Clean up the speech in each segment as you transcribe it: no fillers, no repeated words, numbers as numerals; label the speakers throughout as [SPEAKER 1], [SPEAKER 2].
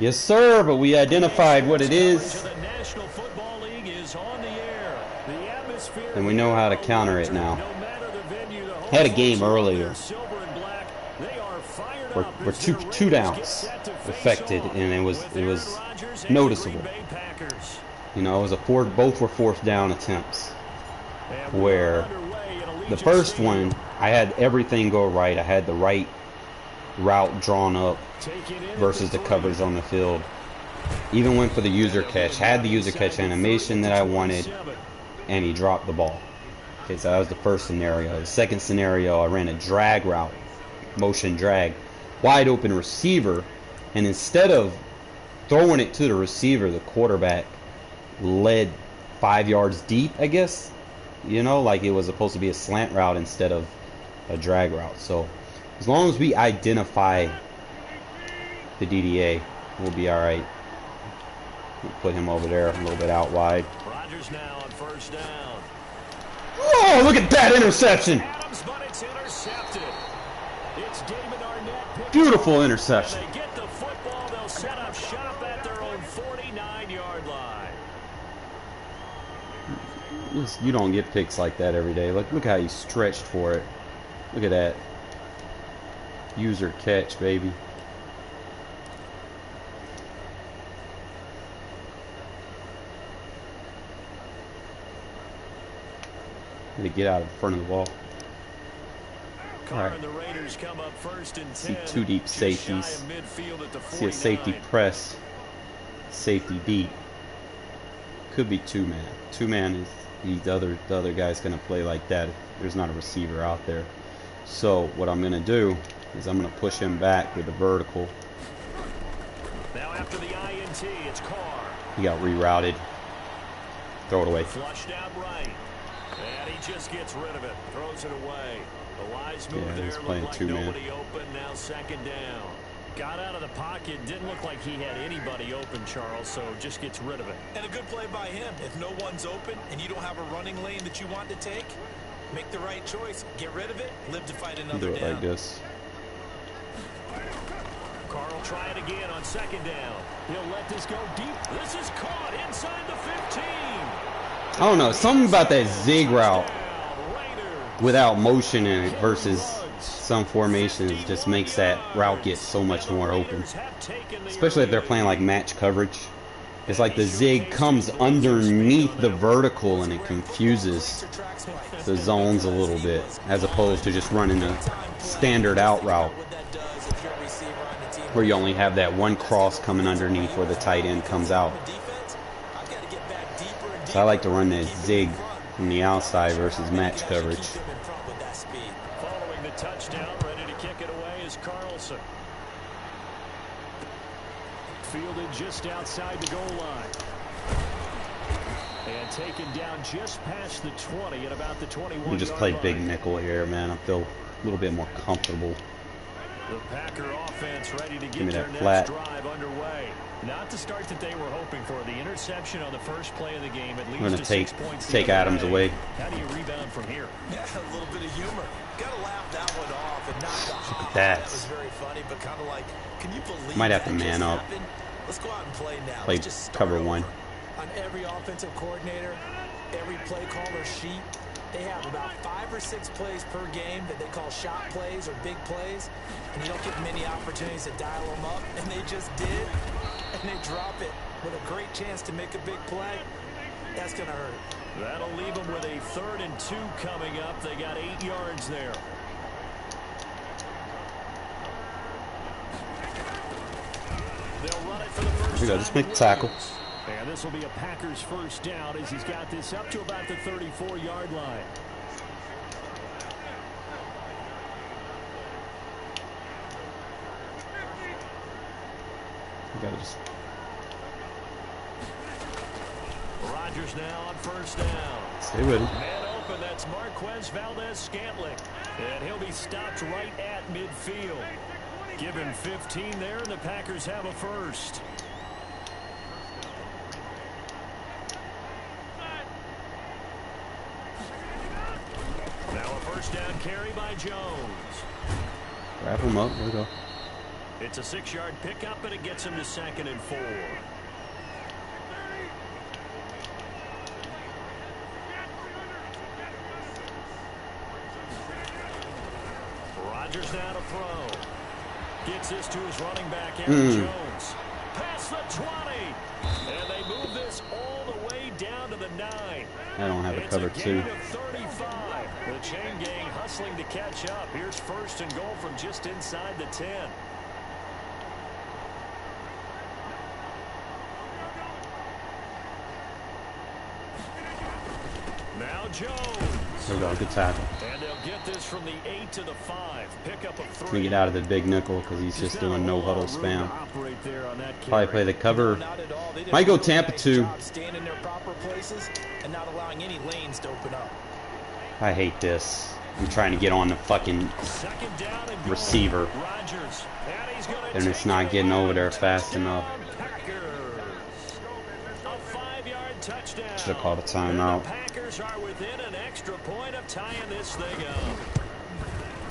[SPEAKER 1] Yes, sir, but we identified what it is. And we know how to counter it now. I had a game earlier where two downs affected, and it was noticeable. You know, it was both were fourth down attempts, where the first one I had everything go right. I had the right route drawn up versus the coverage on the field. Even went for the user catch, had the user catch animation that I wanted, and he dropped the ball. Okay, so that was the first scenario. The second scenario, I ran a drag route, motion drag, wide open receiver, and instead of throwing it to the receiver, the quarterback led 5 yards deep, I guess. You know, like it was supposed to be a slant route instead of a drag route. So as long as we identify the DDA, we'll be all right. We'll put him over there a little bit out wide.
[SPEAKER 2] Rodgers now on first down.
[SPEAKER 1] Oh, look at that interception!
[SPEAKER 2] Adams, but it's intercepted. It's David Arnett.
[SPEAKER 1] Beautiful interception.
[SPEAKER 2] When they get the football, they'll set up shop at their own 49-yard line.
[SPEAKER 1] You don't get picks like that every day. Look how he stretched for it. Look at that. User catch, baby. To get out of front of the ball. All right. See two deep safeties. See a safety press. Safety deep. Could be two man. Two man is the other guy's gonna play like that if there's not a receiver out there. So what I'm gonna do is I'm gonna push him back with the vertical.
[SPEAKER 2] Now after the INT, it's Carr.
[SPEAKER 1] He got rerouted. Throw it away.
[SPEAKER 2] Flushed out right. And he just gets rid of it. Throws it away. The wise move there.
[SPEAKER 1] He's playing
[SPEAKER 2] looked like nobody open. Now second down. Got out of the pocket. Didn't look like he had anybody open, Charles, so just gets rid of it.
[SPEAKER 3] And a good play by him. If no one's open and you don't have a running lane that you want to take, make the right choice. Get rid of it. Live to fight another
[SPEAKER 1] down. Do it
[SPEAKER 3] down.
[SPEAKER 1] like this.
[SPEAKER 2] Carr will try it again on second down. He'll let this go deep. This is caught inside the 15.
[SPEAKER 1] I don't know, something about that zig route without motion in it versus some formations just makes that route get so much more open. Especially if they're playing like match coverage. It's like the zig comes underneath the vertical and it confuses the zones a little bit, as opposed to just running a standard out route where you only have that one cross coming underneath where the tight end comes out. So I like to run that zig from the outside versus match coverage.
[SPEAKER 2] Following the touchdown, ready to kick it away is Carlson. Fielded just outside the goal line. And taken down just past the 20 at about the 21.
[SPEAKER 1] We just play big nickel here, man. I feel a little bit more comfortable.
[SPEAKER 2] The Packer offense ready to
[SPEAKER 1] Give me
[SPEAKER 2] get their
[SPEAKER 1] that
[SPEAKER 2] next
[SPEAKER 1] flat.
[SPEAKER 2] drive underway. Not the start that they were hoping for. The interception on the first play of the game at least.
[SPEAKER 1] We're gonna take Adams away.
[SPEAKER 2] How do you rebound from here?
[SPEAKER 3] Yeah, a little bit of humor. Gotta laugh that one off and not the
[SPEAKER 1] Look at
[SPEAKER 3] That
[SPEAKER 1] that.
[SPEAKER 3] was very funny, but kind of like, can you believe
[SPEAKER 1] Might have to
[SPEAKER 3] that
[SPEAKER 1] man
[SPEAKER 3] just
[SPEAKER 1] up.
[SPEAKER 3] happened? Let's go out and play now.
[SPEAKER 1] Play
[SPEAKER 3] Let's just start
[SPEAKER 1] cover
[SPEAKER 3] over.
[SPEAKER 1] one.
[SPEAKER 3] On every offensive coordinator, every play caller sheet, they have about 5 or 6 plays per game that they call shot plays or big plays, and you don't get many opportunities to dial them up, and they just did, and they drop it with a great chance to make a big play. That's going to hurt.
[SPEAKER 2] That'll leave them with a 3rd and 2 coming up. They got 8 yards there. They'll run it for the first
[SPEAKER 1] Here we go, just make the tackle.
[SPEAKER 2] And this will be a Packers first down as he's got this up to about the 34-yard line.
[SPEAKER 1] You gotta just
[SPEAKER 2] Rodgers now on first down.
[SPEAKER 1] stay with him.
[SPEAKER 2] Man open, that's Marquez Valdes-Scantling. And he'll be stopped right at midfield. Give him 15 there, and the Packers have a first. Now a first down carry by Jones.
[SPEAKER 1] Wrap him up. There we go.
[SPEAKER 2] It's a 6-yard pickup, and it gets him to 2nd and 4. Rodgers now to throw. Gets this to his running back, Aaron Jones. Past the 20. And they move this all the way down to the 9.
[SPEAKER 1] I don't have a cover 2.
[SPEAKER 2] It's a gain of 35. The chain gang hustling to catch up. Here's 1st and goal from just inside the 10. Now Jones.
[SPEAKER 1] There we go, good tackle.
[SPEAKER 2] And they'll get this from the 8 to the 5. Pick up a 3.
[SPEAKER 1] Let me get out of the big nickel because he's just doing no huddle spam. Probably play the cover. Might go Tampa 2.
[SPEAKER 3] Staying in their proper places and not allowing any lanes to open up.
[SPEAKER 1] I hate this. I'm trying to get on the fucking receiver. And it's not getting over there fast enough. Should have called a timeout.
[SPEAKER 2] Packers are within an extra point of tying this thing up.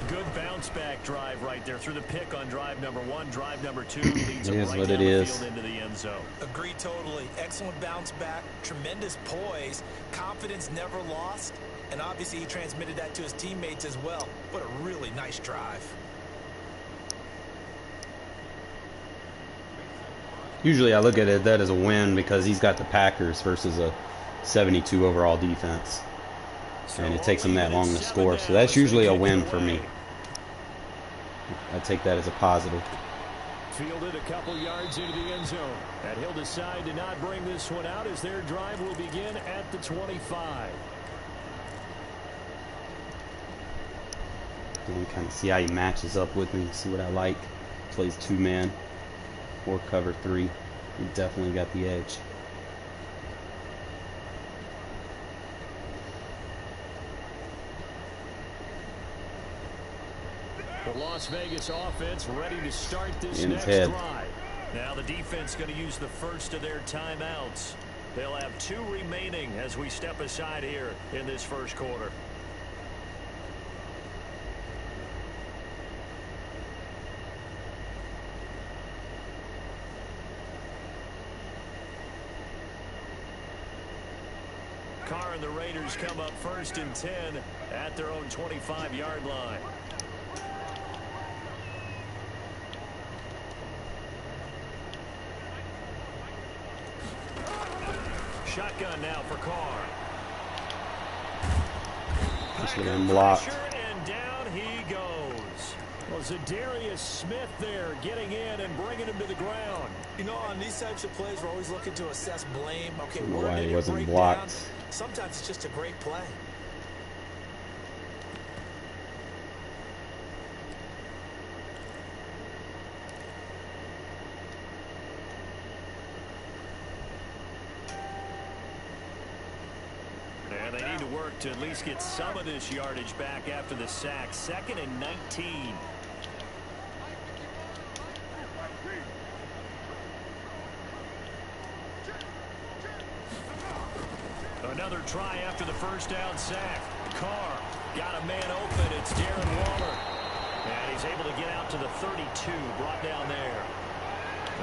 [SPEAKER 2] Good bounce back drive right there through the pick on drive number 1. Drive number 2 leads
[SPEAKER 1] it
[SPEAKER 2] them
[SPEAKER 1] is
[SPEAKER 2] right
[SPEAKER 1] what
[SPEAKER 2] down
[SPEAKER 1] it
[SPEAKER 2] the
[SPEAKER 1] is.
[SPEAKER 2] field into the end zone.
[SPEAKER 3] Agree totally. Excellent bounce back, tremendous poise, confidence never lost, and obviously he transmitted that to his teammates as well. What a really nice drive.
[SPEAKER 1] Usually I look at that as a win because he's got the Packers versus a 72 overall defense. And it takes him that long to score. So that's usually a win for me. I take that as a positive.
[SPEAKER 2] Fielded a couple yards into the end zone. And he'll decide to not bring this one out as their drive will begin at the 25.
[SPEAKER 1] And kind of see how he matches up with me. See what I like. Plays 2-man or cover 3. He definitely got the edge.
[SPEAKER 2] The Las Vegas offense ready to start this
[SPEAKER 1] In
[SPEAKER 2] next
[SPEAKER 1] his head.
[SPEAKER 2] drive. Now the defense going to use the first of their timeouts. They'll have 2 remaining as we step aside here in this first quarter. Carr and the Raiders come up 1st and 10 at their own 25-yard line. Shotgun now for Carr.
[SPEAKER 1] This would have been blocked.
[SPEAKER 2] And down he goes. Well, Zadarius Smith there getting in and bringing him to the ground.
[SPEAKER 3] You know, on these types of plays, we're always looking to assess blame. Okay,
[SPEAKER 1] I don't know
[SPEAKER 3] where
[SPEAKER 1] why
[SPEAKER 3] did
[SPEAKER 1] he
[SPEAKER 3] it
[SPEAKER 1] wasn't
[SPEAKER 3] break
[SPEAKER 1] blocked.
[SPEAKER 3] down? Sometimes it's just a great play.
[SPEAKER 2] And they need to work to at least get some of this yardage back after the sack. 2nd and 19. Another try after the first down sack. Carr got a man open. It's Darren Waller. And he's able to get out to the 32, brought down there.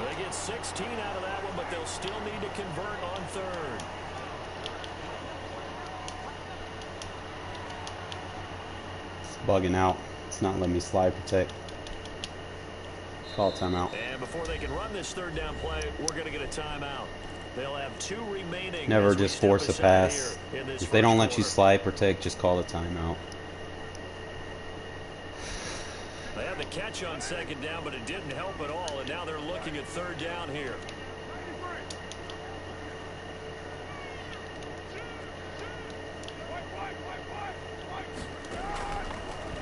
[SPEAKER 2] They get 16 out of that one, but they'll still need to convert on 3rd.
[SPEAKER 1] It's bugging out. It's not letting me slide protect. Call timeout.
[SPEAKER 2] And before they can run this 3rd down play, we're going to get a timeout. They'll have 2 remaining.
[SPEAKER 1] Never just force a pass. If they don't let you slide protect, just call a timeout.
[SPEAKER 2] They had the catch on 2nd down, but it didn't help at all. And now they're looking at 3rd down here.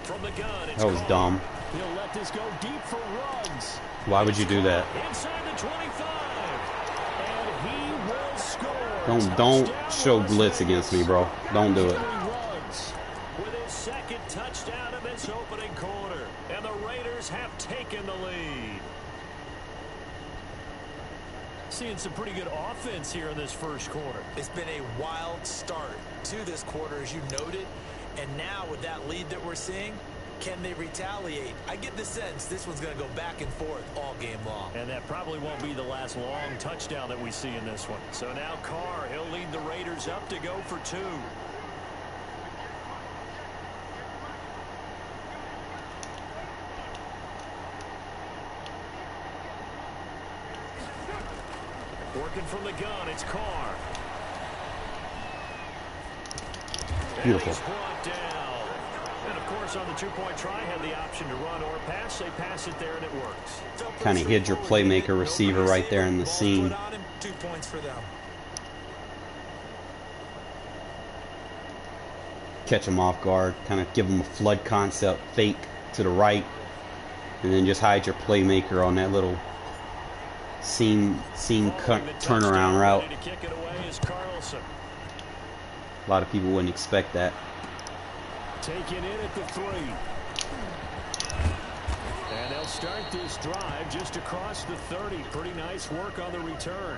[SPEAKER 2] From the gun, it's
[SPEAKER 1] That was dumb.
[SPEAKER 2] He'll let this go deep for Ruggs.
[SPEAKER 1] Why would you do that?
[SPEAKER 2] Inside the 25. And he will score.
[SPEAKER 1] Don't show blitz against me, bro. Don't do it.
[SPEAKER 2] Ruggs with his 2nd touchdown of this opening quarter. And the Raiders have taken the lead. Seeing some pretty good offense here in this first quarter.
[SPEAKER 3] It's been a wild start to this quarter, as you noted. And now with that lead that we're seeing, Can they retaliate? I get the sense this one's going to go back and forth all game long.
[SPEAKER 2] And that probably won't be the last long touchdown that we see in this one. So now Carr, he'll lead the Raiders up to go for 2. Working from the gun, it's Carr.
[SPEAKER 1] Beautiful.
[SPEAKER 2] And he's brought down. And of course, on the 2-point try, had the option to run or pass. They pass it there, and it works.
[SPEAKER 1] Kind of hid your playmaker receiver right there in the seam.
[SPEAKER 3] 2 points for them.
[SPEAKER 1] Catch him off guard. Kind of give him a flood concept, fake to the right, and then just hide your playmaker on that little seam cut turnaround route. A lot of people wouldn't expect that.
[SPEAKER 2] Taken in at the 3. And they'll start this drive just across the 30. Pretty nice work on the return.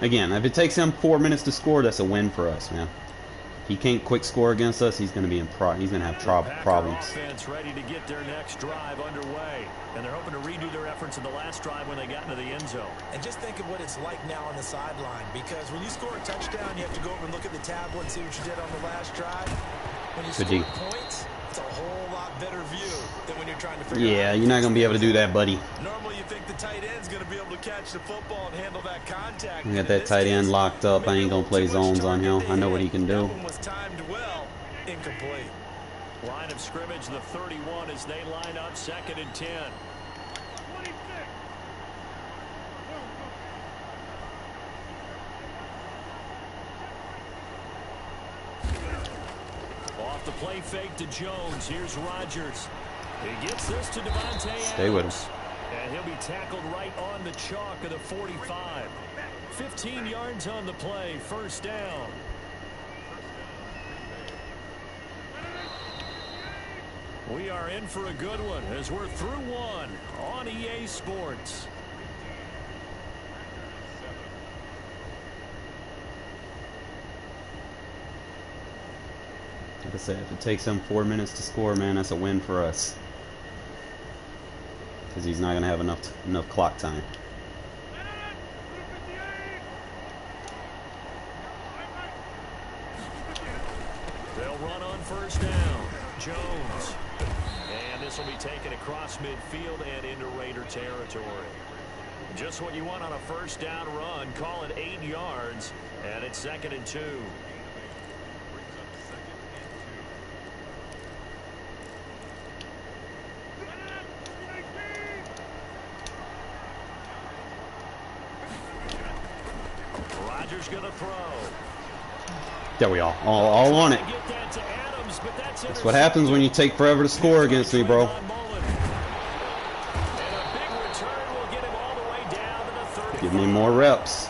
[SPEAKER 1] Again, if it takes him 4 minutes to score, that's a win for us, man. He can't quick score against us. He's going to be in he's going to have problems.
[SPEAKER 2] Offense ready to get their next drive underway, and they're hoping to redo their efforts in the last drive when they got into the end zone.
[SPEAKER 3] And just think of what it's like now on the sideline, because when you score a touchdown, you have to go over and look at the tablet and see what you did on the last drive. When you score points, it's a whole lot better view than when you're trying to figure out.
[SPEAKER 1] Yeah, you're not going to be able to do that, buddy.
[SPEAKER 3] Normally you think the tight end's going to be able to catch the football and handle that contact.
[SPEAKER 1] You got that tight end locked up. I ain't going to play zones on him. I know what he can do.
[SPEAKER 3] That one was timed well. Incomplete.
[SPEAKER 2] Line of scrimmage, the 31 as they line up 2nd and 10. Off the play fake to Jones. Here's Rodgers. He gets this to Devontae Adams.
[SPEAKER 1] Stay with him.
[SPEAKER 2] And he'll be tackled right on the chalk of the 45. 15 yards on the play. 1st down. We are in for a good one as we're through one on EA Sports.
[SPEAKER 1] Like I said, if it takes him 4 minutes to score, man, that's a win for us. Because he's not going to have enough clock time.
[SPEAKER 2] They'll run on 1st down. Jones. And this will be taken across midfield and into Raider territory. Just what you want on a 1st down run. Call it 8 yards. And it's 2nd and 2. Rodgers gonna throw.
[SPEAKER 1] There we are. All on it. That's what happens when you take forever to score against me, bro. Give me more reps.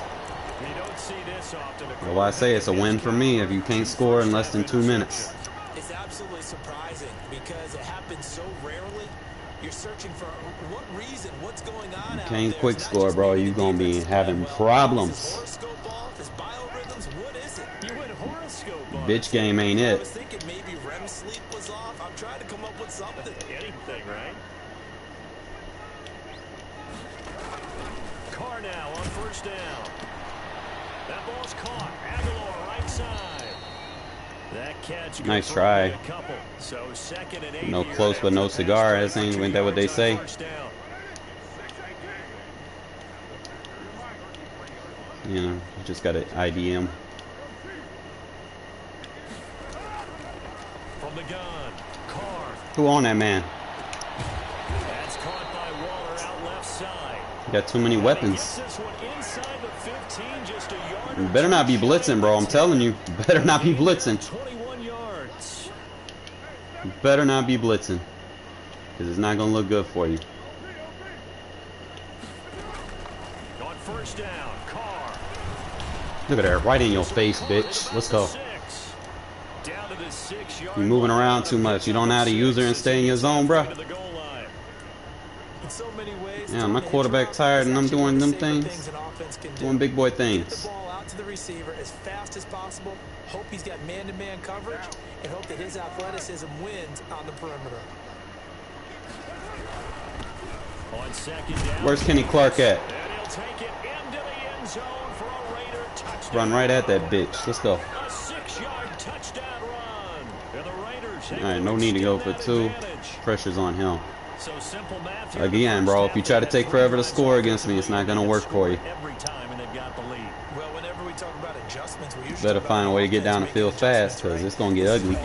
[SPEAKER 1] Well, I say it's a win for me if you can't score in less than 2 minutes.
[SPEAKER 3] It's absolutely surprising because it happens so rarely. You're searching for what reason, what's going on.
[SPEAKER 1] You can't quick score, bro. You're going to be having problems. Bitch game ain't it.
[SPEAKER 3] I was thinking maybe REM sleep was off. I'm trying to come up with something.
[SPEAKER 2] Anything, right? Carr now on 1st down. That ball's caught. Aguilar right side. That catch.
[SPEAKER 1] Nice try.
[SPEAKER 2] So 2nd and 8.
[SPEAKER 1] No close but no cigar. Ain't that what they say? You know, you just got to IDM.
[SPEAKER 2] From the gun, Carr.
[SPEAKER 1] Who on that man?
[SPEAKER 2] That's caught by Waller out left side.
[SPEAKER 1] You got too many weapons.
[SPEAKER 2] This one inside the 15, just a yard.
[SPEAKER 1] You better not be blitzing, bro. I'm telling you. You better not be blitzing.
[SPEAKER 2] 21 yards.
[SPEAKER 1] You better not be blitzing. Because it's not going to look good for you.
[SPEAKER 2] On 1st down, Carr.
[SPEAKER 1] Look at that. Right in your face, bitch. Let's go.
[SPEAKER 2] Down to the 6-yard.
[SPEAKER 1] You're moving around too much. You don't know how to use her and stay in your zone, bro. Yeah, my quarterback tired and I'm doing them things. Doing big boy things.
[SPEAKER 3] to the receiver as fast as possible, hope he's got man-to-man coverage, and hope that his athleticism wins on the perimeter.
[SPEAKER 2] On second down,
[SPEAKER 1] where's Kenny Clark at?
[SPEAKER 2] and he'll take it into the end zone for a Raider touchdown.
[SPEAKER 1] Run right at that bitch. Let's go.
[SPEAKER 2] A 6-yard touchdown run. And the Raiders
[SPEAKER 1] All right, no need to go for 2. Pressure's on him.
[SPEAKER 2] So simple math here.
[SPEAKER 1] Again, bro, if you try to take forever to score against me, it's not going to work for you.
[SPEAKER 2] Every time, and they've got the lead.
[SPEAKER 3] Well, whenever we talk about adjustments, we usually
[SPEAKER 1] Better find a way to get down the field fast, because it's going to get ugly.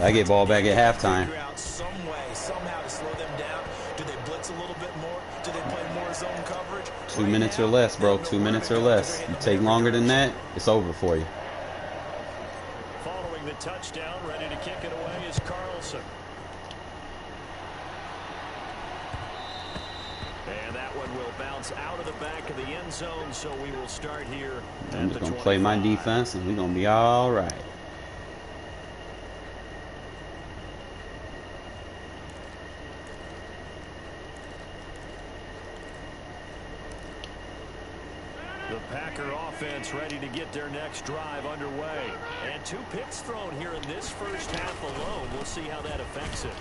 [SPEAKER 1] I get ball back at halftime.
[SPEAKER 3] Some way, somehow to slow them down. Do they blitz a little bit more? Do they play more zone coverage?
[SPEAKER 1] 2 minutes or less, bro. 2 minutes or less. You take longer than that, it's over for you.
[SPEAKER 2] Following the touchdown, ready to kick it away is Carlson. And that one will bounce out of the back of the end zone, so we will start here.
[SPEAKER 1] I'm just going to play my defense, and we're going to be all right.
[SPEAKER 2] The Packer offense ready to get their next drive underway. And 2 picks thrown here in this first half alone. We'll see how that affects it.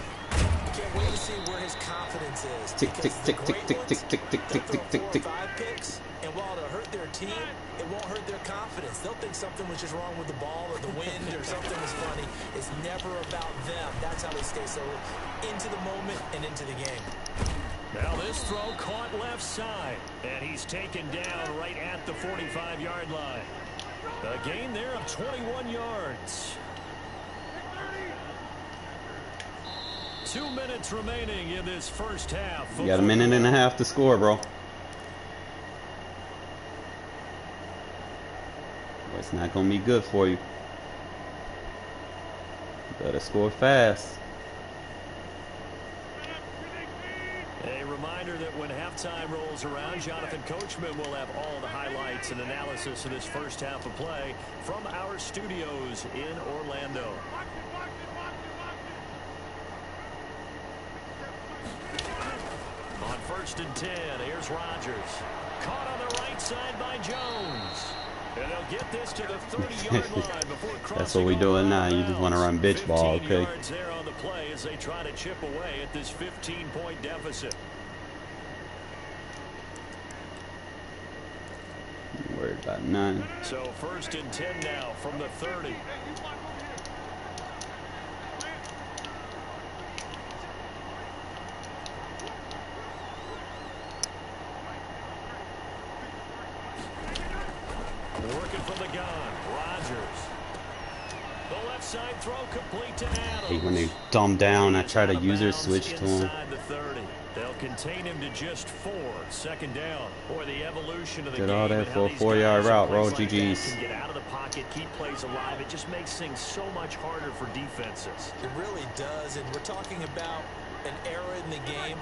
[SPEAKER 3] Can't wait to see where his confidence is.
[SPEAKER 1] Tick, tick, tick, tick, tick, tick, tick, tick, tick, tick, tick, tick.
[SPEAKER 3] 5 picks, and while it'll hurt their team, it won't hurt their confidence. They'll think something was just wrong with the ball or the wind or something was funny. It's never about them. That's how they stay so into the moment and into the game.
[SPEAKER 2] Now this throw caught left side, and he's taken down right at the 45-yard line. A gain there of 21 yards. 2 minutes remaining in this first half.
[SPEAKER 1] You got a minute and a half to score, bro. Well, it's not going to be good for you. You better score fast.
[SPEAKER 2] A reminder that when halftime rolls around, Jonathan Coachman will have all the highlights and analysis of this first half of play from our studios in Orlando. On 1st and 10, here's Rodgers. Caught on the right side by Jones. And they'll get this to the 30-yard line before crossing.
[SPEAKER 1] That's what we doing now. You just want to run bitch ball, okay?
[SPEAKER 2] 15 yards there on the play as they try to chip away at this 15-point deficit.
[SPEAKER 1] I'm worried about none.
[SPEAKER 2] So 1st and 10 now from the 30. Working from the gun, Rodgers. The left side throw complete to Adams.
[SPEAKER 1] Hey, when they dumb down, I try to user switch to him.
[SPEAKER 2] The 30. They'll contain him to just 4. 2nd down. Boy, the evolution of the
[SPEAKER 1] Did
[SPEAKER 2] game
[SPEAKER 1] all that
[SPEAKER 2] and
[SPEAKER 1] for
[SPEAKER 2] how
[SPEAKER 1] a
[SPEAKER 2] these
[SPEAKER 1] 4-yard
[SPEAKER 2] guys
[SPEAKER 1] route,
[SPEAKER 2] in
[SPEAKER 1] bro.
[SPEAKER 2] plays like that
[SPEAKER 1] GG's.
[SPEAKER 2] can get out of the pocket, keep plays alive. It just makes things so much harder for defenses.
[SPEAKER 3] It really does, and we're talking about an era in the game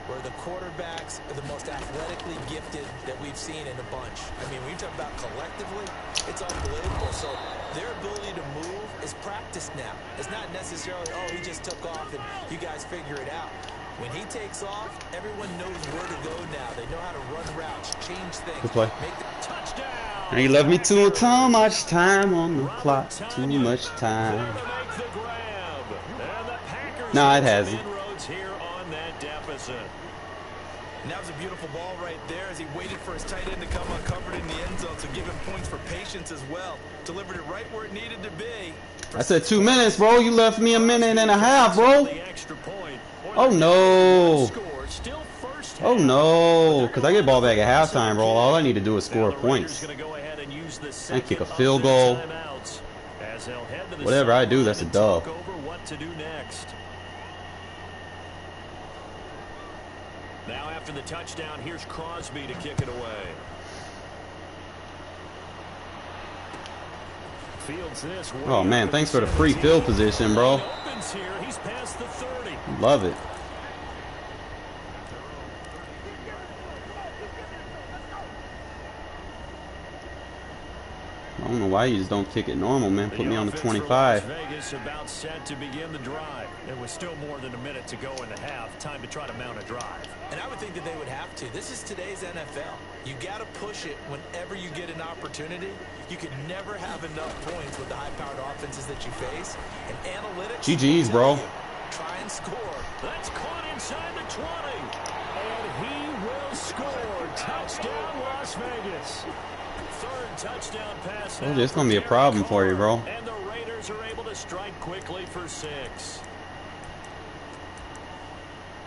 [SPEAKER 3] where the quarterbacks are the most athletically gifted that we've seen in a bunch. I mean, when you talk about collectively, it's unbelievable. So their ability to move is practiced now. It's not necessarily, oh, he just took off and you guys figure it out. When he takes off, everyone knows where to go now. They know how to run routes, change things.
[SPEAKER 1] Good play.
[SPEAKER 3] Make the
[SPEAKER 2] Touchdown!
[SPEAKER 1] And you left me too much time on the clock. Too much time. Nah, it hasn't.
[SPEAKER 3] And that was a beautiful ball right there as he waited for his tight end to come uncovered in the end zone, so give him points for patience as well. Delivered it right where it needed to be.
[SPEAKER 1] I said 2 minutes, bro. You left me a minute and a half, bro. Oh, no. Oh, no. Because I get ball back at halftime, bro. All I need to do is score points. I kick a field goal. Whatever I do, that's a dub.
[SPEAKER 2] Now after the touchdown, here's Crosby to kick it away. Fields this.
[SPEAKER 1] Oh, man, thanks for the free field position, bro.
[SPEAKER 2] He's past the 30.
[SPEAKER 1] Love it. I don't know why you just don't kick it normal, man. Put me on the 25.
[SPEAKER 2] Vegas about set to begin the drive. There was still more than a minute to go in the half. Time to try to mount a drive.
[SPEAKER 3] And I would think that they would have to. This is today's NFL. You got to push it whenever you get an opportunity. You can never have enough points with the high-powered offenses that you face. And analytics.
[SPEAKER 1] GG's, bro.
[SPEAKER 3] Try and score.
[SPEAKER 2] That's caught inside the 20. And he will score. Touchdown, Las Vegas. Third touchdown pass.
[SPEAKER 1] Oh, it's going to be a problem for you, bro.
[SPEAKER 2] And the Raiders are able to strike quickly for 6.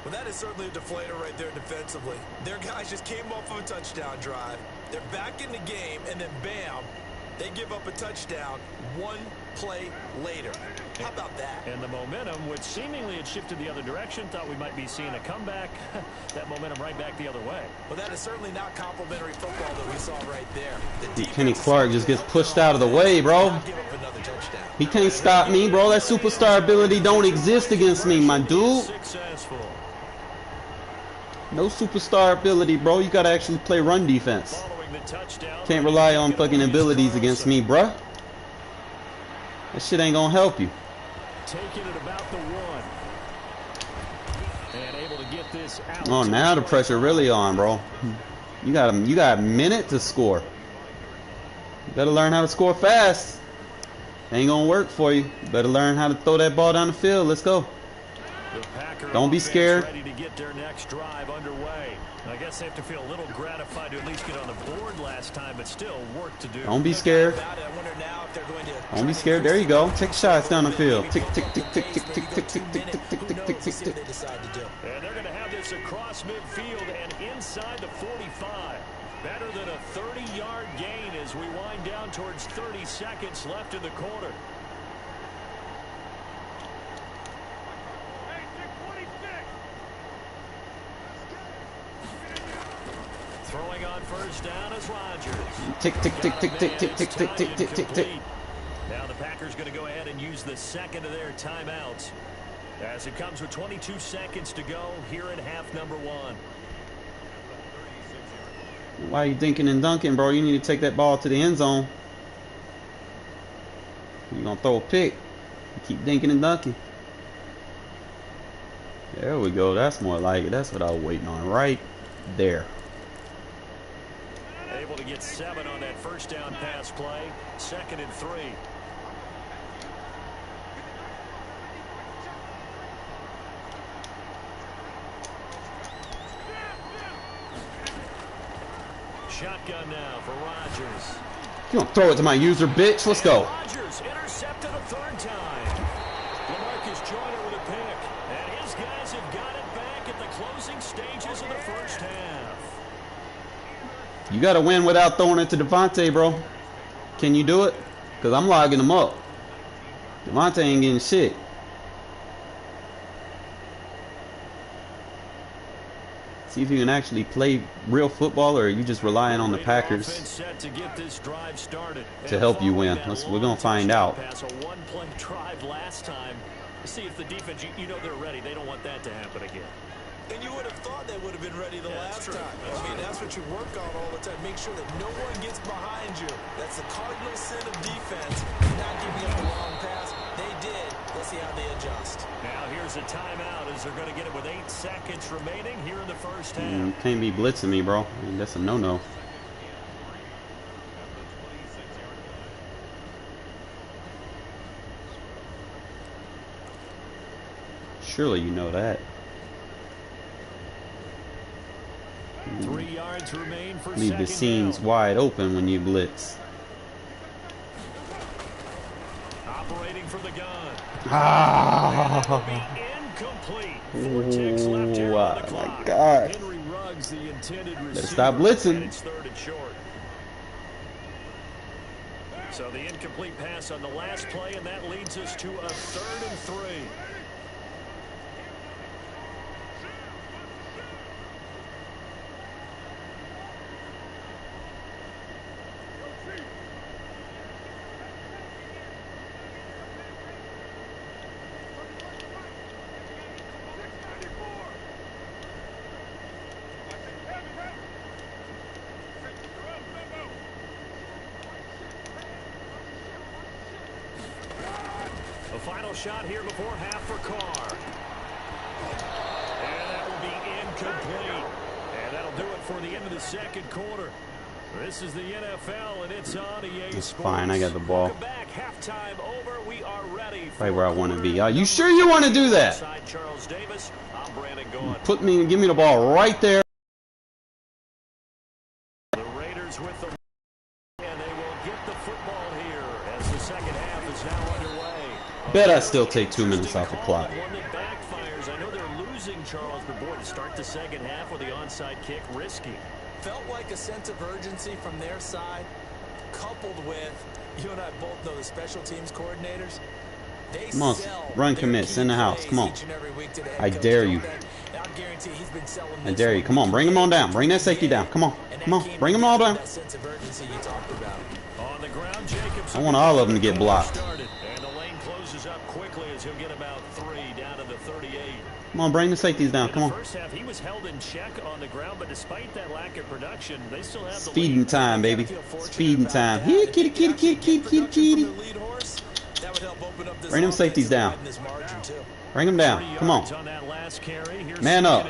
[SPEAKER 3] Well, that is certainly a deflator right there defensively. Their guys just came off of a touchdown drive. They're back in the game, and then bam, they give up a touchdown one play later. How about that?
[SPEAKER 2] And the momentum, which seemingly had shifted the other direction, thought we might be seeing a comeback. That momentum right back the other way.
[SPEAKER 3] Well, that is certainly not complimentary football that we saw right there.
[SPEAKER 1] Kenny Clark just gets pushed out of the way, bro. He can't stop me, bro. That superstar ability don't exist against me, my dude.
[SPEAKER 2] Successful.
[SPEAKER 1] No superstar ability, bro. You gotta actually play run defense. Can't rely on fucking abilities against me, bruh. That shit ain't gonna help you.
[SPEAKER 2] Taking it about the 1. And able to get this out.
[SPEAKER 1] Oh, now the pressure really on, bro. You got a minute to score. You better learn how to score fast. Ain't gonna work for you. You better learn how to throw that ball down the field. Let's go. Don't be scared.
[SPEAKER 2] Ready to get their next drive underway. I guess they have to feel a little gratified to at least get on the board last time, but still work to do.
[SPEAKER 1] Don't be scared. Don't be scared. There you go. Take shots down the field. Tick, tick, tick, tick, tick, tick, tick, tick, tick, tick, tick, tick, tick, tick, tick.
[SPEAKER 2] And they're going to have this across midfield and inside the 45. Better than a 30-yard gain as we wind down towards 30 seconds left in the quarter. Throwing on first down is Rodgers.
[SPEAKER 1] Tick, tick, tick, tick, tick, tick, tick, tick, tick, tick, tick, tick.
[SPEAKER 2] Now the Packers going to go ahead and use the second of their timeouts as it comes with 22 seconds to go here in half number 1.
[SPEAKER 1] Why are you dinking and dunking, bro? You need to take that ball to the end zone. You're going to throw a pick. You keep dinking and dunking. There we go. That's more like it. That's what I was waiting on right there.
[SPEAKER 2] Able to get 7 on that first down pass play. 2nd and 3. Shotgun now for Rodgers.
[SPEAKER 1] You don't throw it to my user, bitch. Let's go.
[SPEAKER 2] Rodgers intercepted a 3rd time. LaMarcus Joyner with a pick. And his guys have got it back at the closing stages of the first half.
[SPEAKER 1] You got to win without throwing it to Devontae, bro. Can you do it? Because I'm logging him up. Devontae ain't getting shit. See if you can actually play real football, or are you just relying on the Packers to help you win? We're going to find out.
[SPEAKER 2] A one-play drive last time. See if the defense, you know they're ready. They don't want that to happen again.
[SPEAKER 3] And you would have thought they would have been ready the last time. I mean, that's what you work on all the time. Make sure that no one gets behind you. That's the cardinal sin of defense. Not giving up a long pass. They did. Let's see how they adjust.
[SPEAKER 2] Now here's a timeout as they're going to get it with 8 seconds remaining here in the first half.
[SPEAKER 1] You can't be blitzing me, bro. I mean, that's a no-no. Surely you know that.
[SPEAKER 2] 3 yards remain for
[SPEAKER 1] Leave the scenes wide open when you blitz.
[SPEAKER 2] Operating for the gun.
[SPEAKER 1] Ah!
[SPEAKER 2] Incomplete. 4 ticks left here on the clock.
[SPEAKER 1] My God.
[SPEAKER 2] Henry Ruggs, the intended receiver.
[SPEAKER 1] Better stop blitzing.
[SPEAKER 2] And it's 3rd and short. So the incomplete pass on the last play, and that leads us to a 3rd and 3. final shot here before half for Carr. And that will be incomplete. And that'll do it for the end of the second quarter. This is the NFL, and it's on EA Sports.
[SPEAKER 1] It's fine. I got the ball.
[SPEAKER 2] Welcome back. Halftime over. We are ready
[SPEAKER 1] right where I want to be. Are you sure you want to do that?
[SPEAKER 2] Charles Davis. I'm Brandon Gaudin.
[SPEAKER 1] Give me the ball right there.
[SPEAKER 2] The Raiders with the and they will get the football here as the second half is now underway.
[SPEAKER 1] Bet I still take 2 minutes off the clock.
[SPEAKER 2] One that backfires. I know they're losing, Charles, but boy, to start the second half with the onside kick, risky.
[SPEAKER 3] Felt like a sense of urgency from their side, coupled with, you and I both know the special teams coordinators. They
[SPEAKER 1] Come on, run commits in the house. Come on. I dare you. I dare you. Come on, bring him on down. Bring that safety down. Come on. Come on, bring them all down. I want all of them to get blocked.
[SPEAKER 2] And the lane closes up quickly as he'll get about 3 down to the 38.
[SPEAKER 1] Come on, bring the safeties down. Come on.
[SPEAKER 2] First half, he was held in check on the ground, but despite that lack of production, they still have the
[SPEAKER 1] feeding time, baby. It's feeding time. Here, kitty, kitty, kitty, kitty, kitty, kitty. Bring them safeties down. Bring them down. Come on. Man up.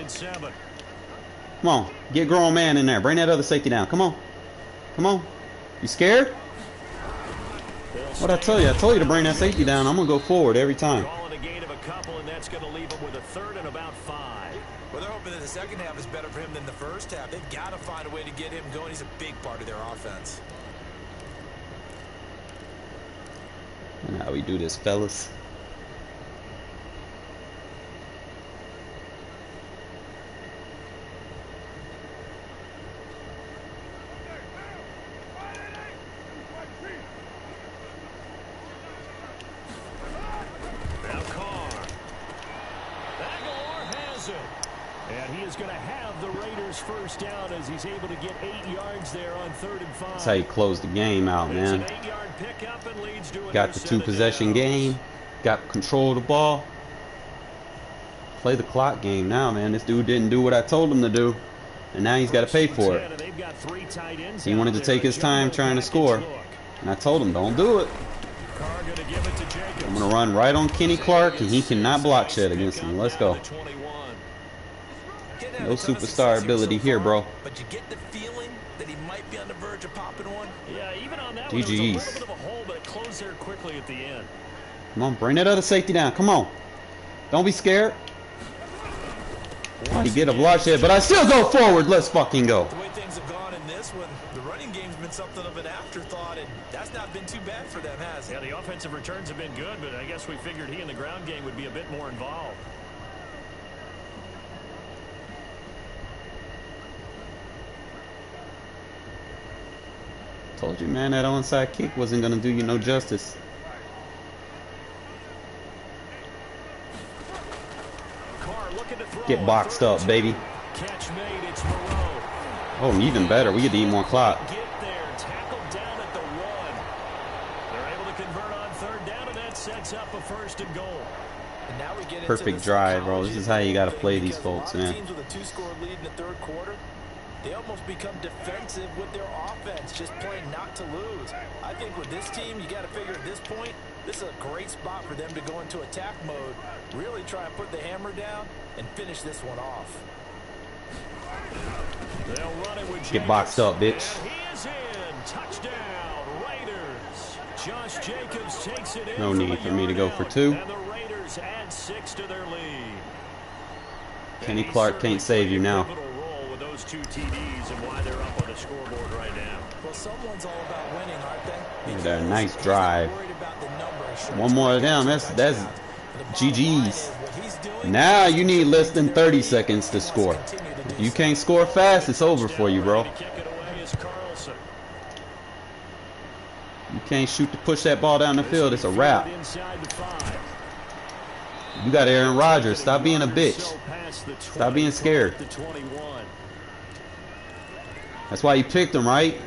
[SPEAKER 1] Come on. Get grown man in there. Bring that other safety down. Come on. Come on. You scared? What'd I tell you? I told you to bring that safety down. I'm going to go forward every time.
[SPEAKER 2] That's going to leave him with a third and about 5.
[SPEAKER 3] Well, they're hoping that the second half is better for him than the first half. They've got to find a way to get him going. He's a big part of their offense.
[SPEAKER 1] And how we do this, fellas.
[SPEAKER 2] And he is going to have the Raiders first down as he's able to get 8 yards there on 3rd and 5.
[SPEAKER 1] That's how you close the game out, man. Got the 2-possession game. Got control of the ball. Play the clock game now, man. This dude didn't do what I told him to do. And now he's got to pay for it. He wanted to take his time trying to score. And I told him, don't do it. I'm going to run right on Kenny Clark, and he cannot block shit against me. Let's go. No superstar ability here, bro.
[SPEAKER 3] But you get the feeling that he might be on the verge of popping one.
[SPEAKER 2] Yeah, even on that
[SPEAKER 1] GG's.
[SPEAKER 2] one, it was a little bit of a hole, but it closed there quickly at the end.
[SPEAKER 1] Come on, bring that other safety down. Come on. Don't be scared. Oh, he get a block shit, but I still go forward. Let's fucking go.
[SPEAKER 3] The way things have gone in this one, the running game's been something of an afterthought, and that's not been too bad for them, has it?
[SPEAKER 2] Yeah, the offensive returns have been good, but I guess we figured he in the ground game would be a bit more involved.
[SPEAKER 1] Told you, man, that onside kick wasn't going to do you no justice. Get boxed up, baby.
[SPEAKER 2] Catch made, it's Moreau.
[SPEAKER 1] Oh, even better. We get to eat more clock.
[SPEAKER 2] Get there, tackled down at the 1. They're able to convert on 3rd down, and that sets up a 1st and goal.
[SPEAKER 3] And now we get
[SPEAKER 1] Perfect drive, bro. This is how you got to play these folks, man.
[SPEAKER 3] Teams with a 2-score lead in the 3rd quarter, they almost become defensive with their offense, just playing not to lose. I think with this team, you got to figure at this point, this is a great spot for them to go into attack mode, really try and put the hammer down and finish this one off.
[SPEAKER 2] They'll run it with
[SPEAKER 1] Get boxed up, bitch.
[SPEAKER 2] And he is in. Touchdown, Raiders. Josh Jacobs takes it in.
[SPEAKER 1] No need for me to go for 2.
[SPEAKER 2] And the Raiders add 6 to their lead.
[SPEAKER 1] Kenny Clark can't save you now.
[SPEAKER 2] With those 2 TDs and why they're up on the scoreboard right now.
[SPEAKER 3] Well, someone's all about winning, aren't they?
[SPEAKER 1] Look at that nice drive. One more of them. That's GG's. Now you need less than 30 seconds to score. If you can't score fast, it's over for you, bro. You can't push that ball down the field. It's a wrap. You got Aaron Rodgers. Stop being a bitch. Stop being scared. That's why you picked him, right? You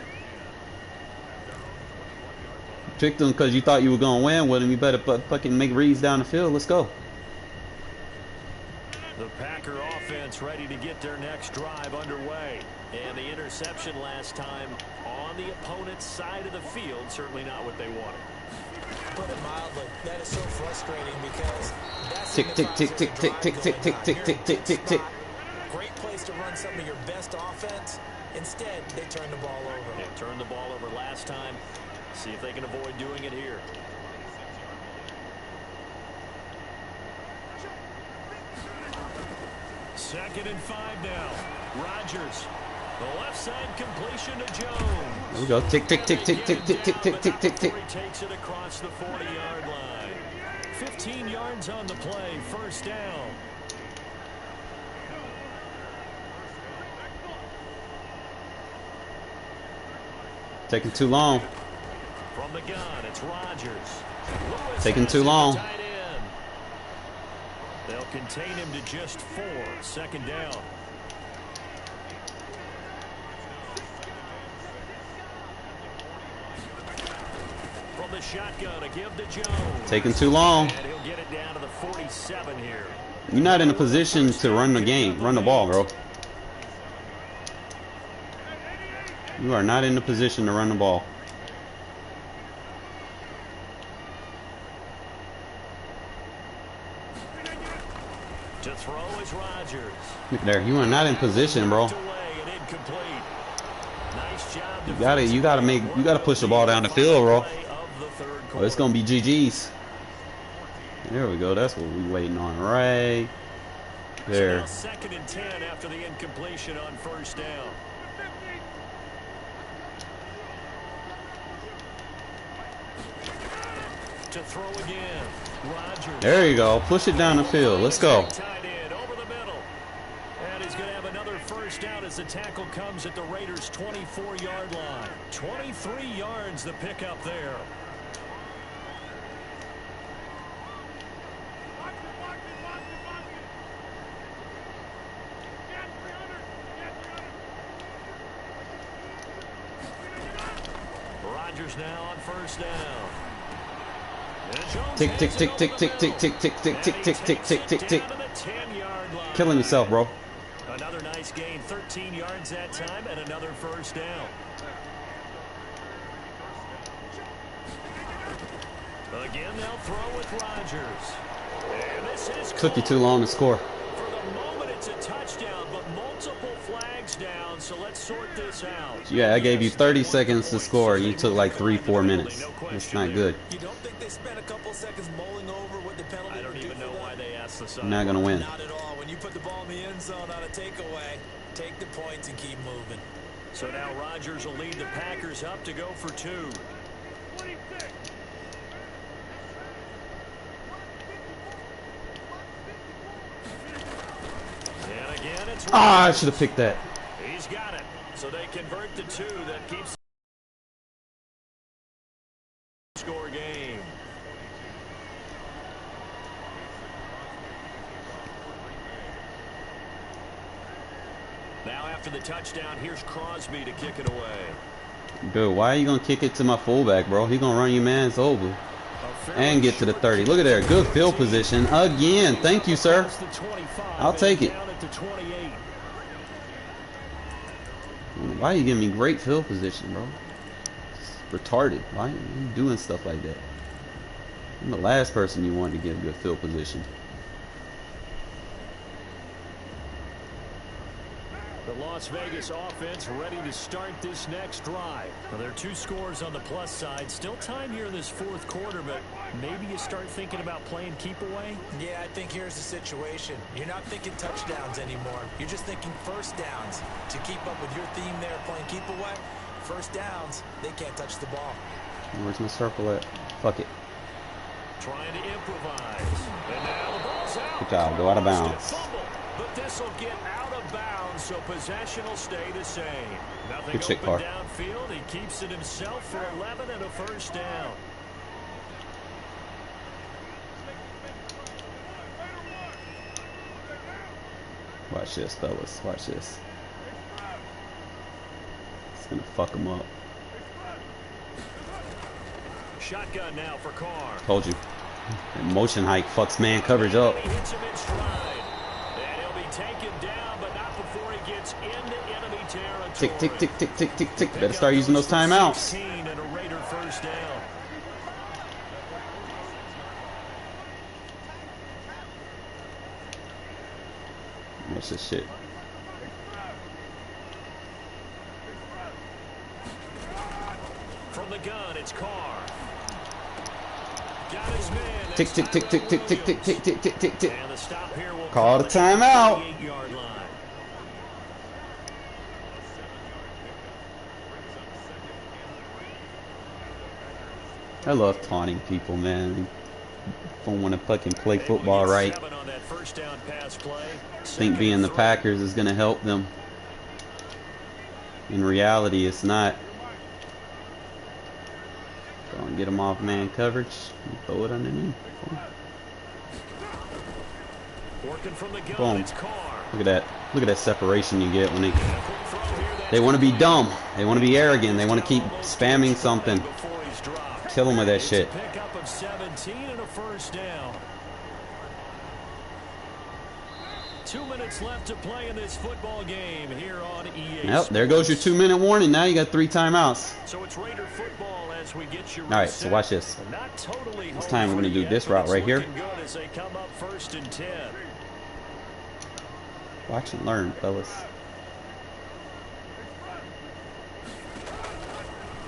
[SPEAKER 1] picked him because you thought you were going to win with him. You better fucking make reads down the field. Let's go.
[SPEAKER 2] The Packer offense ready to get their next drive underway. And the interception last time on the opponent's side of the field, certainly not what they wanted.
[SPEAKER 3] Put it mildly, that is so frustrating because that's
[SPEAKER 1] tick, tick, tick, tick, tick, tick, tick, tick, tick, tick, tick, tick, tick.
[SPEAKER 3] Great place to run some of your best offense. Instead, they turn the ball over.
[SPEAKER 2] They turned the ball over last time. See if they can avoid doing it here. Second and 5 now. Rodgers. The left side completion to Jones.
[SPEAKER 1] There we go. Tick, tick, tick, tick, tick, tick, tick, tick, tick, tick, tick.
[SPEAKER 2] He takes it across the 40-yard line. 15 yards on the play. First down.
[SPEAKER 1] Taking too long.
[SPEAKER 2] From the gun, it's Rodgers.
[SPEAKER 1] Taking too long.
[SPEAKER 2] They'll contain him to just 4. Second down. From the shotgun, a give to Jones.
[SPEAKER 1] Taking too long.
[SPEAKER 2] And he'll get it down to the 47 here.
[SPEAKER 1] You're not in a position to run the game, run the ball, bro. You are not in the position to run the ball.
[SPEAKER 2] To throw is Rodgers.
[SPEAKER 1] Look there, you are not in position, bro. You gotta push the ball down the field, bro. Oh, it's gonna be GG's. There we go. That's what we waiting on, right there.
[SPEAKER 2] Second and 10 after the incompletion on first down. To throw again. Rodgers.
[SPEAKER 1] There you go. Push it down the field. Let's go.
[SPEAKER 2] Tight end over the middle. And he's going to have another first down as the tackle comes at the Raiders' 24-yard line. 23 yards the pickup there. Rodgers now on first down.
[SPEAKER 1] Tick, tick, tick, tick, tick, tick, tick, tick, tick, tick, tick, tick, tick, tick, tick. Killing yourself, bro.
[SPEAKER 2] Another nice gain, 13 yards that time, and another first down. Again, they'll throw with Rodgers. And this is
[SPEAKER 1] Took you too long to score.
[SPEAKER 2] For the moment, it's a touchdown, but multiple flags down, so let's sort this out.
[SPEAKER 1] Yeah, I gave you 30 seconds to score. You took like 3-4 minutes. That's not good.
[SPEAKER 3] You don't think they spent a couple seconds mulling over what the penalty
[SPEAKER 2] I don't even know why they asked the side.
[SPEAKER 1] You're not gonna win.
[SPEAKER 3] Not at all. When you put the ball in the end zone on a takeaway, take the points and keep moving.
[SPEAKER 2] So now Rodgers will lead the Packers up to go for 2. And again, it's
[SPEAKER 1] Ah, I should have picked that.
[SPEAKER 2] He's got it. So they convert the 2. That keeps score game. Now after the touchdown, here's Crosby to kick it away.
[SPEAKER 1] Dude, why are you gonna kick it to my fullback, bro? He gonna run your man's over and get to the 30. Look at there, good field position again. Thank you, sir. I'll take it. Why are you giving me great field position, bro? It's retarded. Why are you doing stuff like that? I'm the last person you wanted to give good field position.
[SPEAKER 2] The Las Vegas offense ready to start this next drive. Well, there are 2 scores on the plus side. Still time here in this 4th quarter, but maybe you start thinking about playing keep away?
[SPEAKER 3] Yeah, I think here's the situation. You're not thinking touchdowns anymore. You're just thinking first downs. To keep up with your theme there, playing keep away, first downs, they can't touch the ball.
[SPEAKER 1] Where's my circle at? Fuck it.
[SPEAKER 2] Trying to improvise. And now the ball's out.
[SPEAKER 1] Good job. Go out of bounds.
[SPEAKER 2] But this will get out of bounds, so possession will stay the same. Nothing
[SPEAKER 1] Good shit,
[SPEAKER 2] open
[SPEAKER 1] Carr.
[SPEAKER 2] downfield. He keeps it himself for 11 and a first down.
[SPEAKER 1] Watch this, fellas. Watch this. It's gonna fuck him up.
[SPEAKER 2] Shotgun now for Carr.
[SPEAKER 1] Told you. That motion hike fucks man coverage up.
[SPEAKER 2] He hits him in stride. And take him down, but not before he gets into enemy territory.
[SPEAKER 1] Tick, tick, tick, tick, tick, tick, tick. Better start using those timeouts.
[SPEAKER 2] And a Raider first down.
[SPEAKER 1] What's this shit?
[SPEAKER 2] From the gun, it's Carr. Got his man.
[SPEAKER 1] Tick, tick, tick, tick, tick, tick, tick, tick, tick, tick, tick, tick.
[SPEAKER 2] And the stop here will
[SPEAKER 1] Call the timeout.
[SPEAKER 2] 38-yard line.
[SPEAKER 1] I love taunting people, man. Don't want to fucking play football right. Think being the Packers is going to help them. In reality, it's not. Go and get them off man coverage. And throw it underneath. Boom. Look at that. Look at that separation you get when they want to be dumb. They want to be arrogant. They want to keep spamming something. Kill them with that shit.
[SPEAKER 2] Pickup of 17 and a first down. 2 minutes left to play in this football game here on EA.
[SPEAKER 1] Yep, there goes your 2-minute warning. Now you got 3 timeouts.
[SPEAKER 2] So it's Raider football as we get you.
[SPEAKER 1] All right, so watch this. This time we're going to do this route right here.
[SPEAKER 2] As they come up 1st and 10.
[SPEAKER 1] Watch and learn, fellas.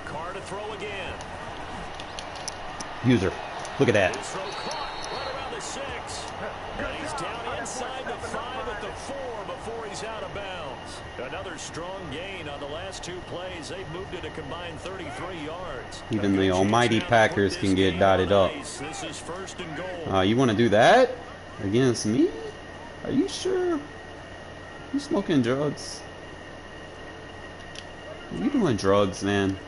[SPEAKER 2] Carr to throw again.
[SPEAKER 1] User, look at that.
[SPEAKER 2] Throw caught right around the 6. And he's down inside the 5 at the 4 before he's out of bounds. Another strong gain on the last 2 plays. They've moved it a combined 33 yards.
[SPEAKER 1] Even the almighty Packers can get dotted up.
[SPEAKER 2] This is 1st and goal.
[SPEAKER 1] You want to do that against me? Are you sure? You smoking drugs? You doing drugs, man?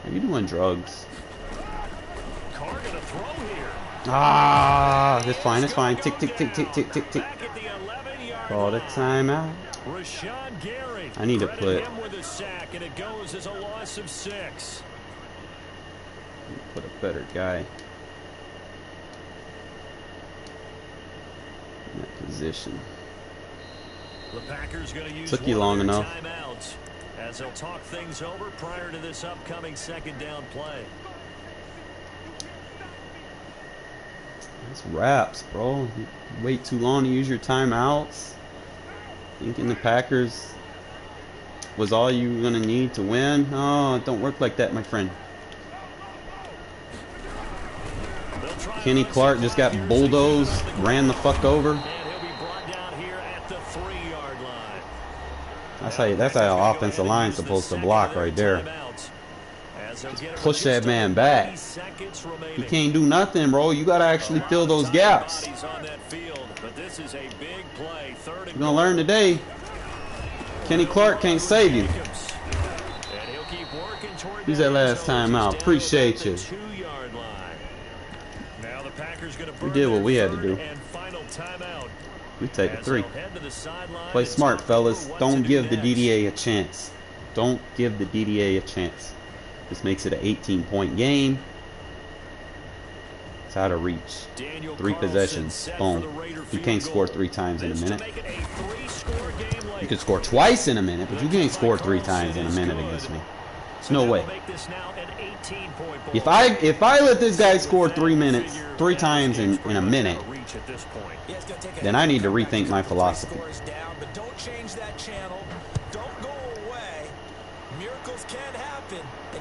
[SPEAKER 1] Are you doing drugs?
[SPEAKER 2] Carr gonna throw here.
[SPEAKER 1] Ah, it's fine, it's fine. Tick, tick, tick, tick, tick, tick, tick.
[SPEAKER 2] Back at the 11-yard
[SPEAKER 1] Call the timeout.
[SPEAKER 2] Rashawn Gary.
[SPEAKER 1] I need to
[SPEAKER 2] Credit
[SPEAKER 1] put
[SPEAKER 2] him with a sack, and it goes as a loss of 6.
[SPEAKER 1] Put a better guy in that position.
[SPEAKER 2] The Packers going to use
[SPEAKER 1] Took you long enough.
[SPEAKER 2] Timeouts as they'll talk things over prior to this upcoming 2nd down play.
[SPEAKER 1] That's wraps, bro. You wait too long to use your timeouts. Thinking the Packers was all you were gonna need to win? Oh, it don't work like that, my friend. Kenny Clark just got bulldozed, ran the fuck over.
[SPEAKER 2] And he'll be brought down here at the 3-yard line.
[SPEAKER 1] That's how an offensive line's supposed to block right there. Just push that man back. He can't do nothing, bro. You gotta actually fill those gaps. You're gonna learn today. Kenny Clark can't save you. Use that last time out. Appreciate you. We did what we had to do. We take a 3. Play smart, fellas. Don't give the DDA a chance. Don't give the DDA a chance. This makes it an 18-point game. It's out of reach. 3 possessions. Boom. You can't score 3 times in a minute. You can score twice in a minute, but you can't score 3 times in a minute against me. There's no way. If I let this guy score 3 times in a minute, then I need to rethink my philosophy.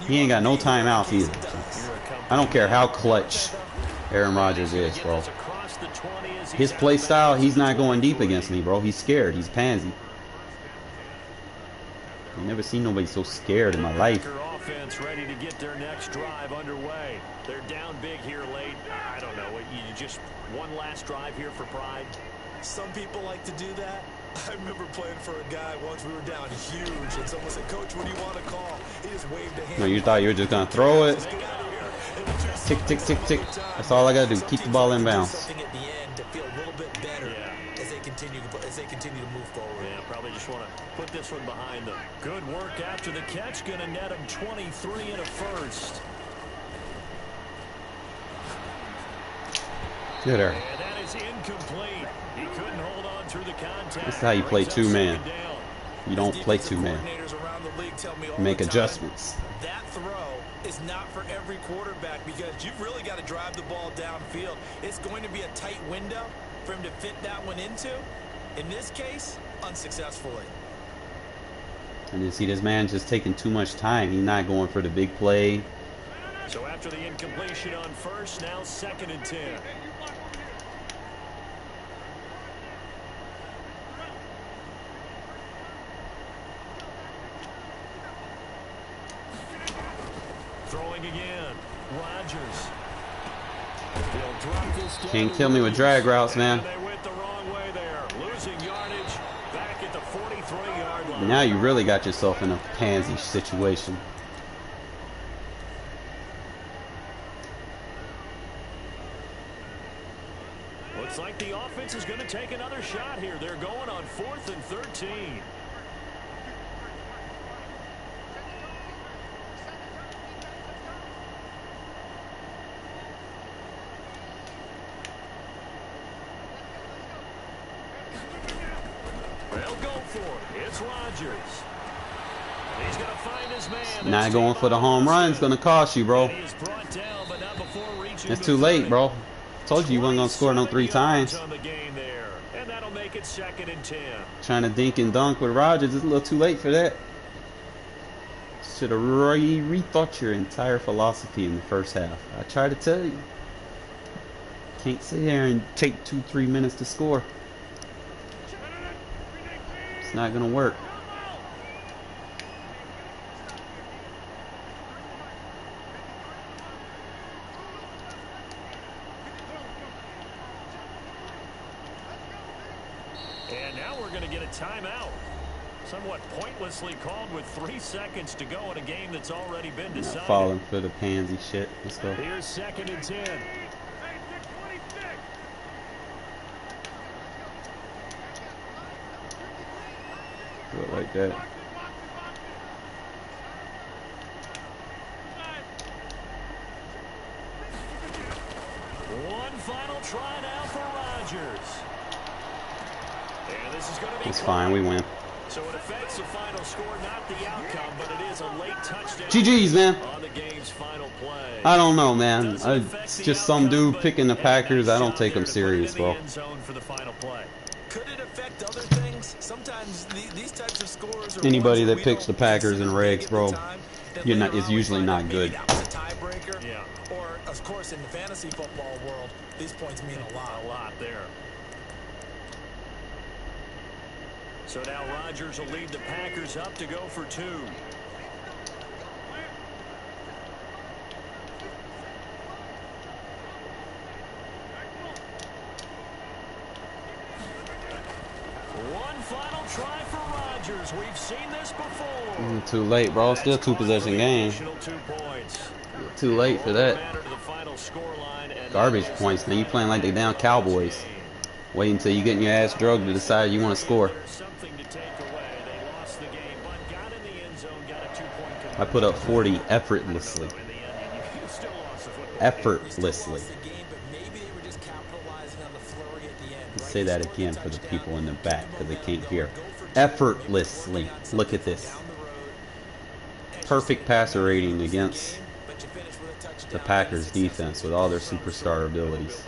[SPEAKER 1] He ain't got no timeouts either. So I don't care how clutch Aaron Rodgers is, bro. His play style, he's not going deep against me, bro. He's scared. He's pansy. I've never seen nobody so scared in my life.
[SPEAKER 2] Offense ready to get their next drive underway. They're down big here late. I don't know. You just one last drive here for pride.
[SPEAKER 3] Some people like to do that. I remember playing for a guy once. We were down huge, and someone said, "Coach, what do you want to call?" He just waved a hand.
[SPEAKER 1] No, you thought you were just gonna throw it. Tick, tick, tick, tick. That's all I gotta do. Keep the ball in bounds.
[SPEAKER 3] Something at the end to feel a little bit better as they continue to move forward.
[SPEAKER 2] Yeah, probably just want to put this one behind them. Good work after the catch. Going to net him 23 and a first.
[SPEAKER 1] Get her.
[SPEAKER 2] And that is incomplete. He couldn't hold on through the contact.
[SPEAKER 1] That's how you play two-man. You don't play two-man. Make adjustments.
[SPEAKER 3] That throw is not for every quarterback because you've really got to drive the ball downfield. It's going to be a tight window for him to fit that one into. In this case, unsuccessfully.
[SPEAKER 1] And you see this man just taking too much time. He's not going for the big play.
[SPEAKER 2] So after the incompletion on first, now 2nd and 10. Throwing again. Rodgers.
[SPEAKER 1] Can't kill me with drag routes, man.
[SPEAKER 2] They went the wrong way there. Losing yardage back at the 43-yard line.
[SPEAKER 1] Now you really got yourself in a pansy situation.
[SPEAKER 2] Looks like the offense is going to take another shot here. They're going on 4th and 13. They'll go for it. It's Rodgers. He's going to find his man.
[SPEAKER 1] Not going for the home run is going to cost you, bro.
[SPEAKER 2] He is brought down, but not before reaching
[SPEAKER 1] It's
[SPEAKER 2] the
[SPEAKER 1] too late,
[SPEAKER 2] 30.
[SPEAKER 1] bro. Told you wasn't going to score no 3 times.
[SPEAKER 2] On the game there. And that'll make it 2nd and 10.
[SPEAKER 1] Trying to dink and dunk with Rodgers. It's a little too late for that. Should have rethought your entire philosophy in the first half. I tried to tell you. Can't sit here and take 2-3 minutes to score. It's not going to work.
[SPEAKER 2] And now we're going to get a timeout. Somewhat pointlessly called with 3 seconds to go in a game that's already been
[SPEAKER 1] Not
[SPEAKER 2] decided.
[SPEAKER 1] falling for the pansy shit. Let's go.
[SPEAKER 2] Here's 2nd and 10.
[SPEAKER 1] Do it like that.
[SPEAKER 2] One final try now for Rodgers. And this is going to be
[SPEAKER 1] It's fine. We win.
[SPEAKER 2] So it affects the final score, not the outcome, but it is a late touchdown.
[SPEAKER 1] GG's, man.
[SPEAKER 2] On the game's final play.
[SPEAKER 1] I don't know, man. It's just some dude picking the Packers. I don't take him serious, bro.
[SPEAKER 3] Could it affect other things? Sometimes these types of scores are
[SPEAKER 1] Anybody
[SPEAKER 3] ones
[SPEAKER 1] that
[SPEAKER 3] we
[SPEAKER 1] picks the
[SPEAKER 3] don't
[SPEAKER 1] Packers and
[SPEAKER 3] consider big
[SPEAKER 1] regs,
[SPEAKER 3] at
[SPEAKER 1] bro,
[SPEAKER 3] the time, that
[SPEAKER 1] you're not.
[SPEAKER 3] later
[SPEAKER 1] It's
[SPEAKER 3] on we
[SPEAKER 1] usually
[SPEAKER 3] find
[SPEAKER 1] not
[SPEAKER 3] out
[SPEAKER 1] good.
[SPEAKER 3] maybe that was a tiebreaker.
[SPEAKER 2] Yeah.
[SPEAKER 3] Or, of course, in the fantasy football world, these points mean a lot.
[SPEAKER 2] A lot there. So now Rodgers will lead the Packers up to go for 2. One final try for Rodgers. We've seen this before.
[SPEAKER 1] Too late, bro. Still 2-possession game.
[SPEAKER 2] 2 points.
[SPEAKER 1] Too late for that. Garbage points, man. You playing like the damn Cowboys. Wait until you get your ass drugged to decide you want to score. I put up 40 effortlessly. Effortlessly. Let's say that again for the people in the back because they can't hear. Effortlessly. Look at this. Perfect passer rating against the Packers defense with all their superstar abilities.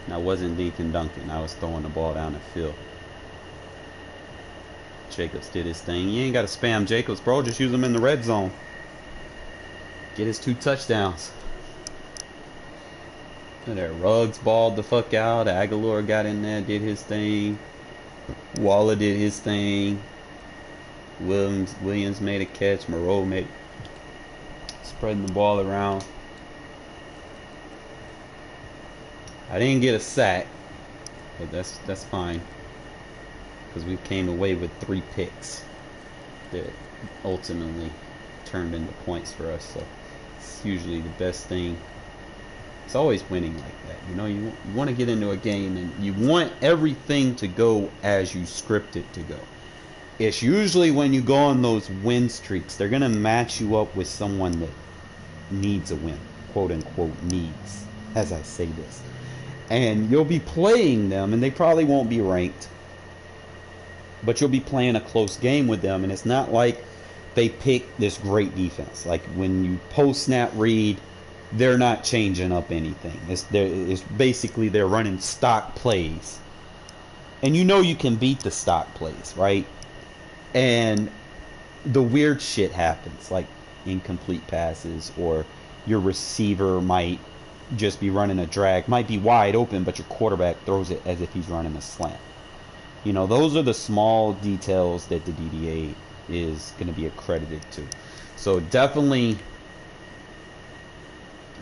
[SPEAKER 1] And I wasn't dinking dunking. I was throwing the ball down the field. Jacobs did his thing. You ain't got to spam Jacobs, bro. Just use him in the red zone. Get his 2 touchdowns. Look at that. Ruggs balled the fuck out. Aguilar got in there, did his thing. Waller did his thing. Williams made a catch. Moreau made spreading the ball around. I didn't get a sack, but that's fine because we came away with 3 picks that ultimately turned into points for us. So it's usually the best thing. It's always winning like that. You know, you want to get into a game and you want everything to go as you script it to go. It's usually when you go on those win streaks, they're going to match you up with someone that needs a win, quote unquote needs. as I say this. And you'll be playing them, and they probably won't be ranked, but you'll be playing a close game with them, and it's not like they pick this great defense. Like when you post-snap read, they're not changing up anything. It's basically they're running stock plays. And you know you can beat the stock plays, right? And the weird shit happens, like incomplete passes, or your receiver might just be running a drag, might be wide open, but your quarterback throws it as if he's running a slant. You know, those are the small details that the DDA is going to be accredited to. So definitely.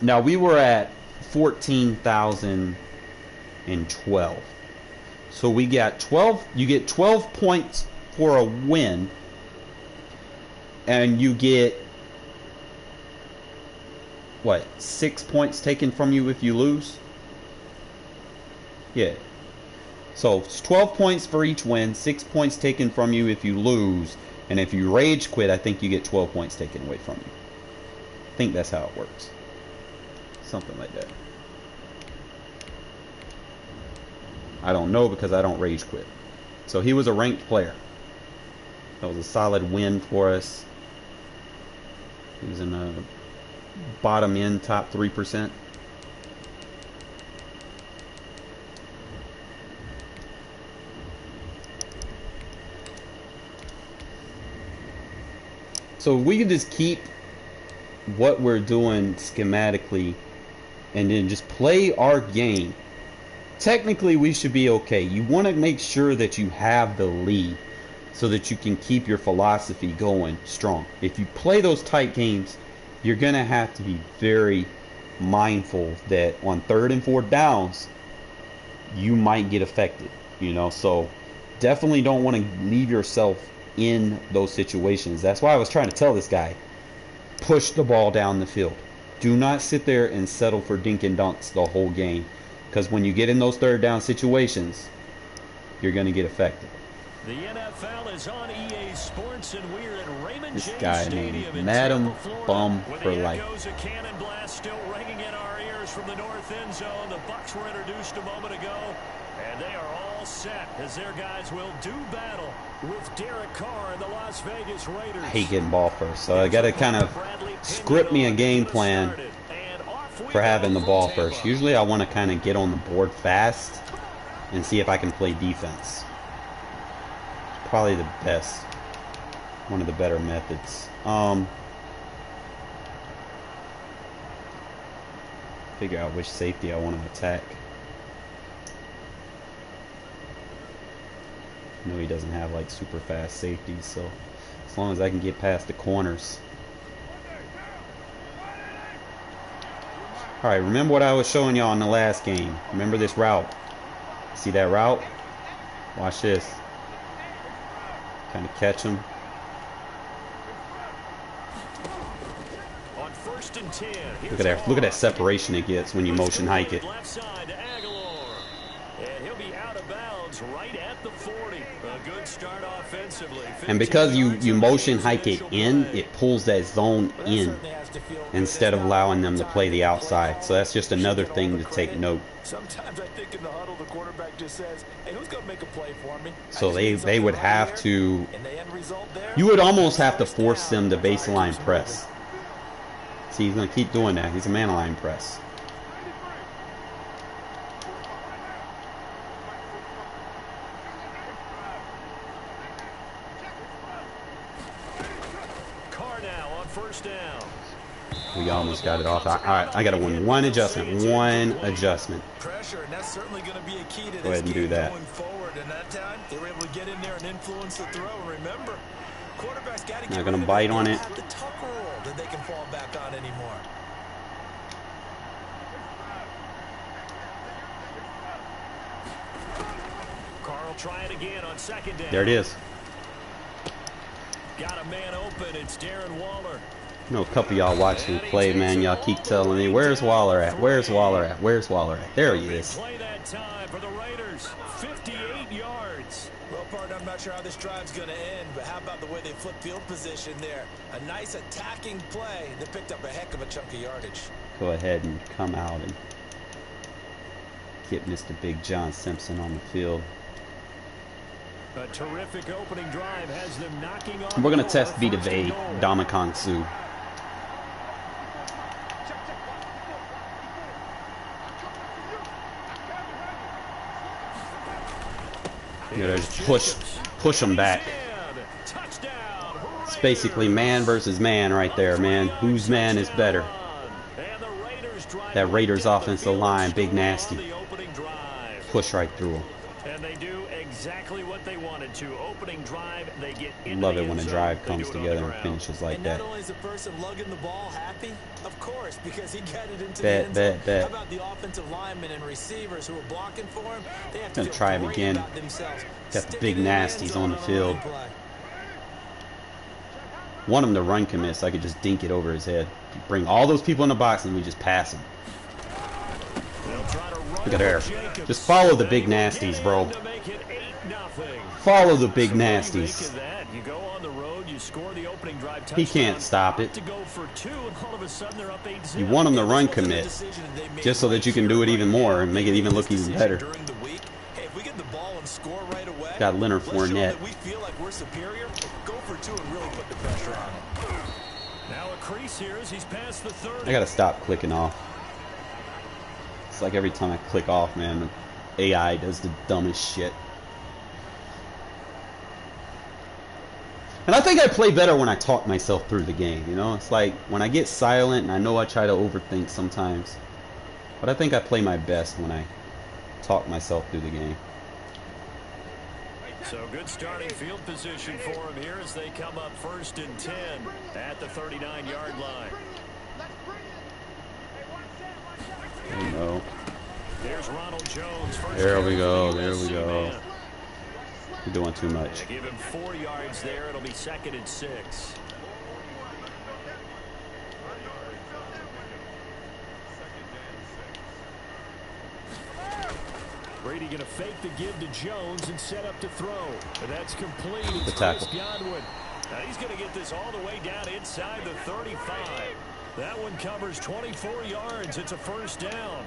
[SPEAKER 1] Now we were at 14,012. So we got 12. You get 12 points for a win, and you get what? 6 points taken from you if you lose. Yeah. So it's 12 points for each win, 6 points taken from you if you lose, and if you rage quit, I think you get 12 points taken away from you. I think that's how it works. Something like that. I don't know because I don't rage quit. So he was a ranked player. That was a solid win for us. He was in a bottom end top 3%. So we can just keep what we're doing schematically and then just play our game. Technically, we should be okay. You want to make sure that you have the lead so that you can keep your philosophy going strong. If you play those tight games, you're going to have to be very mindful that on 3rd and 4th downs, you might get affected. You know, so definitely don't want to leave yourself in those situations. That's why I was trying to tell this guy, push the ball down the field. Do not sit there and settle for dink and dunks the whole game, because when you get in those 3rd down situations, you're going to get affected.
[SPEAKER 2] The NFL is on EA Sports, and we're at Raymond
[SPEAKER 1] This
[SPEAKER 2] James
[SPEAKER 1] guy
[SPEAKER 2] Stadium
[SPEAKER 1] named Madam Bum for life.
[SPEAKER 2] Goes a cannon blast still ringing in our ears from the north end zone. The Bucs were introduced a moment ago, and they are all set as their guys will do battle with Derek Carr and the Las Vegas Raiders.
[SPEAKER 1] I hate getting ball first, so I got to kind of script me a game plan for having the ball first. Usually I want to kind of get on the board fast and see if I can play defense. Probably the best, one of the better methods. Figure out which safety I want to attack. I know he doesn't have like super fast safeties, so as long as I can get past the corners. Alright, remember what I was showing y'all in the last game. Remember this route. See that route? Watch this. Kind of catch him.
[SPEAKER 2] On 1st and 10,
[SPEAKER 1] look at that separation it gets when you motion hike it.
[SPEAKER 2] Left side to Aguilar. And he'll be out of bounds right at the 40. A good start offensively.
[SPEAKER 1] And because you motion hike it in, it pulls that zone in instead of allowing them to play the outside. So that's just another thing to take note.
[SPEAKER 3] Sometimes I think in the huddle the quarterback just says, "Hey, who's going to make a play for me?"
[SPEAKER 1] So they would have to, you would almost have to force them to baseline press. See, he's going to keep doing that. He's a man line press.
[SPEAKER 2] Carr now on 1st down.
[SPEAKER 1] We almost got it off. All right, I got to win one adjustment. One adjustment.
[SPEAKER 3] Pressure, and that's certainly going to be a key to
[SPEAKER 1] Go ahead and do that.
[SPEAKER 3] going forward. And that time, they were able to get in there and influence the throw. Remember, quarterbacks got to get
[SPEAKER 1] Not going to bite on it.
[SPEAKER 3] the tuck roll that they can fall back on anymore.
[SPEAKER 2] Carr will try it again on 2nd down.
[SPEAKER 1] There it is.
[SPEAKER 2] Got a man open. It's Darren Waller.
[SPEAKER 1] I know a couple of y'all watch me play, man. Y'all keep telling me, where's Waller at? Where's Waller at? Where's Waller at? There he is.
[SPEAKER 2] Play that time for the Raiders. 58 yards.
[SPEAKER 3] Well, partner, I'm not sure how this drive's going to end, but how about the way they flipped field position there? A nice attacking play that picked up a heck of a chunk of yardage.
[SPEAKER 1] Go ahead and come out and Get Mr. Big John Simpson on the field.
[SPEAKER 2] A terrific opening drive has them knocking on.
[SPEAKER 1] We're going to test Vita Vea, Ndamukong Suh. You know, just push them back. It's basically man versus man right there, man. Whose man is better? That Raiders offensive line, big nasty. Push right through them.
[SPEAKER 2] And they do exactly what they wanted to. Opening drive, they get into
[SPEAKER 1] Love
[SPEAKER 2] the
[SPEAKER 1] it when a
[SPEAKER 2] end
[SPEAKER 1] drive
[SPEAKER 2] zone.
[SPEAKER 1] comes together and finishes like that.
[SPEAKER 3] Not only is the person lugging the ball happy, of course, because he got it into
[SPEAKER 1] Bet,
[SPEAKER 3] the end zone.
[SPEAKER 1] bet.
[SPEAKER 3] How about the offensive linemen and receivers who are blocking for him? They have to
[SPEAKER 1] Gonna
[SPEAKER 3] feel
[SPEAKER 1] try him
[SPEAKER 3] great
[SPEAKER 1] again.
[SPEAKER 3] about themselves.
[SPEAKER 1] Got the
[SPEAKER 3] Stick
[SPEAKER 1] big
[SPEAKER 3] it in the end
[SPEAKER 1] nasties
[SPEAKER 3] zone
[SPEAKER 1] on the
[SPEAKER 3] a
[SPEAKER 1] field.
[SPEAKER 3] running play.
[SPEAKER 1] Want him to run commit so I could just dink it over his head. Bring all those people in the box and we just pass him. Look at there. Just follow the big nasties, bro. Follow the big nasties. He can't stop it. You want him to run commit just so that you can do it even more and make it even look even better. Got Leonard Fournette. I gotta stop clicking off. It's like every time I click off, man, the AI does the dumbest shit. And I think I play better when I talk myself through the game, you know? It's like when I get silent, and I know I try to overthink sometimes, but I think I play my best when I talk myself through the game.
[SPEAKER 2] So good starting field position for them here as they come up 1st and 10 at the 39-yard line.
[SPEAKER 1] No.
[SPEAKER 2] There's Ronald Jones.
[SPEAKER 1] There we go. There we go. You're doing too much.
[SPEAKER 2] They give him 4 yards there. It'll be 2nd and 6. Brady going to fake the give to Jones and set up to throw. And that's complete.
[SPEAKER 1] The tackle.
[SPEAKER 2] Godwin. Now he's going to get this all the way down inside the 35. That one covers 24 yards. It's a 1st down.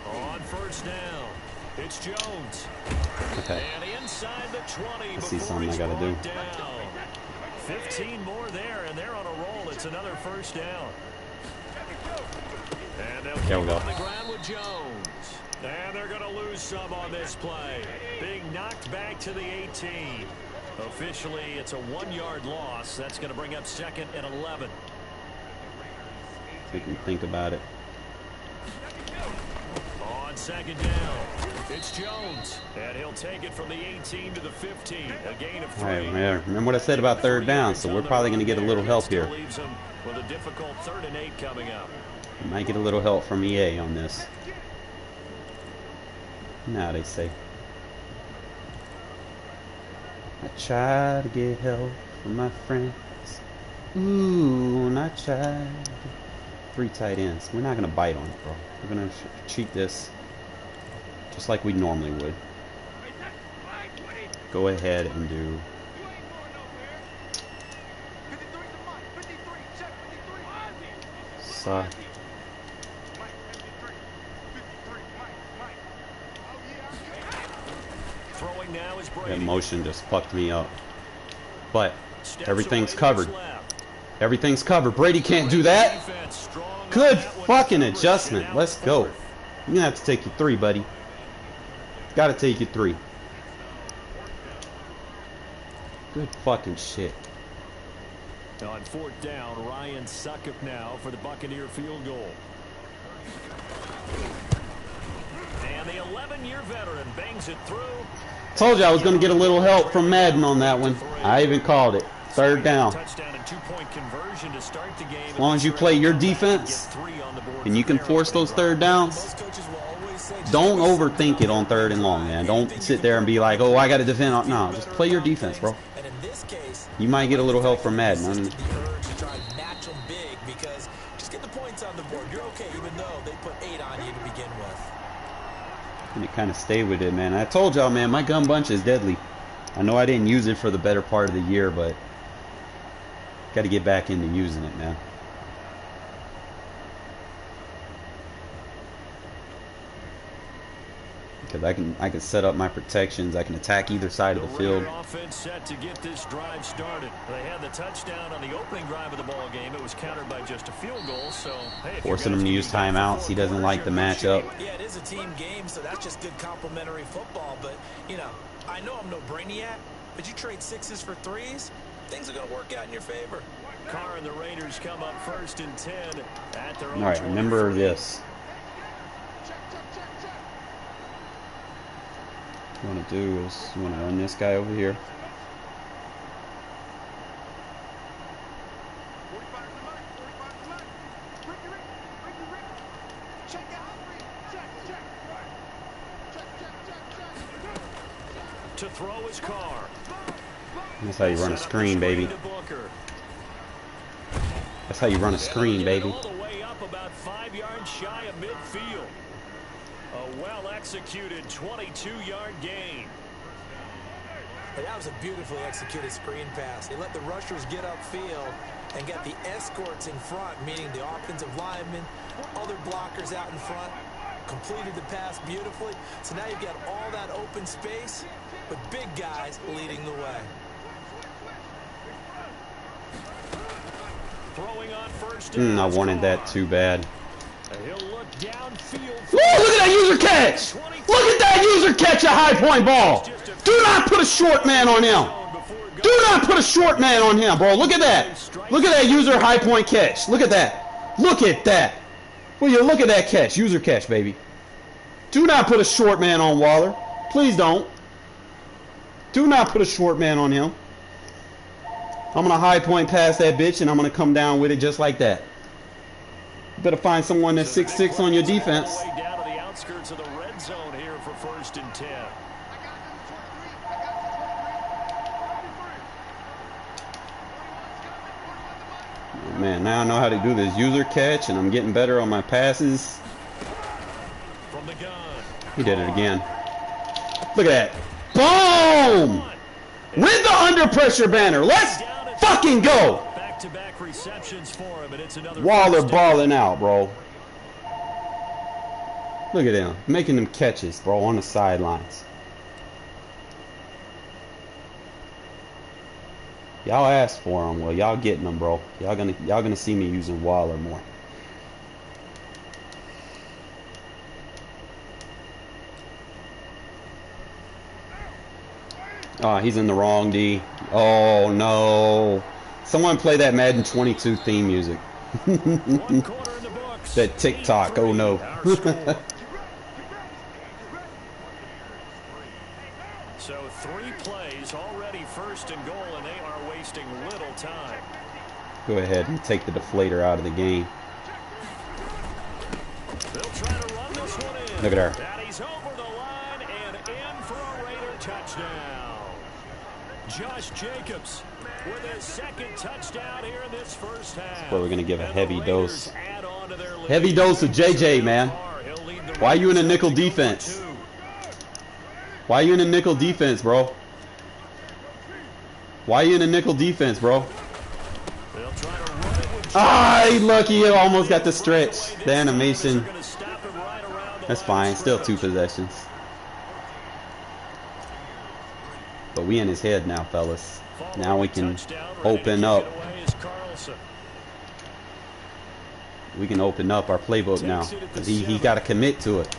[SPEAKER 2] On 1st down, it's Jones.
[SPEAKER 1] Okay.
[SPEAKER 2] And inside the 20.
[SPEAKER 1] Let's see something I gotta do.
[SPEAKER 2] Down. 15 more there, and they're on a roll. It's another 1st down. And they'll
[SPEAKER 1] There we
[SPEAKER 2] keep
[SPEAKER 1] go.
[SPEAKER 2] on the ground with Jones. And they're going to lose some on this play. Being knocked back to the 18. Officially, it's a 1-yard loss. That's going to bring up 2nd and 11.
[SPEAKER 1] We can think about it.
[SPEAKER 2] On 2nd down, it's Jones. And he'll take it from the 18 to the 15. A gain of 3.
[SPEAKER 1] All right, man. Remember what I said about 3rd down, so we're probably going to get a little help here.
[SPEAKER 2] Leaves him with a difficult 3rd and 8 coming up.
[SPEAKER 1] We might get a little help from EA on this. Now they say. I try to get help from my friends. Ooh, and I try. 3 tight ends. We're not going to bite on it, bro. We're going to treat this just like we normally would. Go ahead and do.
[SPEAKER 2] Throwing now is Brady.
[SPEAKER 1] That motion just fucked me up. But everything's covered. Everything's covered. Brady can't do that. Good fucking adjustment. Let's go. You're going to have to take your 3, buddy. Got to take your 3. Good fucking shit.
[SPEAKER 2] On 4th down, Ryan Succop now for the Buccaneer field goal. And the 11-year veteran bangs it through.
[SPEAKER 1] Told you I was going to get a little help from Madden on that one. I even called it. 3rd down.
[SPEAKER 2] Touchdown and 2-point conversion to start the game.
[SPEAKER 1] As long as you play your defense and you can force those 3rd downs, don't overthink it on 3rd and long, man. Don't sit there and be like, oh, I got to defend. No, just play your defense, bro. You might get a little help from Madden. And it kind of stay with it, man. I told y'all, man, my gun bunch is deadly. I know I didn't use it for the better part of the year, but got to get back into using it, man. Because I can set up my protections. I can attack either side of the field.
[SPEAKER 2] Offense set to get this drive started. They had the touchdown on the opening drive of the ball game. It was countered by just a field goal. So hey,
[SPEAKER 1] forcing him to use timeouts. He doesn't like the matchup.
[SPEAKER 3] Yeah, it is a team game, so that's just good complimentary football. But you know, I know I'm no brainiac, but you trade 6s for 3s, things are going to work out in your favor.
[SPEAKER 2] Carr and the Raiders come up 1st and 10 at their own.
[SPEAKER 1] All right, remember this. What you want to do is you want to run this guy over here.
[SPEAKER 2] To throw his Carr.
[SPEAKER 1] That's how you run a screen, baby. That's how you run a screen, baby.
[SPEAKER 2] All the way up about 5 yards shy of midfield. A well-executed 22-yard gain.
[SPEAKER 3] But that was a beautifully executed screen pass. They let the rushers get upfield and get the escorts in front, meaning the offensive linemen, other blockers out in front, completed the pass beautifully. So now you've got all that open space with big guys leading the way.
[SPEAKER 2] Throwing on 1st down.
[SPEAKER 1] I wanted that too bad.
[SPEAKER 2] He'll look downfield.
[SPEAKER 1] Whoa, look at that user catch! Look at that user catch a high point ball! Do not put a short man on him! Do not put a short man on him, bro. Look at that. Look at that user high point catch. Look at that. Look at that. Will you look at that catch? User catch, baby. Do not put a short man on Waller. Please don't. Do not put a short man on him. I'm going to high point past that bitch, and I'm going to come down with it just like that. You better find someone that's 6'6" on your defense.
[SPEAKER 2] Down to the outskirts of the red zone here for 1st and 10.
[SPEAKER 1] Man, now I know how to do this user catch, and I'm getting better on my passes.
[SPEAKER 2] From the gun.
[SPEAKER 1] He did it again. Look at that. Boom! With the under pressure banner. Let's fucking go!
[SPEAKER 2] Back-to-back receptions for him, and it's another
[SPEAKER 1] Waller balling out, bro. Look at him. Making them catches, bro, on the sidelines. Y'all asked for them. Well, y'all getting them, bro. Y'all gonna see me using Waller more. Oh, he's in the wrong D. Oh no! Someone play that Madden 22 theme music. That TikTok. Oh no.
[SPEAKER 2] So 3 plays already 1st and goal, and they are wasting little time.
[SPEAKER 1] Go ahead and take the deflator out of the game.
[SPEAKER 2] They'll try to run this one in.
[SPEAKER 1] Look at her.
[SPEAKER 2] And he's over the line and in for a Raider touchdown. Josh Jacobs with his 2nd touchdown here in this first half.
[SPEAKER 1] Where we're gonna give a heavy dose. Heavy dose of JJ, man. Why are you in a nickel defense? Why are you in a nickel defense, bro? Why are you in a nickel defense, bro? Ah, lucky you almost got the stretch. The animation. That's fine. Still 2 possessions. But we in his head now, fellas. Now we can open up. We can open up our playbook now. Because he got to commit to it.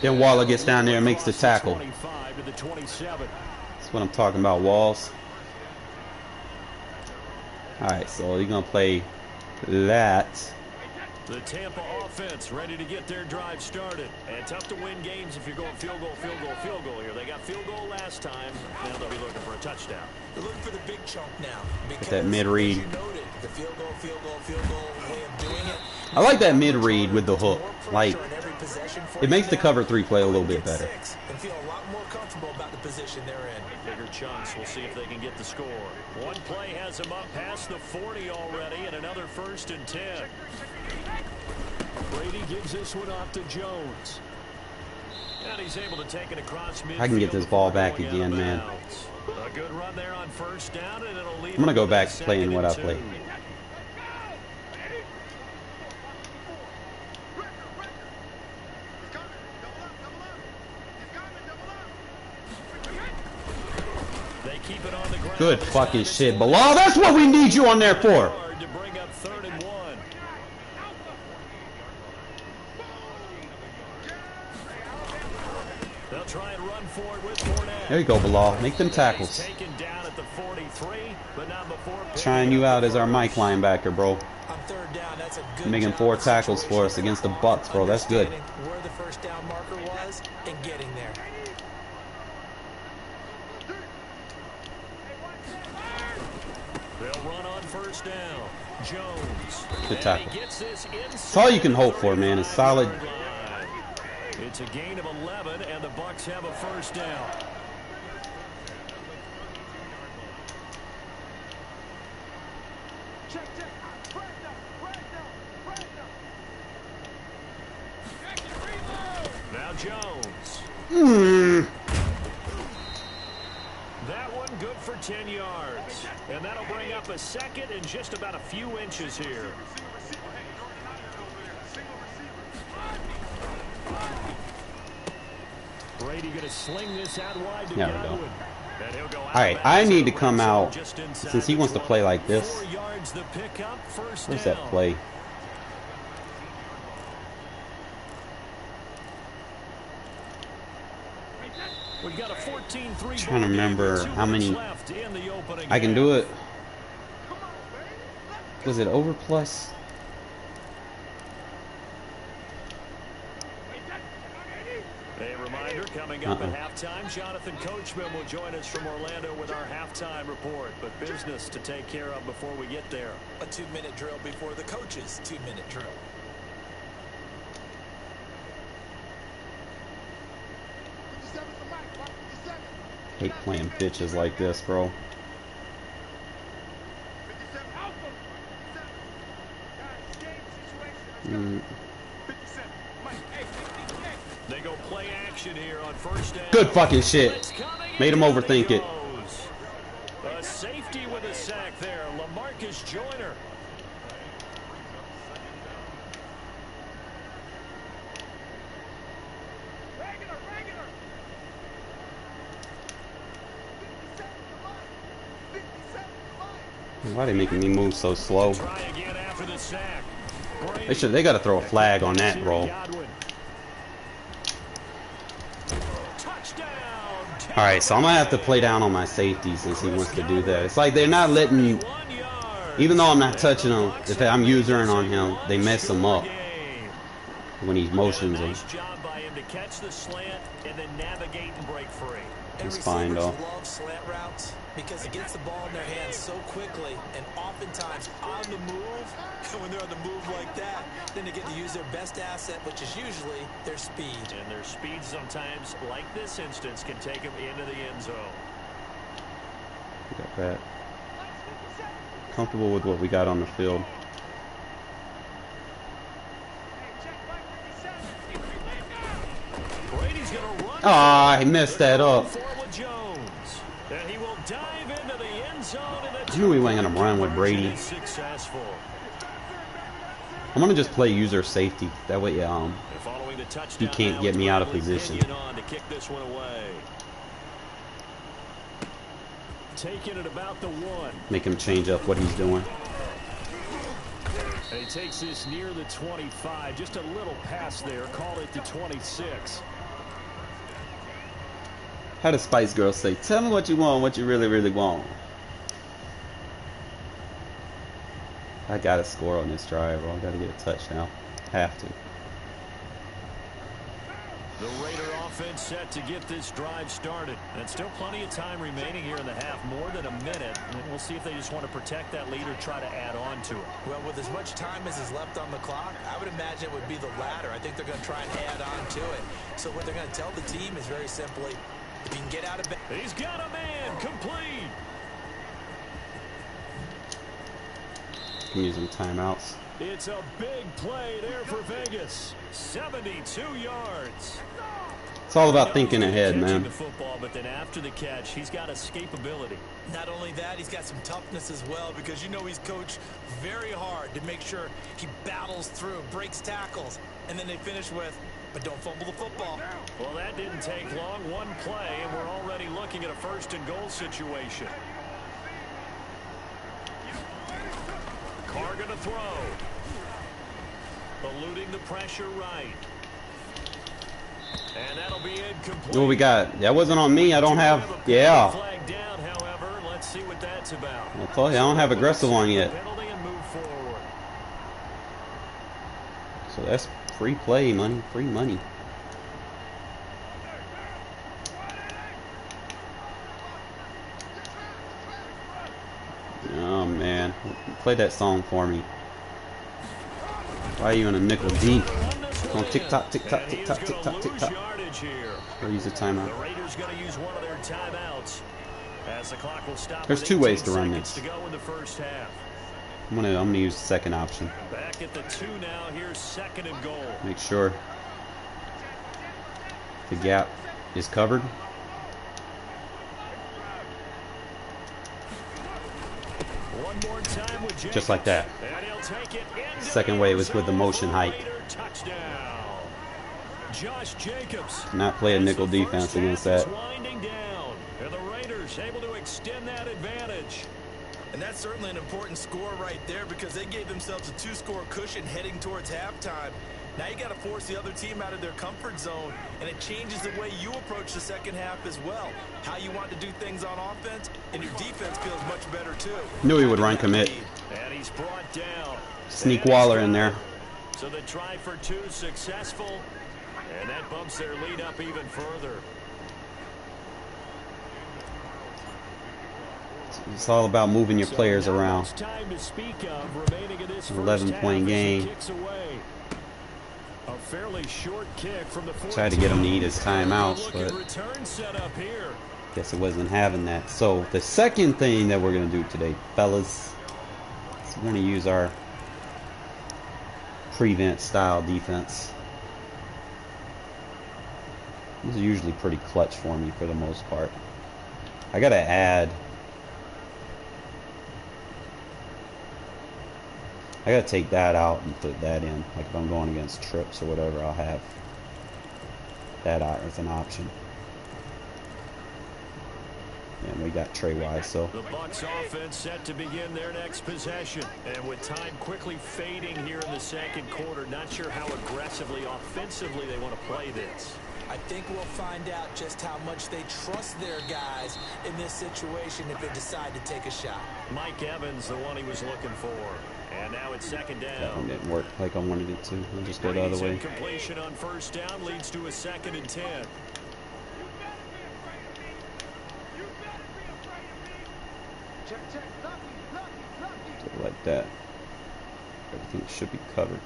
[SPEAKER 1] Then Waller gets down there and makes the tackle. That's what I'm talking about, Walls. Alright, so you're going to play that.
[SPEAKER 2] The Tampa offense ready to get their drive started. And tough to win games if you're going field goal, field goal, field goal here. They got field goal last time. Now they'll be looking for a touchdown.
[SPEAKER 3] They're looking for the big chunk now.
[SPEAKER 1] Get that mid-read.
[SPEAKER 3] The field goal way of doing it.
[SPEAKER 1] I like that mid-read with the hook. Like, it makes the cover 3 play a little bit better.
[SPEAKER 3] And feel a lot more comfortable about the position they're in.
[SPEAKER 2] Bigger chunks. We'll see if they can get the score. One play has them up past the 40 already, and another 1st and 10. Brady gives this one off to Jones. And he's able to take it across midfield.
[SPEAKER 1] I can get this ball back again, man.
[SPEAKER 2] A good run there on first down, and it'll leave
[SPEAKER 1] I'm gonna go back to playing what I played.
[SPEAKER 2] They keep it on the ground.
[SPEAKER 1] Good fucking shit, Bilal. That's what we need you on there for.
[SPEAKER 2] To bring up 3rd and 1. They'll try and run forward with Fournette.
[SPEAKER 1] There you go, Bilal. Make them tackles.
[SPEAKER 2] Taken down at the 43, but not before
[SPEAKER 1] Trying you out as our Mike linebacker, bro.
[SPEAKER 3] On 3rd down, that's a good
[SPEAKER 1] Making
[SPEAKER 3] job
[SPEAKER 1] 4
[SPEAKER 3] of
[SPEAKER 1] tackles for us against the Bucks, bro. That's good.
[SPEAKER 3] understanding where the first down marker was and getting there.
[SPEAKER 2] They'll run on first down. Jones.
[SPEAKER 1] Good tackle.
[SPEAKER 2] And he gets this
[SPEAKER 1] That's all you can hope for, man. Is solid.
[SPEAKER 2] It's a gain of 11, and the Bucks have a first down. Now Jones. That one good for 10 yards. And that'll bring up a second and just about a few inches here. Brady going to sling this out wide to
[SPEAKER 1] There we
[SPEAKER 2] Godwin.
[SPEAKER 1] go.
[SPEAKER 2] And he'll go out
[SPEAKER 1] All right,
[SPEAKER 2] of
[SPEAKER 1] I
[SPEAKER 2] bounds
[SPEAKER 1] need to
[SPEAKER 2] at
[SPEAKER 1] come
[SPEAKER 2] the
[SPEAKER 1] out
[SPEAKER 2] just inside
[SPEAKER 1] since he
[SPEAKER 2] the
[SPEAKER 1] wants to
[SPEAKER 2] 20.
[SPEAKER 1] play like this.
[SPEAKER 2] 4 yards the pickup, first
[SPEAKER 1] Where's
[SPEAKER 2] down.
[SPEAKER 1] that play?
[SPEAKER 2] We've got a 14-3
[SPEAKER 1] Trying to remember how many I can do it. Was it over plus?
[SPEAKER 2] A reminder coming up at halftime. Jonathan Coachman will join us from Orlando with our halftime report. But business to take care of before we get there.
[SPEAKER 3] A 2-minute drill before the coach's 2-minute drill.
[SPEAKER 1] Hate playing pitches like this, bro.
[SPEAKER 2] They go play action here on first down.
[SPEAKER 1] Good fucking shit. Made him overthink it.
[SPEAKER 2] A safety with a sack there. LaMarcus Joyner.
[SPEAKER 1] Why are they making me move so slow?
[SPEAKER 2] Try again after the sack.
[SPEAKER 1] They got to throw a flag on that, bro. All right, so I'm gonna have to play down on my safety since he wants to do that. It's like they're not letting, even though I'm not touching him, if I'm using on him, they mess him up when he motions him.
[SPEAKER 2] Nice job by him to catch the slant and then navigate and break free.
[SPEAKER 1] It's fine though.
[SPEAKER 3] Love slant routes because it gets the ball in their hands so quickly and oftentimes on the move. And when they're on the move like that, then they get to use their best asset, which is usually their speed.
[SPEAKER 2] And their speed sometimes, like this instance, can take them into the end zone.
[SPEAKER 1] We got that. Comfortable with what we got on the field.
[SPEAKER 2] Brady's gonna run.
[SPEAKER 1] Ah, he messed that up.
[SPEAKER 2] Jones. And he will dive into the end zone.
[SPEAKER 1] I knew we weren't gonna run with Brady.
[SPEAKER 2] Successful.
[SPEAKER 1] I'm gonna just play user safety. That way, he can't get me out of position.
[SPEAKER 2] To kick this one away. Taking it about the 1.
[SPEAKER 1] Make him change up what he's doing.
[SPEAKER 2] And he takes this near the 25. Just a little pass there. Call it the 26.
[SPEAKER 1] How does Spice Girls say? Tell me what you want, what you really, really want. I gotta score on this drive, bro. I gotta get a touchdown. Have to.
[SPEAKER 2] The Raider offense set to get this drive started. And still plenty of time remaining here in the half, more than a minute. And we'll see if they just want to protect that lead or try to add on to it.
[SPEAKER 3] Well, with as much time as is left on the clock, I would imagine it would be the latter. I think they're going to try and add on to it. So what they're going to tell the team is very simply, if you can get out of bed.
[SPEAKER 2] He's got a man complete.
[SPEAKER 1] I'm using timeouts.
[SPEAKER 2] It's a big play there for Vegas. 72 yards.
[SPEAKER 1] It's all about thinking ahead, man.
[SPEAKER 2] The football, but then after the catch, he's got escapability.
[SPEAKER 3] Not only that, he's got some toughness as well, because you know he's coached very hard to make sure he battles through, breaks tackles, and then they finish with, but don't fumble the football.
[SPEAKER 2] Well, that didn't take long. One play, and we're already looking at a 1st and goal situation. Carr gonna throw. Eluding the pressure right. And that'll be incomplete.
[SPEAKER 1] What we got? That wasn't on me. I don't have. Yeah.
[SPEAKER 2] Flag down, however. Let's see what that's about.
[SPEAKER 1] I told you I don't have aggressive on yet.
[SPEAKER 2] Penalty and move forward.
[SPEAKER 1] So that's free play money, free money. Oh man, play that song for me. Why are you in a nickel deep? On tick tock, tick tock, tick tock, tick tock, tick tock. Or use a timeout.
[SPEAKER 2] The Raiders going to use one of their timeouts as the clock will stop.
[SPEAKER 1] There's 2 ways to run this.
[SPEAKER 2] To go in the first half.
[SPEAKER 1] I'm gonna use the second option.
[SPEAKER 2] Back at the 2 now. Here's 2nd and goal.
[SPEAKER 1] Make sure the gap is covered.
[SPEAKER 2] One more time with Jacobs.
[SPEAKER 1] Just like that.
[SPEAKER 2] And he'll take it into
[SPEAKER 1] Second way was with the motion height.
[SPEAKER 2] Touchdown. Josh Jacobs.
[SPEAKER 1] Not play a nickel defense against that.
[SPEAKER 2] Winding down. And the Raiders able to extend that advantage.
[SPEAKER 3] And that's certainly an important score right there, because they gave themselves a 2-score cushion heading towards halftime. Now you got to force the other team out of their comfort zone, and it changes the way you approach the second half as well. How you want to do things on offense, and your defense feels much better too.
[SPEAKER 1] Knew he would run commit.
[SPEAKER 2] And he's brought down.
[SPEAKER 1] Sneak Waller in there.
[SPEAKER 2] So the try for 2 successful, and that bumps their lead up even further.
[SPEAKER 1] It's all about moving your players around.
[SPEAKER 2] Time to speak of remaining in this
[SPEAKER 1] 11-point game.
[SPEAKER 2] A fairly short kick from the
[SPEAKER 1] Tried to get him to eat his timeouts, but
[SPEAKER 2] return set up here.
[SPEAKER 1] guess it wasn't having that. So the second thing that we're gonna do today, fellas, is we're gonna use our prevent style defense. This is usually pretty clutch for me for the most part. I gotta add. I gotta take that out and put that in. Like if I'm going against trips or whatever, I'll have that out as an option. And we got Trey Wise, so.
[SPEAKER 2] The Bucs offense set to begin their next possession. And with time quickly fading here in the second quarter, not sure how aggressively, offensively they want to play this.
[SPEAKER 3] I think we'll find out just how much they trust their guys in this situation if they decide to take a shot.
[SPEAKER 2] Mike Evans, the one he was looking for. And now it's 2nd down.
[SPEAKER 1] That one didn't work like I wanted it to. I'll just go the other way.
[SPEAKER 2] Completion on 1st down leads to a 2nd and 10.
[SPEAKER 1] Like that. Everything should be covered.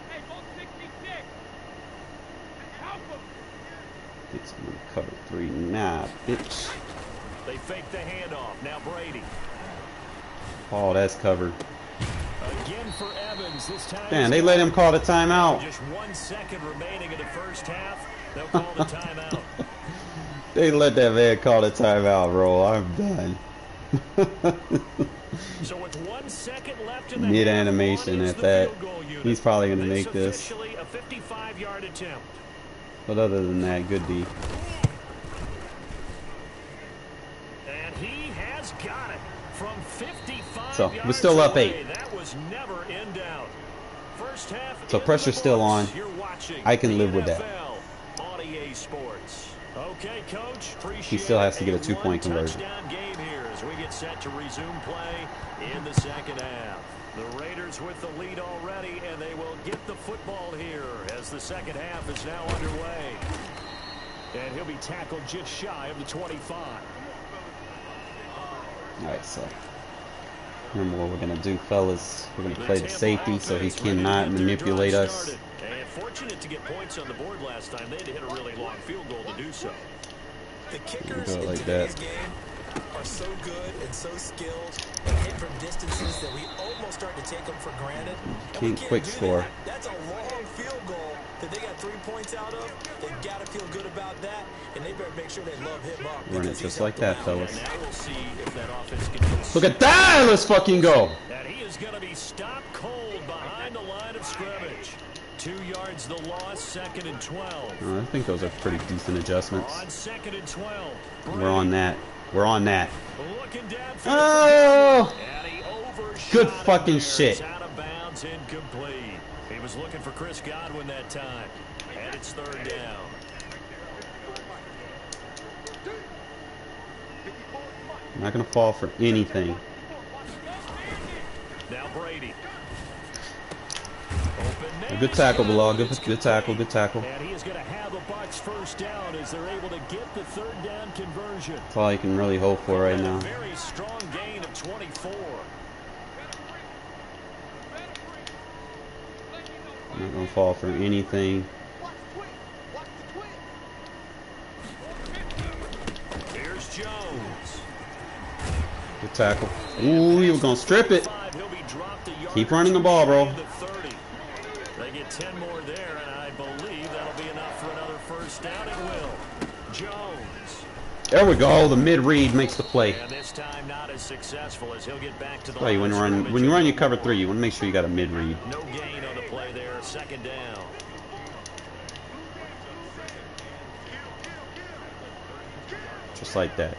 [SPEAKER 1] It's gonna cover 3. Nah, bitch.
[SPEAKER 2] They fake the handoff. Now Brady.
[SPEAKER 1] Oh, that's covered.
[SPEAKER 2] Again for Evans. This time.
[SPEAKER 1] Man, they let him call the timeout.
[SPEAKER 2] Just 1 second remaining in the first half. They'll call the timeout.
[SPEAKER 1] They let that man call the timeout, bro. I'm done.
[SPEAKER 2] So with 1 second left in the
[SPEAKER 1] Mid animation at that. He's probably gonna make this.
[SPEAKER 2] Officially a 55-yard attempt.
[SPEAKER 1] But other than that, good D.
[SPEAKER 2] And he has got it from 55
[SPEAKER 1] So
[SPEAKER 2] yards
[SPEAKER 1] we're still up
[SPEAKER 2] away.
[SPEAKER 1] 8.
[SPEAKER 2] That was never in doubt. First half.
[SPEAKER 1] So pressure's still on. I can live with that.
[SPEAKER 2] On EA Sports. Okay, Coach.
[SPEAKER 1] He still has to get a 2-point conversion.
[SPEAKER 2] Game here as we get set to resume play in the second half. The Raiders with the lead already, and they will get the football here as the second half is now underway. And he'll be tackled just shy of the 25.
[SPEAKER 1] Alright, so remember what we're going to do, fellas. We're going to play the safety so he cannot manipulate us.
[SPEAKER 2] And fortunate to get points on the board last time. They had to hit a really long field goal to do so.
[SPEAKER 3] The kickers
[SPEAKER 1] Do it like
[SPEAKER 3] in today's
[SPEAKER 1] that.
[SPEAKER 3] game are so good and so skilled and hit from distances that we almost start to take them for granted.
[SPEAKER 1] Can't quick score.
[SPEAKER 3] That's a long field goal that they got 3 points out of. They've got to feel good about that. And make sure they love him up.
[SPEAKER 1] Run it just like that, fellas.
[SPEAKER 2] Now we'll see if that offense can
[SPEAKER 1] Look at that! Let's fucking go!
[SPEAKER 2] and he is going to be stopped cold behind the line of scrimmage. 2 yards the loss, 2nd and 12.
[SPEAKER 1] I think those are pretty decent adjustments.
[SPEAKER 2] On 2nd and 12.
[SPEAKER 1] We're on that. We're on that.
[SPEAKER 2] Looking down for
[SPEAKER 1] Oh!
[SPEAKER 2] and he overshot
[SPEAKER 1] Good
[SPEAKER 2] it
[SPEAKER 1] fucking
[SPEAKER 2] there.
[SPEAKER 1] shit.
[SPEAKER 2] It's out of bounds, incomplete. He was looking for Chris Godwin that time. And it's 3rd down.
[SPEAKER 1] I'm not gonna fall for anything.
[SPEAKER 2] Now Brady.
[SPEAKER 1] A good tackle, Bilal. Good tackle. Good tackle.
[SPEAKER 2] And he is going to have a Bucs 1st down as they're able to get the 3rd down conversion.
[SPEAKER 1] That's all you can really hope for right now.
[SPEAKER 2] Very strong gain of 24.
[SPEAKER 1] I'm not gonna fall for anything.
[SPEAKER 2] Here's Jones.
[SPEAKER 1] Good tackle. Ooh, he was gonna strip it.
[SPEAKER 2] He'll be dropped a yard.
[SPEAKER 1] Keep running the ball, bro.
[SPEAKER 2] The 30. They get 10 more there, and I believe that'll be enough for another 1st down. It will. Jones.
[SPEAKER 1] There we go. The mid-read makes the play.
[SPEAKER 2] And this time not as successful as he'll get back to the
[SPEAKER 1] Play when you run your cover 3, you want to make sure you got a mid-read.
[SPEAKER 2] No gain on the play there. 2nd down.
[SPEAKER 1] Just like that.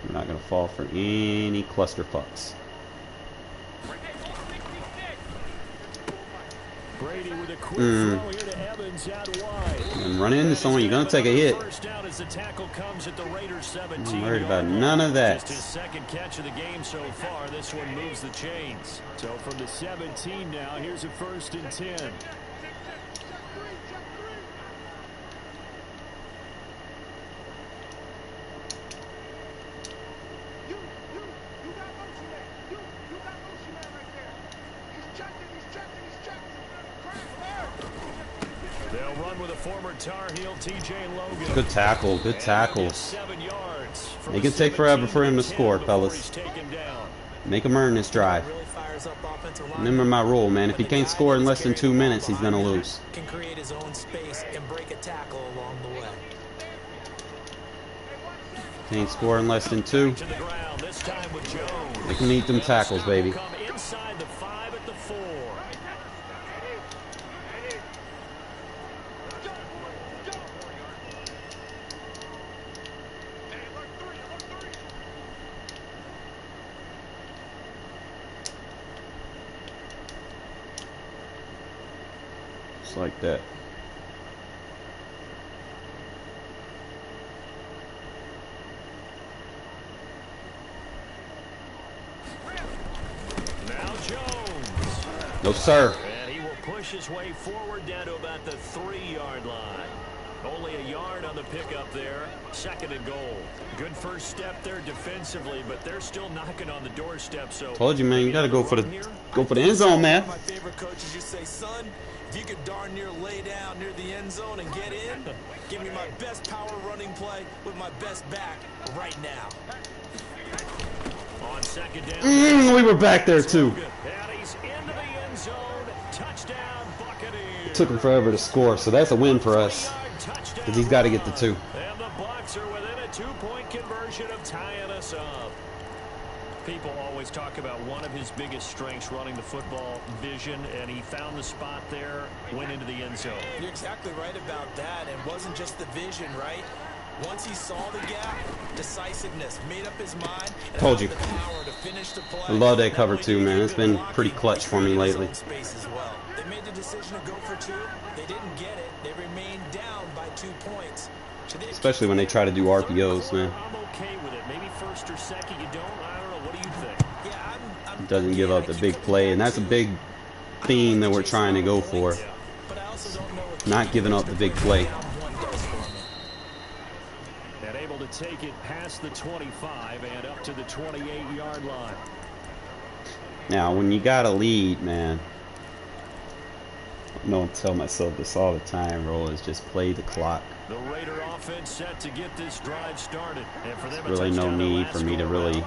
[SPEAKER 1] We're not going to fall for any clusterfucks.
[SPEAKER 2] Brady with a quick throw here to Evans out wide.
[SPEAKER 1] And run into someone, you're going to take a hit.
[SPEAKER 2] 1st down as the tackle comes at the Raiders 17.
[SPEAKER 1] I'm worried about none of that.
[SPEAKER 2] Just his 2nd catch of the game so far. This one moves the chains. So from the 17 now, here's a 1st and 10. They'll run with a former Tar Heel, TJ Logan.
[SPEAKER 1] Good tackle. Good tackle.
[SPEAKER 2] 7 yards.
[SPEAKER 1] It can take forever for him to score, fellas. Make him earn this drive. Remember my rule, man. If he can't score in less than 2 minutes, he's going to lose.
[SPEAKER 3] Can create his own space and break a tackle along the way.
[SPEAKER 1] Can't score in less than 2. They can need them tackles, baby.
[SPEAKER 2] Inside the 5 at the 4.
[SPEAKER 1] Just like that.
[SPEAKER 2] Now Jones.
[SPEAKER 1] No, sir.
[SPEAKER 2] And he will push his way forward down to about the 3-yard line. Only a yard on the pickup there. 2nd and goal. Good 1st step there defensively, but they're still knocking on the doorstep. So
[SPEAKER 1] Told you, man. You got to go for the end zone, man.
[SPEAKER 3] My favorite coaches just say, son, if you could darn near lay down near the end zone and get in, give me my best power running play with my best back right now.
[SPEAKER 2] On 2nd down.
[SPEAKER 1] We were back there, too.
[SPEAKER 2] And he's into the end zone. Touchdown, Buccaneers.
[SPEAKER 1] It took him forever to score, so that's a win for us. Because he's got to get the 2.
[SPEAKER 2] And the Bucs are within a 2-point conversion of tying us up. People always talk about one of his biggest strengths, running the football, vision, and he found the spot there, went into the end zone.
[SPEAKER 3] You're exactly right about that. It wasn't just the vision, right? Once he saw the gap, decisiveness, made up his mind.
[SPEAKER 1] Told you.
[SPEAKER 3] The power to finish the play.
[SPEAKER 1] I love that cover, too, man. It's been pretty clutch for me lately.
[SPEAKER 3] Space as well. They made the decision to go for 2. They didn't get it. They remained down by 2 points.
[SPEAKER 1] Especially when they try to do RPOs, man.
[SPEAKER 2] I'm okay with it. Maybe 1st or 2nd. You don't? I don't know. What do you think?
[SPEAKER 3] Yeah, I'm
[SPEAKER 1] Doesn't give up the big play, and that's a big theme that we're trying to go for. Not giving up the big play.
[SPEAKER 2] And able to take it past the 25 and up to the 28-yard line.
[SPEAKER 1] Now, when you got a lead, man, No, I tell myself this all the time, bro, is just play the clock.
[SPEAKER 2] The Raider offense set to get this drive started. And for them,
[SPEAKER 1] There's really no need for me to really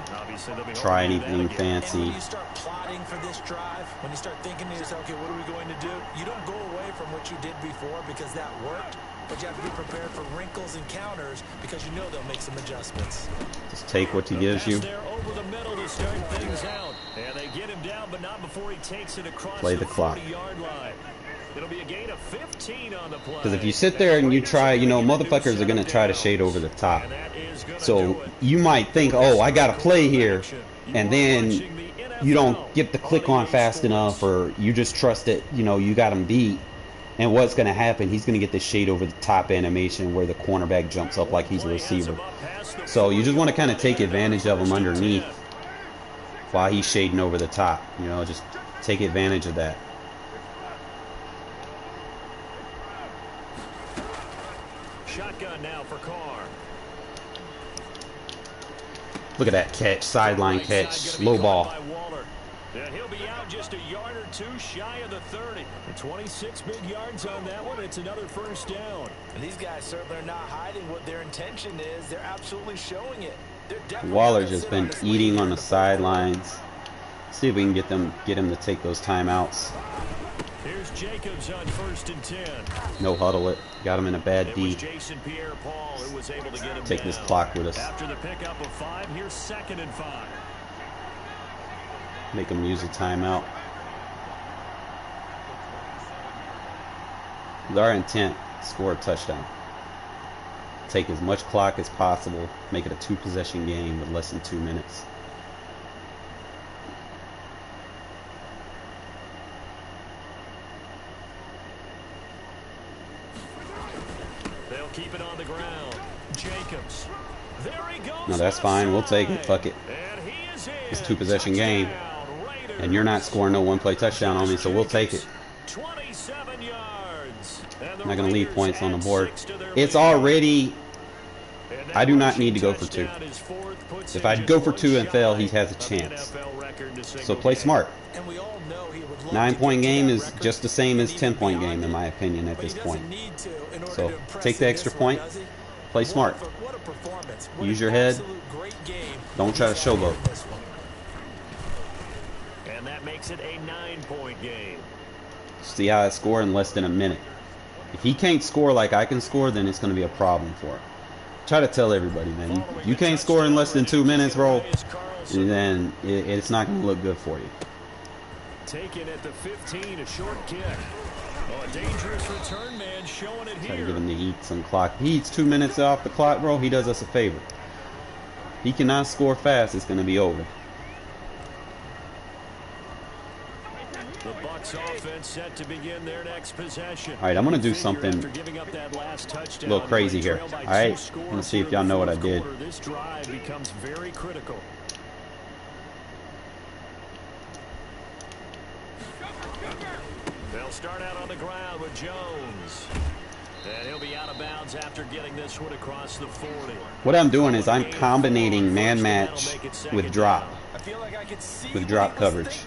[SPEAKER 1] try anything fancy.
[SPEAKER 3] When you start plotting for this drive, when you start thinking to yourself, okay, what are we going to do? You don't go away from what you did before because that worked, but you have to be prepared for wrinkles and counters because you know they'll make some adjustments.
[SPEAKER 1] Just take what he gives you.
[SPEAKER 2] Over the middle to start things out. And they get him down, but not before he takes it across
[SPEAKER 1] play the clock.
[SPEAKER 2] 40-yard line. It'll be a gain of 15 on the play.
[SPEAKER 1] Because if you sit there and you try, you know, motherfuckers are going to try to shade over the top. So you might think, oh, I got to play here. And then you don't get the click on fast enough, or you just trust that, you know, you got him beat. And what's going to happen, he's going to get this shade over the top animation where the cornerback jumps up like he's a receiver. So you just want to kind of take advantage of him underneath while he's shading over the top. You know, just take advantage of that.
[SPEAKER 2] Shotgun now for Carr.
[SPEAKER 1] Look at that catch, sideline catch, low ball.
[SPEAKER 2] And he'll be out just a yard or two shy of the 30. And 26 big yards on that one. It's another first down.
[SPEAKER 3] And these guys certainly are not hiding what their intention is. They're absolutely showing it.
[SPEAKER 1] Waller's just been eating on the sidelines. See if we can get him to take those timeouts.
[SPEAKER 2] Here's Jacobs on 1st and 10.
[SPEAKER 1] No huddle it. Got him in a bad D.
[SPEAKER 2] Jason Pierre-Paul who was able to get him
[SPEAKER 1] take
[SPEAKER 2] down.
[SPEAKER 1] This clock with us.
[SPEAKER 2] After the pickup of 5, here's 2nd and 5.
[SPEAKER 1] Make him use a timeout. With our intent, score a touchdown. Take as much clock as possible. Make it a 2-possession game with less than 2 minutes.
[SPEAKER 2] They'll keep it on the ground. Jacobs. There he goes.
[SPEAKER 1] No, that's fine. We'll take it. Fuck it. It's a 2-possession game. And you're not scoring no one-play touchdown on me, so we'll take it.
[SPEAKER 2] 27 yards.
[SPEAKER 1] I'm not going to leave points on the board. It's already... I do not need to go for 2. If I go for 2 and fail, he has a chance. So play smart. 9-point game is just the same as 10-point game, in my opinion, at this point. So take the extra point. Play smart. Use your head. Don't try to showboat.
[SPEAKER 2] And that makes it a 9-point game.
[SPEAKER 1] See how I score in less than a minute. If he can't score like I can score, then it's going to be a problem for him. Try to tell everybody, man. You can't score in less than 2 minutes, bro. Then it's not going to look good for you.
[SPEAKER 2] Taken at the 15, a short kick. Oh, a dangerous return man showing it here.
[SPEAKER 1] Try to get him to eat some clock. If he eats 2 minutes off the clock, bro, he does us a favor. He cannot score fast. It's going to be over.
[SPEAKER 2] The Bucs offense set to begin their next possession.
[SPEAKER 1] All right, I'm going to do something a little crazy here. All right, I'm going to see if y'all know what I did.
[SPEAKER 2] This drive becomes very critical. They'll start out on the ground with Jones. And he'll be out of bounds after getting this one across the 40.
[SPEAKER 1] What I'm doing is I'm combinating man match with drop. With drop coverage.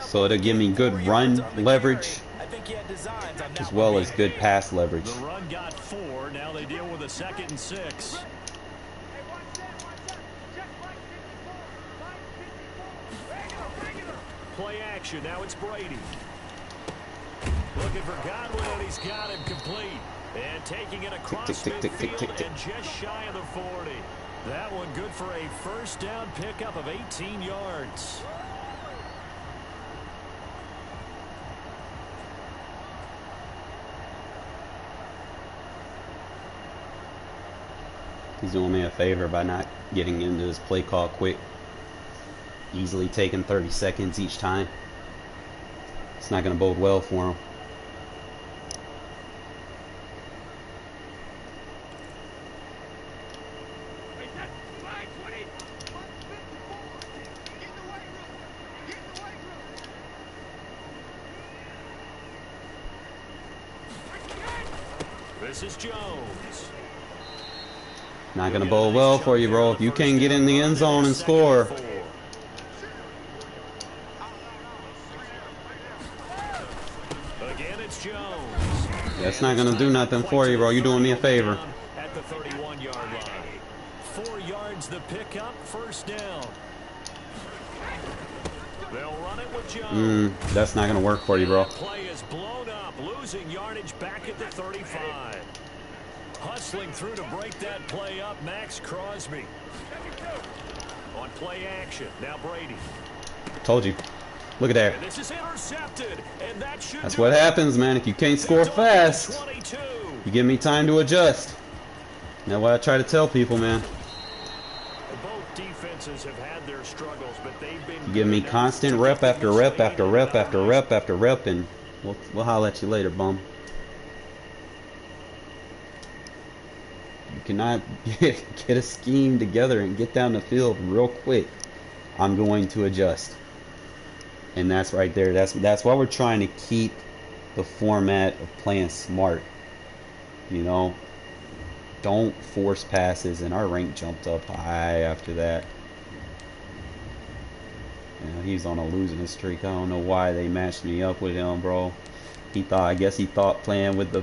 [SPEAKER 1] So it'll give me good run leverage as well as good pass leverage.
[SPEAKER 2] The run got 4. Now they deal with a 2nd and 6. Play action. Now it's Brady. Looking for Godwin, and he's got him complete. And taking it across midfield and just shy of the 40. That one good for a first down pickup of 18 yards.
[SPEAKER 1] He's doing me a favor by not getting into his play call quick. Easily taking 30 seconds each time. It's not going to bode well for him.
[SPEAKER 2] This is Jones.
[SPEAKER 1] Not going to bode well for you, bro. If you can't get in the end zone and score.
[SPEAKER 2] Again, it's Jones.
[SPEAKER 1] That's not going to do nothing for you, bro. You're doing me a favor.
[SPEAKER 2] At the 31-yard line. 4 yards the pickup, first down. They'll run it with Jones.
[SPEAKER 1] That's not going to work for you, bro.
[SPEAKER 2] Play is blown up, losing yardage back at the 35. Hustling through to break that play up, Max Crosby. On play action, now Brady.
[SPEAKER 1] Told you. Look at that.
[SPEAKER 2] And this is intercepted, and that should
[SPEAKER 1] That's what happens, man. If you can't score fast, you give me time to adjust. That's what I try to tell people, man.
[SPEAKER 2] Both defenses have had their struggles, but they've been.
[SPEAKER 1] You give me constant rep after rep after rep after rep after rep, and we'll holler at you later, bum. You cannot get a scheme together and get down the field real quick. I'm going to adjust. And that's right there. That's why we're trying to keep the format of playing smart. You know, don't force passes, and our rank jumped up high after that. You know, he's on a losing streak. I don't know why they matched me up with him, bro. I guess he thought playing with the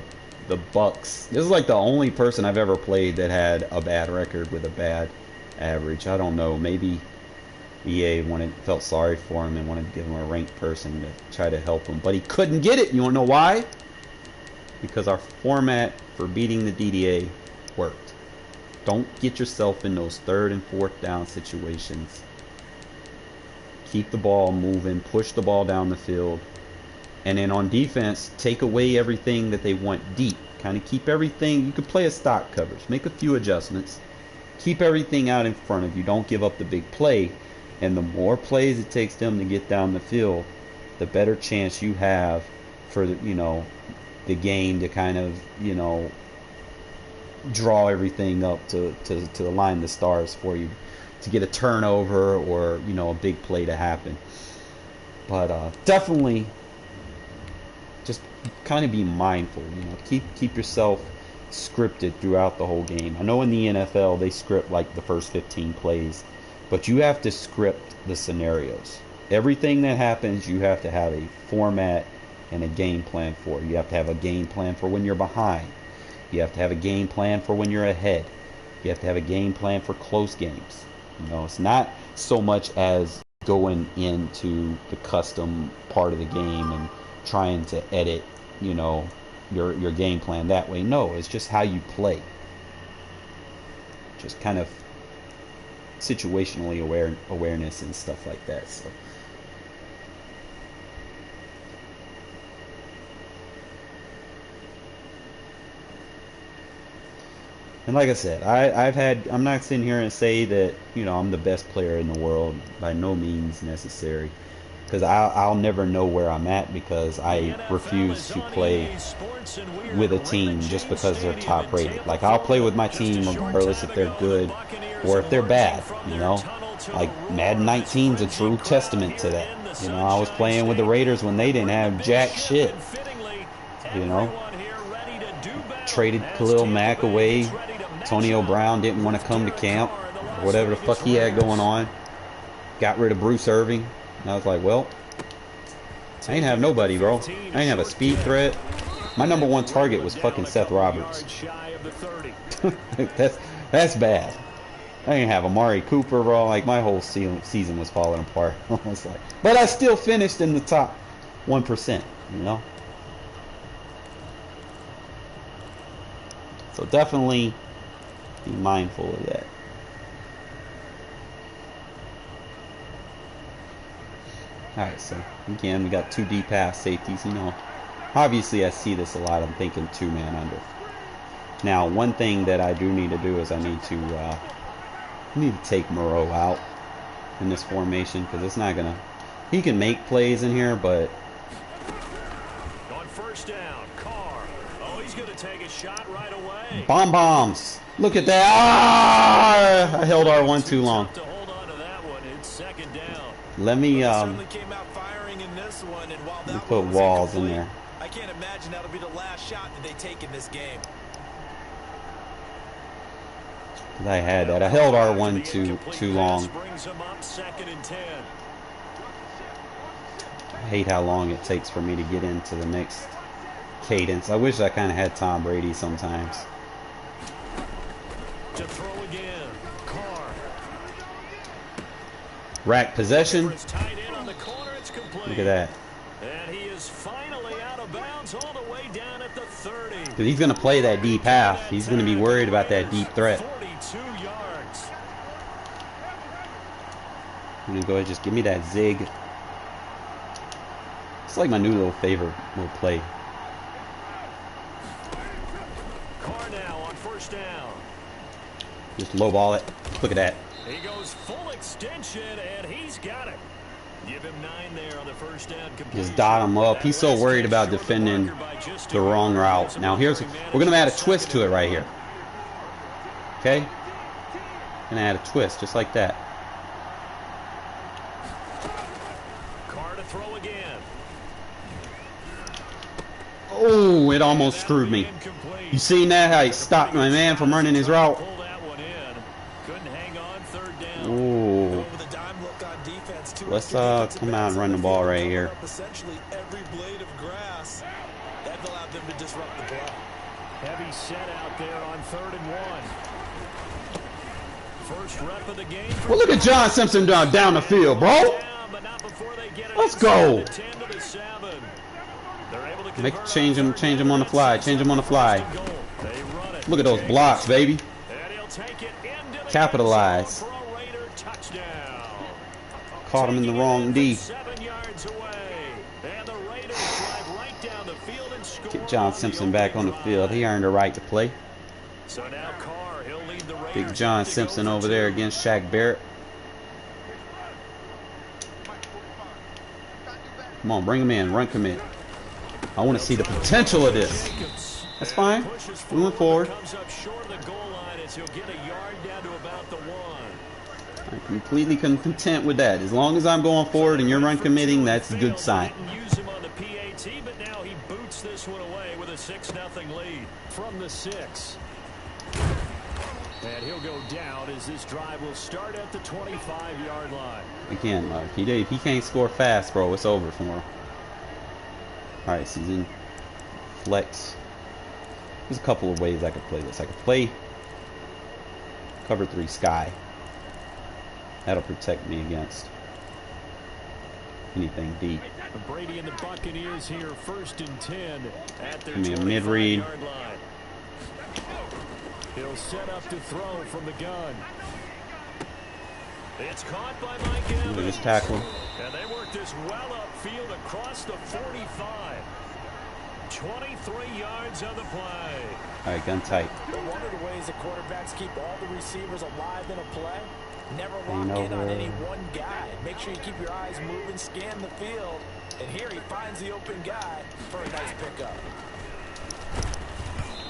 [SPEAKER 1] Bucks. This is like the only person I've ever played that had a bad record with a bad average. I don't know. Maybe EA felt sorry for him and wanted to give him a ranked person to try to help him, but he couldn't get it. You want to know why? Because our format for beating the DDA worked. Don't get yourself in those 3rd and 4th down situations. Keep the ball moving, push the ball down the field, and then on defense, take away everything that they want deep. Kind of keep everything. You could play a stock coverage, make a few adjustments, keep everything out in front of you. Don't give up the big play. And the more plays it takes them to get down the field, the better chance you have for the game to kind of draw everything up to align the stars for you, to get a turnover or a big play to happen. But definitely, just kind of be mindful. Keep yourself scripted throughout the whole game. I know in the NFL they script like the first 15 plays. But you have to script the scenarios. Everything that happens, you have to have a format and a game plan for. You have to have a game plan for when you're behind. You have to have a game plan for when you're ahead. You have to have a game plan for close games. It's not so much as going into the custom part of the game and trying to edit, your game plan that way. No, it's just how you play. Just kind of situationally awareness and stuff like that. So and like I said, I'm not sitting here and say that I'm the best player in the world, by no means necessary, because I'll never know where I'm at, because I refuse to play with a team just because they're top rated. Like, I'll play with my team regardless if they're good or if they're bad. Like Madden 19 is a true testament to that. I was playing with the Raiders when they didn't have jack shit. Traded Khalil Mack away. Antonio Brown didn't want to come to camp, whatever the fuck he had going on. Got rid of Bruce Irving. And I was like, well, I ain't have nobody, bro. I ain't have a speed threat. My number 1 target was fucking Seth Roberts. that's bad. I didn't have Amari Cooper, bro. Like, my whole season was falling apart. But I still finished in the top 1%, So definitely be mindful of that. Alright, so again, we got 2 deep pass safeties. Obviously I see this a lot. I'm thinking 2-man under. Now, one thing that I do need to do is I need to take Moreau out in this formation, because it's not gonna. He can make plays in here, but
[SPEAKER 2] on first down, Carr. Oh, he's gonna take a shot right away.
[SPEAKER 1] Bombs! Look at that! Ah! I held R1 too long.
[SPEAKER 2] To hold on to that one. It's second down.
[SPEAKER 1] Let me
[SPEAKER 3] came out firing in this one, and while that
[SPEAKER 1] put Walls in there.
[SPEAKER 3] I can't imagine that'll be the last shot that they take in this game.
[SPEAKER 1] I had that. I held R1 too long. I hate how long it takes for me to get into the next cadence. I wish I kind of had Tom Brady sometimes.
[SPEAKER 2] To throw again. Carr.
[SPEAKER 1] Rack possession.
[SPEAKER 2] It's tight end on the corner. It's complete.
[SPEAKER 1] Look at that.
[SPEAKER 2] And he is finally out of bounds all the way down at the 30.
[SPEAKER 1] Because he's going to play that deep half. He's going to be worried about that deep threat.
[SPEAKER 2] 42 yards.
[SPEAKER 1] I'm going to go ahead and just give me that zig. It's like my new little favorite little play.
[SPEAKER 2] Carr now on first down.
[SPEAKER 1] Just low ball it. Look at that.
[SPEAKER 2] He goes full extension, and he's got it. Give him 9 there on the first down.
[SPEAKER 1] Just dot him up. He's so worried about defending the wrong route. Now we're going to add a twist to it right here. Okay? Going to add a twist just like that.
[SPEAKER 2] Carr to throw again.
[SPEAKER 1] Oh, it almost screwed me. You seen that? How he stopped my man from running his route?
[SPEAKER 2] Couldn't hang on third down.
[SPEAKER 1] Ooh. Let's come out and run the ball right here.
[SPEAKER 3] Essentially every blade of grass that allowed them to disrupt the play.
[SPEAKER 2] Heavy set out there on 3rd and 1. First rep of the game.
[SPEAKER 1] Well, look at John Simpson down the field, bro. Let's go. Change him on the fly. Change him on the fly. Look at those blocks, baby. Capitalize. Caught him in the wrong D. Get John Simpson back on the field. He earned a right to play. Big John Simpson over there against Shaq Barrett. Come on, bring him in. Run commit. I want to see the potential of this. That's fine. Moving forward. I'm completely content with that. As long as I'm going forward and you're run committing, that's a good sign.
[SPEAKER 2] Use him on the PAT, but now he boots this one away with a 6-0 lead from the 6. And he'll go down as this drive will start at the 25-yard line.
[SPEAKER 1] Again, if he can't score fast, bro, it's over for him. All right, season flex. There's a couple of ways I could play this. I could play cover 3 sky. That'll protect me against anything deep.
[SPEAKER 2] Brady and the Buccaneers here, 1st and 10 at their
[SPEAKER 1] Give me a mid-read.
[SPEAKER 2] line. He'll set up to throw from the gun. It's caught by Mike Evans.
[SPEAKER 1] Just tackle.
[SPEAKER 2] And they work this well upfield across the 45. 23 yards on the play.
[SPEAKER 1] All right, gun tight.
[SPEAKER 3] One of the ways that quarterbacks keep all the receivers alive in a play, never lock in on any one guy. Make sure you keep your eyes moving, scan the field, and here he finds the open guy for a nice pickup.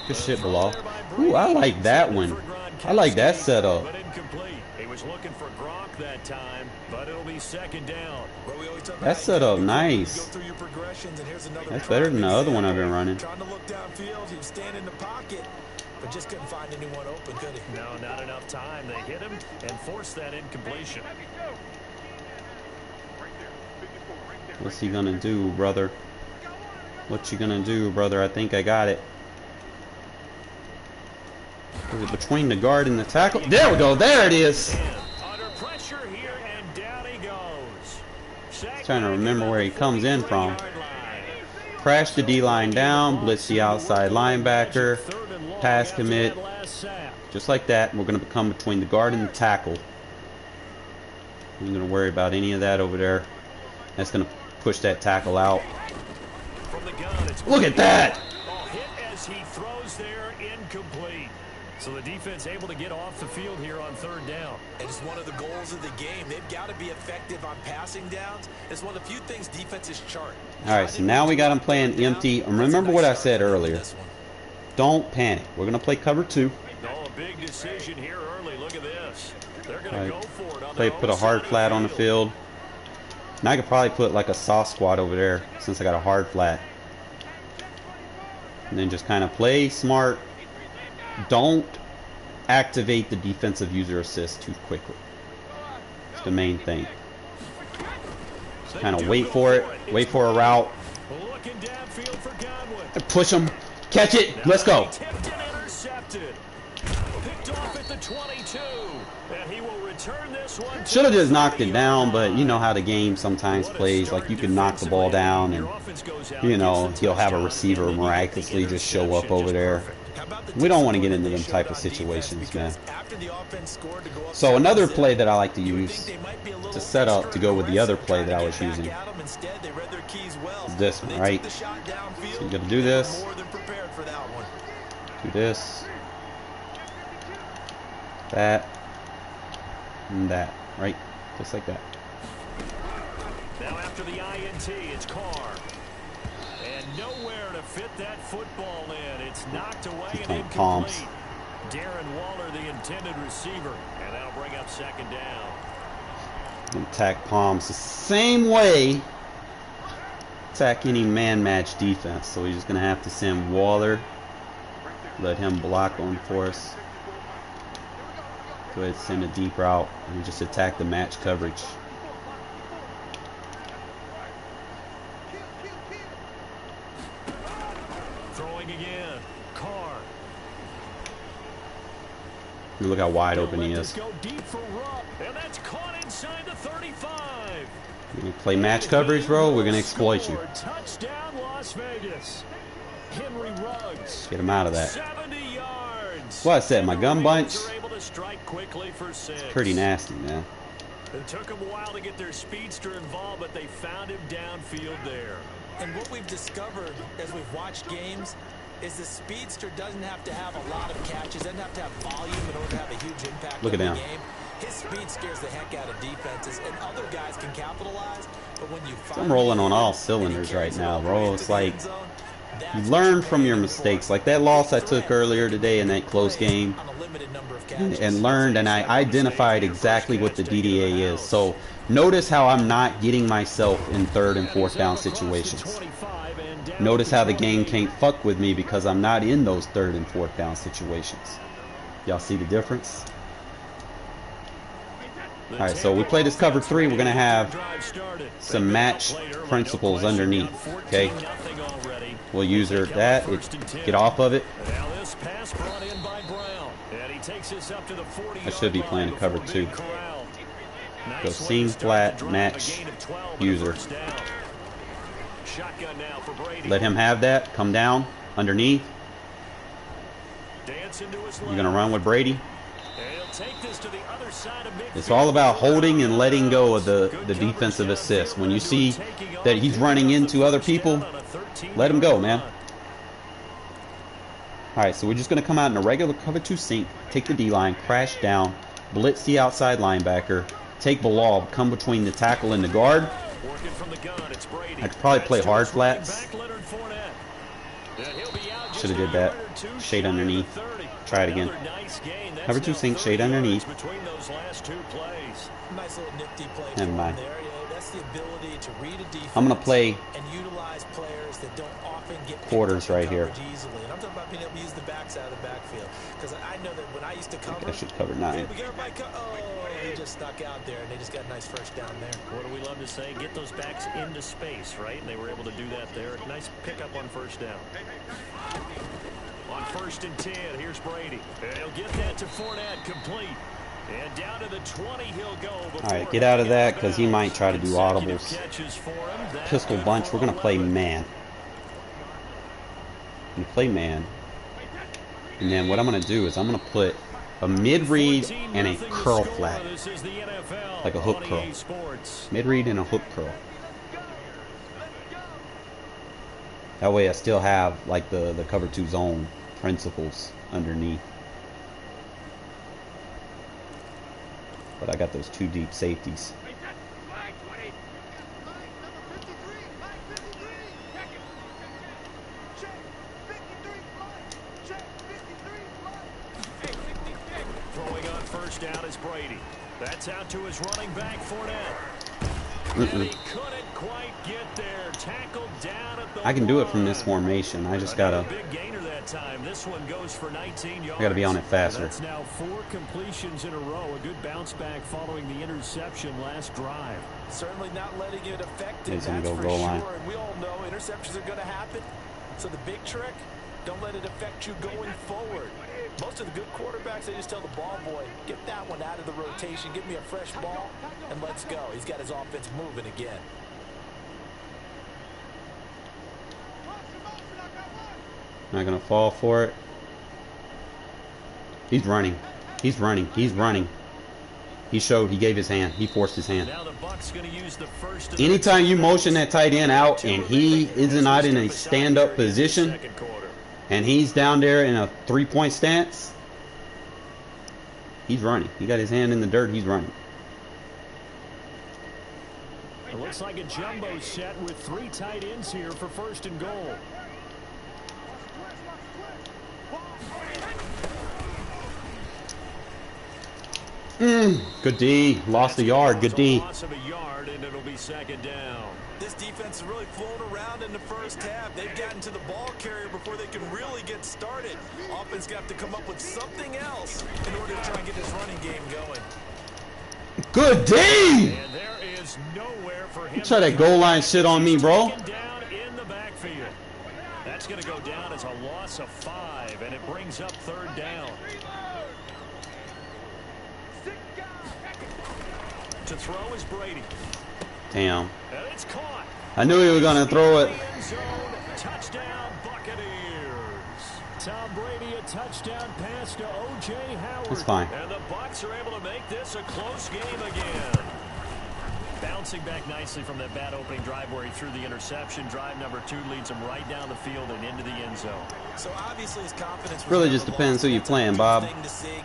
[SPEAKER 1] Good shit, Bilal. Ooh, I like that one. I like that setup.
[SPEAKER 2] But incomplete. He was looking for Gronk that time, but it'll be 2nd down.
[SPEAKER 1] That setup nice. That's better than the other one I've been running.
[SPEAKER 3] Trying to look downfield, he was standing in the pocket, but just couldn't find anyone open, could he?
[SPEAKER 2] No, not enough time. They hit him and forced that incompletion.
[SPEAKER 1] What's he gonna do, brother? What you gonna do, brother? I think I got it. Is it between the guard and the tackle? There we go. There it is.
[SPEAKER 2] Under pressure here, and down he goes.
[SPEAKER 1] Trying to remember where he comes in from. Crash the D-line down, blitz the outside linebacker, pass commit. Just like that, we're going to come between the guard and the tackle. I'm going to worry about any of that over there. That's going to push that tackle out. Look at that!
[SPEAKER 2] Hit as he throws there, incomplete. So the defense able to get off the field here on 3rd down.
[SPEAKER 3] And it's one of the goals of the game. They've got to be effective on passing downs. It's one of the few things defenses chart.
[SPEAKER 1] All right, so now we got them playing empty. And remember what I said earlier. Don't panic. We're going to play cover 2.
[SPEAKER 2] Oh, a big decision here early. Look at this. They're going to go for it on
[SPEAKER 1] their own. Put a hard flat on the field. And I could probably put like a soft squat over there since I got a hard flat. And then just kind of play smart. Don't activate the defensive user assist too quickly. It's the main thing. Kind of wait for it. Wait for a route.
[SPEAKER 2] Looking downfield for Godwin.
[SPEAKER 1] Push him. Catch it. Let's go.
[SPEAKER 2] Tipped and intercepted. Picked off at the 22. And he will return this one.
[SPEAKER 1] Should have just knocked it down, but you know how the game sometimes plays. Like, you can knock the ball down and, you know, he'll have a receiver miraculously just show up over there. We don't want to get into them type of situations, man. So another play that I like to use to set up to go with the other play that I was using is this one, right? So you got to do this. Do this. That. And that, right? Just like that.
[SPEAKER 2] Now after the INT, it's Carr. And nowhere to fit that football in. It's knocked away and incomplete.
[SPEAKER 1] Palms.
[SPEAKER 2] Darren Waller, the intended receiver. And that'll bring up second down.
[SPEAKER 1] Attack Palms the same way. Attack any man match defense. So he's just going to have to send Waller. Let him block on for us. Go ahead and send a deep route and just attack the match coverage.
[SPEAKER 2] Throwing again. Carr.
[SPEAKER 1] Look how wide open he is.
[SPEAKER 2] Go deep for Rupp, and that's caught inside the 35.
[SPEAKER 1] You're going to play match coverage, bro. We're going to exploit you.
[SPEAKER 2] Touchdown, Las Vegas. Henry Ruggs.
[SPEAKER 1] Get him out of that.
[SPEAKER 2] 70 yards.
[SPEAKER 1] Well, I said my gun bunch.
[SPEAKER 2] Strike quickly for 6.
[SPEAKER 1] It's pretty nasty, man.
[SPEAKER 2] It took them a while to get their speedster involved, but they found him downfield there.
[SPEAKER 3] And what we've discovered as we've watched games is the speedster doesn't have to have a lot of catches, doesn't have to have volume in order to have a huge impact
[SPEAKER 1] Look at
[SPEAKER 3] on
[SPEAKER 1] him.
[SPEAKER 3] the game. His speed scares the heck out of defenses, and other guys can capitalize. But when you find
[SPEAKER 1] I'm rolling on all cylinders right now, bro. It's like you learn from your mistakes. Like that loss I took earlier today in that close game. And learned, and I identified exactly what the DDA is. So notice how I'm not getting myself in 3rd and 4th down situations. Notice how the game can't fuck with me because I'm not in those 3rd and 4th down situations. Y'all see the difference? Alright, so we play this cover 3. We're going to have some match principles underneath. Okay? We'll use her that. Get off of it. I should be playing a cover 2. Go seam flat, match, user. Let him have that. Come down, underneath. You're going to run with Brady. It's all about holding and letting go of the defensive assist. When you see that he's running into other people, let him go, man. Alright, so we're just going to come out in a regular cover 2 sink, take the D-line, crash down, blitz the outside linebacker, take Bilal, come between the tackle and the guard. I could probably play hard flats. Should have did that. Shade underneath. Try it again. Cover 2 sink, shade underneath. Never mind. I'm going to play quarters right here. I think I should cover 9.
[SPEAKER 3] He just stuck out there, and they just got a nice first down there.
[SPEAKER 2] What do we love to say? Get those backs into space, right? And they were able to do that there. Nice pickup on first down. On 1st and 10, here's Brady. And he'll get that to Fournette, complete. And down to the 20 he'll go.
[SPEAKER 1] All right, get out of that because he might try to do audibles. Pistol bunch. We're going to play man. I'm going to play man. And then what I'm going to do is I'm going to put a mid-read and a curl flat. Like a hook curl. Mid-read and a hook curl. That way I still have like the cover 2 zone principles underneath. But I got those 2 deep safeties.
[SPEAKER 2] Throwing on first down is Brady. That's out to his running back, Fournette. And he couldn't quite get there. Tackled down at the
[SPEAKER 1] I can do it from this formation. I just gotta
[SPEAKER 2] time. This one goes for 19 yards.
[SPEAKER 1] I got to be on it faster.
[SPEAKER 2] That's now 4 completions in a row. A good bounce back following the interception last drive.
[SPEAKER 3] Certainly not letting it affect it.
[SPEAKER 1] He's going to
[SPEAKER 3] That's
[SPEAKER 1] go
[SPEAKER 3] for
[SPEAKER 1] goal line.
[SPEAKER 3] sure. And we all know interceptions are going to happen. So the big trick, don't let it affect you going forward. Most of the good quarterbacks, they just tell the ball boy, get that one out of the rotation, give me a fresh ball, and let's go. He's got his offense moving again.
[SPEAKER 1] Not going to fall for it. He's running. He's running. He's running. He showed. He gave his hand. He forced his hand.
[SPEAKER 2] Now the Bucs going to use the first.
[SPEAKER 1] Anytime you motion that tight end out and he is not in a stand-up position and he's down there in a three-point stance, he's running. He got his hand in the dirt. He's running.
[SPEAKER 2] It looks like a jumbo set with 3 tight ends here for 1st and goal.
[SPEAKER 1] Good D. Lost a yard. Good D.
[SPEAKER 2] Loss of a yard, and it'll be 2nd down.
[SPEAKER 3] This defense is really flown around in the first half. They've gotten to the ball carrier before they can really get started. Offense got to come up with something else in order to try and get this running game going.
[SPEAKER 1] Good D.
[SPEAKER 2] And there is nowhere for him.
[SPEAKER 1] You try that goal line shit on me, bro.
[SPEAKER 2] Down in the backfield. That's going to go down as a loss of 5, and it brings up 3rd down. To throw is Brady.
[SPEAKER 1] Damn.
[SPEAKER 2] And it's caught.
[SPEAKER 1] I knew he was going to throw it.
[SPEAKER 2] Touchdown, Buccaneers. Tom Brady, a touchdown pass to O.J. Howard.
[SPEAKER 1] It's fine.
[SPEAKER 2] And the Bucs are able to make this a close game again. Bouncing back nicely from that bad opening drive where he threw the interception. Drive number 2 leads him right down the field and into the end zone.
[SPEAKER 3] So obviously his confidence
[SPEAKER 1] Really just depends who you're playing, Bob.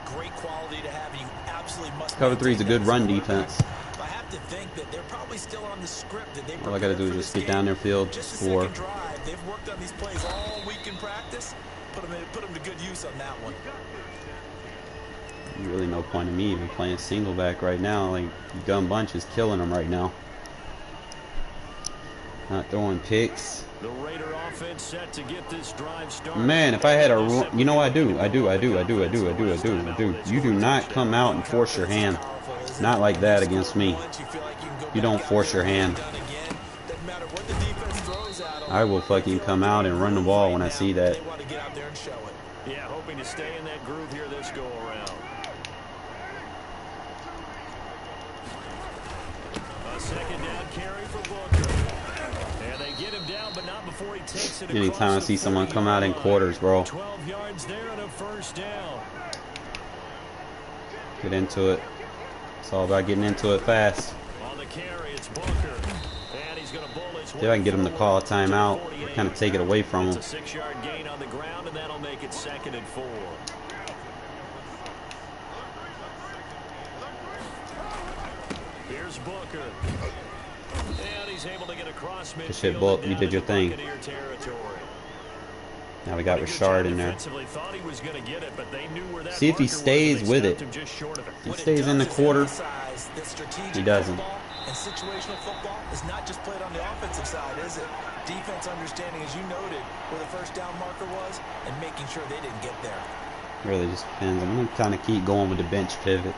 [SPEAKER 3] Great quality to have. You absolutely must.
[SPEAKER 1] Cover 3 is a good run defense.
[SPEAKER 3] I have to think that they're probably still on the script that they.
[SPEAKER 1] All I got to do is just get down their field, score.
[SPEAKER 3] Drive. They've worked on these plays all week in practice. Put them to good use on that one.
[SPEAKER 1] Really no point in me even playing single back right now. Like, Gun Bunch is killing them right now. Not throwing picks.
[SPEAKER 2] The Raider offense set to get this drive started.
[SPEAKER 1] Man, if I had a, you know, I do. You do not come out and force your hand. Not like that against me. You don't force your hand. I will fucking come out and run the ball when I see that.
[SPEAKER 2] Yeah, hoping to stay in that groove here this go around. A 2nd down carry for Booker. And they get him down, but not before he takes it.
[SPEAKER 1] Anytime I see someone come out in quarters, bro.
[SPEAKER 2] 12 yards there and a 1st down.
[SPEAKER 1] Get into it. It's all about getting into it fast.
[SPEAKER 2] On the carry, it's Booker. And he's going to bull his way.
[SPEAKER 1] See if I can get him to call a timeout. Kind of take it away from him.
[SPEAKER 2] It's a 6-yard gain on the ground, and that'll make it 2nd and 4. Here's Booker. And he's able to get across midfield.
[SPEAKER 1] Good shit, Book. You did your thing. Now we got Richard in there. See if he stays with it. If he stays in the quarter, he doesn't.
[SPEAKER 3] And situational football is not just played on the offensive side, is it? Defense understanding, as you noted, where the 1st down marker was and making sure they didn't get there.
[SPEAKER 1] Really just depends. I'm going to kind of keep going with the bench pivot.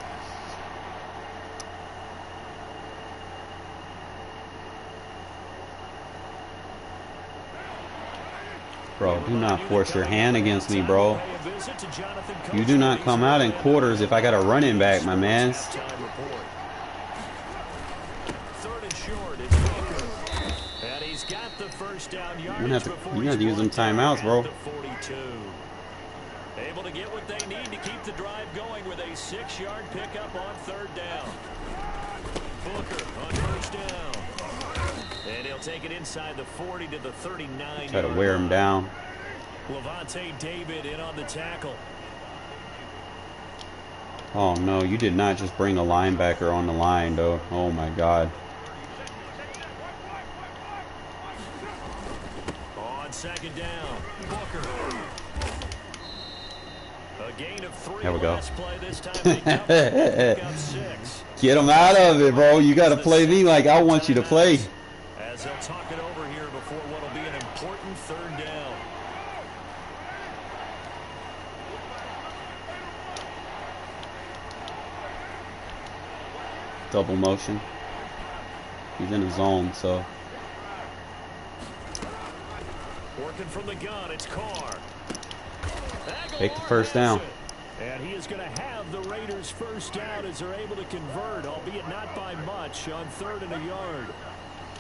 [SPEAKER 1] Bro, do not force your hand against me, bro. You do not come out in quarters if I got a running back, my man. You're gonna have to use them timeouts, bro.
[SPEAKER 2] Able to get what they need to keep the drive going with a 6-yard pickup on 3rd down. Booker on 1st down. And he'll take it inside the 40 to the 39.
[SPEAKER 1] Try to wear him down.
[SPEAKER 2] Levante David in on the tackle.
[SPEAKER 1] Oh no, you did not just bring a linebacker on the line, though. Oh my God.
[SPEAKER 2] On 2nd down, Booker. A gain of 3.
[SPEAKER 1] There we go.
[SPEAKER 2] Play this time. 6.
[SPEAKER 1] Get him out of it, bro. You got to play me like I want you to play.
[SPEAKER 2] As they'll talk it over here before what will be an important 3rd down.
[SPEAKER 1] Double motion. He's in a zone, so.
[SPEAKER 2] Working from the gun, it's Carr.
[SPEAKER 1] Take the first down.
[SPEAKER 2] And he is going to have the Raiders first down as they're able to convert, albeit not by much, on 3rd and a yard.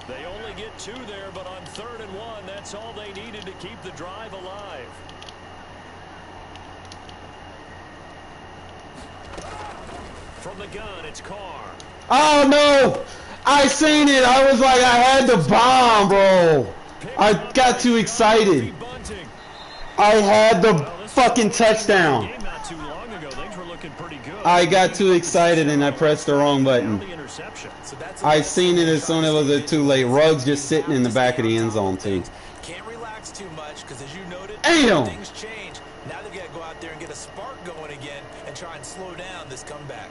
[SPEAKER 2] They only get 2 there, but on 3rd and 1, that's all they needed to keep the drive alive. From the gun, it's Carr.
[SPEAKER 1] Oh no! I seen it! I was like, I had the bomb, bro! I got too excited. I had the fucking touchdown. I got too excited and I pressed the wrong button. I seen it as soon as it was too late. Ruggs just sitting in the back of the end zone too.
[SPEAKER 3] Can't relax too much because, as you noted,
[SPEAKER 1] damn,
[SPEAKER 3] things change. Now they've got to go out there and get a spark going again and try and slow down this comeback.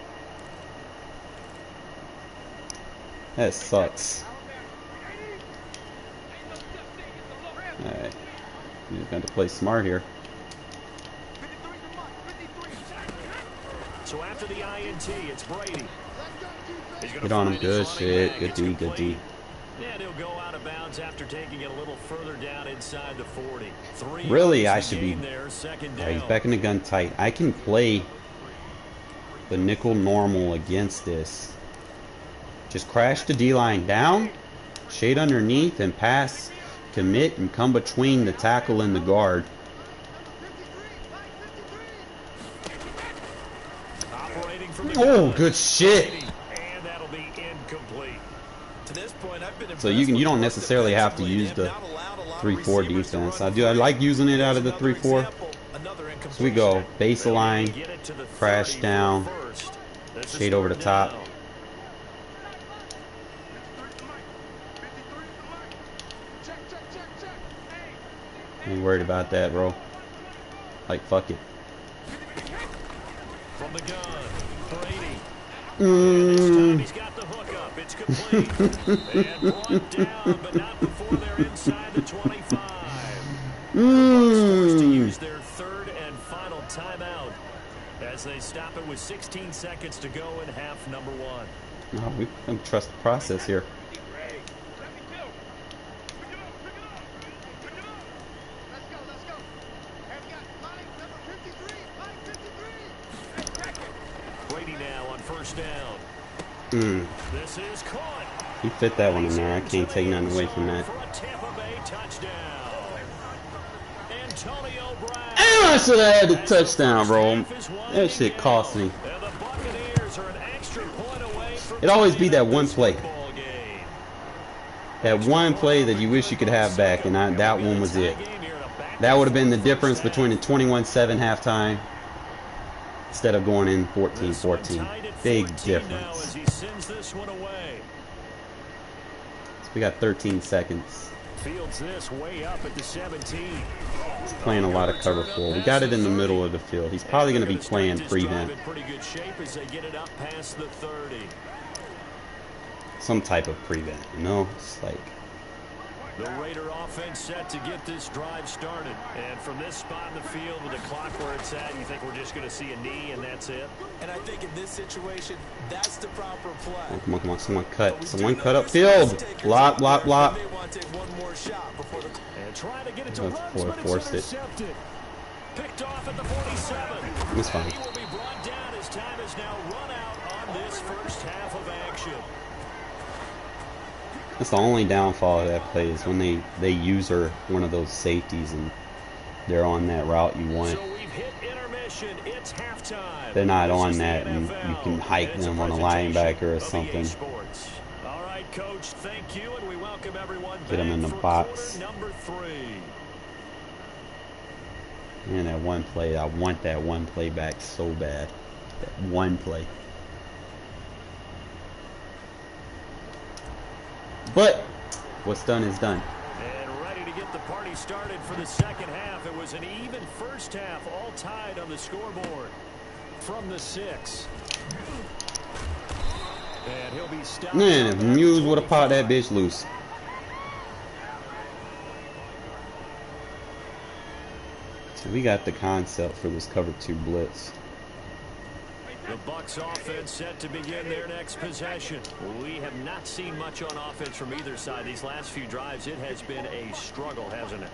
[SPEAKER 1] That sucks. Alright. You just got to play smart here.
[SPEAKER 2] So after the INT, it's Brady.
[SPEAKER 1] Get on him. Good shit. Good D. Good D.
[SPEAKER 2] And he'll go out of bounds after taking it a little further down inside the 40.
[SPEAKER 1] Really, I should be. Yeah, he's back in the gun tight. I can play the nickel normal against this. Just crash the D-line down, shade underneath, and pass, commit, and come between the tackle and the guard. Oh, good shit.
[SPEAKER 2] And that'll be incomplete.
[SPEAKER 3] To this point, I've been
[SPEAKER 1] So you don't necessarily have to use the 3-4 defense. I like using it out of the 3-4. So we go baseline, crash down, shade over the top. Ain't worried about that, bro. Like, fuck it.
[SPEAKER 2] From the gun, Brady. He's got the hook up. It's complete. And brought down, but not before they're inside the 25. Forced to use their 3rd and final timeout as they stop it with 16 seconds to go in half number 1.
[SPEAKER 1] No, we don't trust the process here.
[SPEAKER 2] This is caught.
[SPEAKER 1] He fit that one in there. I can't take nothing away from that. And I should have had the touchdown, bro. That shit cost me. It always be that one play. That one play that you wish you could have back, and that one was it. That would have been the difference between the 21-7 halftime instead of going in 14-14. Big difference. So we got 13 seconds.
[SPEAKER 2] Fields this way up at the 17.
[SPEAKER 1] He's playing a lot of cover 4. We got it in the middle of the field. He's probably going to be playing prevent. Some type of prevent, you know? It's like
[SPEAKER 2] the Raider offense set to get this drive started. And from this spot in the field with the clock where it's at, you think we're just going to see a knee and that's it?
[SPEAKER 3] And I think in this situation, that's the proper play.
[SPEAKER 1] Oh, come on, come on. Someone cut. Someone cut up field. Blop, blop, blop.
[SPEAKER 2] And try to get it to Ruggs, but it's intercepted. Picked off at the 47.
[SPEAKER 1] It's fine.
[SPEAKER 2] He will be brought down as time is now run out on this first half of action.
[SPEAKER 1] That's the only downfall of that play is when they use one of those safeties and they're on that route you want.
[SPEAKER 2] So we've hit intermission. It's halftime.
[SPEAKER 1] They're not on that, and you can hike them on a linebacker or something.
[SPEAKER 2] All right, Coach, thank you, and we welcome everyone
[SPEAKER 1] Get them in the box.
[SPEAKER 2] Number 3.
[SPEAKER 1] And that one play, I want that one play back so bad. That one play. But what's done is done.
[SPEAKER 2] And ready to get the party started for the second half. It was an even first half, all tied on the scoreboard. From the 6. And he'll be stopped.
[SPEAKER 1] Man, if Muse would have popped that bitch loose. So we got the concept for this cover 2 blitz.
[SPEAKER 2] The Bucs offense set to begin their next possession. We have not seen much on offense from either side. These last few drives, it has been a struggle, hasn't it?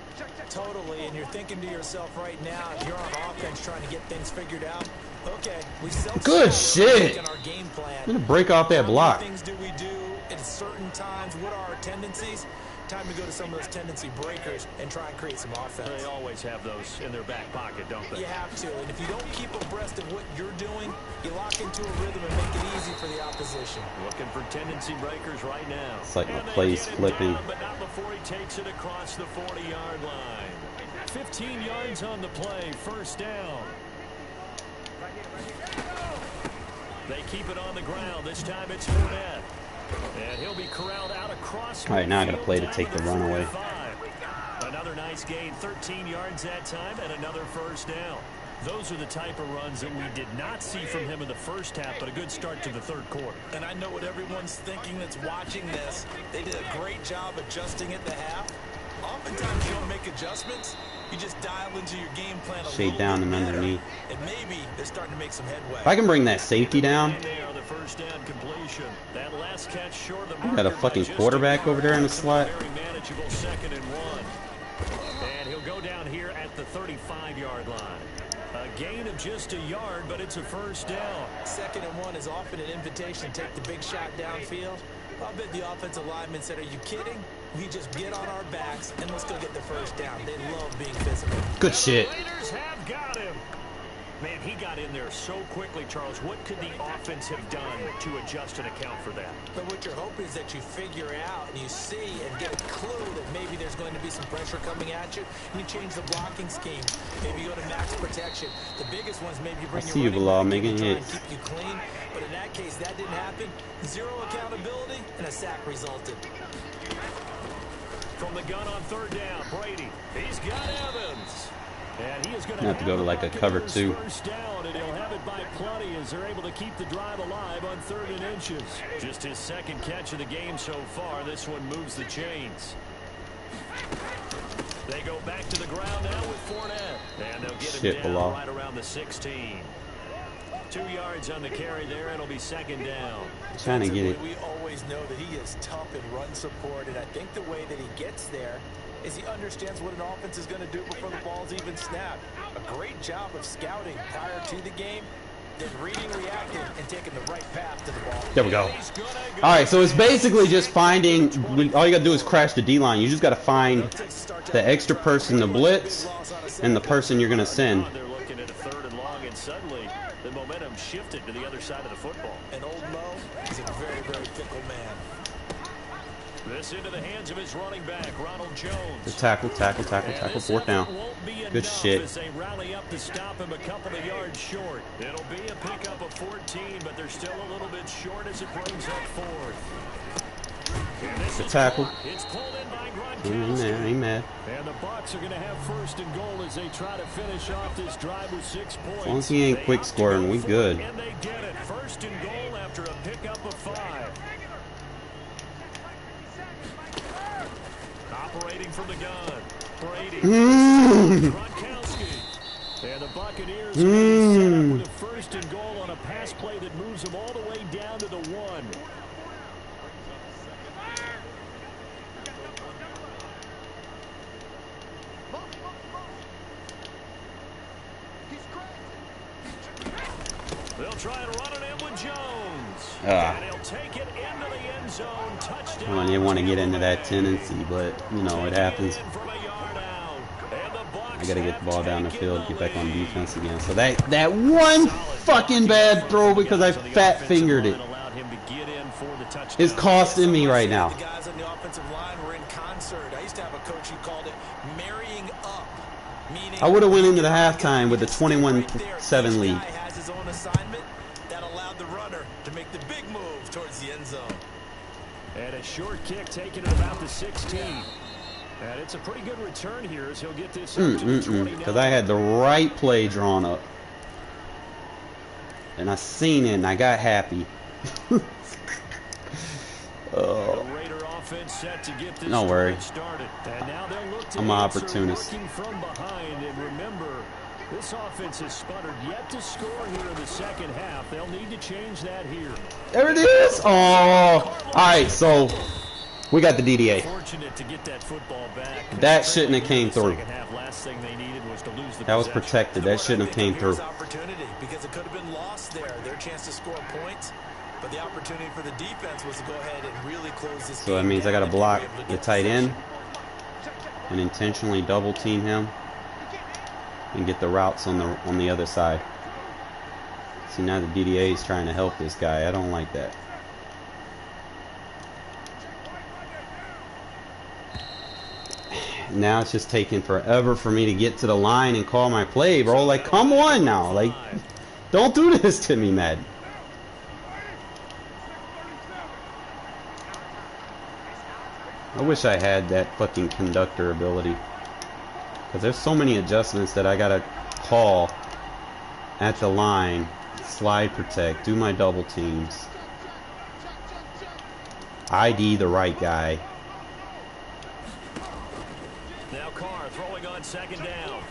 [SPEAKER 3] Totally, and you're thinking to yourself right now, if you're on offense trying to get things figured out, okay, we
[SPEAKER 1] good shit.
[SPEAKER 3] our game plan.
[SPEAKER 1] I'm gonna break off that block.
[SPEAKER 3] What things do we do at certain times? What are our tendencies? Time to go to some of those tendency breakers and try and create some offense.
[SPEAKER 2] They always have those in their back pocket, don't they?
[SPEAKER 3] You have to, and if you don't keep abreast of what you're doing, you lock into a rhythm and make it easy for the opposition.
[SPEAKER 2] Looking for tendency breakers right now.
[SPEAKER 1] It's like my play's flipping.
[SPEAKER 2] Down, but not before he takes it across the 40-yard line. 15 yards on the play, first down. They keep it on the ground. This time it's Fournette. And he'll be corralled out across.
[SPEAKER 1] All right, now I got to play to take the run away.
[SPEAKER 2] Another nice gain, 13 yards that time, and another first down. Those are the type of runs that we did not see from him in the first half, but a good start to the third quarter.
[SPEAKER 3] And I know what everyone's thinking that's watching this. They did a great job adjusting at the half. Oftentimes you don't make adjustments. You just dial into your game plan a
[SPEAKER 1] Shade down and
[SPEAKER 3] better,
[SPEAKER 1] underneath.
[SPEAKER 3] and maybe they're starting to make some headway.
[SPEAKER 1] If I can bring that safety down.
[SPEAKER 2] And they are the first down completion. That last catch short of the
[SPEAKER 1] I got a fucking quarterback over there in the slot.
[SPEAKER 2] Very manageable 2nd and 1. And he'll go down here at the 35-yard line. A gain of just a yard, but it's a first down.
[SPEAKER 3] 2nd and 1 is often an invitation to take the big shot downfield. I bet the offensive lineman said, are you kidding? We just get on our backs and let's go get the first down. They love being physical.
[SPEAKER 1] Good shit.
[SPEAKER 2] Raiders have got him. Man, he got in there so quickly, Charles. What could the offense have done to adjust and account for that?
[SPEAKER 3] But what you're hoping is that you figure out and you see and get a clue that maybe there's going to be some pressure coming at you, and you change the blocking scheme. Maybe you go to max protection. The biggest ones maybe you bring your running back in to try and keep you clean. But in that case, that didn't happen. Zero accountability, and a sack resulted.
[SPEAKER 2] From the gun on 3rd down, Brady. He's got Evans. And he is going to
[SPEAKER 1] have to go to like a cover 2.
[SPEAKER 2] First down, and he'll have it by plenty as they're able to keep the drive alive on 3rd and inches. Just his 2nd catch of the game so far. This one moves the chains. They go back to the ground now with Fournette. And they'll get him down right around the 16. 2 yards on the carry there. It'll be 2nd down.
[SPEAKER 1] Trying to get it.
[SPEAKER 3] We always know that he is tough in run support, and I think the way that he gets there is he understands what an offense is going to do before the ball's even snapped. A great job of scouting prior to the game, then reading, reacting, and taking the right path to the ball.
[SPEAKER 1] There we go. All right, so it's basically just finding, all you got to do is crash the D-line. You just got to find the extra person to blitz and the person you're going to send.
[SPEAKER 2] They're looking at a 3rd and long, and suddenly the momentum shifted to the other side of the football.
[SPEAKER 3] And old Mo is a very, very fickle man.
[SPEAKER 2] This into the hands of his running back, Ronald Jones.
[SPEAKER 1] The tackle, 4th down. Good shit.
[SPEAKER 2] As they rally up to stop him a couple of yards short. It'll be a pickup of 14, but they're still a little bit short as it brings up 4th.
[SPEAKER 1] The tackle.
[SPEAKER 2] It's pulled in by Gronkowski.
[SPEAKER 1] Ain't mad.
[SPEAKER 2] And the Bucs are going to have 1st and goal as they try to finish off this drive with 6 points.
[SPEAKER 1] As long as he ain't quick scoring, we good.
[SPEAKER 2] And they get it. 1st and goal after a pickup of 5. Operating from the gun. Brady. Gronkowski. And the Buccaneers set up with a 1st and goal on a pass play that moves them all the way down to the 1. They'll try and run it in with Jones. And he'll take it into the end zone. Touchdown.
[SPEAKER 1] I didn't want to get into that tendency, but, you know, it happens. I got to get the ball down the field, get back on defense again. So that one fucking bad throw because I fat-fingered it is costing me right now.
[SPEAKER 3] The guys on the offensive line were in concert. I used to have a coach who called it marrying up.
[SPEAKER 1] I would have went into the halftime with a 21-7 lead.
[SPEAKER 3] Has his own assignment that allowed the runner to make the big move towards the end zone.
[SPEAKER 2] And a short kick taken at about the 16. And it's a pretty good return here as he'll get this up to the 29.
[SPEAKER 1] Because I had the right play drawn up. And I seen it and I got happy. Don't worry. I'm an opportunist.
[SPEAKER 2] From behind, and remember, This offense has sputtered yet to score here in the second half. They'll need to change that here.
[SPEAKER 1] There it is. Oh, all right. So we got the DDA.
[SPEAKER 2] Fortunate to get that football back.
[SPEAKER 1] That shouldn't have came through.
[SPEAKER 2] Last thing they needed was to lose the
[SPEAKER 1] That was protected. That shouldn't have came through.
[SPEAKER 3] Opportunity because it could have been lost there. Their chance to score points, but the opportunity for the defense was to go ahead and really close this.
[SPEAKER 1] So that means I got to block the tight end and intentionally double team him and get the routes on the other side. See, now the DDA is trying to help this guy. I don't like that. Now it's just taking forever for me to get to the line and call my play, bro. Like, come on now. Like, don't do this to me, Madden. I wish I had that fucking conductor ability. Because there's so many adjustments that I gotta call at the line. Slide protect, do my double teams. ID the right guy.
[SPEAKER 2] Now Carr throwing on second down.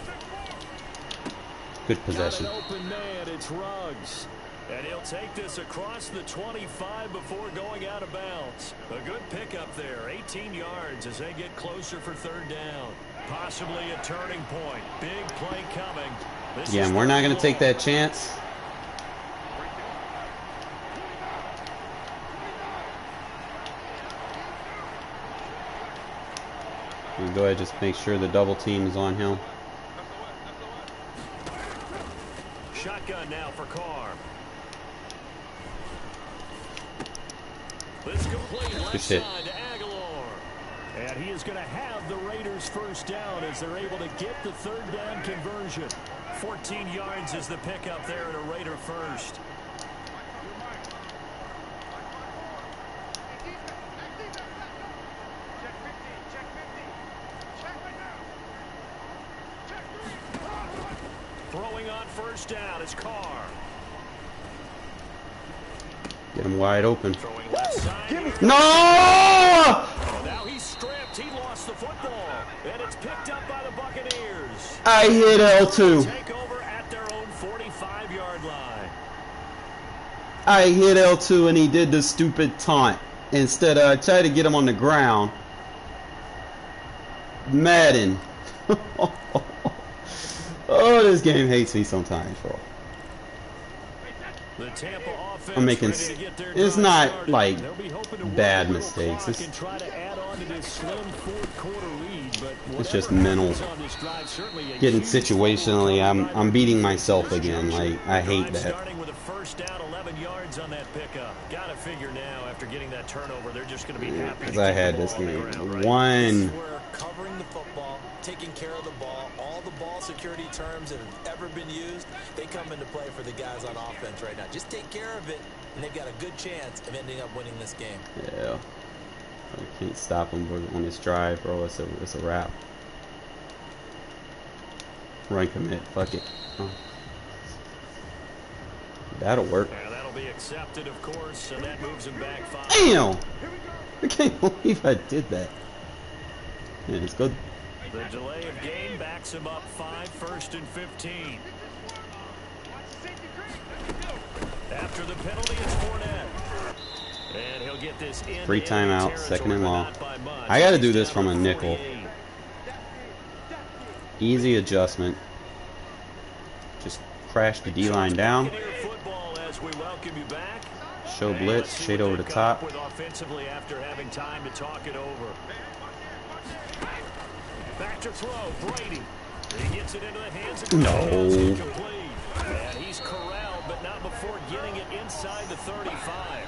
[SPEAKER 1] Good possession.
[SPEAKER 2] Got an open man, it's Ruggs. And he'll take this across the 25 before going out of bounds. A good pickup there, 18 yards as they get closer for third down. Possibly a turning point. Big play coming.
[SPEAKER 1] Yeah, and we're not going to take that chance. We go ahead and just make sure the double team is on him.
[SPEAKER 2] Shotgun now for Carr. This complete left side to Aguilar. And he is going to have the Raiders first down as they're able to get the third down conversion. 14 yards is the pickup there at a Raider first. Throwing on first down is Carr.
[SPEAKER 1] Get him wide open.
[SPEAKER 2] No!
[SPEAKER 1] Oh,
[SPEAKER 2] now he's stripped. He lost the football. And it's picked up by the Buccaneers.
[SPEAKER 1] I hit L2.
[SPEAKER 2] Take over at their own 45-yard line.
[SPEAKER 1] I hit L2 and he did the stupid taunt. Instead, I tried to get him on the ground. Madden. Oh, this game hates me sometimes, bro.
[SPEAKER 2] The Tampa offense
[SPEAKER 1] I'm making. It's not like bad mistakes.
[SPEAKER 2] It's
[SPEAKER 1] just mental. Getting situationally, I'm beating myself again. Like, I hate that.
[SPEAKER 2] Starting with a first down, 11 yards on that pickup. Got to figure now after getting that turnover, they're just going to be happy.
[SPEAKER 1] Because I had this game won.
[SPEAKER 3] Covering the football, taking care of the ball, all the ball security terms that have ever been used, they come into play for the guys on offense right now. Just take care of it, and they've got a good chance of ending up winning this game.
[SPEAKER 1] Yeah. I can't stop them on this drive, bro. It's a wrap. Run commit. Fuck it. Oh. That'll work.
[SPEAKER 2] Yeah, that'll be accepted, of course, and that moves him back 5.
[SPEAKER 1] Damn! I can't believe I did that. Yeah, it's good.
[SPEAKER 2] The delay of game backs him up 5, 1st and 15. After the penalty, it's Fournette. And he'll get this in.
[SPEAKER 1] Free timeout, 2nd and long. I got to do this from a nickel. Easy adjustment. Just crash the D-line down. Show blitz, shade over the top.
[SPEAKER 2] Offensively after having time to talk it over. Back to throw, Brady. He gets it into the hands of
[SPEAKER 1] no.
[SPEAKER 2] And he's corralled, but not before getting it inside the 35.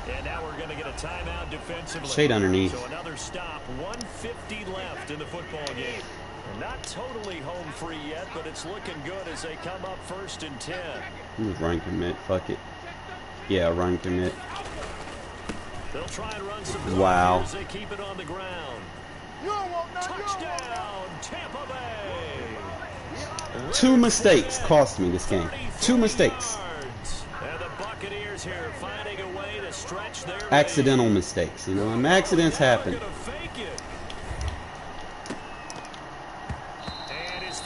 [SPEAKER 2] And now we're going to get a timeout defensively.
[SPEAKER 1] Shade underneath.
[SPEAKER 2] So another stop, 150 left in the football game. Not totally home free yet, but it's looking good as they come up 1st and 10.
[SPEAKER 1] Run commit, fuck it. Yeah, run commit.
[SPEAKER 2] They'll try and run some
[SPEAKER 1] wow.
[SPEAKER 2] as they keep it on the ground. Touchdown, Tampa Bay.
[SPEAKER 1] 2 mistakes cost me this game. 2 mistakes.
[SPEAKER 2] And the Buccaneers here finding a way to stretch their
[SPEAKER 1] accidental
[SPEAKER 2] lead.
[SPEAKER 1] Mistakes, you know, and accidents happen.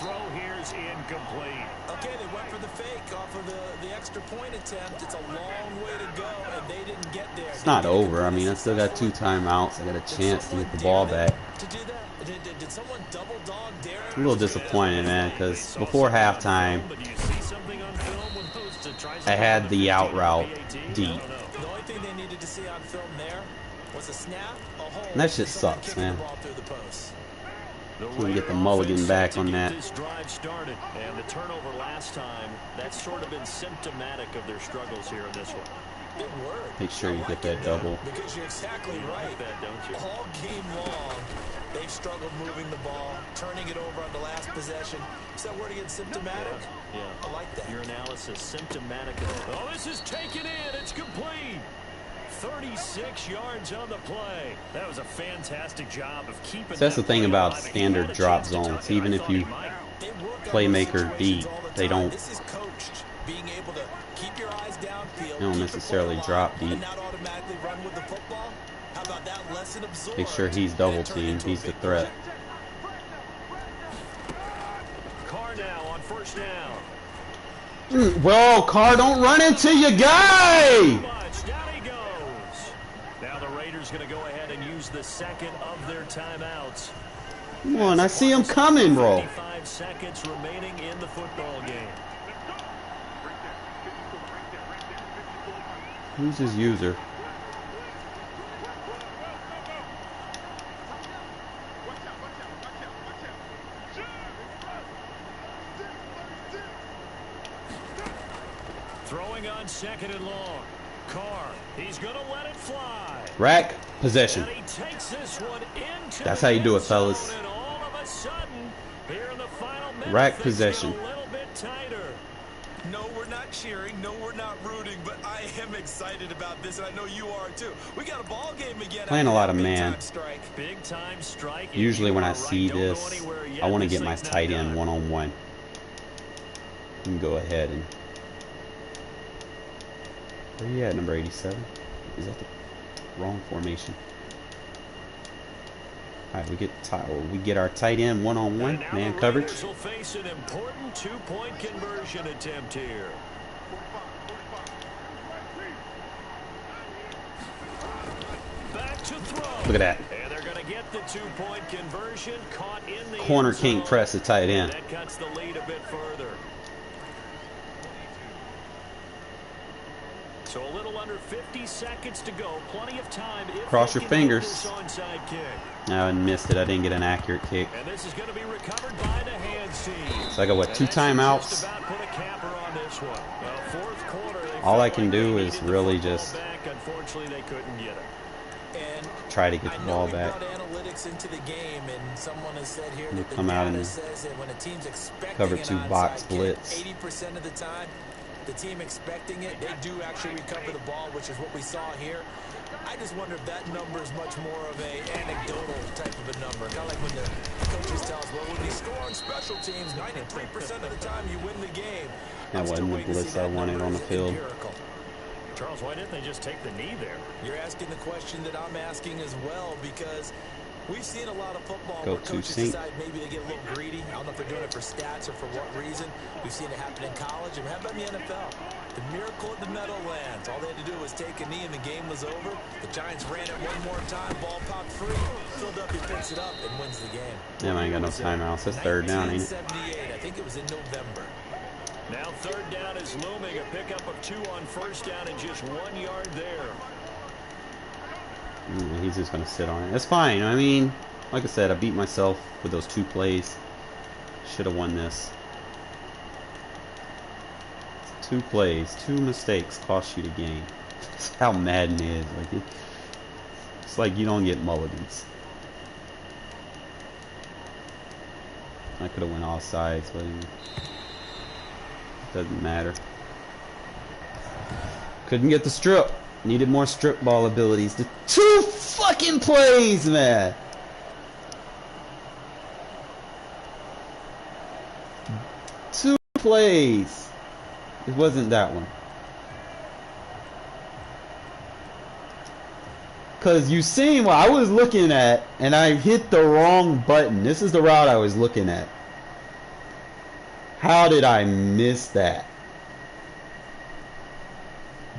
[SPEAKER 2] throw here is incomplete.
[SPEAKER 3] Okay, they went for the fake off of the extra point attempt. It's a long way to go, and they didn't get there.
[SPEAKER 1] It's not over. I mean, I still got 2 timeouts. I got a chance to get the ball back.
[SPEAKER 3] To do that? Did someone double dog Darren?
[SPEAKER 1] A little disappointed, man, because before halftime, I had the out route deep.
[SPEAKER 3] The only thing they needed to see on film there was a snap, a hole.
[SPEAKER 1] And that shit sucks, man.
[SPEAKER 2] We
[SPEAKER 1] get the mulligan back on that.
[SPEAKER 2] This drive started, and the turnover last time, that's sort of been symptomatic of their struggles here in this one.
[SPEAKER 3] Good word.
[SPEAKER 1] Make sure you get that double.
[SPEAKER 3] Because you're exactly right.
[SPEAKER 2] That, don't you?
[SPEAKER 3] All game long, they've struggled moving the ball, turning it over on the last possession. Is that word again, symptomatic?
[SPEAKER 2] Yeah.
[SPEAKER 3] I like that.
[SPEAKER 2] Your analysis, symptomatic of it. Oh, this is taken in. It's complete. 36 yards on the play. That was a fantastic job of keeping.
[SPEAKER 1] So that's the thing about standard drop zones. Even if you playmaker deep, they don't
[SPEAKER 3] being able to keep your eyes downfield.
[SPEAKER 1] They don't necessarily drop deep.
[SPEAKER 3] Not automatically run with the football. How about that lesson absorbed?
[SPEAKER 1] Make sure he's double teamed. He's the threat.
[SPEAKER 2] Carr now on first down.
[SPEAKER 1] Bro, Carr, don't run into your guy.
[SPEAKER 2] Down he goes. Now the Raiders going to go ahead and use the second of their timeouts.
[SPEAKER 1] Come on, I see him coming, bro.
[SPEAKER 2] 55 seconds remaining in the football game.
[SPEAKER 1] Who's his user?
[SPEAKER 2] Throwing on second and long. Carr, he's going to let it fly.
[SPEAKER 1] Rack, possession.
[SPEAKER 2] And he takes this one into
[SPEAKER 1] That's how you do it, fellas.
[SPEAKER 2] and all of a sudden, here in the final minute,
[SPEAKER 1] Rack
[SPEAKER 2] things
[SPEAKER 1] possession.
[SPEAKER 2] get a little bit tighter.
[SPEAKER 3] No, we're not cheering. No, we're not rooting. But I am excited about this, and I know you are too. We got a ball game again.
[SPEAKER 1] Playing a lot of man.
[SPEAKER 2] Big time strike.
[SPEAKER 1] Usually when I see this, I want to get my tight end one-on-one. You can go ahead and... Where are you at, number 87? Is that the wrong formation? Alright, we get our tight end one-on-one, man coverage.
[SPEAKER 2] Will face an important two-point conversion attempt here. Back to throw.
[SPEAKER 1] Look at that.
[SPEAKER 2] And they're going to get the two-point conversion caught in the
[SPEAKER 1] Corner can't press the tight end.
[SPEAKER 2] That cuts the lead a bit further. So a little under 50 seconds to go. Plenty of time.
[SPEAKER 1] Cross your fingers.
[SPEAKER 2] No,
[SPEAKER 1] I missed it. I didn't get an accurate kick.
[SPEAKER 2] And this is going to be recovered by the hands team.
[SPEAKER 1] So I got, what, 2 timeouts? All I can do is really just try to get the ball back. We'll come out and cover 2 box blitz.
[SPEAKER 3] 80% of the time, the team expecting it, they do actually recover the ball, which is what we saw here. I just wonder if that number is much more of a anecdotal type of a number. Kind of like when the coaches tell us, well, when you score on special teams, 93% of the time you win the game.
[SPEAKER 1] That wasn't the blitz I wanted on the field.
[SPEAKER 2] Charles, why didn't they just take the knee there?
[SPEAKER 3] You're asking the question that I'm asking as well, because we've seen a lot of football
[SPEAKER 1] Go
[SPEAKER 3] where
[SPEAKER 1] to
[SPEAKER 3] coaches
[SPEAKER 1] sink.
[SPEAKER 3] decide maybe they get a little greedy. I don't know if they're doing it for stats or for what reason. We've seen it happen in college, and how about in the NFL? The miracle of the Meadowlands. All they had to do was take a knee, and the game was over. The Giants ran it one more time. Ball popped free. Philadelphia picks it up and wins the game.
[SPEAKER 1] Yeah, I ain't got no timeouts. That's third down, ain't it?
[SPEAKER 3] 1978. I think it was in November.
[SPEAKER 2] Now third down is looming. A pickup of 2 on first down and just 1 yard there.
[SPEAKER 1] He's just going to sit on it. That's fine. I mean, like I said, I beat myself with those 2 plays. Should have won this. 2 plays, 2 mistakes cost you the game. That's how Madden is. Like it's like you don't get mulligans. I could have went all sides, but it doesn't matter. Couldn't get the strip. Needed more strip ball abilities. The 2 fucking plays, man. 2 plays. It wasn't that one. Because you seen what I was looking at, and I hit the wrong button. This is the route I was looking at. How did I miss that?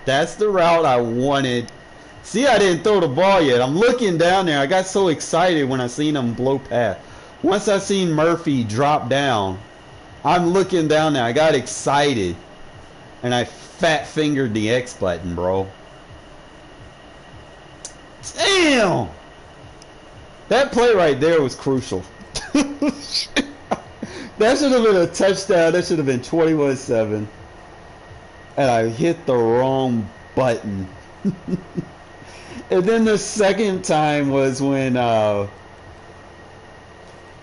[SPEAKER 1] That's the route I wanted. See, I didn't throw the ball yet. I'm looking down there. I got so excited when I seen him blow past. Once I seen Murphy drop down, I'm looking down there. I got excited. And I fat fingered the X button, bro. Damn! That play right there was crucial. That should have been a touchdown. That should have been 21-7. And I hit the wrong button. And then the second time was when I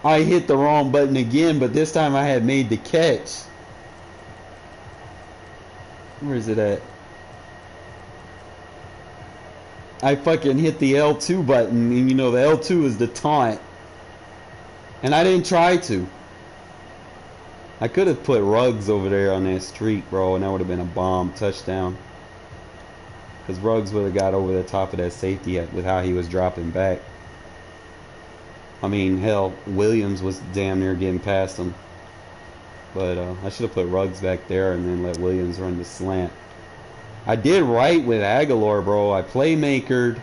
[SPEAKER 1] hit the wrong button again, but this time I had made the catch. Where is it at? I fucking hit the L2 button, and you know the L2 is the taunt. And I didn't try to. I could have put Ruggs over there on that streak, bro, and that would have been a bomb touchdown. Because Ruggs would have got over the top of that safety with how he was dropping back. I mean, hell, Williams was damn near getting past him. But I should have put Ruggs back there and then let Williams run the slant. I did right with Aguilar, bro. I playmakered.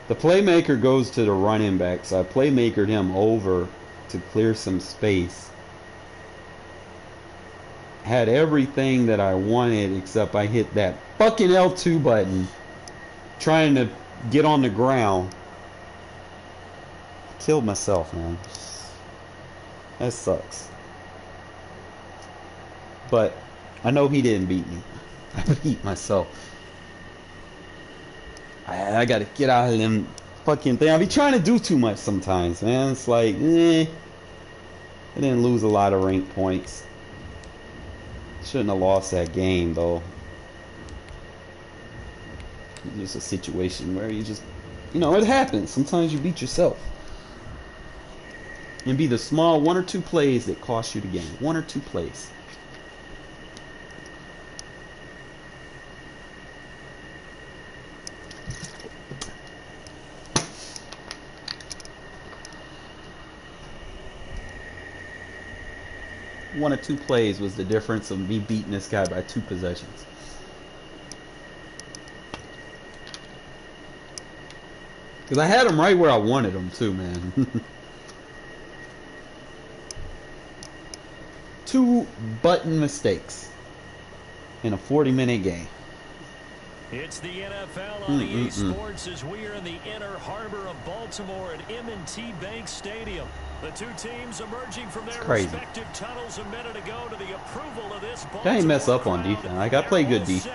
[SPEAKER 1] The playmaker goes to the running back, so I playmakered him over to clear some space. Had everything that I wanted except I hit that fucking L2 button trying to get on the ground. Killed myself, man. That sucks. But I know he didn't beat me. I beat myself. I gotta get out of them fucking thing. I be trying to do too much sometimes, man. It's like, I didn't lose a lot of rank points. Shouldn't have lost that game, though. It's just a situation where you just, it happens. Sometimes you beat yourself. And be the small 1 or 2 plays that cost you the game. 1 or 2 plays. One or 2 plays was the difference of me beating this guy by 2 possessions. Because I had him right where I wanted him too, man. 2 button mistakes in a 40-minute game.
[SPEAKER 2] It's the NFL on EA Sports as we are in the inner harbor of Baltimore at M&T Bank Stadium. The 2 teams emerging from their respective tunnels a minute ago to the approval of this Baltimore.
[SPEAKER 1] I ain't mess up on defense. Like, I play good defense.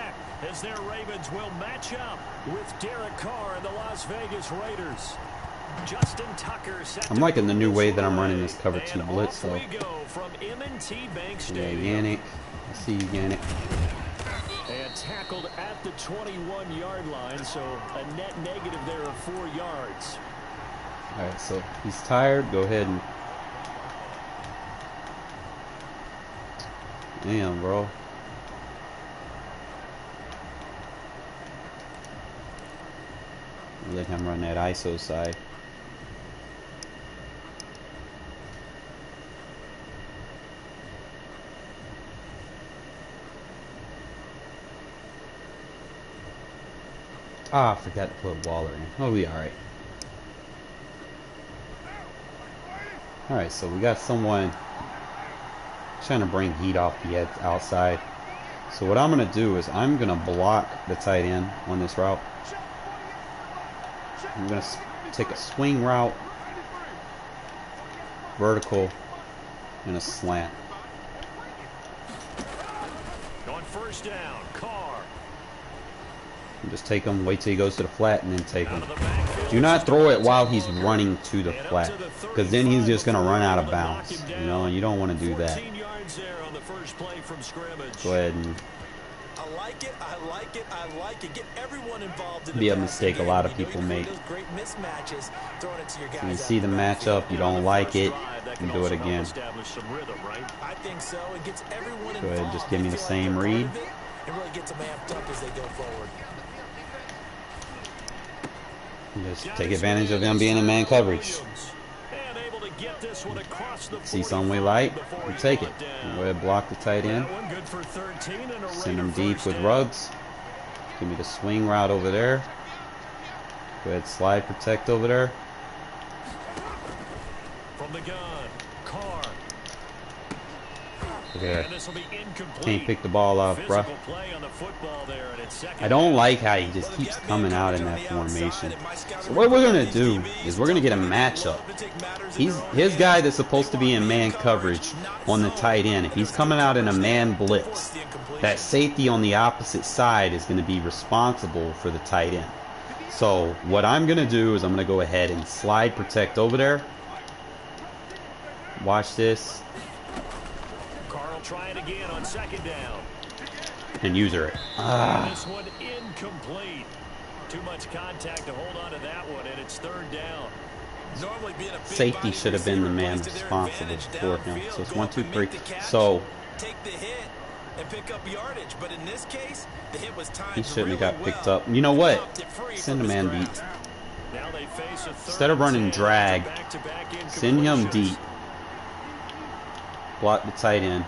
[SPEAKER 2] As their Ravens will match up with Derek Carr and the Las Vegas Raiders. Justin Tucker set.
[SPEAKER 1] I'm liking the new way that I'm running this cover 2 blitz, though.
[SPEAKER 2] We go from M&T Bank
[SPEAKER 1] Yeah,
[SPEAKER 2] Stadium.
[SPEAKER 1] Yannick. I see you, Yannick.
[SPEAKER 2] And tackled at the 21-yard line, so a net negative there of 4 yards.
[SPEAKER 1] Alright, so he's tired. Go ahead and... Damn, bro. Let him run that ISO side. Ah, I forgot to put Waller in. Oh, we alright. Alright, so we got someone trying to bring heat off the outside. So what I'm going to do is I'm going to block the tight end on this route. I'm going to take a swing route, vertical, and a slant.
[SPEAKER 2] On first down, Carr.
[SPEAKER 1] And just take him, wait till he goes to the flat, and then take him. Do not throw it while he's running to the flat, because then he's just going to run out of bounds. And you don't want to do that. Go ahead and...
[SPEAKER 3] I like it, I like it, I like it. Get everyone involved in
[SPEAKER 1] be a mistake a lot of people make. When you see the matchup, you don't like it, and do it again.
[SPEAKER 3] I think so. It gets everyone
[SPEAKER 1] Go ahead, just give me the same read.
[SPEAKER 3] And really gets them amped up as they go forward.
[SPEAKER 1] Just take advantage of them being in man coverage.
[SPEAKER 2] And able to get this one across the
[SPEAKER 1] See something we like, we take it. Go ahead, block the tight end. Send him deep with Ruggs. Give me the swing route over there. Go ahead, slide protect over there.
[SPEAKER 2] From the gun, Carr.
[SPEAKER 1] There. Can't pick the ball off, bruh. I don't like how he just keeps coming out in that formation. So what we're going to do is we're going to get a matchup. His guy that's supposed to be in man coverage on the tight end. If he's coming out in a man blitz, that safety on the opposite side is going to be responsible for the tight end. So what I'm going to do is I'm going to go ahead and slide protect over there. Watch this.
[SPEAKER 2] Try it again on second down.
[SPEAKER 1] And user it.
[SPEAKER 2] This one incomplete. Too much contact to hold on to that one, and it's third down.
[SPEAKER 3] Normally being a
[SPEAKER 1] safety should have been the man responsible for him. So it's 1, 2, 3. So
[SPEAKER 3] take the hit and pick up yardage, but in this case, the hit was timed.
[SPEAKER 1] He shouldn't have got picked up. You know what? Send the man deep. Instead of running drag, send him deep. Block the tight end.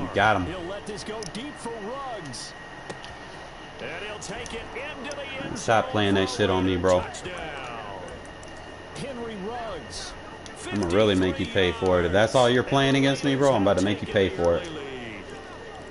[SPEAKER 1] You got him.
[SPEAKER 2] He'll let this go deep for Ruggs. And he'll take it into the end zone.
[SPEAKER 1] Stop playing that shit on me, bro.
[SPEAKER 2] Henry Ruggs.
[SPEAKER 1] I'm gonna really make you pay for it. If that's all you're playing against me, bro, I'm about to make you pay for it.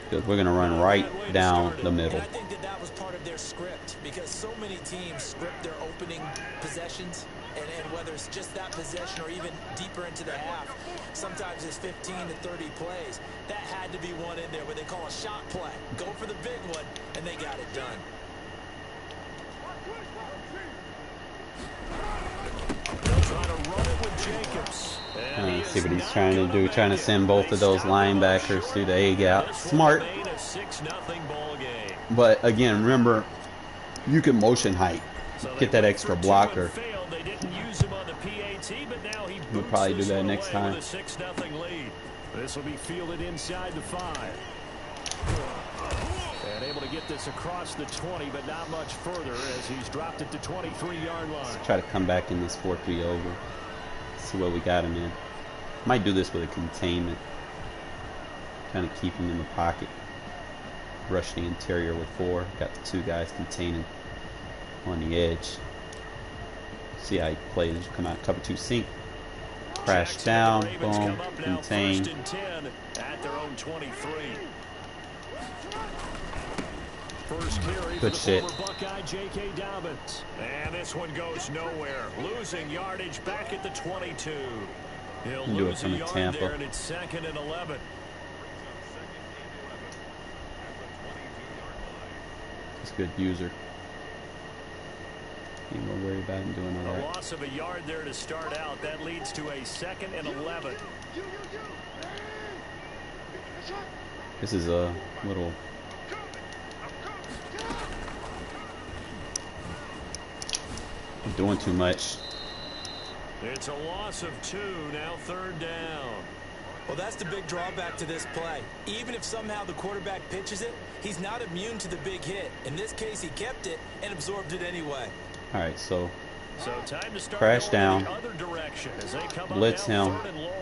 [SPEAKER 1] Because we're gonna run right down the middle.
[SPEAKER 3] I think that was part of their script, because so many teams script their opening possessions, and whether it's just that possession or even deeper into the half, sometimes it's 15 to 30 plays. That had to be one in there where they call a shot play. Go for the big one, and they got it done.
[SPEAKER 2] They'll try to run it with Jacobs.
[SPEAKER 1] Let's see what he's trying to do. Trying to send both of those linebackers through the A gap. Smart. But again, remember, you can motion height. Get that extra blocker. We'll probably do that next time.
[SPEAKER 2] This will be fielded inside the 5. And able to get this across the 20, but not much further as he's dropped it to 23-yard line.
[SPEAKER 1] Let's try to come back in this 4-3 over. See what we got him in. Might do this with a containment. Kind of keep him in the pocket. Rush the interior with 4. Got the 2 guys containing on the edge. See how he plays. Come out, cover 2 sink. Crash down, boom, contain.
[SPEAKER 2] At their own 23.
[SPEAKER 1] Good shit.
[SPEAKER 2] Buckeye J.K. Dobbins. And this one goes nowhere. Losing yardage back at the 22. He'll
[SPEAKER 1] do it
[SPEAKER 2] lose
[SPEAKER 1] from
[SPEAKER 2] a yard
[SPEAKER 1] Tampa.
[SPEAKER 2] there, and it's 2nd and 11.
[SPEAKER 1] He's a good user. Ain't gonna worry about him doing all
[SPEAKER 2] A
[SPEAKER 1] that.
[SPEAKER 2] loss of a yard there to start out. That leads to a 2nd and 11.
[SPEAKER 1] This is a little... I'm doing too much.
[SPEAKER 2] It's a loss of 2, now 3rd down.
[SPEAKER 3] Well, that's the big drawback to this play. Even if somehow the quarterback pitches it, he's not immune to the big hit. In this case, he kept it and absorbed it anyway.
[SPEAKER 1] All right, so
[SPEAKER 2] time to start
[SPEAKER 1] crash down,
[SPEAKER 2] the other direction as they come
[SPEAKER 1] blitz
[SPEAKER 2] up now,
[SPEAKER 1] him.
[SPEAKER 2] 3rd and long.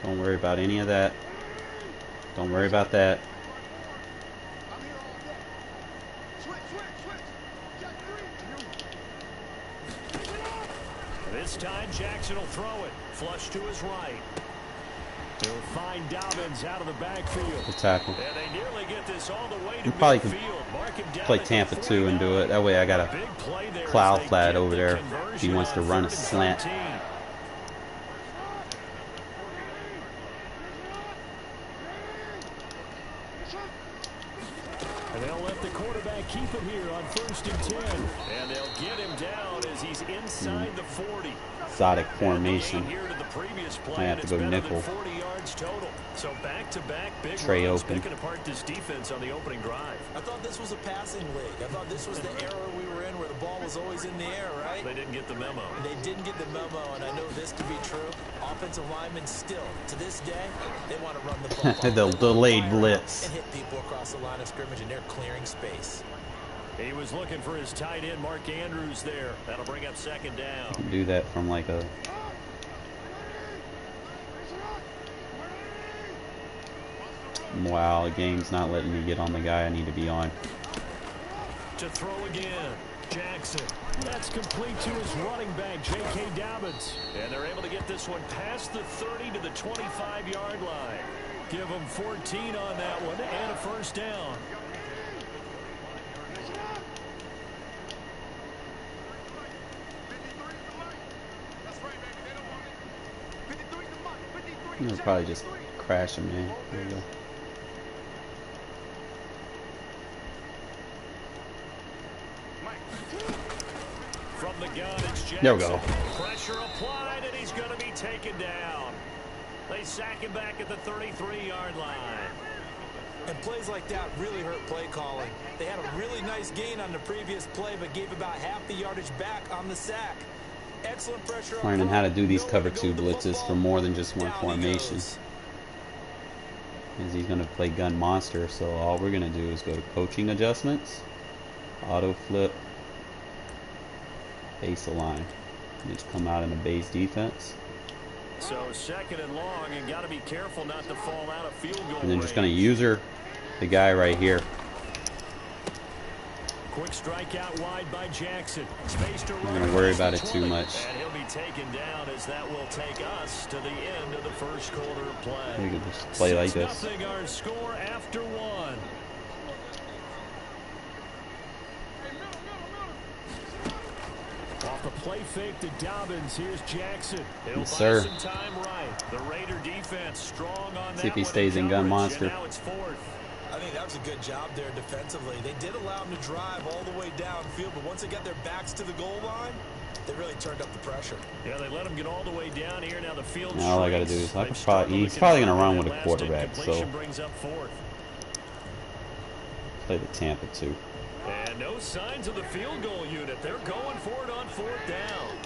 [SPEAKER 1] Don't worry about any of that. Don't worry about that.
[SPEAKER 2] This time Jackson will throw it. Flush to his right. He'll find Dobbins out of the backfield.
[SPEAKER 1] Good tackle.
[SPEAKER 2] And they nearly get this all the way to
[SPEAKER 1] You probably can
[SPEAKER 2] midfield.
[SPEAKER 1] play Tampa 2 and do it. That way I got a cloud flat over there if he wants to run a slant.
[SPEAKER 2] And they'll let the quarterback keep it here on 1st and 10. And they'll get him down as he's inside the 40.
[SPEAKER 1] exotic formation. I have to go nickel.
[SPEAKER 2] So back-to-back big
[SPEAKER 1] Trey
[SPEAKER 2] runs
[SPEAKER 1] open.
[SPEAKER 2] picking apart this defense on the opening drive.
[SPEAKER 3] I thought this was a passing league. I thought this was the era we were in where the ball was always in the air, right?
[SPEAKER 2] They didn't get the memo.
[SPEAKER 3] They didn't get the memo, and I know this to be true. Offensive linemen still, to this day, they want to run the ball.
[SPEAKER 1] The delayed blitz.
[SPEAKER 3] And hit people across the line of scrimmage, and they're clearing space.
[SPEAKER 2] He was looking for his tight end, Mark Andrews, there. That'll bring up second down.
[SPEAKER 1] Do that from like a... Wow, the game's not letting me get on the guy I need to be on.
[SPEAKER 2] To throw again, Jackson. That's complete to his running back, J.K. Dobbins. And they're able to get this one past the 30 to the 25-yard line. Give them 14 on that one and a first down.
[SPEAKER 1] You'll probably just crash him, man. There you go.
[SPEAKER 2] From the gun, it's Jackson.
[SPEAKER 1] There we go.
[SPEAKER 2] Pressure applied, and he's going to be taken down. They sack him back at the 33-yard line.
[SPEAKER 3] And plays like that really hurt play calling. They had a really nice gain on the previous play, but gave about half the yardage back on the sack. Excellent pressure.
[SPEAKER 1] Learning how to do these cover 2 blitzes for more than just one formation. Because he's going to play gun monster, so all we're going to do is go to coaching adjustments, auto flip, base align. Just come out in a base defense.
[SPEAKER 2] So second and long, and got to be careful not to fall out of field goal.
[SPEAKER 1] And then just going to user the guy right here.
[SPEAKER 2] Quick strike out wide by Jackson. Space to
[SPEAKER 1] I'm going to worry about it too much.
[SPEAKER 2] And he'll be taken down as that will take us to the end of the first quarter of play.
[SPEAKER 1] We could just play like this.
[SPEAKER 2] 6-0 our score after one. Off the play fake to Dobbins. Here's Jackson. He'll
[SPEAKER 1] Yes, sir.
[SPEAKER 2] buy some time right. The Raider defense strong on that.
[SPEAKER 1] See if he
[SPEAKER 2] one
[SPEAKER 1] stays in gun
[SPEAKER 2] coverage,
[SPEAKER 1] monster.
[SPEAKER 2] and now it's fourth.
[SPEAKER 3] I think that was a good job there defensively. They did allow them to drive all the way downfield, but once they got their backs to the goal line, they really turned up the pressure.
[SPEAKER 2] Yeah, they let them get all the way down here. Now the field.
[SPEAKER 1] Now all I got to do is he's probably going to run with a quarterback, so
[SPEAKER 2] brings up fourth.
[SPEAKER 1] play the Tampa too.
[SPEAKER 2] And no signs of the field goal unit. They're going for it on fourth down.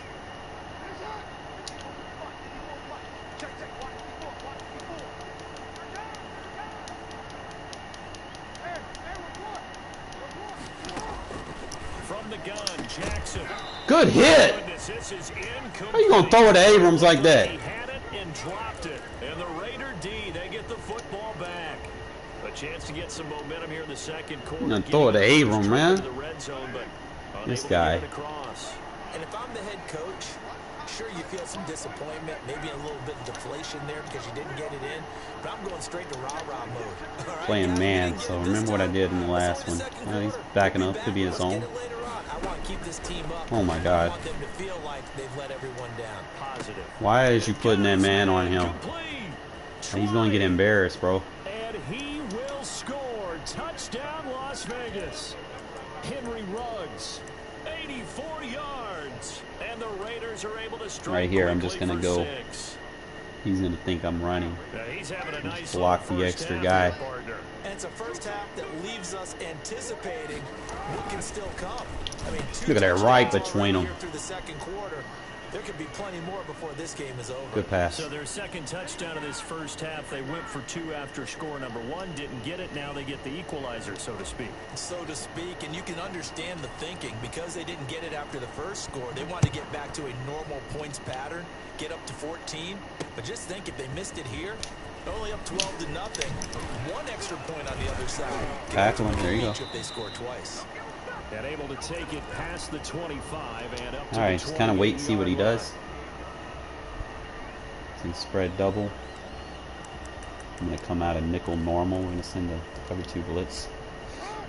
[SPEAKER 2] From the gun, Jackson.
[SPEAKER 1] Good hit! How you going to throw it to Abrams like that?
[SPEAKER 2] He had it and dropped it. And the Raider D, they get the football back. A chance to get some momentum here in the second quarter.
[SPEAKER 1] You're going to throw it to Abrams, man.
[SPEAKER 2] The red zone, but
[SPEAKER 1] This guy.
[SPEAKER 3] And if I'm the head coach, sure you feel some disappointment, maybe a little bit of deflation there because you didn't get it in, but I'm going straight to rah-rah mode. All right,
[SPEAKER 1] Playing man, so remember what I did in the last one. He's backing up, could be his own. Oh my God. Why is you putting that man on him? He's going to get embarrassed, bro.
[SPEAKER 2] And he will score. Touchdown, Las Vegas. Henry Ruggs, 84 yards. And the Raiders are able to strike
[SPEAKER 1] right here, I'm just going to go.
[SPEAKER 2] 6.
[SPEAKER 1] He's going to think I'm running.
[SPEAKER 2] He's having a nice
[SPEAKER 1] block the extra guy.
[SPEAKER 3] And it's a first half that leaves us anticipating what can still come. I mean,
[SPEAKER 1] look at that right between them.
[SPEAKER 3] Through the second quarter. There could be plenty more before this game is over.
[SPEAKER 1] Good pass.
[SPEAKER 2] So their second touchdown of this first half, they went for 2 after score number 1. Didn't get it. Now they get the equalizer, so to speak.
[SPEAKER 3] So to speak, and you can understand the thinking. Because they didn't get it after the first score, they wanted to get back to a normal points pattern, get up to 14. But just think, if they missed it here, only up 12-0. 1 extra point on the other side.
[SPEAKER 1] Tackle him. There you go.
[SPEAKER 3] If they score twice.
[SPEAKER 2] And able to take it past the 25 and up to
[SPEAKER 1] all right,
[SPEAKER 2] the
[SPEAKER 1] just kind of wait and see what he
[SPEAKER 2] 28-yard
[SPEAKER 1] does. He's spread double. I'm going to come out of nickel normal. We're going to send the cover 2 blitz.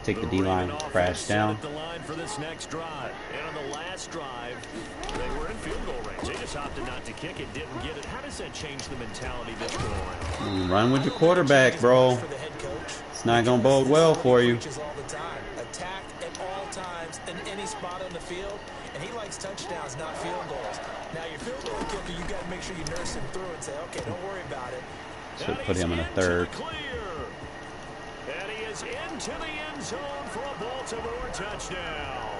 [SPEAKER 1] Take the D-line, crash down.
[SPEAKER 2] The line for this next drive. And on the last drive, they were in field goal range. They just opted not to kick it, didn't get it. How does that change the mentality this go on?
[SPEAKER 1] Run with your quarterback, bro. It's not going to bode well for you.
[SPEAKER 3] Attack at all times in any spot on the field, and he likes touchdowns, not field goals. Now, your field goal kicker, you got to make sure you nurse him through and say, okay, don't worry about it.
[SPEAKER 1] Should put him in a third.
[SPEAKER 2] And he is into the end zone for a Baltimore touchdown.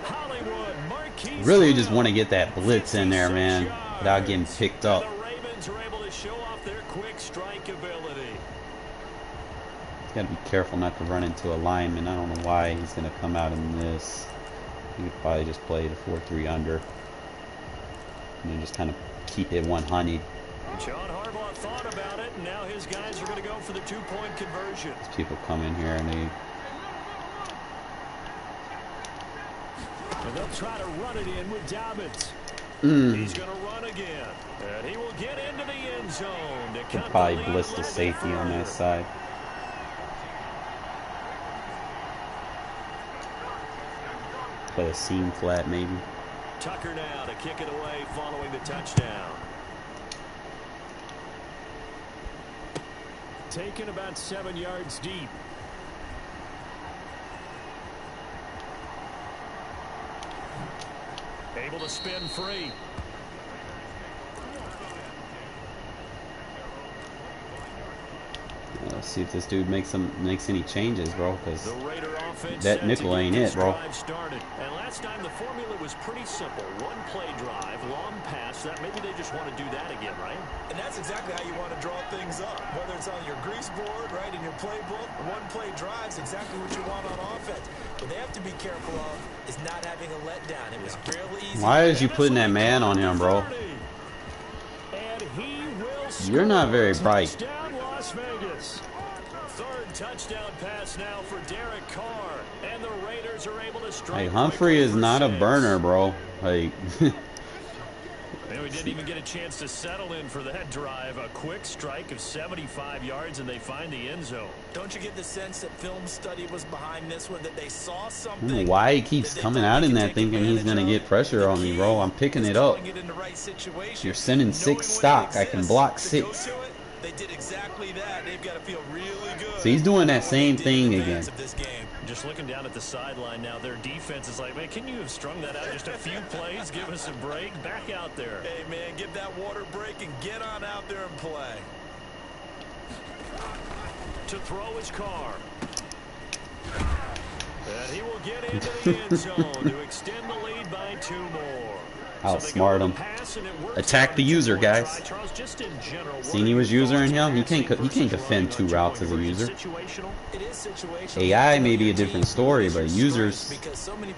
[SPEAKER 2] Hollywood, Marquise
[SPEAKER 1] really just want to get that blitz in there, man, without getting picked up.
[SPEAKER 2] The Ravens are able to show off their quick strike ability.
[SPEAKER 1] Got to be careful not to run into a lineman. I don't know why he's going to come out in this. He could probably just play the 4-3 under. And then just kind of keep it 100.
[SPEAKER 2] John Harbaugh thought about it, and now his guys are going to go for the two-point conversion.
[SPEAKER 1] People come in here and
[SPEAKER 2] they'll try to run it in with Dobbins. He's going to run again, and he will get into the end zone. To
[SPEAKER 1] could probably blitz the safety on that side. Play a seam flat, maybe.
[SPEAKER 2] Tucker now to kick it away following the touchdown. Taken about 7 yards deep. Able to spin free.
[SPEAKER 1] Let's see if this dude makes any changes, bro, because that nickel ain't it, bro.
[SPEAKER 2] And last time the formula was pretty simple. One play drive, long pass. That maybe they just want to do that again, right?
[SPEAKER 3] And that's exactly how you want to draw things up. Whether it's on your grease board, right, in your playbook, one play drive's exactly what you want on offense. What they have to be careful of is not having a letdown. It was fairly easy.
[SPEAKER 1] Why is you putting that man on him, bro? You're not very bright.
[SPEAKER 2] Las Vegas. Third touchdown pass now for Derek Carr, and the Raiders are able to strike.
[SPEAKER 1] Hey, Humphrey is not a burner, bro. Like,
[SPEAKER 2] and we didn't even get a chance to settle in for that drive. A quick strike of 75 yards, and they find the end zone.
[SPEAKER 3] Don't you get the sense that film study was behind this one, that they saw something?
[SPEAKER 1] I don't know why he keeps coming out in that thinking he's going to get pressure on me, bro. I'm picking it up. You're sending 6 stock. I can block 6.
[SPEAKER 3] They did exactly that. They've got to feel really good.
[SPEAKER 1] So he's doing that same thing again.
[SPEAKER 2] Just looking down at the sideline now, their defense is like, man, can you have strung that out just a few plays? Give us a break. Back out there.
[SPEAKER 3] Hey, man, give that water break and get on out there and play.
[SPEAKER 2] To throw his Carr. And he will get into the end zone to extend the lead by 2 more.
[SPEAKER 1] Outsmart him. Attack the user, guys. Seen he was user in him. He can't defend 2 routes as a user. AI may be a different story, but users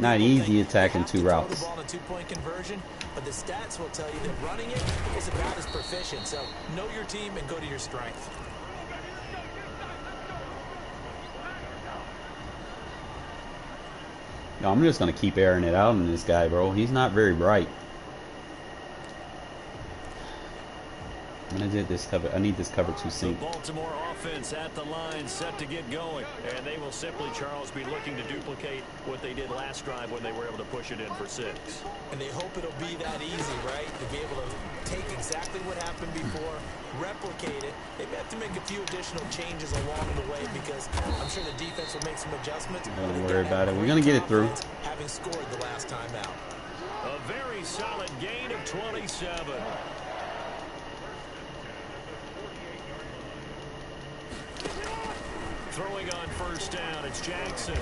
[SPEAKER 1] not easy attacking 2 routes.
[SPEAKER 3] But the stats will tell you that running it is about as proficient. So know your team and go to your strength.
[SPEAKER 1] Yo, I'm just gonna keep airing it out on this guy, bro. He's not very bright. I need this cover 2 sink.
[SPEAKER 2] The Baltimore offense at the line, set to get going, and they will simply, Charles, be looking to duplicate what they did last drive when they were able to push it in for 6.
[SPEAKER 3] And they hope it'll be that easy, right? To be able to take exactly what happened before, replicate it. They may have to make a few additional changes along the way because I'm sure the defense will make some adjustments.
[SPEAKER 1] Don't worry about it. We're gonna get it through.
[SPEAKER 3] Having scored the last time out.
[SPEAKER 2] A very solid gain of 27. Throwing on first down, it's Jackson.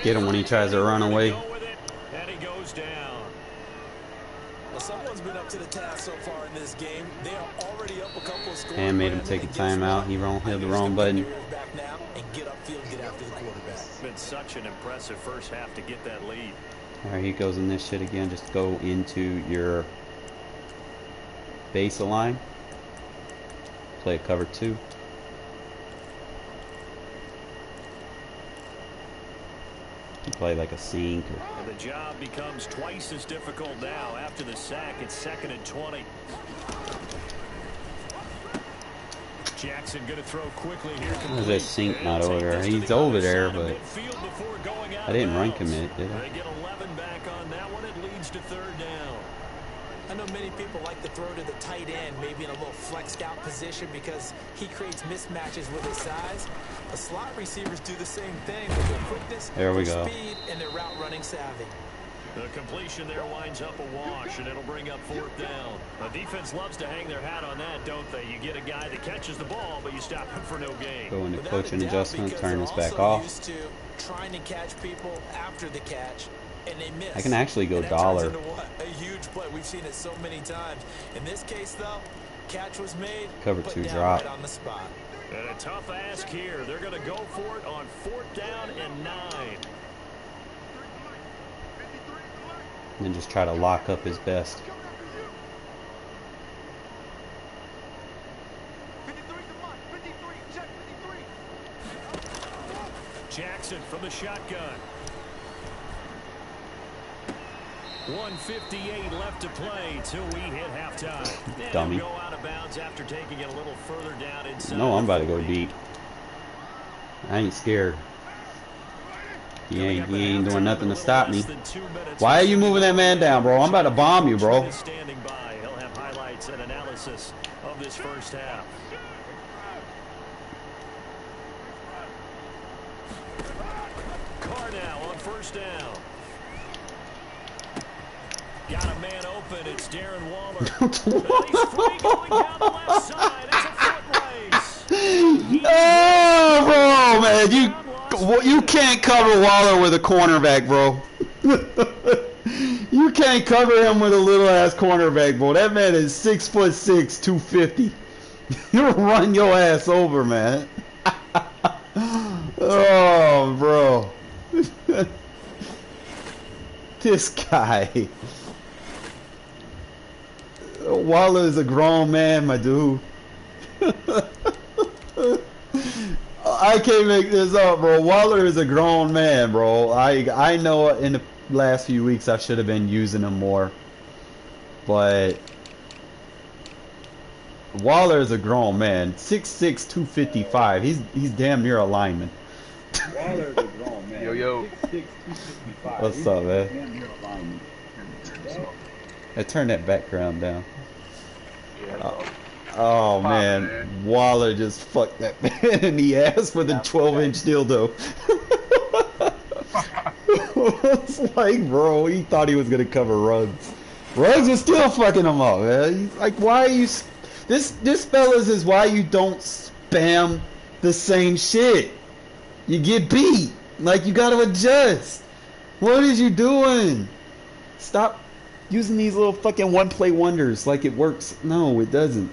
[SPEAKER 1] Get him when he tries to run away.
[SPEAKER 2] And he goes down.
[SPEAKER 3] Well, someone's been up to the task so far in this game. They are already up a couple of scores.
[SPEAKER 1] And made him take a timeout. He hit the wrong button.
[SPEAKER 3] Back now and get upfield, get after the quarterback.
[SPEAKER 2] It's been such an impressive first half to get that lead.
[SPEAKER 1] All right, he goes in this shit again. Just go into your base line. Play a cover 2. Play like a sink.
[SPEAKER 2] And the job becomes twice as difficult now. After the sack, it's 2nd and 20. Jackson going to throw quickly here.
[SPEAKER 1] Where's that sink not over there? He's over there, but I didn't run commit, did I?
[SPEAKER 2] They get 11 back on that one. It leads to 3rd down.
[SPEAKER 3] I know many people like to throw to the tight end, maybe in a little flexed out position because he creates mismatches with his size. The slot receivers do the same thing with their quickness,
[SPEAKER 1] there we
[SPEAKER 3] their
[SPEAKER 1] go.
[SPEAKER 3] Speed, and their route running savvy.
[SPEAKER 2] The completion there winds up a wash, and it'll bring up 4th down. The defense loves to hang their hat on that, don't they? You get a guy that catches the ball, but you stop him for no gain.
[SPEAKER 1] Go into coaching adjustment, turn this back off.
[SPEAKER 3] Used to trying to catch people after the catch, and they miss.
[SPEAKER 1] I can actually go
[SPEAKER 3] and
[SPEAKER 1] dollar.
[SPEAKER 3] a huge play. We've seen it so many times. In this case, though, catch was made.
[SPEAKER 1] Cover
[SPEAKER 3] put
[SPEAKER 1] 2
[SPEAKER 3] down
[SPEAKER 1] drop.
[SPEAKER 3] Right on the spot.
[SPEAKER 2] And a tough ask here. They're going to go for it on 4th down and 9.
[SPEAKER 1] And then just try to lock up his best.
[SPEAKER 2] Jackson from the shotgun. 1:58 left to play till we hit halftime.
[SPEAKER 1] Dummy.
[SPEAKER 2] Go out of bounds after taking it a little further down inside.
[SPEAKER 1] No, I'm about to go deep. I ain't scared. He ain't doing nothing to stop me. Why are you moving that man down, bro? I'm about to bomb you, bro.
[SPEAKER 2] Standing by. He'll have highlights and analysis of this first half. Carr now on 1st down. Got a man open. It's Darren Waller. He's free going down the left side. It's a foot race.
[SPEAKER 1] Oh, bro, man, you can't cover Waller with a cornerback, bro. You can't cover him with a little ass cornerback, bro. That man is 6'6", 250. You'll run your ass over, man. Oh, bro. This guy. Waller is a grown man, my dude. I can't make this up, bro. Waller is a grown man, bro. I know in the last few weeks I should have been using him more, but Waller is a grown man. 6'6", 255. He's damn near a lineman.
[SPEAKER 4] Waller's a grown man.
[SPEAKER 5] Yo.
[SPEAKER 4] 6'6", 255.
[SPEAKER 1] What's up, man?
[SPEAKER 4] Damn near a lineman.
[SPEAKER 1] I turned that background down.
[SPEAKER 5] Yeah,
[SPEAKER 1] Oh man, Waller just fucked that man in the ass with a 12-inch dildo. It's like, bro, he thought he was gonna cover Ruggs. Ruggs was still fucking him up, man. He's like, why are you? This fellas is why you don't spam the same shit. You get beat. Like, you gotta adjust. What is you doing? Stop using these little fucking one-play wonders like it works. No, it doesn't.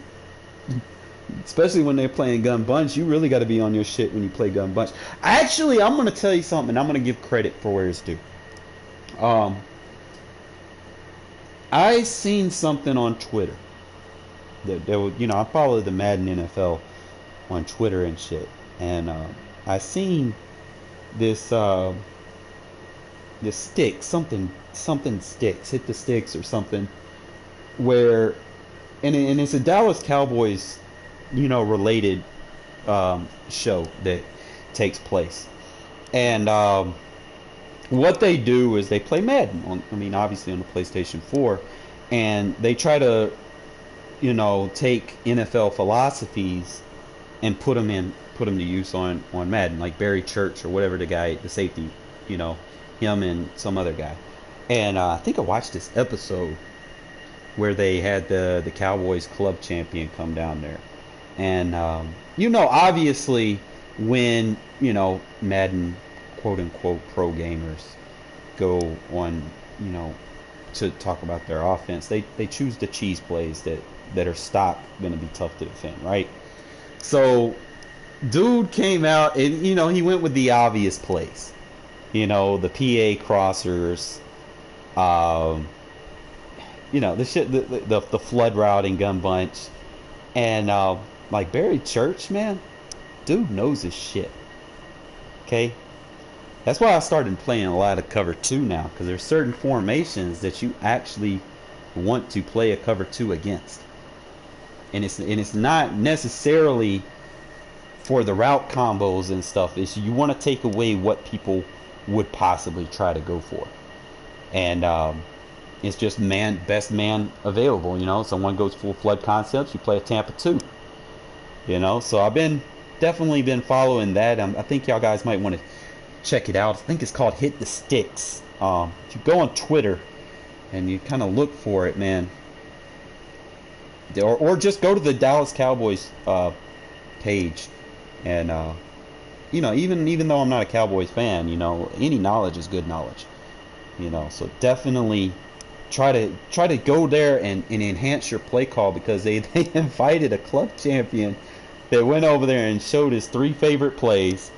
[SPEAKER 1] Especially when they're playing Gun Bunch, you really got to be on your shit when you play Gun Bunch. Actually, I'm going to tell you something. I'm going to give credit for where it's due. I seen something on Twitter. I follow the Madden NFL on Twitter and shit. And I seen this this stick, something sticks, hit the sticks or something, where, and it's a Dallas Cowboys, related show that takes place. And what they do is they play Madden obviously on the PlayStation 4, and they try to take NFL philosophies and put them to use on Madden, like Barry Church or whatever the safety, him and some other guy. And I think I watched this episode where they had the Cowboys club champion come down there. And, obviously when, Madden, quote-unquote, pro gamers go on, to talk about their offense, they choose the cheese plays that are stock going to be tough to defend, right? So, dude came out and, he went with the obvious plays. The PA crossers, the shit, the flood route in Gun Bunch, and like Barry Church, man, dude knows his shit. Okay, that's why I started playing a lot of cover 2 now, because there's certain formations that you actually want to play a cover 2 against, and it's not necessarily for the route combos and stuff. It's you want to take away what people would possibly try to go for, and it's just best man available. Someone goes full flood concepts, you play a Tampa 2. So I've definitely been following that. I think y'all guys might want to check it out. I think it's called Hit the Sticks. If you go on Twitter and you kind of look for it, man, or just go to the Dallas Cowboys page, and you know, even though I'm not a Cowboys fan, you know, any knowledge is good knowledge, you know. So definitely try to go there and enhance your play call, because they invited a club champion that went over there and showed his 3 favorite plays.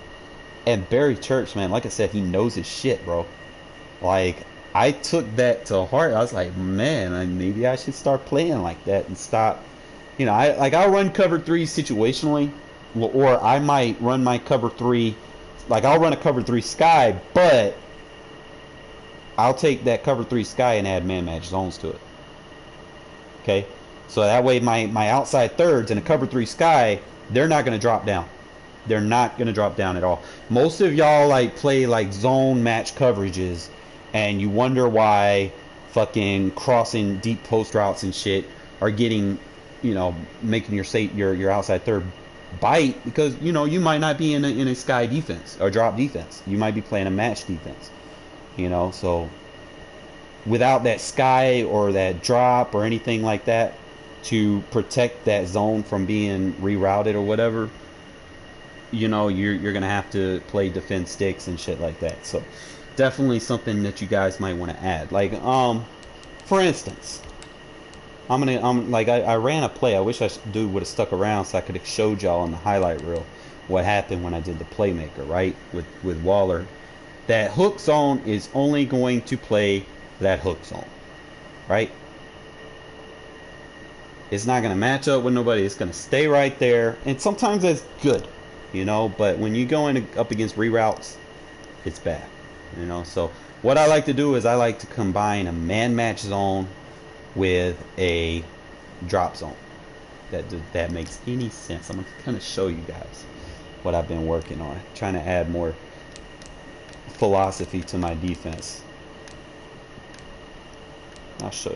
[SPEAKER 1] And Barry Church, man, like I said, he knows his shit, bro. Like, I took that to heart. I was like, man, maybe I should start playing like that and stop. You know, I'll run cover 3 situationally, or I might run my cover 3, like I'll run a cover 3 sky, but I'll take that cover 3 sky and add man match zones to it. Okay, so that way my outside thirds in a cover 3 sky, they're not going to drop down. They're not going to drop down at all. Most of y'all like play like zone match coverages, and you wonder why fucking crossing deep post routes and shit are getting, you know, making your outside third bite, because, you know, you might not be in a sky defense or drop defense. You might be playing a match defense, you know. So without that sky or that drop or anything like that to protect that zone from being rerouted or whatever, you know, you're gonna have to play defense sticks and shit like that. So definitely something that you guys might want to add. Like, for instance, I ran a play. I wish dude would have stuck around so I could have showed y'all on the highlight reel what happened when I did the playmaker, right, with Waller. That hook zone is only going to play that hook zone, right? It's not going to match up with nobody. It's going to stay right there, and sometimes that's good, you know. But when you go up against reroutes, it's bad, you know. So what I like to do is I like to combine a man match zone with a drop zone. That makes any sense. I'm going to kind of show you guys what I've been working on, trying to add more philosophy to my defense. I'll show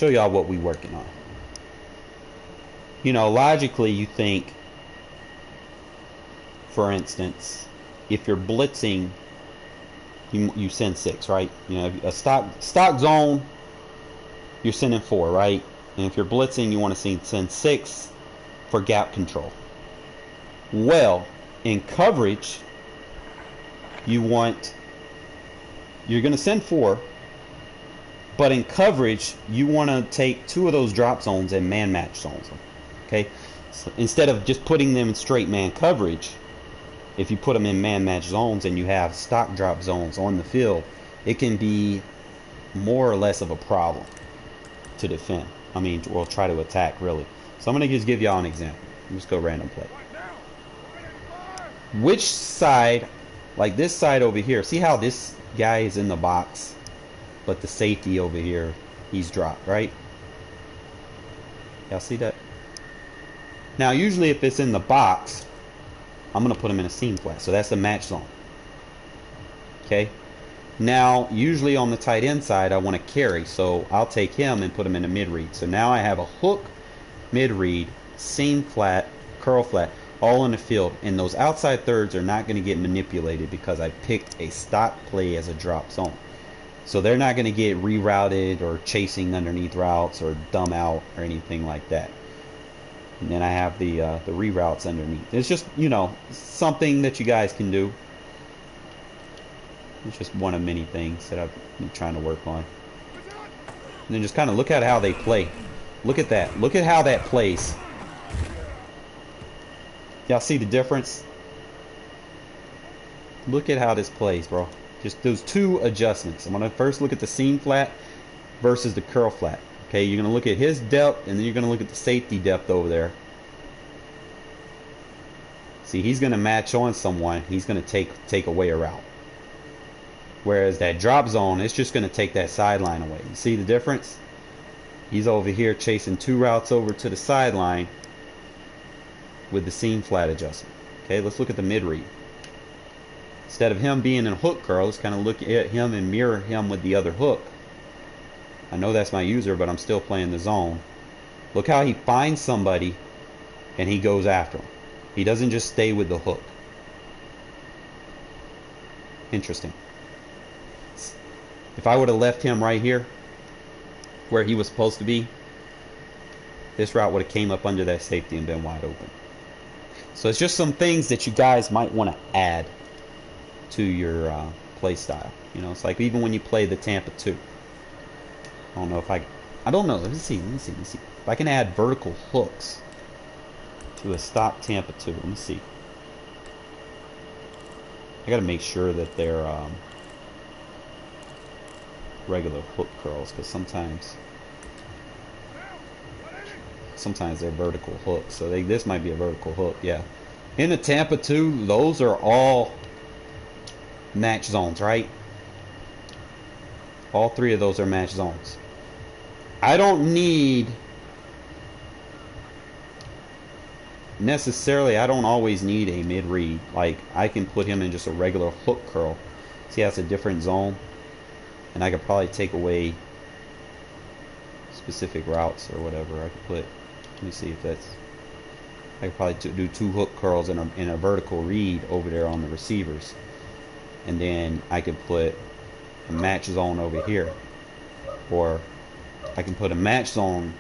[SPEAKER 1] y'all what we working on. You know, logically you think, for instance, if you're blitzing, you send 6, right? You know, a stock zone, you're sending 4, right? And if you're blitzing, you want to send 6 for gap control. Well, in coverage, you're going to send 4, but in coverage, you want to take 2 of those drop zones and man match zones. Okay, so instead of just putting them in straight man coverage, if you put them in man match zones and you have stock drop zones on the field, it can be more or less of a problem to defend. I mean, we'll try to attack, really. So I'm going to just give y'all an example. Let's go random play. Which side, like this side over here, see how this guy is in the box, but the safety over here, he's dropped, right? Y'all see that? Now, usually if it's in the box, I'm going to put him in a seam flat. So that's a match zone. Okay? Now, usually on the tight end side, I want to carry. So I'll take him and put him in a mid-read. So now I have a hook, mid-read, seam flat, curl flat, all in the field. And those outside thirds are not going to get manipulated because I picked a stock play as a drop zone. So they're not going to get rerouted or chasing underneath routes or dumb out or anything like that. And then I have the reroutes underneath. It's just, you know, something that you guys can do. It's just one of many things that I've been trying to work on. And then just kind of look at how they play. Look at that. Look at how that plays. Y'all see the difference? Look at how this plays, bro. Just those 2 adjustments. I'm going to first look at the seam flat versus the curl flat. Okay, you're going to look at his depth, and then you're going to look at the safety depth over there. See, he's going to match on someone. He's going to take away a route. Whereas that drop zone, it's just going to take that sideline away. You see the difference? He's over here chasing 2 routes over to the sideline with the seam flat adjustment. Okay, let's look at the mid-read. Instead of him being in a hook curl, let's kind of look at him and mirror him with the other hook. I know that's my user, but I'm still playing the zone. Look how he finds somebody and he goes after him. He doesn't just stay with the hook. Interesting. If I would have left him right here, where he was supposed to be, this route would have came up under that safety and been wide open. So it's just some things that you guys might want to add to your play style. You know, it's like even when you play the Tampa 2. I don't know if I don't know. Let me see. If I can add vertical hooks to a stock Tampa 2. Let me see. I got to make sure that they're regular hook curls, because sometimes they're vertical hooks. So this might be a vertical hook. Yeah. In the Tampa 2, those are all match zones, right? All three of those are match zones. I don't need necessarily, I don't always need a mid-read. Like, I can put him in just a regular hook curl. See, that's a different zone. And I could probably take away specific routes or whatever. I could put, let me see if that's, I could probably do 2 hook curls in a vertical read over there on the receivers. And then I could put a match zone over here. Or I can put a match zone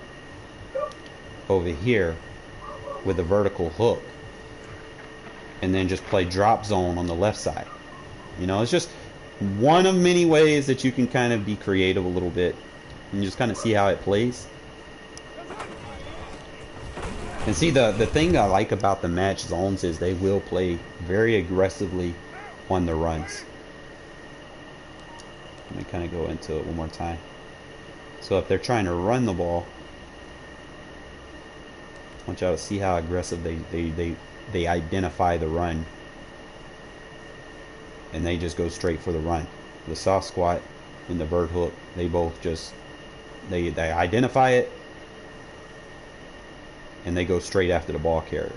[SPEAKER 1] over here with a vertical hook, and then just play drop zone on the left side. You know, it's just one of many ways that you can kind of be creative a little bit and just kind of see how it plays. And see, the thing I like about the match zones is they will play very aggressively on the runs. Let me kind of go into it one more time. So if they're trying to run the ball, I want y'all to see how aggressive they identify the run, and they just go straight for the run. The soft squat and the vert hook, they both just they identify it and they go straight after the ball carrier.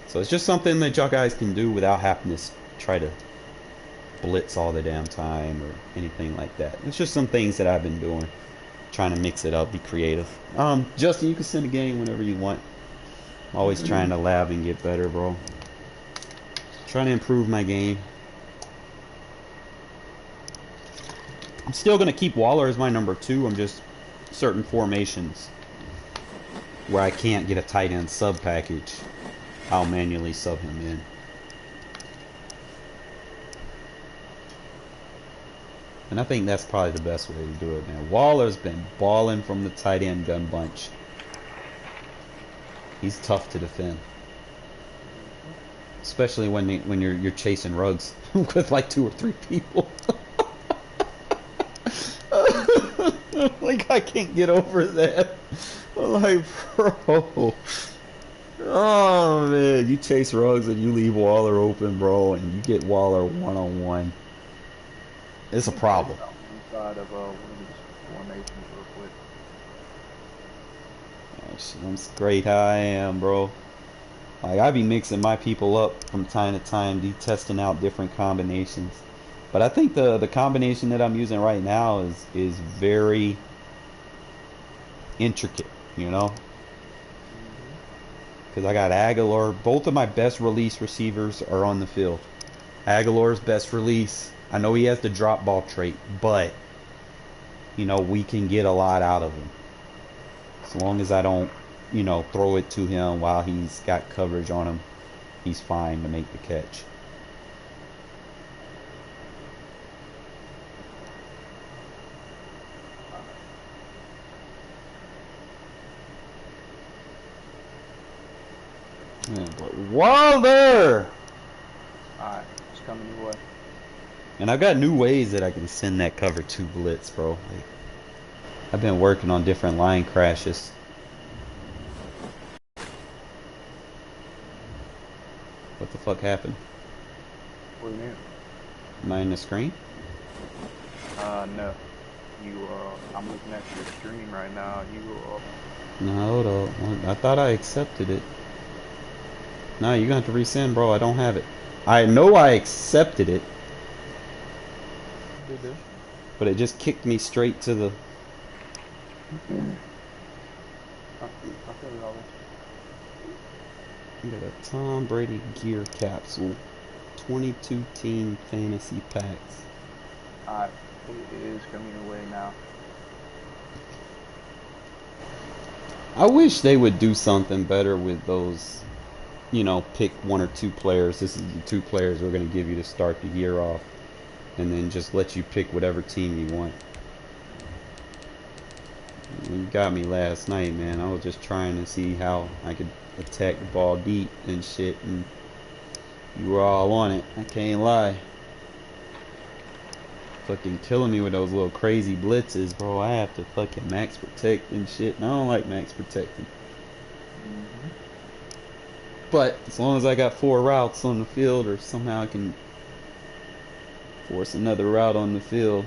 [SPEAKER 1] So it's just something that y'all guys can do without having to try to blitz all the damn time or anything like that. It's just some things that I've been doing, trying to mix it up, be creative. Justin, you can send a game whenever you want. I'm always trying to lab and get better, bro. Trying to improve my game. I'm still gonna keep Waller as my number 2. I'm just certain formations where I can't get a tight end sub package, I'll manually sub him in. And I think that's probably the best way to do it, man. Waller's been balling from the tight end gun bunch. He's tough to defend, especially when you're chasing rugs with like 2 or 3 people. Like, I can't get over that. Like, bro. Oh man, you chase rugs and you leave Waller open, bro, and you get Waller one-on-one. It's a problem.
[SPEAKER 5] Inside of one of these formations real quick.
[SPEAKER 1] Gosh, that's great how I am, bro. Like, I be mixing my people up from time to time, testing out different combinations. But I think the combination that I'm using right now is very intricate, you know? Because I got Aguilar. Both of my best release receivers are on the field. Aguilar's best release. I know he has the drop ball trait, but, you know, we can get a lot out of him. As long as I don't, you know, throw it to him while he's got coverage on him, he's fine to make the catch. Yeah, but Waller!
[SPEAKER 5] Alright, it's coming your way.
[SPEAKER 1] And I've got new ways that I can send that cover to blitz, bro. Like, I've been working on different line crashes. What the fuck happened?
[SPEAKER 5] What do you mean?
[SPEAKER 1] Am I in the screen?
[SPEAKER 5] No. You, I'm looking at your screen right now.
[SPEAKER 1] No, hold on. I thought I accepted it. No, you're gonna have to resend, bro. I don't have it. I know I accepted it. But it just kicked me straight to the... I got a Tom Brady gear capsule. 22 team fantasy packs.
[SPEAKER 5] Alright, it is coming your way now.
[SPEAKER 1] I wish they would do something better with those, you know, pick 1 or 2 players. This is the 2 players we're going to give you to start the year off. And then just let you pick whatever team you want. You got me last night, man. I was just trying to see how I could attack the ball deep and shit. And you were all on it. I can't lie. Fucking killing me with those little crazy blitzes, bro. I have to fucking max protect and shit. And I don't like max protecting. But as long as I got 4 routes on the field, or somehow I can force another route on the field.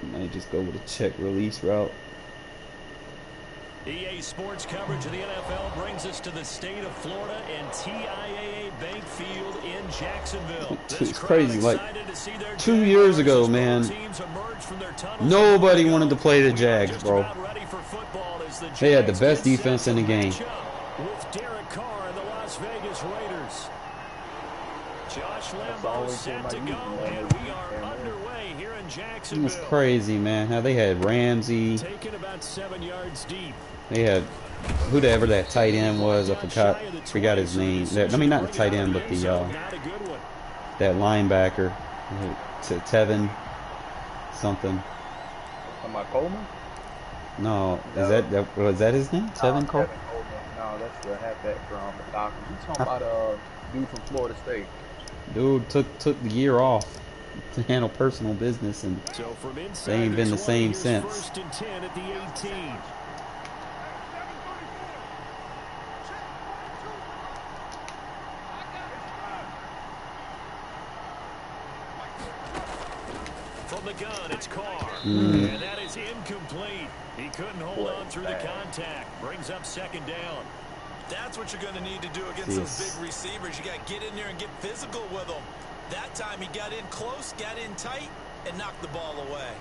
[SPEAKER 1] I might just go with a check release route.
[SPEAKER 2] EA Sports coverage of the NFL brings us to the state of Florida and TIAA Bank Field in Jacksonville.
[SPEAKER 1] It's crazy. Like 2 years ago, man, nobody wanted to play the Jags, bro. They had the best defense in the game.
[SPEAKER 2] With Derek Carr and the Las Vegas Raiders. Josh Lambo set to go, and we are underway here in Jacksonville.
[SPEAKER 1] It was crazy, man. How they had Ramsey.
[SPEAKER 2] Taken about 7 yards deep.
[SPEAKER 1] They had whoever that tight end was. I forgot his name. I mean, not the tight end, but the that linebacker, Tevin something.
[SPEAKER 5] Somebody Coleman?
[SPEAKER 1] No, was that his name? Tevin Coleman?
[SPEAKER 5] No, that's the halfback from the Falcons. You talking about dude from Florida State?
[SPEAKER 1] Dude took the year off to handle personal business, and they ain't been the same since.
[SPEAKER 2] First and 10 at the 18. From the gun, it's Carr. And that is incomplete. He couldn't hold on through the contact. Brings up second down.
[SPEAKER 3] That's what you're going to need to do against those big receivers. You got to get in there and get physical with them. That time he got in close, got in tight, and knocked the ball away.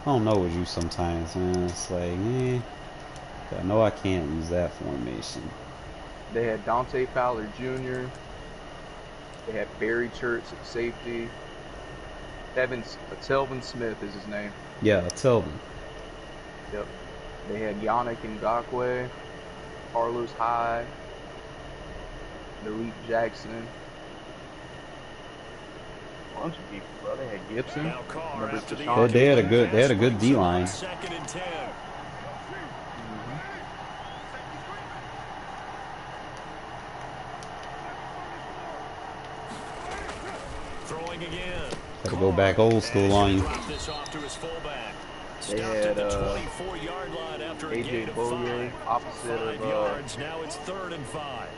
[SPEAKER 1] I don't know with you sometimes, man. It's like, I know I can't use that formation.
[SPEAKER 5] They had Dante Fowler Jr. They had Barry Church at safety. Telvin Smith is his name.
[SPEAKER 1] Yeah, Telvin.
[SPEAKER 5] Yep. They had Yannick Ngakoue, Carlos Hyde, Malik Jackson. A bunch of people, bro. They had Gibson.
[SPEAKER 1] They had a good D line.
[SPEAKER 2] Second and 10. Throwing again.
[SPEAKER 1] Got to go back old school on you.
[SPEAKER 2] This off to his fullback.
[SPEAKER 5] They had
[SPEAKER 2] the 24-yard line after a gain
[SPEAKER 5] AJ
[SPEAKER 2] of
[SPEAKER 5] Bouye,
[SPEAKER 2] 5.
[SPEAKER 5] opposite
[SPEAKER 2] 5
[SPEAKER 5] of
[SPEAKER 2] yards. Now it's 3rd and 5.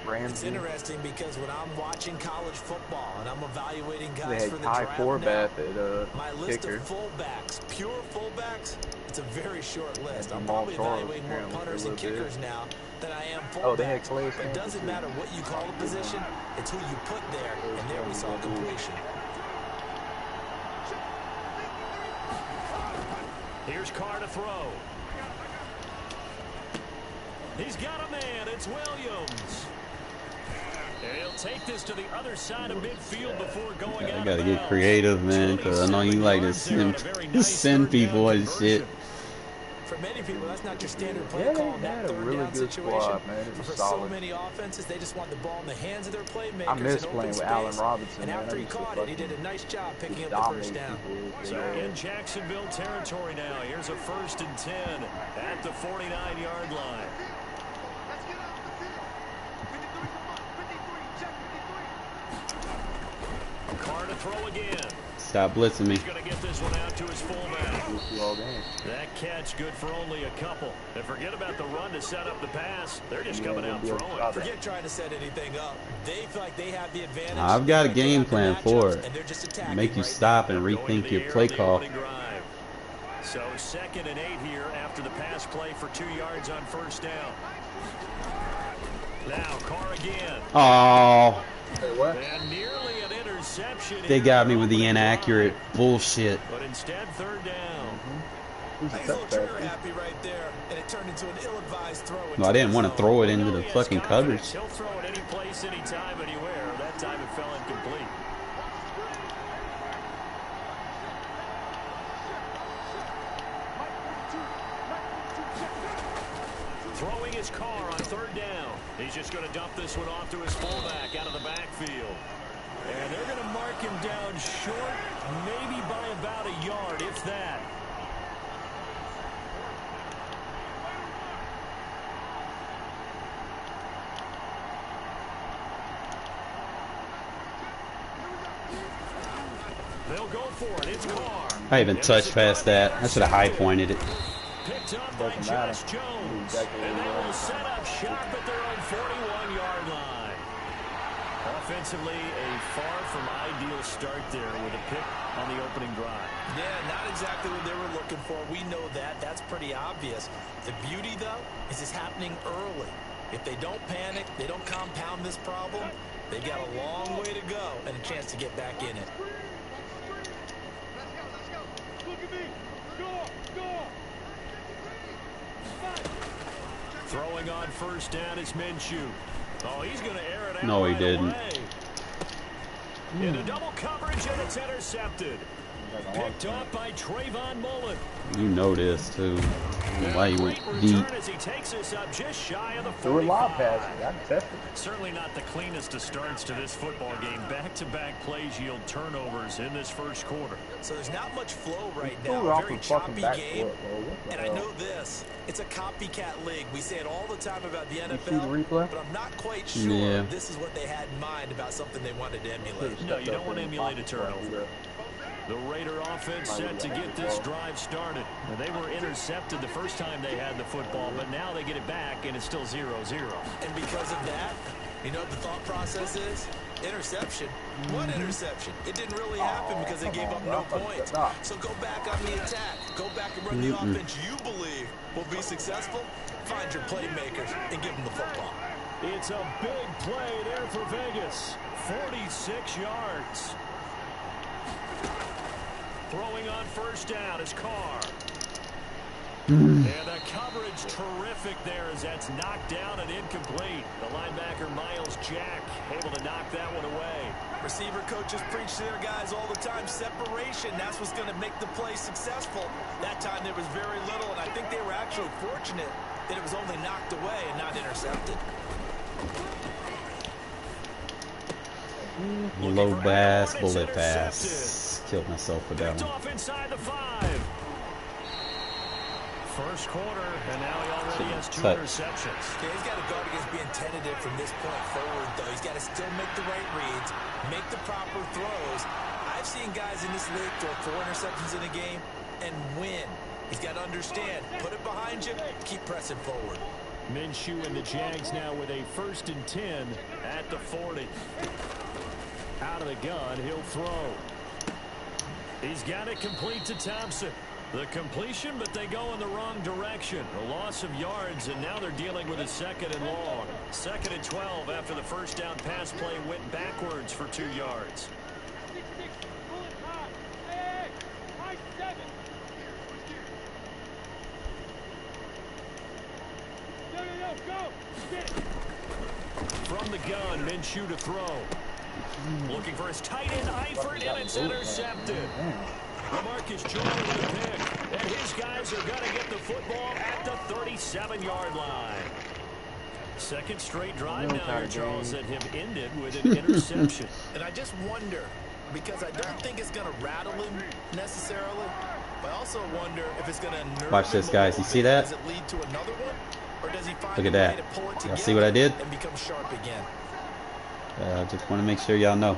[SPEAKER 5] Ramsey.
[SPEAKER 3] It's interesting because when I'm watching college football and I'm evaluating guys
[SPEAKER 5] they
[SPEAKER 3] for
[SPEAKER 5] had
[SPEAKER 3] the
[SPEAKER 5] Ty
[SPEAKER 3] draft
[SPEAKER 5] Forbath
[SPEAKER 3] now,
[SPEAKER 5] at
[SPEAKER 3] my list
[SPEAKER 5] kicker.
[SPEAKER 3] of fullbacks, pure fullbacks, it's a very short list. I'm
[SPEAKER 5] Jamal
[SPEAKER 3] probably
[SPEAKER 5] Charles
[SPEAKER 3] evaluating more
[SPEAKER 5] apparently
[SPEAKER 3] punters
[SPEAKER 5] for a
[SPEAKER 3] and
[SPEAKER 5] little
[SPEAKER 3] kickers now than I am fullbacks.
[SPEAKER 5] Oh, they had Clay
[SPEAKER 3] but it doesn't matter what you call a position, it's who you put there, and there we saw completion.
[SPEAKER 2] Here's Carr to throw. He's got a man. It's Williams. And he'll take this to the other side of midfield before going out.
[SPEAKER 1] I gotta get creative, man, because I know you like to send people and shit.
[SPEAKER 3] For many people, that's not your standard play call in that third down situation.
[SPEAKER 5] Squad, man.
[SPEAKER 3] For so many offenses, they just want the ball in the hands of their playmakers.
[SPEAKER 5] I miss playing with Allen Robinson.
[SPEAKER 3] And after he caught it, he did a nice job picking up the first down.
[SPEAKER 2] So in Jacksonville territory now, here's a 1st and 10 at the 49-yard line. Carr to throw again.
[SPEAKER 1] Stop blitzing me.
[SPEAKER 2] He's going to get this one out to his fullback. That catch good for only a couple. And forget about the run to set up the pass. They're just coming out throwing.
[SPEAKER 3] Forget trying to set anything up. They feel like they have the advantage.
[SPEAKER 1] I've got a game plan for it. Make you stop and rethink your play call.
[SPEAKER 2] So 2nd and 8 here after the pass play for 2 yards on 1st down. Now Carr again.
[SPEAKER 1] Oh.
[SPEAKER 2] And nearly an interception. interception.
[SPEAKER 1] They got me with the inaccurate bullshit.
[SPEAKER 2] But instead, third down.
[SPEAKER 3] I think a little trigger happy right there, and it turned into an ill-advised throw.
[SPEAKER 1] No, I didn't want to throw it into the fucking coverage.
[SPEAKER 2] He'll throw it any place, anytime, anywhere. That time it fell incomplete. Throwing his car on third down. He's just going to dump this one off to his fullback out of the backfield. And they're going to mark him down short, maybe by about a yard, if that. They'll go for it. It's Carr.
[SPEAKER 1] I even touched past that. I should have high pointed it.
[SPEAKER 2] Picked up by Josh Jones. And they will set up shop at their own 41-yard line. Offensively, a far from ideal start there with a pick on the opening drive.
[SPEAKER 3] Yeah, not exactly what they were looking for. We know that. That's pretty obvious. The beauty, though, is it's happening early. If they don't panic, they don't compound this problem, they've got a long way to go and a chance to get back in it.
[SPEAKER 2] Throwing on first down is Minshew. Oh, he's going to air it out.
[SPEAKER 1] No, he didn't.
[SPEAKER 2] Into double coverage, and it's intercepted. Picked off by Trayvon Mullen.
[SPEAKER 1] You know this, too. Why he went deep.
[SPEAKER 2] As he takes us up just shy of the 45.
[SPEAKER 5] There were lob passes. I tested.
[SPEAKER 2] Certainly not the cleanest of starts to this football game. Back-to-back plays yield turnovers in this first quarter.
[SPEAKER 3] So there's not much flow right now. A very choppy game. And I know this. It's a copycat league. We say it all the time about the NFL, but I'm not quite sure this is what they had in mind about something they wanted to emulate.
[SPEAKER 2] No, you don't want to emulate a turnover. The Raider offense set to get this drive started. Now, they were intercepted the first time they had the football, but now they get it back, and it's still 0-0.
[SPEAKER 3] And because of that, you know what the thought process is? Interception. What interception? It didn't really happen because they gave up no points. So go back on the attack. Go back and run the offense you believe will be successful. Find your playmakers and give them the football.
[SPEAKER 2] It's a big play there for Vegas. 46 yards. Throwing on first down is Carr. And the coverage terrific there as that's knocked down and incomplete. The linebacker Miles Jack able to knock that one away.
[SPEAKER 3] Receiver coaches preach to their guys all the time. Separation, that's what's going to make the play successful. That time there was very little, and I think they were actually fortunate that it was only knocked away and not intercepted.
[SPEAKER 1] Low bass, bullet pass. Killed myself with that one.
[SPEAKER 2] Off inside the 5. First quarter, and now he already has 2 interceptions.
[SPEAKER 3] Yeah, he's got to guard against being tentative from this point forward, though. He's got to still make the right reads, make the proper throws. I've seen guys in this league throw 4 interceptions in a game and win. He's got to understand, put it behind you, keep pressing forward.
[SPEAKER 2] Minshew and the Jags now with a 1st and 10 at the 40. Out of the gun, he'll throw. He's got it complete to Thompson. The completion, but they go in the wrong direction. A loss of yards, and now they're dealing with a 2nd and long. 2nd and 12 after the first down pass play went backwards for 2 yards. From the gun, Minshew to throw. Looking for his tight end, Eifert, and it's intercepted. LaMarcus Joyner with a pick. And his guys are going to get the football at the 37-yard line. 2nd straight drive now here, Charles, that have ended with an interception.
[SPEAKER 3] And I just wonder, because I don't think it's going to rattle him necessarily, but I also wonder if it's going to nerve him.
[SPEAKER 1] Watch this, guys. You see that?
[SPEAKER 3] Does it lead to another one? Or does he find
[SPEAKER 1] Look at that. Y'all see what I did?
[SPEAKER 3] And become sharp again?
[SPEAKER 1] I just want to make sure y'all know.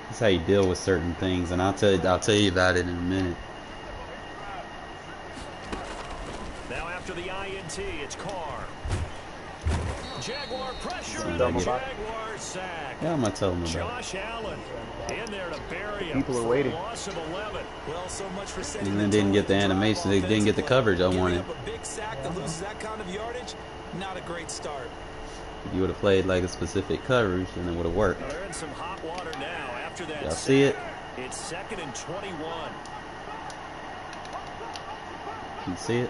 [SPEAKER 1] That's how you deal with certain things, and I'll tell you about it in a minute.
[SPEAKER 2] Now after the INT, it's Carr. Jaguar pressure and a Jaguar sack.
[SPEAKER 1] Yeah, I'm gonna tell them about it.
[SPEAKER 2] Josh Allen in there to bury him.
[SPEAKER 5] People are waiting.
[SPEAKER 2] Loss of 11.
[SPEAKER 3] Well, so much for setting
[SPEAKER 1] And then didn't get the animation. They didn't get the coverage I wanted.
[SPEAKER 3] A big sack that loses that kind of yardage, not a great start.
[SPEAKER 1] If you would have played like a specific coverage, then it would have worked.
[SPEAKER 2] They're in some hot water now after that.
[SPEAKER 1] Y'all see it?
[SPEAKER 2] It's 2nd and 21.
[SPEAKER 1] You see it?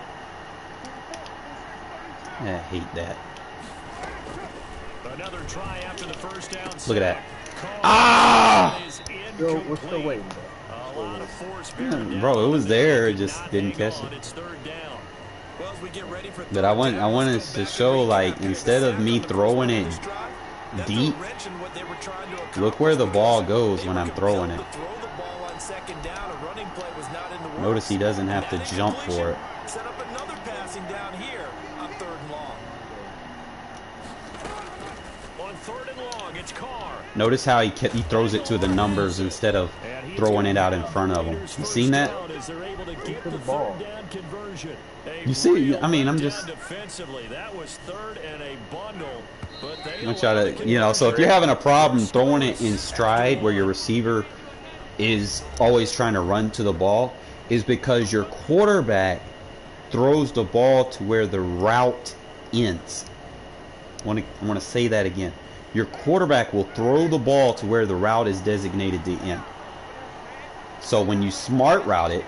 [SPEAKER 1] I hate that.
[SPEAKER 2] Another try after the first down.
[SPEAKER 1] Look at that.
[SPEAKER 2] Ah!
[SPEAKER 5] We're still waiting.
[SPEAKER 2] A lot of force
[SPEAKER 1] Bro, it was there. It just didn't catch it.
[SPEAKER 2] It's 3rd down.
[SPEAKER 3] Well, as we get ready for
[SPEAKER 1] But I wanted to show, like, instead of me throwing it deep, look where the ball goes when I'm throwing it. Notice he doesn't have to jump for it.
[SPEAKER 3] Set up another passing down here on 3rd and long.
[SPEAKER 2] On 3rd and long, it's Carr.
[SPEAKER 1] Notice how he throws it to the numbers instead of throwing it out in front of him. You seen that? You see? I mean, I'm just.
[SPEAKER 2] That was 3rd and a bundle.
[SPEAKER 1] I'm gonna try to, you know. So if you're having a problem throwing it in stride, where your receiver is always trying to run to the ball, is because your quarterback throws the ball to where the route ends. I want to say that again. Your quarterback will throw the ball to where the route is designated to end. So when you smart route it,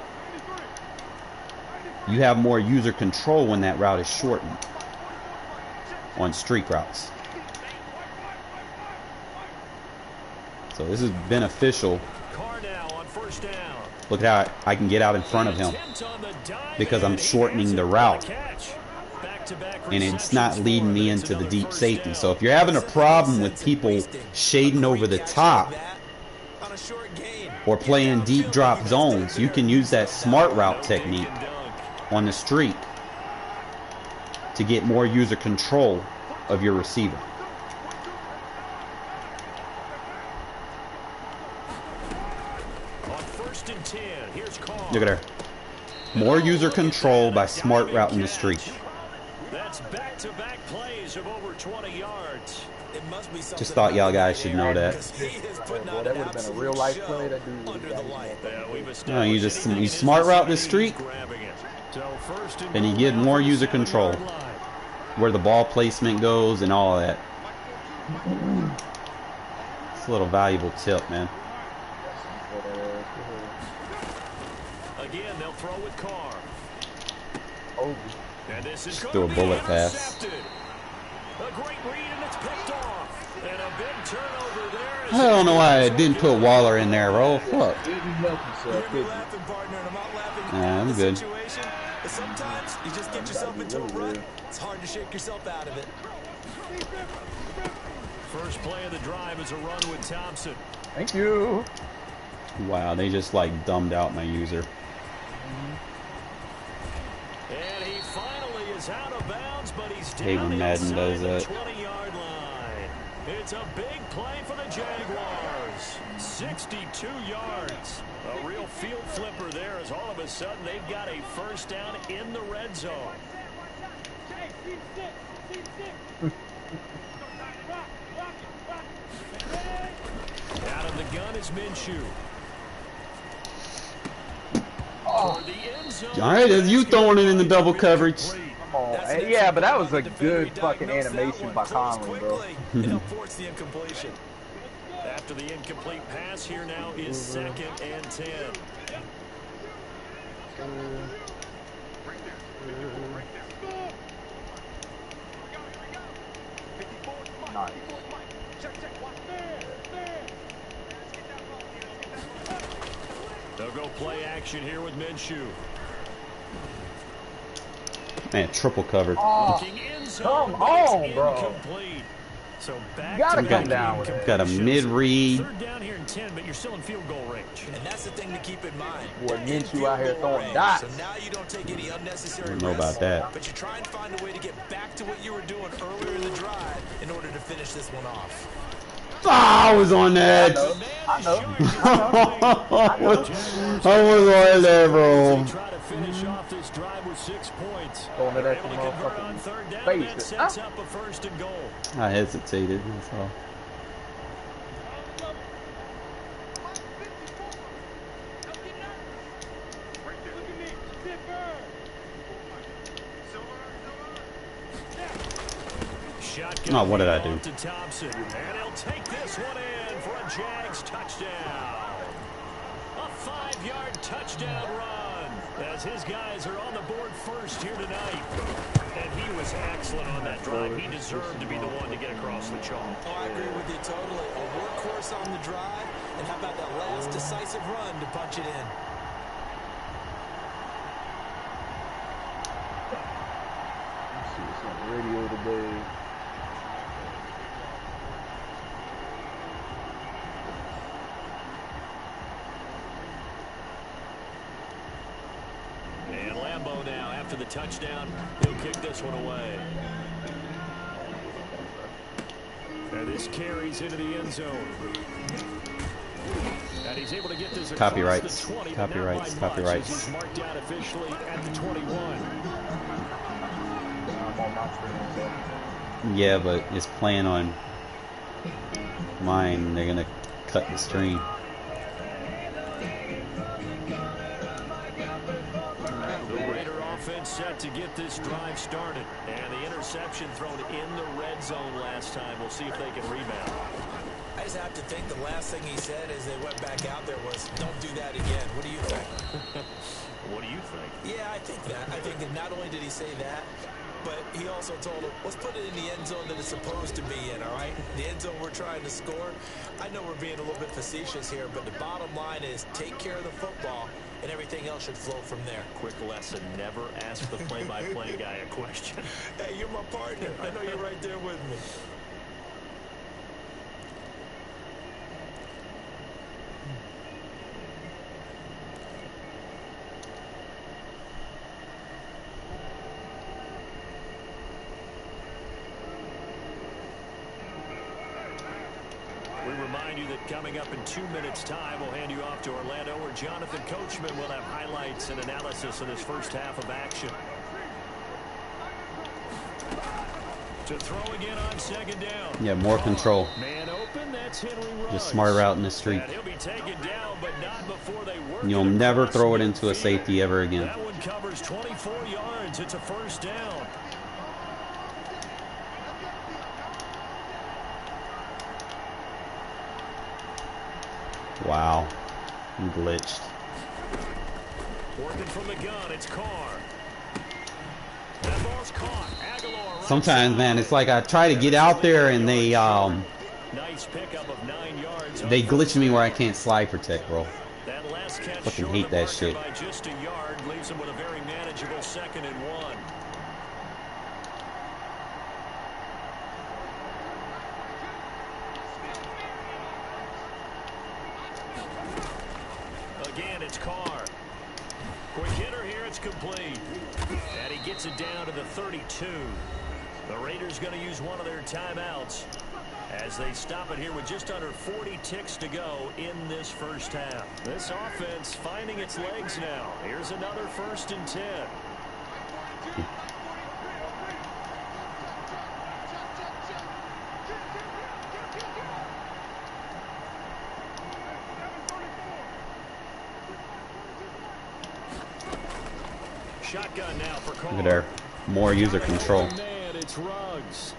[SPEAKER 1] you have more user control when that route is shortened on streak routes. So this is beneficial. Look at how I can get out in front of him because I'm shortening the route. And it's not leading me into the deep safety. So if you're having a problem with people shading over the top or playing deep drop zones, you can use that smart route technique on the streak to get more user control of your receiver. Look at her. More user control by smart routing the streak.
[SPEAKER 2] That's back-to-back plays of over 20 yards.
[SPEAKER 1] Just thought y'all guys should know that.
[SPEAKER 5] Well, that would have been a real life play. That dude would have
[SPEAKER 1] No, you smart route this streak, and you get more user control where the ball placement goes and all of that. It's a little valuable tip, man.
[SPEAKER 2] Again, they'll throw with Carr. And this is
[SPEAKER 1] just threw a bullet pass.
[SPEAKER 2] A great read and it's picked off. And a big turnover there.
[SPEAKER 1] I don't know why I didn't put Waller in there, bro. Fuck. Nah, I'm good.
[SPEAKER 3] Sometimes you just get yourself into a rut. It's hard to shake yourself out of it.
[SPEAKER 2] First play of the drive is a run with Thompson.
[SPEAKER 5] Thank you.
[SPEAKER 1] Wow, they just like dumbed out my user.
[SPEAKER 2] And he finally is out of bounds, but he's
[SPEAKER 1] Hate
[SPEAKER 2] down
[SPEAKER 1] when Madden does
[SPEAKER 2] inside the
[SPEAKER 1] that.
[SPEAKER 2] 20-yard line. It's a big play for the Jaguars. 62 yards. A real field flipper there as all of a sudden they've got a first down in the red zone. Out of the gun is Minshew.
[SPEAKER 1] All right, as you throwing it in the double coverage.
[SPEAKER 5] Yeah, but that was a good fucking animation by Conley, bro.
[SPEAKER 2] After the incomplete pass, here now is 2nd and 10.
[SPEAKER 5] Nice.
[SPEAKER 2] They'll go play action here with Minshew.
[SPEAKER 1] Man, triple covered.
[SPEAKER 5] Oh, come on, bro.
[SPEAKER 2] Incomplete. So back
[SPEAKER 5] You gotta
[SPEAKER 2] to
[SPEAKER 5] come
[SPEAKER 2] back
[SPEAKER 5] down with it.
[SPEAKER 1] Got a mid-read.
[SPEAKER 2] 3rd down here in 10, but you're still in field goal range.
[SPEAKER 3] And that's the thing to keep in mind.
[SPEAKER 5] Boy, Minshew out here throwing dots.
[SPEAKER 3] So now you don't take any unnecessary
[SPEAKER 1] I don't know about
[SPEAKER 3] risks,
[SPEAKER 1] that.
[SPEAKER 3] but you try and find a way to get back to what you were doing earlier in the drive in order to finish this one off.
[SPEAKER 1] I was on that.
[SPEAKER 5] I know.
[SPEAKER 1] I was on there, bro.
[SPEAKER 2] Try to finish off this drive with 6 points.
[SPEAKER 5] Going to that
[SPEAKER 2] Able to convert on
[SPEAKER 5] motherfucking
[SPEAKER 2] 3rd down,
[SPEAKER 5] face.
[SPEAKER 2] that sets up a 1st and goal.
[SPEAKER 1] I hesitated, that's all. Oh, what did I do?
[SPEAKER 2] To Thompson, and he'll take this one in for a Jags touchdown. A 5-yard touchdown run as his guys are on the board first here tonight. And he was excellent on that drive. He deserved to be the one to get across the chalk.
[SPEAKER 3] Oh, I agree with you totally. A workhorse on the drive, and how about that last decisive run to punch it in?
[SPEAKER 5] Radio today.
[SPEAKER 2] And Lambeau now, after the touchdown, he'll kick this one away. And this carries into the end zone. And he's able to get this
[SPEAKER 1] Copyrights.
[SPEAKER 2] across the 20,
[SPEAKER 1] Copyrights.
[SPEAKER 2] but not by much,
[SPEAKER 1] Copyrights.
[SPEAKER 2] as he's marked out officially at the 21.
[SPEAKER 5] I'm on my screen, so.
[SPEAKER 1] Yeah, but it's playing on mine. They're gonna cut the stream.
[SPEAKER 2] The Raider offense set to get this drive started. And the interception thrown in the red zone last time. We'll see if they can rebound.
[SPEAKER 3] I just have to think the last thing he said as they went back out there was, don't do that again. What do you think?
[SPEAKER 2] What do you think?
[SPEAKER 3] Yeah, I think that. I think that not only did he say that, but he also told him, let's put it in the end zone that it's supposed to be in, all right? The end zone we're trying to score. I know we're being a little bit facetious here, but the bottom line is take care of the football, and everything else should flow from there.
[SPEAKER 2] Quick lesson, never ask the play-by-play guy a question.
[SPEAKER 3] Hey, you're my partner. I know you're right there with me.
[SPEAKER 2] We remind you that coming up in 2 minutes' time, we'll hand you off to Orlando, where Jonathan Coachman will have highlights and analysis of this first half of action. To throw again on second down.
[SPEAKER 1] Yeah, more control.
[SPEAKER 2] Man open, that's Henry Ruggs.
[SPEAKER 1] Just smart route in the street.
[SPEAKER 2] And he'll be taken down, but not before they work.
[SPEAKER 1] You'll never throw it into a safety ever again.
[SPEAKER 2] That one covers 24 yards. It's a first down.
[SPEAKER 1] Wow. He glitched.
[SPEAKER 2] Working from the gun, it's Carr. That ball's caught. Aguilar right
[SPEAKER 1] Sometimes,
[SPEAKER 2] side.
[SPEAKER 1] man, it's like I try to get out there and they
[SPEAKER 2] Nice pickup of 9 yards.
[SPEAKER 1] glitch me where I can't slide protect, bro.
[SPEAKER 2] That last catch
[SPEAKER 1] Fucking
[SPEAKER 2] short
[SPEAKER 1] hate
[SPEAKER 2] of
[SPEAKER 1] that
[SPEAKER 2] marker
[SPEAKER 1] shit.
[SPEAKER 2] by just a yard leaves him with a very manageable 2nd and 1. Again, it's Carr. Quick hitter here, it's complete. And he gets it down to the 32. The Raiders going to use one of their timeouts as they stop it here with just under 40 ticks to go in this first half. This offense finding its legs now. Here's another 1st and 10. Shotgun now for Carr.
[SPEAKER 1] Look at there. More user control.
[SPEAKER 2] Man, it's Ruggs.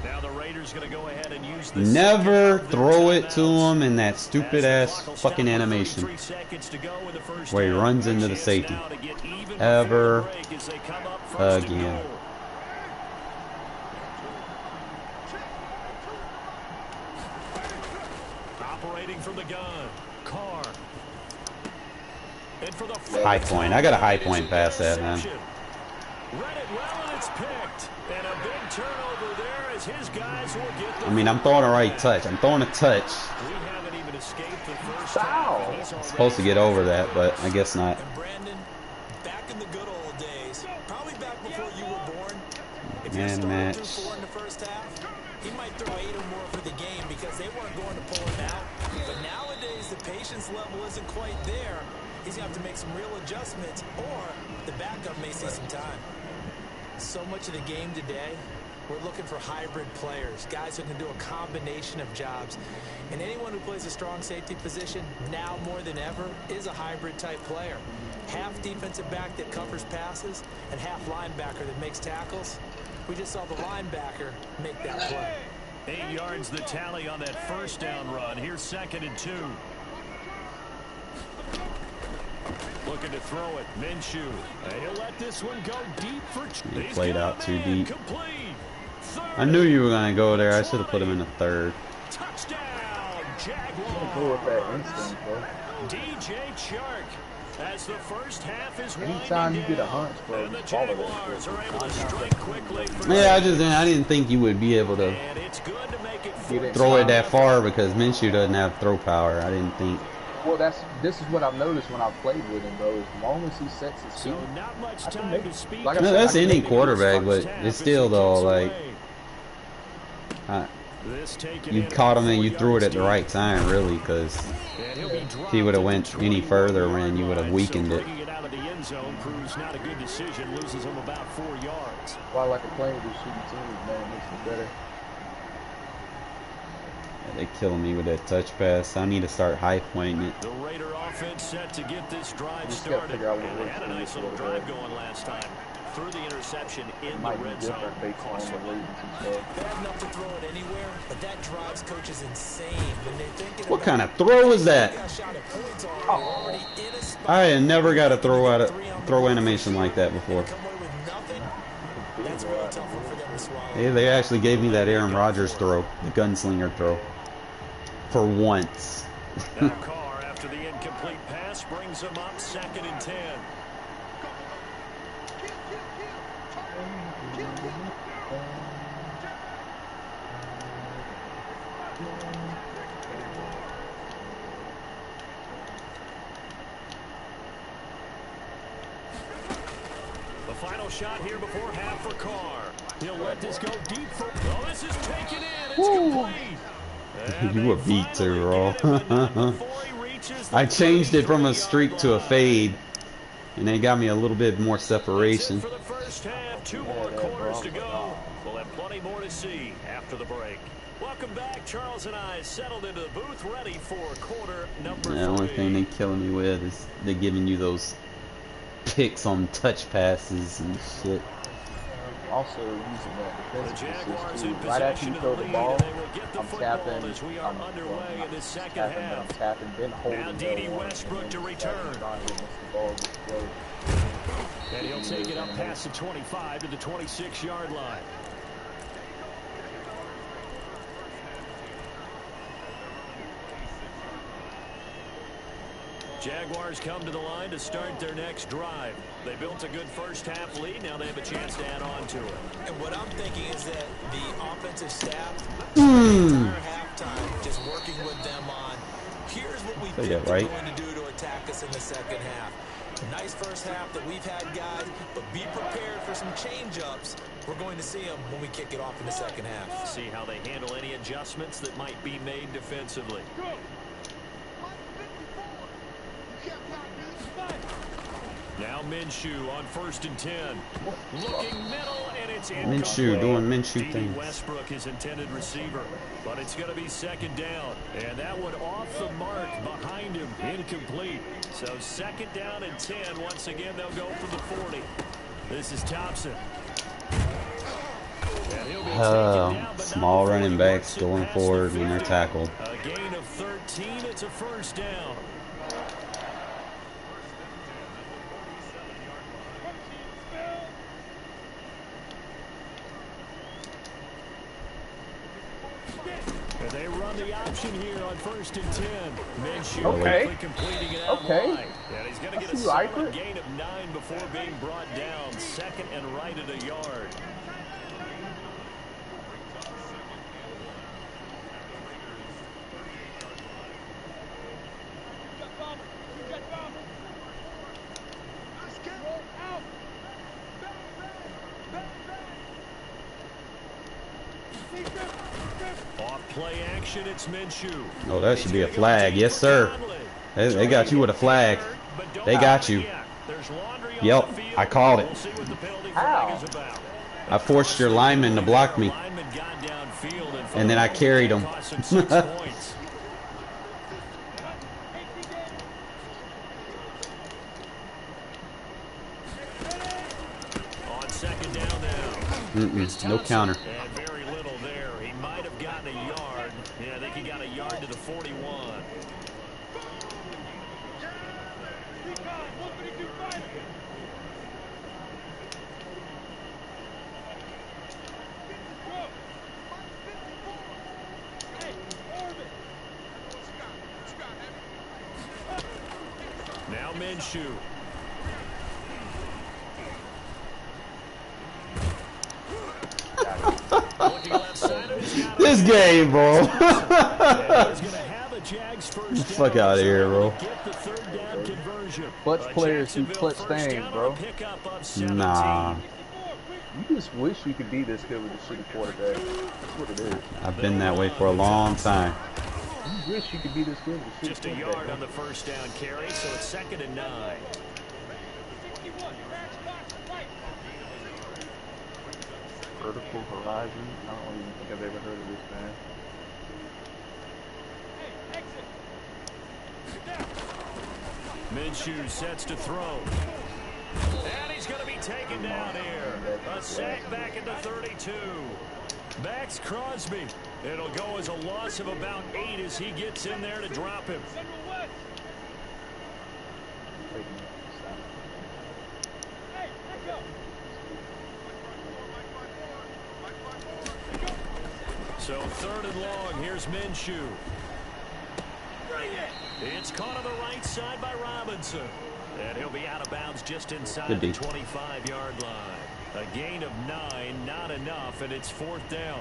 [SPEAKER 2] Now the Raiders going to go ahead and use the
[SPEAKER 1] Never
[SPEAKER 2] second of
[SPEAKER 1] throw
[SPEAKER 2] their
[SPEAKER 1] it to
[SPEAKER 2] timeouts.
[SPEAKER 1] him in that stupid
[SPEAKER 2] As the
[SPEAKER 1] ass
[SPEAKER 2] clock will
[SPEAKER 1] fucking
[SPEAKER 2] stop with
[SPEAKER 1] animation
[SPEAKER 2] 33 seconds to go in the first
[SPEAKER 1] where he
[SPEAKER 2] half.
[SPEAKER 1] runs into the
[SPEAKER 2] Chance
[SPEAKER 1] safety.
[SPEAKER 2] now to get even
[SPEAKER 1] Ever
[SPEAKER 2] before the break as they come up first and
[SPEAKER 1] again.
[SPEAKER 2] goal. Operating from the gun, Carr. And for the
[SPEAKER 1] High point. I got a high point pass that, man.
[SPEAKER 2] Read it well, and it's picked. And a big turnover there as his guys will get the
[SPEAKER 1] I mean, I'm throwing a right touch. I'm throwing a touch.
[SPEAKER 2] We haven't even escaped the first
[SPEAKER 5] Foul.
[SPEAKER 2] half. He's already
[SPEAKER 1] Supposed to get over that, but I guess not.
[SPEAKER 3] And Brandon, back in the good old days, probably back before you were born, if you're
[SPEAKER 1] Man,
[SPEAKER 3] starting
[SPEAKER 1] match.
[SPEAKER 3] 2-4 in the first half, he might throw 8 or more for the game because they weren't going to pull him out. But nowadays, the patience level isn't quite there. He's going to have to make some real adjustments, or the backup may see some time. So much of the game today, we're looking for hybrid players, guys who can do a combination of jobs. And anyone who plays a strong safety position, now more than ever, is a hybrid type player. Half defensive back that covers passes and half linebacker that makes tackles. We just saw the linebacker make that play.
[SPEAKER 2] 8 yards the tally on that first down run. Here's 2nd and 2. Looking to throw it. Minshew. He'll let this one go deep for...
[SPEAKER 1] He played out too deep. I knew you were going to go there. I should have put him in the 3rd.
[SPEAKER 2] Touchdown,
[SPEAKER 5] Go with that
[SPEAKER 2] Jaguars.
[SPEAKER 5] instinct, bro.
[SPEAKER 2] DJ Chark. As the first half is
[SPEAKER 5] Anytime you
[SPEAKER 2] winding
[SPEAKER 5] get a
[SPEAKER 2] down,
[SPEAKER 5] hunch, bro,
[SPEAKER 2] and the
[SPEAKER 5] just follow that
[SPEAKER 2] Jaguars
[SPEAKER 5] shit.
[SPEAKER 2] are able to strike quickly for
[SPEAKER 1] Yeah, I didn't think you would be able to
[SPEAKER 2] and it's good to make it
[SPEAKER 5] Get it.
[SPEAKER 1] throw it that far because Minshew doesn't have throw power. I didn't think.
[SPEAKER 5] Well, this is what I've noticed when I've played with him, bro. As long as he sets his feet,
[SPEAKER 2] So not much
[SPEAKER 5] I can
[SPEAKER 2] time
[SPEAKER 5] make
[SPEAKER 2] to
[SPEAKER 5] it.
[SPEAKER 2] speak.
[SPEAKER 5] Like I
[SPEAKER 1] No,
[SPEAKER 5] said,
[SPEAKER 1] that's
[SPEAKER 5] I can
[SPEAKER 1] any
[SPEAKER 5] make it.
[SPEAKER 1] quarterback, but it's still though like you caught him and you threw it at the right time, really, because if he would have went any further, man, you would have weakened it.
[SPEAKER 2] Bringing it out of the end zone proves not a good decision. Loses him about 4 yards.
[SPEAKER 5] Why I like playing with these shitty teams, man. It makes me better.
[SPEAKER 1] They killing me with that touch pass. I need to start high pointing it.
[SPEAKER 2] The Raider offense set to get this drive
[SPEAKER 5] Just gotta
[SPEAKER 2] started.
[SPEAKER 5] figure out what
[SPEAKER 2] And they
[SPEAKER 5] works
[SPEAKER 2] had a
[SPEAKER 5] for
[SPEAKER 2] nice
[SPEAKER 5] this
[SPEAKER 2] little
[SPEAKER 5] little
[SPEAKER 2] drive
[SPEAKER 5] guy.
[SPEAKER 2] going last time. Threw the interception in
[SPEAKER 5] It
[SPEAKER 2] the
[SPEAKER 5] might be
[SPEAKER 2] red zone.
[SPEAKER 5] different based on the Ravens and stuff.
[SPEAKER 3] Bad enough to throw it anywhere, but that drives coaches insane when they're thinking
[SPEAKER 1] What
[SPEAKER 3] about
[SPEAKER 1] kind of throw is that?
[SPEAKER 3] got shot at points already in a spot.
[SPEAKER 1] I had never got a throw animation like that before.
[SPEAKER 3] Come away with nothing. That's a real tough one for them to swallow.
[SPEAKER 1] Hey, they actually gave me that Aaron Rodgers throw, the gunslinger throw, for once.
[SPEAKER 2] Now Carr, after the incomplete pass, brings him up 2nd and 10. The final shot here before half for Carr. He'll let this go deep for... Oh, this is taken in. It's complete. And
[SPEAKER 1] You were
[SPEAKER 2] they
[SPEAKER 1] beat too,
[SPEAKER 2] finally
[SPEAKER 1] Raw.
[SPEAKER 2] get him before he reaches the
[SPEAKER 1] I changed it from a
[SPEAKER 2] 33-yard
[SPEAKER 1] streak to a
[SPEAKER 2] line.
[SPEAKER 1] fade, and they got me a little bit more
[SPEAKER 2] That's it
[SPEAKER 1] separation.
[SPEAKER 2] for the first half. 2 more quarters to go. We'll have plenty more to see after the break. Welcome back. Charles and I settled into the booth, ready for quarter number 3.
[SPEAKER 1] The only thing they killing me with is they're giving you those picks on touch passes and shit.
[SPEAKER 5] Also using that
[SPEAKER 2] The
[SPEAKER 5] defensive
[SPEAKER 2] Jaguars
[SPEAKER 5] assist
[SPEAKER 2] in
[SPEAKER 5] too. Right after
[SPEAKER 2] possession
[SPEAKER 5] you
[SPEAKER 2] of
[SPEAKER 5] throw
[SPEAKER 2] the
[SPEAKER 5] the
[SPEAKER 2] lead,
[SPEAKER 5] ball,
[SPEAKER 2] and they will get the
[SPEAKER 5] I'm
[SPEAKER 2] football
[SPEAKER 5] tapping.
[SPEAKER 2] as we are underway in this second half.
[SPEAKER 5] I'm tapping, then holding.
[SPEAKER 2] Now
[SPEAKER 5] the
[SPEAKER 2] D.D.
[SPEAKER 5] one,
[SPEAKER 2] Westbrook
[SPEAKER 5] and
[SPEAKER 2] to
[SPEAKER 5] then
[SPEAKER 2] return.
[SPEAKER 5] trying to miss the ball gets close.
[SPEAKER 2] And he'll take it up past the 25 to the 26-yard line. Jaguars come to the line to start their next drive. They built a good first half lead. Now they have a chance to add on to it.
[SPEAKER 3] And what I'm thinking is that the offensive staff spent the entire halftime just working with them on, here's what we think they're going to do to attack us in the second half. Nice first half that we've had, guys, but be prepared for some change-ups. We're going to see them when we kick it off in the second half.
[SPEAKER 2] See how they handle any adjustments that might be made defensively. Now Minshew on 1st and 10. Looking middle, and it's incomplete.
[SPEAKER 1] Minshew doing Minshew
[SPEAKER 2] D.D.
[SPEAKER 1] things.
[SPEAKER 2] Westbrook is intended receiver, but it's going to be 2nd down. And that one off the mark behind him, incomplete. So 2nd down and 10. Once again, they'll go for the 40. This is Thompson. And he'll be taken down, but
[SPEAKER 1] Small
[SPEAKER 2] not before
[SPEAKER 1] running
[SPEAKER 2] he
[SPEAKER 1] backs
[SPEAKER 2] works it
[SPEAKER 1] going
[SPEAKER 2] past the
[SPEAKER 1] forward when they're
[SPEAKER 2] 50.
[SPEAKER 1] tackled.
[SPEAKER 2] A gain of 13. It's a 1st down. And they run the option here on 1st and 10. Minshew
[SPEAKER 5] Okay.
[SPEAKER 2] completing it out
[SPEAKER 5] Okay.
[SPEAKER 2] wide. And he's going to get a
[SPEAKER 5] see you like
[SPEAKER 2] solid
[SPEAKER 5] it.
[SPEAKER 2] gain of 9 before being brought down. 2nd and right at a yard. Off play action, it's Minshew.
[SPEAKER 1] Oh, that should be a flag. Yes, sir. They got you with a flag. They got you. Yep, I called it.
[SPEAKER 5] How?
[SPEAKER 1] I forced your lineman to block me, and then I carried him.
[SPEAKER 2] On 2nd down now.
[SPEAKER 1] No counter.
[SPEAKER 2] And very little there. He might have gotten a yard. Yeah, I think he got a yard to the 41. Now Minshew.
[SPEAKER 1] This game, bro. Fuck out of here, bro.
[SPEAKER 5] Clutch players who clutch things, bro.
[SPEAKER 1] Nah.
[SPEAKER 5] You just wish you could be this good with a shitty quarterback. That's what it is.
[SPEAKER 1] I've been that way for a long time.
[SPEAKER 5] You wish you could be this good with a shitty
[SPEAKER 2] Just a yard on the first down carry, so it's 2nd and 9.
[SPEAKER 5] Vertical horizon. I don't even think I've ever heard of this man.
[SPEAKER 2] Minshew sets to throw. And he's going to be taken down here. A sack back at the 32. Max Crosby. It'll go as a loss of about 8 as he gets in there to drop him. So 3rd and long. Here's Minshew. It's caught on the right side by Robinson. And he'll be out of bounds just inside the 25-yard line. A gain of 9, not enough, and it's 4th down.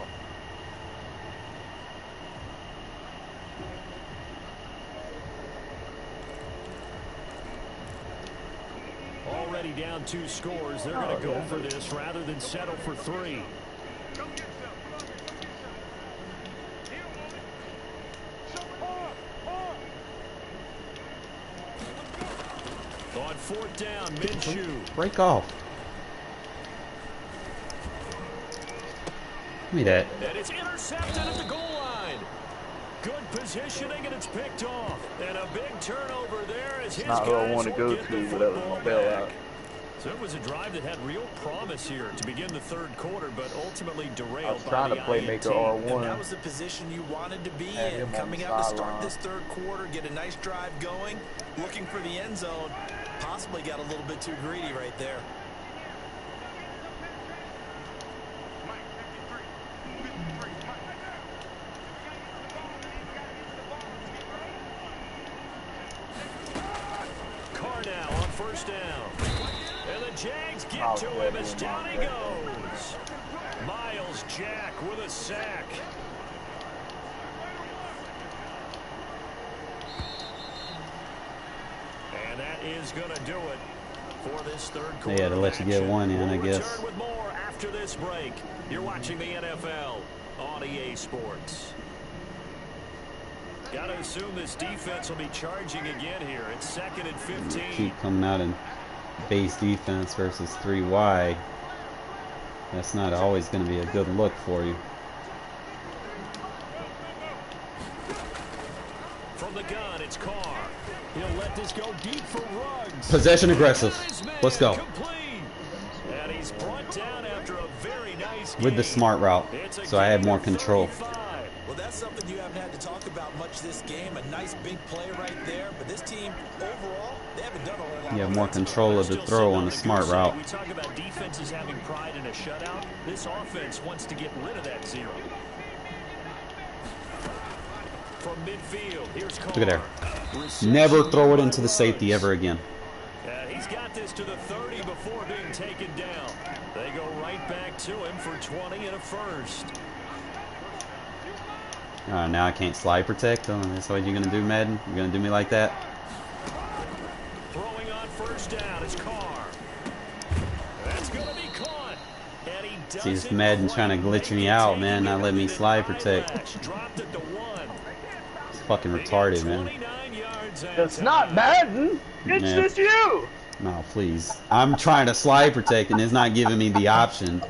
[SPEAKER 2] Already down 2 scores. They're going to go for this rather than settle for 3. On 4th down, Minshew.
[SPEAKER 1] Break off. Give me that.
[SPEAKER 2] And it's intercepted at the goal line. Good positioning, and it's picked off. And a big turnover there as his
[SPEAKER 5] not who I want to go to, but that was my bailout.
[SPEAKER 2] So it was a drive that had real promise here to begin the 3rd quarter, but ultimately derailed.
[SPEAKER 5] I was trying to play maker R1.
[SPEAKER 3] And that was the position you wanted to be in. Coming out to start this 3rd quarter, get a nice drive going, looking for the end zone. Possibly got a little bit too greedy right there.
[SPEAKER 2] Carr now on 1st down. And the Jags get to him as down he goes. Miles Jack with a sack. And that is going to do it for this 3rd quarter.
[SPEAKER 1] Yeah, to let you get one in, I guess.
[SPEAKER 2] Return with more after this break. You're watching the NFL on EA Sports. Got to assume this defense will be charging again here. It's 2nd and 15.
[SPEAKER 1] Keep coming out in base defense versus 3 wide. That's not always going to be a good look for you.
[SPEAKER 2] From the gun, it's Carr. He'll let this go deep for Ruggs.
[SPEAKER 1] Possession aggressive. Let's go.
[SPEAKER 2] And he's brought down after a very nice
[SPEAKER 1] with the smart route, so I had more control.
[SPEAKER 3] Well, that's something you haven't had to talk about much this game. A nice big play right there. But this team, overall, they haven't done a whole lot.
[SPEAKER 1] You have more control of the throw on the smart route.
[SPEAKER 2] We talk about defenses having pride in a shutout. This offense wants to get rid of that 0. From midfield, here's Carr.
[SPEAKER 1] Look at there. Never throw it into the safety ever again.
[SPEAKER 2] He's got this to the 30 before being taken down. They go right back to him for 20 and a first.
[SPEAKER 1] Now I can't slide protect. Oh, that's what you're gonna do, Madden? You're gonna do me like that?
[SPEAKER 2] Throwing on 1st down is Carr. That's gonna be caught. And he does.
[SPEAKER 1] See, this Madden trying to glitch me out, man. Not let me slide protect.
[SPEAKER 2] Dropped it to 1.
[SPEAKER 1] It's fucking retarded, man.
[SPEAKER 5] It's not Madden. It's just you.
[SPEAKER 1] No, please. I'm trying to slide protect and it's not giving me the option.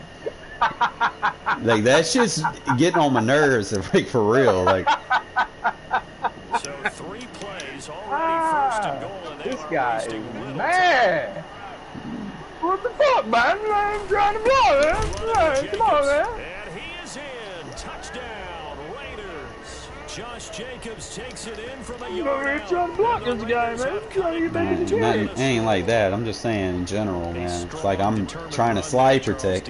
[SPEAKER 1] Like, that shit's getting on my nerves, like, for real. Like,
[SPEAKER 2] so 3 plays already, 1st and goal, and
[SPEAKER 5] this guy is mad. What the fuck, man? I'm trying to blow, man. Hey, come on, man.
[SPEAKER 2] And he is in. Touchdown, Raiders. Josh Jacobs takes it in from a
[SPEAKER 5] You
[SPEAKER 2] yard
[SPEAKER 5] over here
[SPEAKER 2] out.
[SPEAKER 5] trying to block this guy, man. You trying to get back in the
[SPEAKER 1] Nothing,
[SPEAKER 5] chance.
[SPEAKER 1] ain't like that. I'm just saying in general, man. It's like I'm trying to slide protect,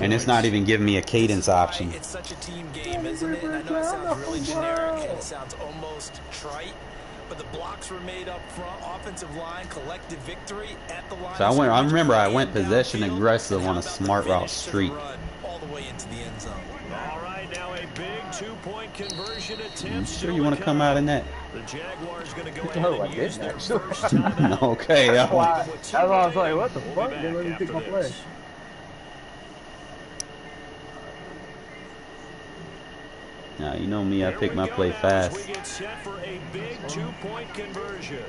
[SPEAKER 1] and it's not even giving me a cadence option.
[SPEAKER 3] It's such a team game, isn't it? And I know it sounds really generic and it sounds almost trite, but the blocks were made up front. Offensive line, collective victory at the line.
[SPEAKER 1] So I remember I went possession aggressive on a smart route streak.
[SPEAKER 3] All the way into the end zone.
[SPEAKER 2] All right, now a big 2-point conversion attempt.
[SPEAKER 1] Sure you want to come out in that?
[SPEAKER 2] The Jaguars going to go
[SPEAKER 5] No,
[SPEAKER 2] ahead
[SPEAKER 5] I
[SPEAKER 2] and use
[SPEAKER 5] didn't,
[SPEAKER 2] their
[SPEAKER 5] actually.
[SPEAKER 2] first timeout.
[SPEAKER 1] Okay.
[SPEAKER 5] That's why I was like, what the
[SPEAKER 2] We'll be
[SPEAKER 5] fuck?
[SPEAKER 2] back
[SPEAKER 5] They let me pick
[SPEAKER 2] after
[SPEAKER 5] my play.
[SPEAKER 2] this.
[SPEAKER 1] Now you know me, I
[SPEAKER 2] Here
[SPEAKER 1] pick
[SPEAKER 2] we
[SPEAKER 1] my
[SPEAKER 2] go
[SPEAKER 1] play
[SPEAKER 2] now as
[SPEAKER 1] fast.
[SPEAKER 2] We get set for a big 2-point conversion.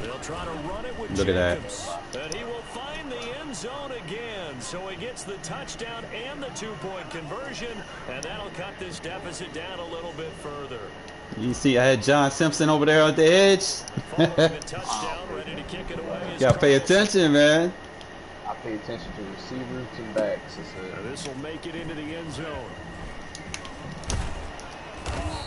[SPEAKER 2] They'll try to run it with
[SPEAKER 1] Look at that.
[SPEAKER 2] Jacobs. And he will find the end zone again. So he gets the touchdown and the 2-point conversion. And that'll cut this deficit down a little bit further.
[SPEAKER 1] You see, I had John Simpson over there at the edge.
[SPEAKER 2] Following the touchdown, ready to kick it away. is
[SPEAKER 1] Gotta pay
[SPEAKER 2] Carlos.
[SPEAKER 1] attention, man.
[SPEAKER 5] I pay attention to receivers and backs.
[SPEAKER 2] This will make it into the end zone.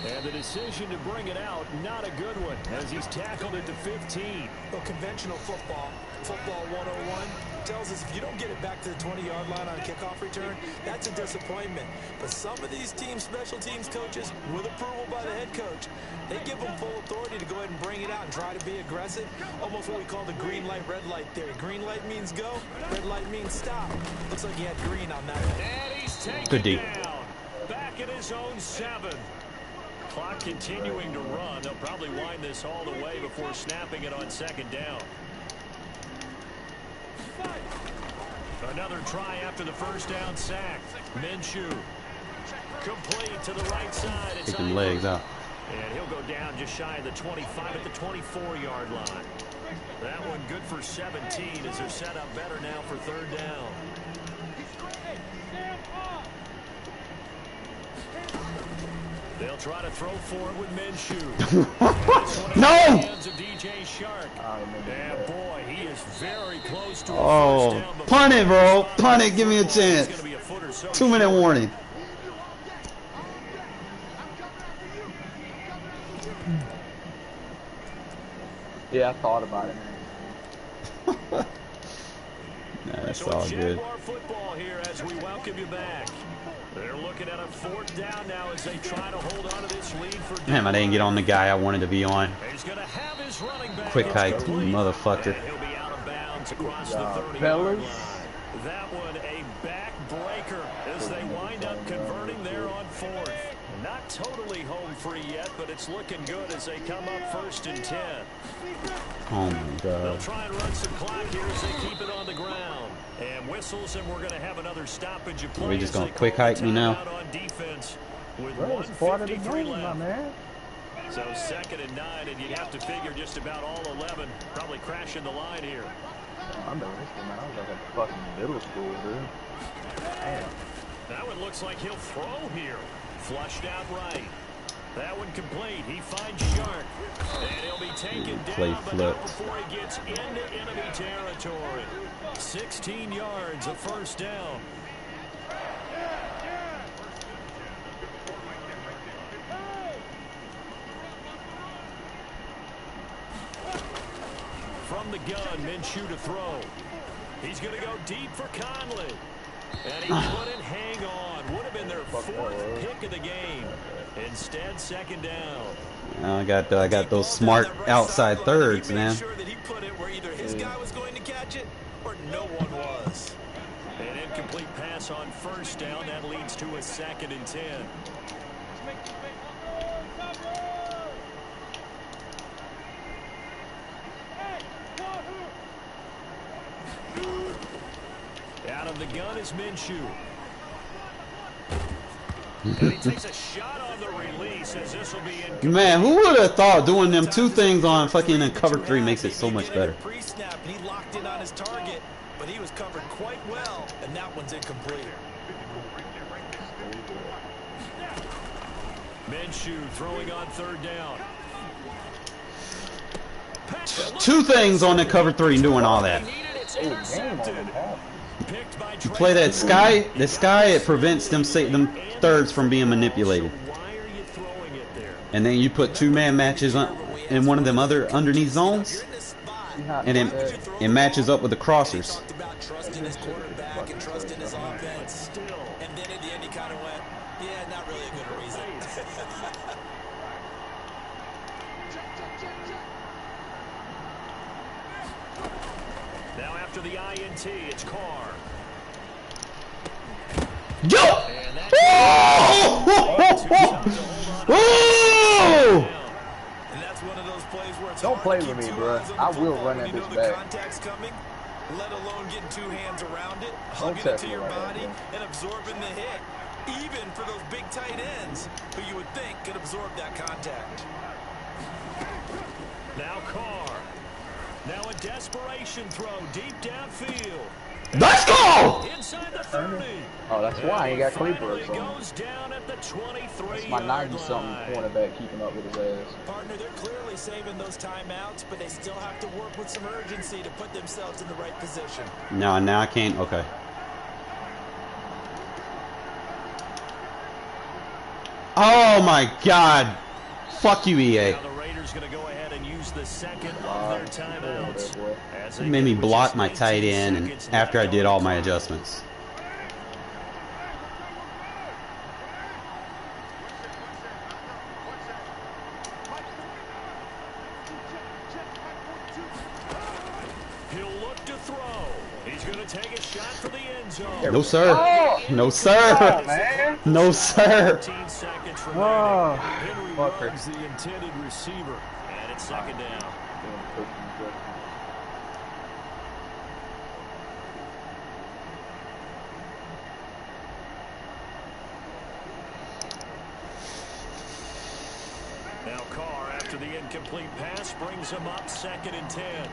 [SPEAKER 2] And the decision to bring it out, not a good one, as he's tackled it to 15.
[SPEAKER 3] Well, conventional football 101, tells us if you don't get it back to the 20-yard line on a kickoff return, that's a disappointment. But some of these team special teams coaches, with approval by the head coach, they give them full authority to go ahead and bring it out and try to be aggressive. Almost what we call the green light, red light theory. Green light means go, red light means stop. Looks like he had green on that one.
[SPEAKER 2] And he's taken
[SPEAKER 1] Good D.
[SPEAKER 2] down. Back at his own 7. Clock continuing to run. They'll probably wind this all the way before snapping it on second down. Another try after the first down sack. Minshew. Complete to the right side. It's
[SPEAKER 1] Take them
[SPEAKER 2] over.
[SPEAKER 1] legs out.
[SPEAKER 2] And he'll go down just shy of the 25 at the 24-yard line. That one good for 17 as they're set up better now for third down. They'll try to throw for it with Minshew.
[SPEAKER 1] No!
[SPEAKER 2] Hands of DJ Shark. And boy, he is very close to a
[SPEAKER 1] Oh,
[SPEAKER 2] first down before
[SPEAKER 1] punt it, bro.
[SPEAKER 2] the
[SPEAKER 1] Punt it. Give me a
[SPEAKER 2] It's
[SPEAKER 1] chance.
[SPEAKER 2] gonna be a foot or so
[SPEAKER 1] 2-minute
[SPEAKER 2] short.
[SPEAKER 1] warning.
[SPEAKER 5] Yeah, I thought about it, man.
[SPEAKER 1] Nah, that's
[SPEAKER 2] So
[SPEAKER 1] all
[SPEAKER 2] it's
[SPEAKER 1] good.
[SPEAKER 2] Jaguar football here as we welcome you back. They're looking at a fourth down now as they try to hold on to this lead for
[SPEAKER 1] Damn, I didn't get on the guy I wanted to be on.
[SPEAKER 2] He's going to have his running back.
[SPEAKER 1] Quick hike,
[SPEAKER 2] complete.
[SPEAKER 1] motherfucker.
[SPEAKER 2] And he'll be out of bounds across the 30-yard
[SPEAKER 5] fellas.
[SPEAKER 2] line. That one a backbreaker as they wind up converting there on fourth. Not totally home free yet, but it's looking good as they come up 1st and 10.
[SPEAKER 1] Oh my
[SPEAKER 2] They'll
[SPEAKER 1] god.
[SPEAKER 2] try and run some clock here as they keep it on the ground. And whistles, and we're going to have another stoppage of play.
[SPEAKER 1] Are we just
[SPEAKER 2] as
[SPEAKER 1] gonna
[SPEAKER 2] they
[SPEAKER 1] quick
[SPEAKER 2] call
[SPEAKER 1] hike me now?
[SPEAKER 2] timeout on defense with
[SPEAKER 5] Bro, it's part of the
[SPEAKER 2] 1:53
[SPEAKER 5] game, my
[SPEAKER 2] left.
[SPEAKER 5] man.
[SPEAKER 2] So 2nd and 9, and you'd have to figure just about all 11 probably crashing the line here.
[SPEAKER 5] I'm doing this thing, man. I was like at fucking middle school, dude. Damn.
[SPEAKER 2] That one looks like he'll throw here. Flushed out right. That one complete. He finds Shark. And he'll be taken
[SPEAKER 1] Play
[SPEAKER 2] down, but not
[SPEAKER 1] flipped.
[SPEAKER 2] before he gets into enemy territory. 16 yards, a first down. From the gun, Minshew to throw. He's going to go deep for Conley. And he couldn't hang on. Would have been their 4th pick of the game. Instead, 2nd down.
[SPEAKER 1] I got those smart outside thirds, man.
[SPEAKER 3] Sure that he put it where either his guy was going to catch it or no one was.
[SPEAKER 2] An incomplete pass on 1st down. That leads to a 2nd and 10. Out of the gun is Minshew. And he takes a shot on the release as this will be incomplete.
[SPEAKER 1] Man, who would have thought doing them two things on fucking in cover 3 makes it so much better?
[SPEAKER 3] Pre-snap, and he locked in on his target, but he was covered quite well. and that one's incomplete.
[SPEAKER 2] Minshew throwing on third down.
[SPEAKER 1] Two things on the cover three and doing all that. You play that sky, it prevents them thirds from being manipulated. And then you put two-man matches in one of them other underneath zones, and it matches up with the crossers.
[SPEAKER 3] Trusting his quarterback and trusting his offense. And then at the end he kind of went, yeah, not really a good reason.
[SPEAKER 2] Now after the INT, it's Carr.
[SPEAKER 1] Yo! Oh!
[SPEAKER 3] And that's one of those plays where it's
[SPEAKER 5] Don't play
[SPEAKER 3] hard to
[SPEAKER 5] with
[SPEAKER 3] keep
[SPEAKER 5] me,
[SPEAKER 3] two
[SPEAKER 5] bro.
[SPEAKER 3] eyes on the
[SPEAKER 5] I will
[SPEAKER 3] football
[SPEAKER 5] run
[SPEAKER 3] when
[SPEAKER 5] that
[SPEAKER 3] you know
[SPEAKER 5] bitch
[SPEAKER 3] the
[SPEAKER 5] back.
[SPEAKER 3] contact's coming, let alone getting two hands around it,
[SPEAKER 5] Don't
[SPEAKER 3] hugging it
[SPEAKER 5] touch
[SPEAKER 3] to
[SPEAKER 5] me
[SPEAKER 3] your
[SPEAKER 5] like that,
[SPEAKER 3] body,
[SPEAKER 5] bro.
[SPEAKER 3] and absorbing the hit. Even for those big tight ends who you would think could absorb that contact.
[SPEAKER 2] Now Carr. Now a desperation throw deep downfield.
[SPEAKER 1] Let's go!
[SPEAKER 2] Inside the 30.
[SPEAKER 5] Oh, that's why I ain't got
[SPEAKER 2] Finally
[SPEAKER 5] Cleveland.
[SPEAKER 2] goes down at the 23
[SPEAKER 5] That's my 90-something cornerback keeping up with his ass.
[SPEAKER 3] Partner, they're clearly saving those timeouts, but they still have to work with some urgency to put themselves in the right position.
[SPEAKER 1] No, now I can't. Okay. Oh my God! Fuck you, EA.
[SPEAKER 2] Now the Raiders going to go ahead and use the second of their timeouts.
[SPEAKER 1] It made me block my tight end and after I did all my adjustments.
[SPEAKER 2] He'll look to throw. He's going to take a shot for the end zone.
[SPEAKER 1] No sir. No sir.
[SPEAKER 5] Man.
[SPEAKER 1] No sir.
[SPEAKER 2] 15 seconds
[SPEAKER 5] Oh,
[SPEAKER 2] remaining. Henry
[SPEAKER 5] fucker.
[SPEAKER 2] Ruggs, the intended receiver. And it's second down. Now Carr, after the incomplete pass, brings him up 2nd and 10.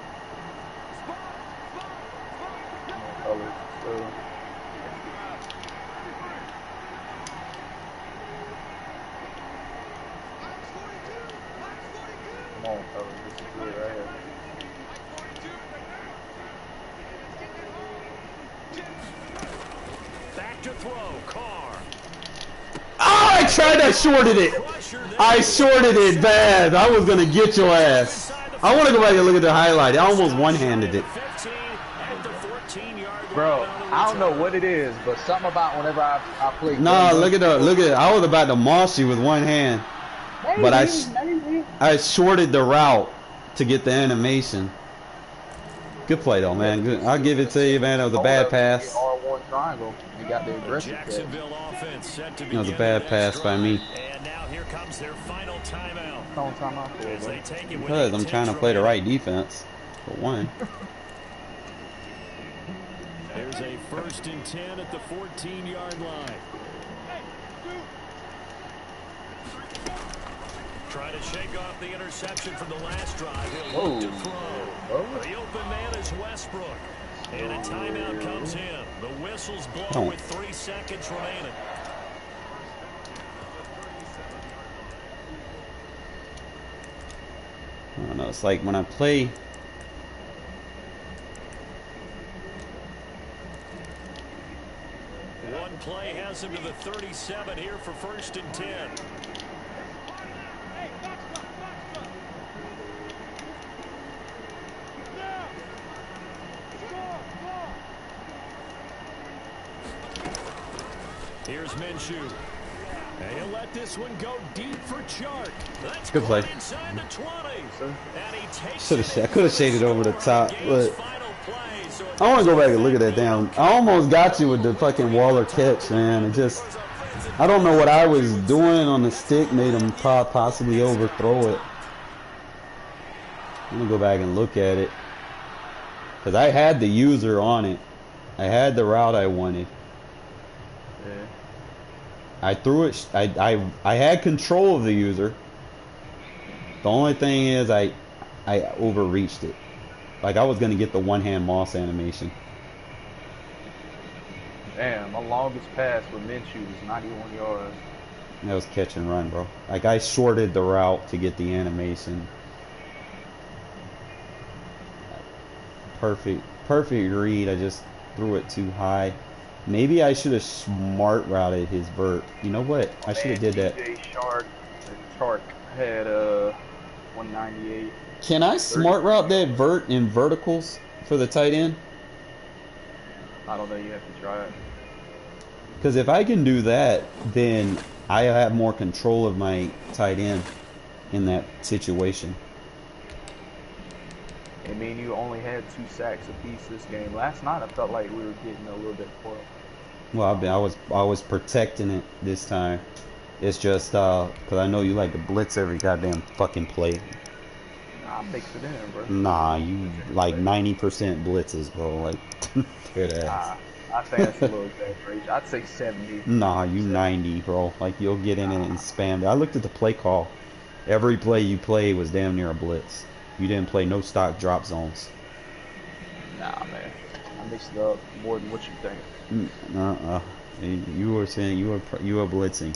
[SPEAKER 5] Come on, fellas. This is good right here.
[SPEAKER 2] Back to throw, Carr.
[SPEAKER 1] Oh, I tried. I shorted it. I shorted it bad. I was gonna get your ass. I want to go back and look at the highlight. I almost one-handed it.
[SPEAKER 2] 15 at the 14-yard
[SPEAKER 5] Bro,
[SPEAKER 2] line on the
[SPEAKER 5] I don't know
[SPEAKER 2] return.
[SPEAKER 5] what it is, but something about whenever I play.
[SPEAKER 1] Nah, look at it. I was about to moss you with one hand, but I shorted the route to get the animation. Good play though, man. Good. I'll give it to you, man. It was a bad pass.
[SPEAKER 5] R1 triangle. You got the aggressive catch.
[SPEAKER 2] Jacksonville offense set to
[SPEAKER 1] It was a
[SPEAKER 2] begin
[SPEAKER 1] bad
[SPEAKER 2] the
[SPEAKER 1] pass
[SPEAKER 2] next
[SPEAKER 1] by me.
[SPEAKER 2] drive. And now here comes their final timeout.
[SPEAKER 5] Long time out for it,
[SPEAKER 2] As
[SPEAKER 5] bro.
[SPEAKER 2] they take it with
[SPEAKER 1] Because
[SPEAKER 2] 8
[SPEAKER 1] I'm trying to
[SPEAKER 2] ticks
[SPEAKER 1] play the right
[SPEAKER 2] remaining.
[SPEAKER 1] defense. For one.
[SPEAKER 2] There's a 1st and 10 at the 14-yard line. Trying to shake off the interception from the last drive. He'll look to throw. The open man is Westbrook. And a timeout comes in. The whistles blow
[SPEAKER 1] Oh.
[SPEAKER 2] with 3 seconds remaining.
[SPEAKER 1] I don't know. It's like when I play.
[SPEAKER 2] One play has him to the 37 here for 1st and 10. Here's Minshew. And he'll let this one go deep for Chark. That's
[SPEAKER 1] Good play.
[SPEAKER 2] inside the 20. And he takes
[SPEAKER 1] I could have shaded over the top,
[SPEAKER 2] Game's
[SPEAKER 1] but
[SPEAKER 2] final play, so
[SPEAKER 1] I want to go back and look at that down. I almost got you with the fucking Waller catch, man. It just, I don't know what I was doing on the stick made him possibly overthrow it. Let me go back and look at it. Because I had the user on it. I had the route I wanted.
[SPEAKER 5] Yeah.
[SPEAKER 1] I threw it. I had control of the user. The only thing is I overreached it. Like I was gonna get the one-hand moss animation.
[SPEAKER 5] Damn, my longest pass with Minshew was 91 yards.
[SPEAKER 1] That was catch and run, bro. Like, I shorted the route to get the animation. Perfect read. I just threw it too high. Maybe I should have smart routed his vert. You know what? I should have did that.
[SPEAKER 5] Chark had 198.
[SPEAKER 1] Can I smart route that vert in verticals for the tight end?
[SPEAKER 5] I don't know. You have to try it.
[SPEAKER 1] Because if I can do that, then I have more control of my tight end in that situation.
[SPEAKER 5] I mean, you only had 2 sacks apiece this game. Last night, I felt like we were getting a little bit spoiled.
[SPEAKER 1] Well, I was protecting it this time. It's just because I know you like to blitz every goddamn fucking play.
[SPEAKER 5] Nah, mix it in, bro.
[SPEAKER 1] Nah, you like 90% blitzes, bro. Like, fair to ass.
[SPEAKER 5] I think that's a little exaggeration. I'd say 70.
[SPEAKER 1] Nah, you 90, bro. Like, you'll get in it and spam it. I looked at the play call. Every play you played was damn near a blitz. You didn't play no stock drop zones.
[SPEAKER 5] Nah, man. I mixed it up more than what you think.
[SPEAKER 1] You were saying you were blitzing.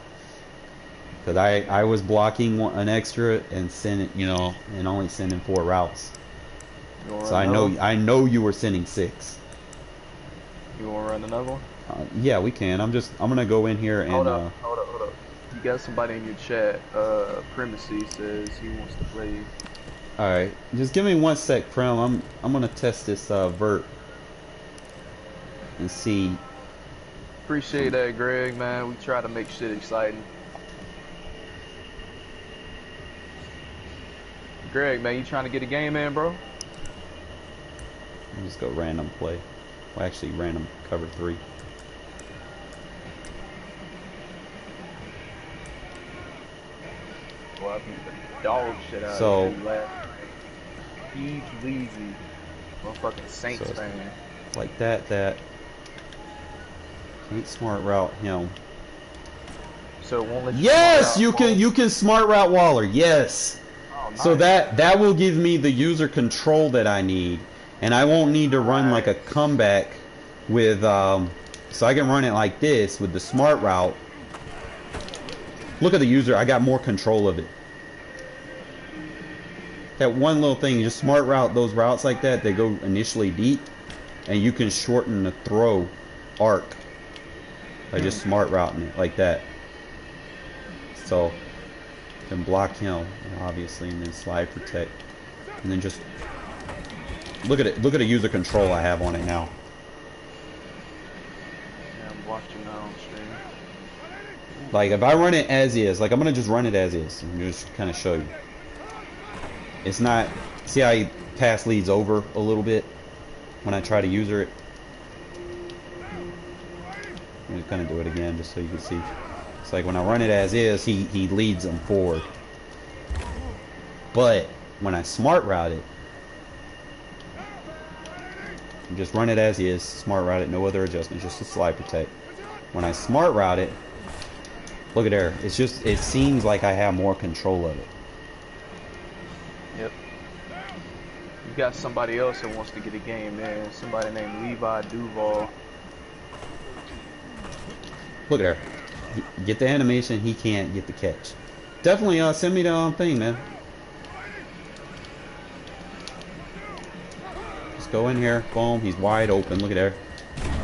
[SPEAKER 1] Because I was blocking an extra and sending, and only sending 4 routes. So I know you were sending 6.
[SPEAKER 5] You want to run another one?
[SPEAKER 1] Yeah, we can. I'm gonna go in here and.
[SPEAKER 5] Hold up. You got somebody in your chat. Primacy says he wants to play.
[SPEAKER 1] All right, just give me 1 sec, Prem. I'm gonna test this vert and see.
[SPEAKER 5] Appreciate that, Greg. Man, we try to make shit exciting. Greg, man, you trying to get a game in, bro?
[SPEAKER 1] I'll just go random play. Well, actually, random cover 3.
[SPEAKER 5] Well, I beat the dog shit out
[SPEAKER 1] So,
[SPEAKER 5] of him last night. Huge Leezy, motherfucking Saints fan.
[SPEAKER 1] Like that. Can't smart route him.
[SPEAKER 5] So it won't let you.
[SPEAKER 1] Yes, you can smart route Waller. Yes.
[SPEAKER 5] Oh, nice.
[SPEAKER 1] So that will give me the user control that I need, and I won't need to run like a comeback with so I can run it like this with the smart route. Look at the user. I got more control of it. That one little thing, you just smart route those routes like that. They go initially deep, and you can shorten the throw arc by just smart routing it like that. So you can block him, obviously, and then slide protect, and then just look at it. Look at the user control I have on it now.
[SPEAKER 5] Yeah, I'm watching now on stream.
[SPEAKER 1] Like if I run it as is, like I'm gonna just run it as is and just kind of show you. It's not. See how he pass leads over a little bit when I try to user it. I'm just gonna do it again just so you can see. It's like when I run it as is, he leads them forward. But when I smart route it, just run it as is, smart route it, no other adjustments, just a slide protect. When I smart route it, look at there. It's just, it seems like I have more control of it.
[SPEAKER 5] Yep. You got somebody else that wants to get a game, man. Somebody named Levi Duval.
[SPEAKER 1] Look at there. Get the animation, he can't get the catch. Definitely send me the thing, man. Just go in here, boom, he's wide open, look at there.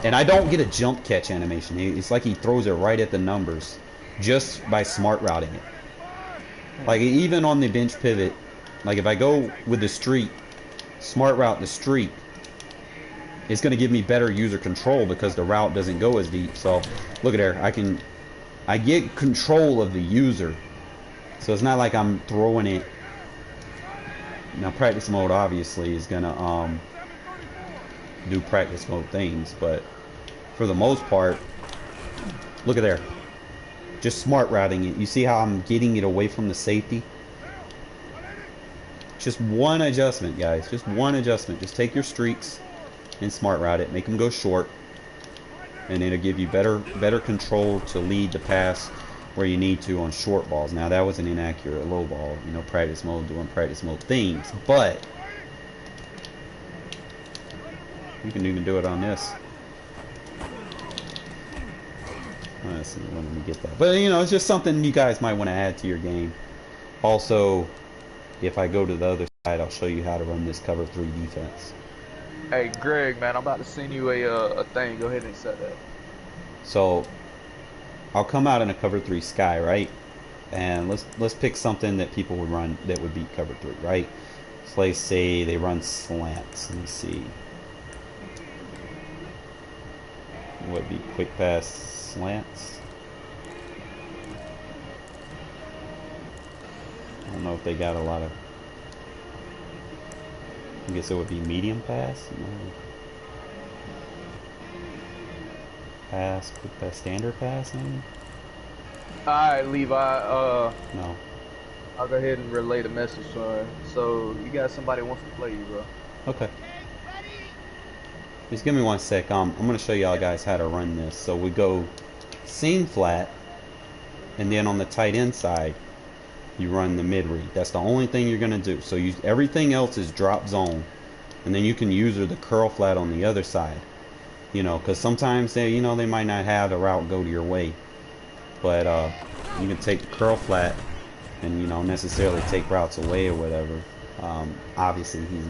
[SPEAKER 1] And I don't get a jump catch animation. It's like he throws it right at the numbers just by smart routing it. Like even on the bench pivot, like if I go with the streak, smart route the streak, it's going to give me better user control because the route doesn't go as deep. So look at there, I get control of the user. So it's not like I'm throwing it. Now practice mode obviously is going to do practice mode things, but for the most part, look at there. Just smart routing it. You see how I'm getting it away from the safety? Just one adjustment, guys. Just one adjustment. Just take your streaks and smart route it. Make them go short. And it'll give you better control to lead the pass where you need to on short balls. Now that was an inaccurate low ball. You know, practice mode doing practice mode things. But you can even do it on this. Let's see, let me get that. But you know, it's just something you guys might want to add to your game. Also, if I go to the other side, I'll show you how to run this cover 3 defense.
[SPEAKER 5] Hey, Greg, man, I'm about to send you a thing. Go ahead and set that.
[SPEAKER 1] So, I'll come out in a cover 3 sky, right? And let's pick something that people would run that would beat cover 3, right? So let's say they run slants. Let me see. What would be quick pass slants? I don't know if they got a lot of. I guess it would be medium pass. No. Pass, quick pass, standard pass, maybe?
[SPEAKER 5] Alright, Levi,
[SPEAKER 1] No.
[SPEAKER 5] I'll go ahead and relay the message, son. So, you got somebody who wants to play you, bro.
[SPEAKER 1] Okay. Just give me 1 sec. I'm going to show y'all guys how to run this. So we go seam flat, and then on the tight end side, you run the mid read. That's the only thing you're going to do. So everything else is drop zone, and then you can use the curl flat on the other side. You know, because sometimes they might not have the route go to your way, but you can take the curl flat and necessarily take routes away or whatever. Obviously, he's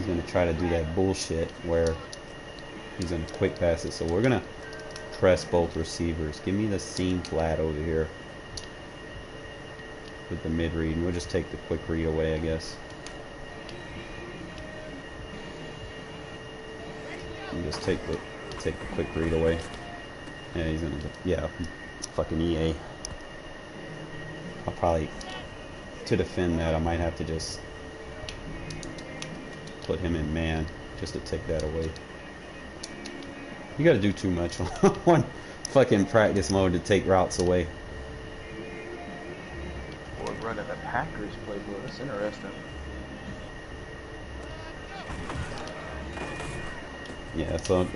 [SPEAKER 1] gonna try to do that bullshit where he's gonna quick pass it. So we're gonna press both receivers. Give me the seam flat over here with the mid read, and we'll just take the quick read away, I guess. And just take the quick read away. Yeah, he's gonna fucking EA. I'll probably, to defend that, I might have to just put him in man just to take that away. You gotta do too much on fucking practice mode to take routes away.
[SPEAKER 5] Boy, running the Packers playbook, that's interesting.
[SPEAKER 1] Yeah, so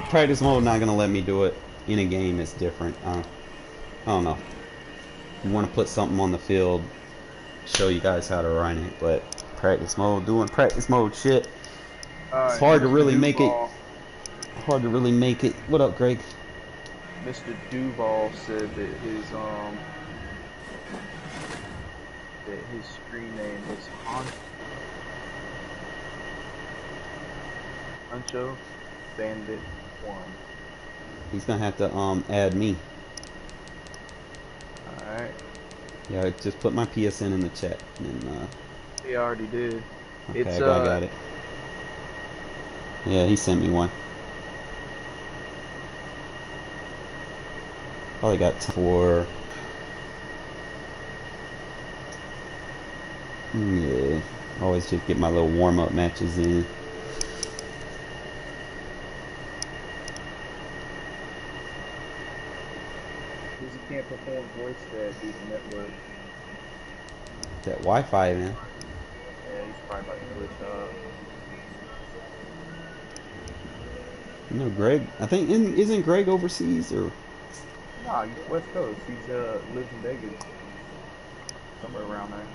[SPEAKER 1] practice mode not gonna let me do it. In a game, it's different. I don't know. You want to put something on the field, show you guys how to run it, but practice mode, doing practice mode shit, it's hard to really make it. Hard to really make it. What up, Greg?
[SPEAKER 5] Mr. Duval said that his screen name is Huncho Bandit 1.
[SPEAKER 1] He's gonna have to add me.
[SPEAKER 5] Alright.
[SPEAKER 1] Yeah, just put my PSN in the chat. And,
[SPEAKER 5] he already did.
[SPEAKER 1] Okay, I got it. Yeah, he sent me one. Probably got time for. Yeah, always just get my little warm-up matches in.
[SPEAKER 4] Can't perform voice that through the network.
[SPEAKER 1] That Wi-Fi, man.
[SPEAKER 5] Yeah, he's probably about to glitch up.
[SPEAKER 1] You know, Greg. I think isn't Greg overseas or?
[SPEAKER 5] Nah, he's West Coast. He's lives in Vegas, somewhere around there.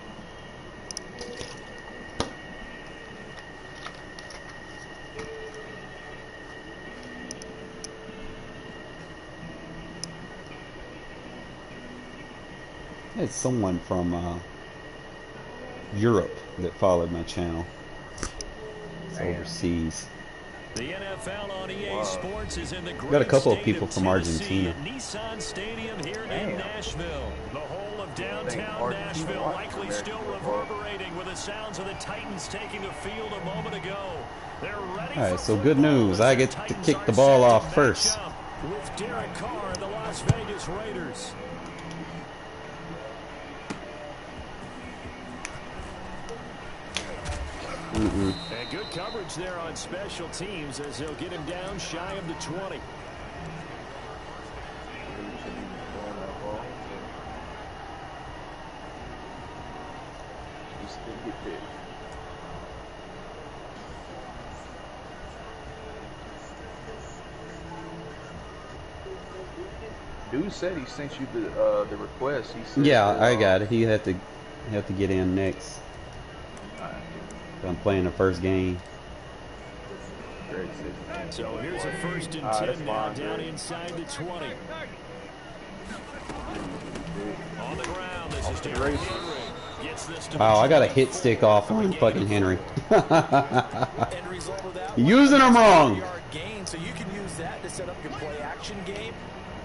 [SPEAKER 1] I had someone from Europe that followed my channel. It's overseas.
[SPEAKER 2] The NFL on EA Sports is in the great
[SPEAKER 1] Got a couple of
[SPEAKER 2] state
[SPEAKER 1] people
[SPEAKER 2] of
[SPEAKER 1] from
[SPEAKER 2] Tennessee
[SPEAKER 1] Argentina.
[SPEAKER 2] at Nissan Stadium here in Nashville. The whole of downtown Nashville likely still reverberating with the sounds of the Titans taking the field a moment ago. They're ready.
[SPEAKER 1] All right, so good news. I get to kick the ball off first.
[SPEAKER 2] With Derek Carr and the Las Vegas Raiders. And good coverage there on special teams as they'll get him down shy of the 20.
[SPEAKER 5] Dude said he sent you the request. He said,
[SPEAKER 1] Yeah, I got it. He had to get in next. I'm playing the first game.
[SPEAKER 5] Great system.
[SPEAKER 2] So here's a 1st and 10 now, down inside the 20. On the ground, this is Derrick Henry. Gets this to
[SPEAKER 1] Wow, I got a hit stick off on fucking Henry. Using them wrong.
[SPEAKER 3] So you can use that to set up your play action game,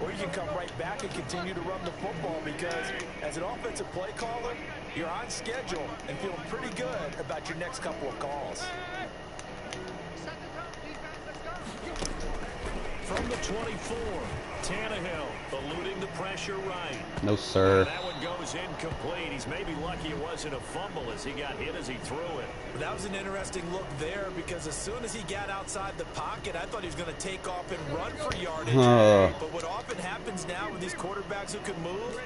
[SPEAKER 3] or you can come right back and continue to run the football, because as an offensive play caller, you're on schedule and feeling pretty good about your next couple of calls.
[SPEAKER 2] From the 24, Tannehill eluding the pressure right.
[SPEAKER 1] No, sir.
[SPEAKER 2] That one goes incomplete. He's maybe lucky it wasn't a fumble as he got hit as he threw it.
[SPEAKER 3] That was an interesting look there, because as soon as he got outside the pocket, I thought he was going to take off and run for yardage. But what often happens now with these quarterbacks who can move,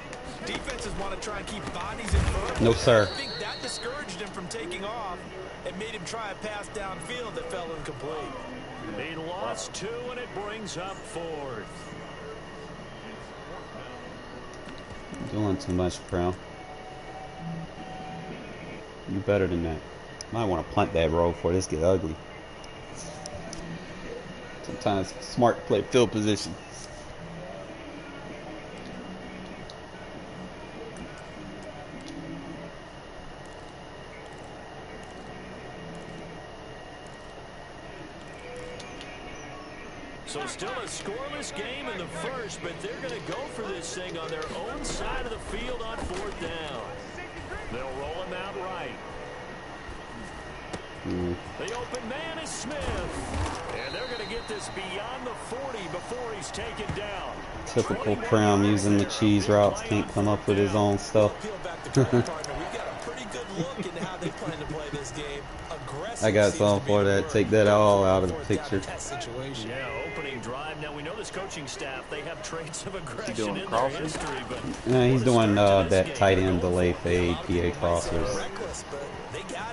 [SPEAKER 3] defenses want to try and keep bodies in front.
[SPEAKER 1] No, sir.
[SPEAKER 3] I think that discouraged him from taking off and made him try a pass downfield that fell incomplete.
[SPEAKER 2] He lost 2, and it brings up 4th.
[SPEAKER 1] Doing too much, bro. You better than that. Might want to punt that roll before this get ugly. Sometimes it's smart to play field position.
[SPEAKER 2] So still a scoreless game in the first, but they're going to go for this thing on their own side of the field on 4th down. They'll roll him out right. The open man is Smith. And they're going to get this beyond the 40 before he's taken down.
[SPEAKER 1] Typical Prim using the cheese routes. Can't come up with his own stuff. I got something for that. Take that all out of the picture.
[SPEAKER 2] Yeah, opening drive. Now we know this coaching staff, they have traits of aggression in their history, but
[SPEAKER 1] yeah, he's doing that tight end delay fade, PA crossers.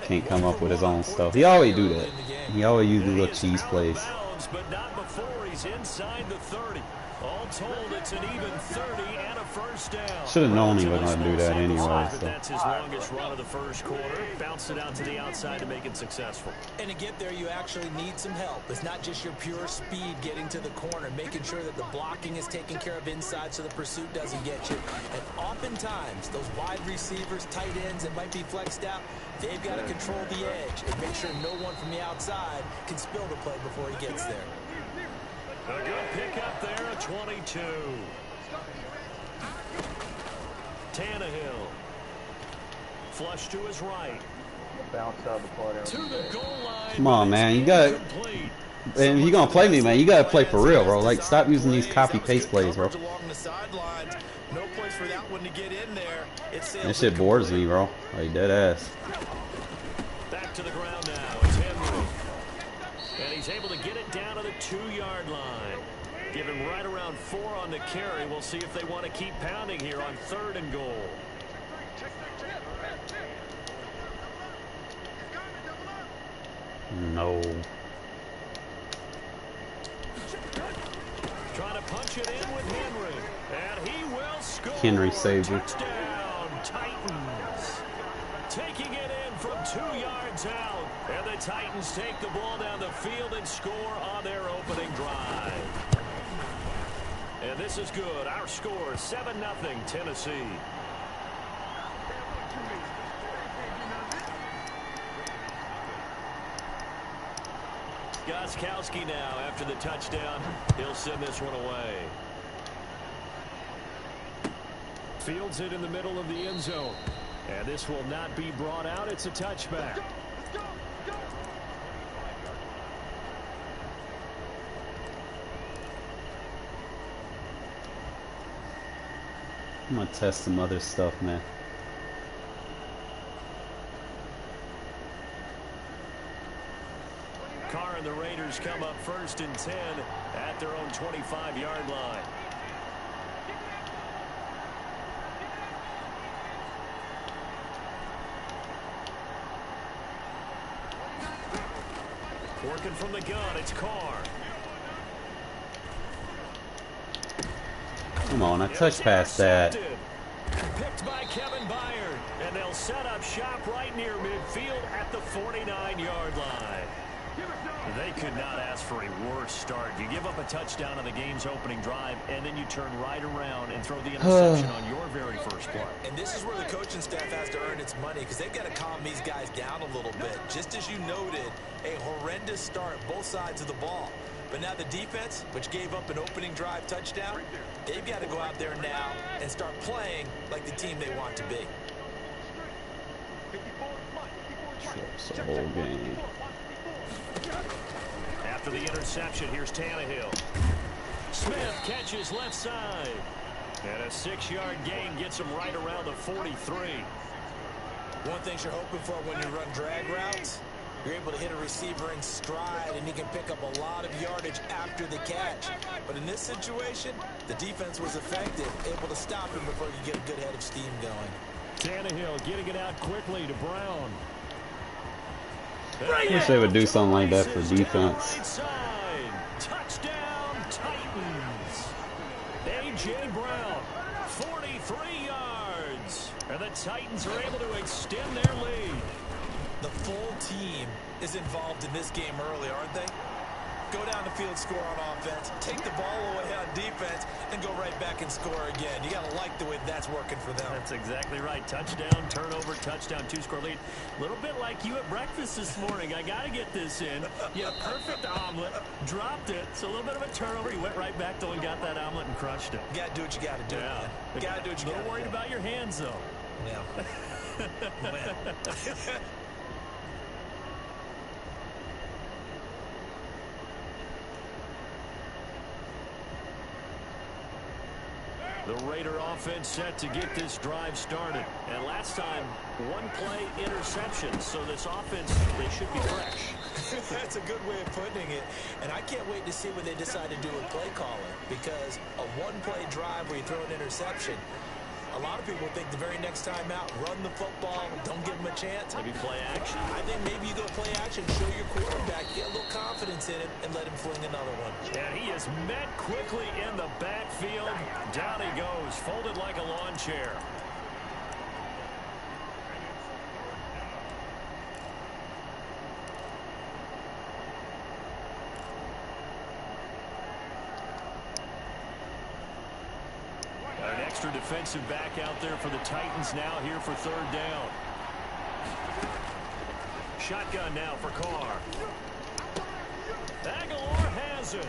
[SPEAKER 1] Can't come up with his own stuff. He always do that. He always uses little cheese plays.
[SPEAKER 2] But not before he's inside the 30. All told, it's an even 30 and a first down.
[SPEAKER 1] Should have known he was going to do that anyway. So.
[SPEAKER 2] That's his longest run of the first quarter. Bounced it out to the outside to make it successful.
[SPEAKER 3] And to get there, you actually need some help. It's not just your pure speed getting to the corner, making sure that the blocking is taken care of inside so the pursuit doesn't get you. And oftentimes, those wide receivers, tight ends that might be flexed out, they've got to control the edge and make sure no one from the outside can spill the play before he gets there.
[SPEAKER 2] A good pick up there, a 22. Tannehill. Flush to his right.
[SPEAKER 5] Bounce out the play.
[SPEAKER 2] To the goal line.
[SPEAKER 1] Come on, man. You got. And if you're gonna play me, man, you gotta play for real, bro. Like, stop using these copy-paste plays, bro.
[SPEAKER 3] No place for that one to get in there.
[SPEAKER 1] That shit bores me, bro. Like, dead ass.
[SPEAKER 2] Back to the ground now. It's Henry. And he's able to get it down to the 2-yard line. Give him right around 4 on the carry. We'll see if they want to keep pounding here on 3rd and goal.
[SPEAKER 1] No.
[SPEAKER 2] Trying to punch it in with Henry. And he will score.
[SPEAKER 1] Henry saved you.
[SPEAKER 2] Touchdown, Titans. Taking it in from 2 yards out. And the Titans take the ball down the field and score on their opening drive. And this is good. Our score, 7-0 Tennessee. Gostkowski now after the touchdown. He'll send this one away. Fields it in the middle of the end zone. And this will not be brought out. It's a touchback.
[SPEAKER 1] I'm gonna test some other stuff, man.
[SPEAKER 2] Carr and the Raiders come up 1st and 10 at their own 25-yard line. Working from the gun, it's Carr.
[SPEAKER 1] Come on, I touched past that.
[SPEAKER 2] Picked by Kevin Byard, and they'll set up shop right near midfield at the 49-yard line. They could not ask for a worse start. You give up a touchdown on the game's opening drive, and then you turn right around and throw the interception on your very first play.
[SPEAKER 3] And this is where the coaching staff has to earn its money, because they've got to calm these guys down a little bit. Just as you noted, a horrendous start, both sides of the ball. But now the defense, which gave up an opening drive touchdown, they've got to go out there now and start playing like the team they want to be.
[SPEAKER 1] Trips the whole game.
[SPEAKER 2] After the interception, here's Tannehill. Smith catches left side. And a 6-yard gain gets him right around the 43.
[SPEAKER 3] One thing you're hoping for when you run drag routes, you're able to hit a receiver in stride, and he can pick up a lot of yardage after the catch. But in this situation, the defense was effective, able to stop him before he could get a good head of steam going.
[SPEAKER 2] Tannehill getting it out quickly to Brown.
[SPEAKER 1] I wish they would do something like that for defense.
[SPEAKER 2] Touchdown Titans. A.J. Brown, 43 yards. And the Titans are able to extend their lead.
[SPEAKER 3] The full team is involved in this game early, aren't they? Go down the field, score on offense, take the ball away on defense, and go right back and score again. You got to like the way that's working for them.
[SPEAKER 2] That's exactly right. Touchdown, turnover, touchdown, 2-score lead. A little bit like you at breakfast this morning. I got to get this in. You had a perfect omelet, dropped it. It's a little bit of a turnover. You went right back, though, and got that omelet and crushed it.
[SPEAKER 3] You got to do what you got to do.
[SPEAKER 2] Yeah.
[SPEAKER 3] You got to do what you got to do.
[SPEAKER 2] A little worried about your hands, though.
[SPEAKER 3] Yeah. Well.
[SPEAKER 2] The Raider offense set to get this drive started. And last time, one play interception. So this offense, they should be fresh.
[SPEAKER 3] That's a good way of putting it. And I can't wait to see what they decide to do with play calling. Because a one-play drive where you throw an interception, a lot of people think the very next time out, run the football, don't give them a chance.
[SPEAKER 2] Maybe play action.
[SPEAKER 3] I think maybe you go play action, show your quarterback, get a little confidence in him, and let him fling another one.
[SPEAKER 2] And he is met quickly in the backfield. Down he goes, folded like a lawn chair. An extra defensive back out there for the Titans now here for third down. Shotgun now for Carr. Aguilar has it.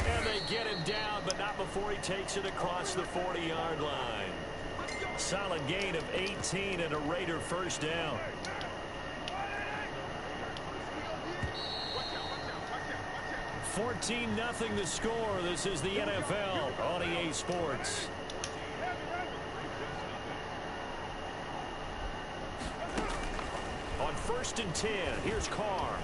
[SPEAKER 2] And they get him down, but not before he takes it across the 40-yard line. Solid gain of 18 and a Raider first down. $14-0 the score. This is the NFL on EA Sports. On 1st and 10, here's Carr.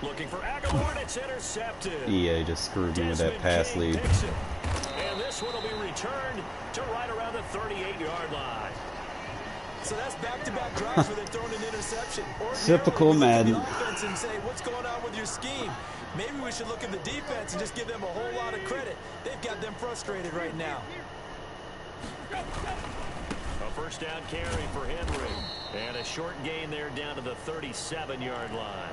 [SPEAKER 2] Looking for Aguilar, and it's intercepted.
[SPEAKER 1] EA just screwed me with that pass lead.
[SPEAKER 2] And this one will be returned to right around the 38-yard line.
[SPEAKER 3] So that's back-to-back drives where they're throwing an interception.
[SPEAKER 1] Typical Madden.
[SPEAKER 3] Look at the offense and say, what's going on with your scheme? Maybe we should look at the defense and just give them a whole lot of credit. They've got them frustrated right now.
[SPEAKER 2] A first down carry for Henry. And a short gain there down to the 37-yard line.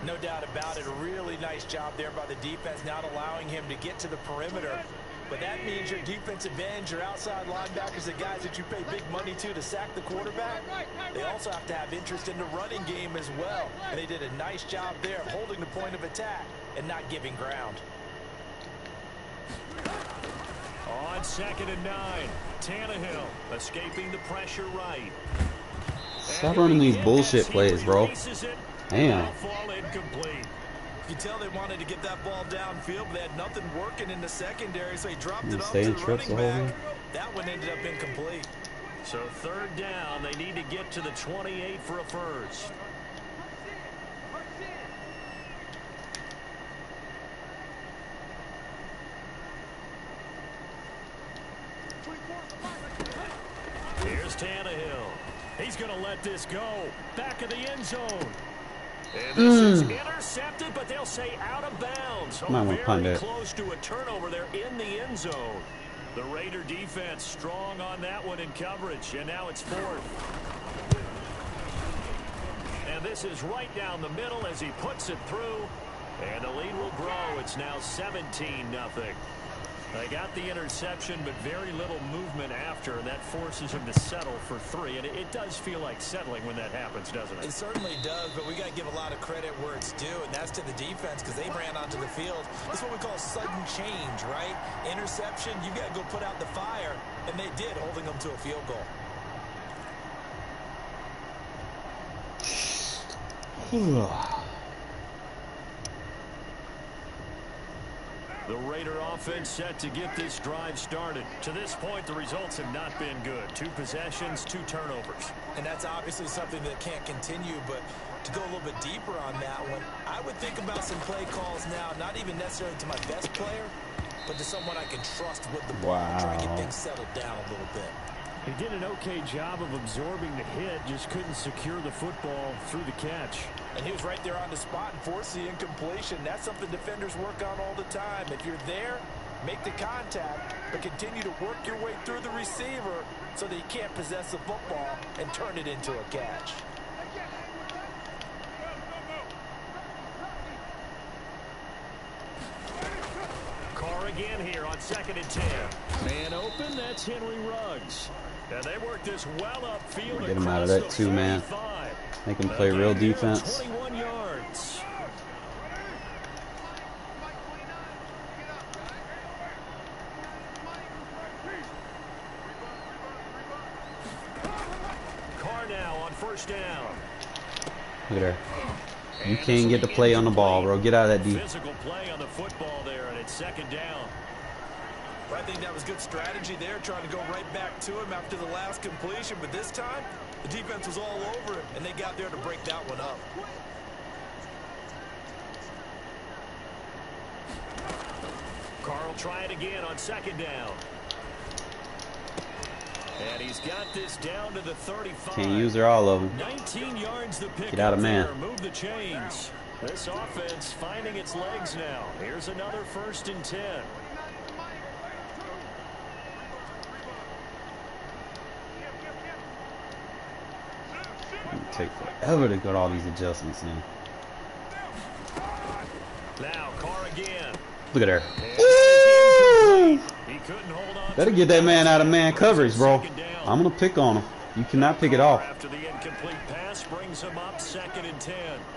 [SPEAKER 3] No doubt about it. A really nice job there by the defense, not allowing him to get to the perimeter. But that means your defensive ends, your outside linebackers, the guys that you pay big money to sack the quarterback, they also have to have interest in the running game as well. And they did a nice job there of holding the point of attack and not giving ground.
[SPEAKER 2] On 2nd and 9, Tannehill escaping the pressure right.
[SPEAKER 1] Stop running these bullshit plays, bro. Damn.
[SPEAKER 3] You can tell they wanted to get that ball downfield, but they had nothing working in the secondary, so he dropped it off to the running back. That one ended up incomplete.
[SPEAKER 2] So third down, they need to get to the 28 for a first. Here's Tannehill. He's going to let this go. Back of the end zone. And this is intercepted, but they'll say out of bounds. Very close to a turnover there in the end zone. The Raider defense strong on that one in coverage, and now it's 4th. And this is right down the middle as he puts it through. And the lead will grow. It's now 17-0. They got the interception, but very little movement after, and that forces him to settle for 3. And it does feel like settling when that happens, doesn't it?
[SPEAKER 3] It certainly does, but we got to give a lot of credit where it's due, and that's to the defense because they ran onto the field. It's what we call sudden change, right? Interception, you got to go put out the fire, and they did, holding them to a field goal.
[SPEAKER 2] The Raider offense set to get this drive started. To this point, the results have not been good. 2 possessions, 2 turnovers.
[SPEAKER 3] And that's obviously something that can't continue, but to go a little bit deeper on that one, I would think about some play calls now, not even necessarily to my best player, but to someone I can trust with the ball and try to get things settled down a little bit.
[SPEAKER 2] He did an okay job of absorbing the hit, just couldn't secure the football through the catch.
[SPEAKER 3] And he was right there on the spot and forced the incompletion. That's something defenders work on all the time. If you're there, make the contact, but continue to work your way through the receiver so that he can't possess the football and turn it into a catch.
[SPEAKER 2] Carr again here on 2nd and 10. Man open, that's Henry Ruggs. And they work this well upfield.
[SPEAKER 1] Get him out of that too, man. Make him play real defense.
[SPEAKER 2] 21 yards. Carr now on 1st down.
[SPEAKER 1] Look at her. You can't get the play on the ball, bro. Get out of that deep.
[SPEAKER 2] Physical play on the football there, and it's 2nd down.
[SPEAKER 3] I think that was good strategy there, trying to go right back to him after the last completion. But this time, the defense was all over him, and they got there to break that one up.
[SPEAKER 2] Carr will try it again on 2nd down. And he's got this down to the 35.
[SPEAKER 1] Can't use her, all of them.
[SPEAKER 2] 19 yards the pick.
[SPEAKER 1] Get out of man.
[SPEAKER 2] Move the chains. This offense finding its legs now. Here's another 1st and 10.
[SPEAKER 1] It'll take forever to get all these adjustments in.
[SPEAKER 2] Now Carr again.
[SPEAKER 1] Look at her.
[SPEAKER 2] Ooh! He couldn't hold on.
[SPEAKER 1] Better get that man out of man coverage, bro. I'm gonna pick on him. You cannot pick it off.
[SPEAKER 2] After the incomplete pass brings him up 2nd and 10.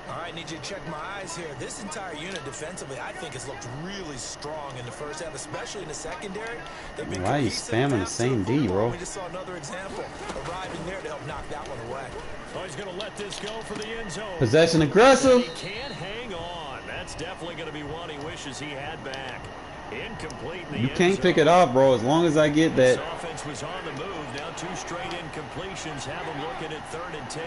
[SPEAKER 3] All right, need you to check my eyes here. This entire unit defensively, I think, has looked really strong in the first half, especially in the secondary.
[SPEAKER 1] Why are you spamming the same D, bro?
[SPEAKER 3] We just saw another example arriving there to help knock that one away.
[SPEAKER 2] Oh, he's going to let this go for the end zone.
[SPEAKER 1] Possession aggressive.
[SPEAKER 2] He can't hang on. That's definitely going to be one he wishes he had back. Incomplete in the
[SPEAKER 1] You
[SPEAKER 2] end
[SPEAKER 1] can't
[SPEAKER 2] zone.
[SPEAKER 1] pick it off, bro, as long as I get that.
[SPEAKER 2] This offense was on the move. Now 2 straight incompletions have him looking at 3rd and 10.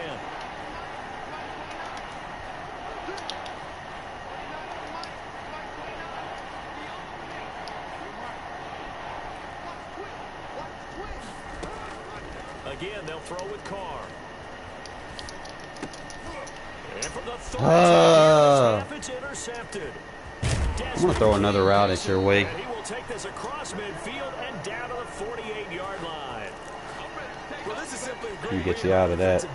[SPEAKER 2] Again, they'll throw with Carr. And for the 3rd time, it's intercepted.
[SPEAKER 1] I'm going to throw another route at your way.
[SPEAKER 2] He will take this across midfield and down to the 48-yard line.
[SPEAKER 3] Well, this is simply a great
[SPEAKER 1] You get you out of that.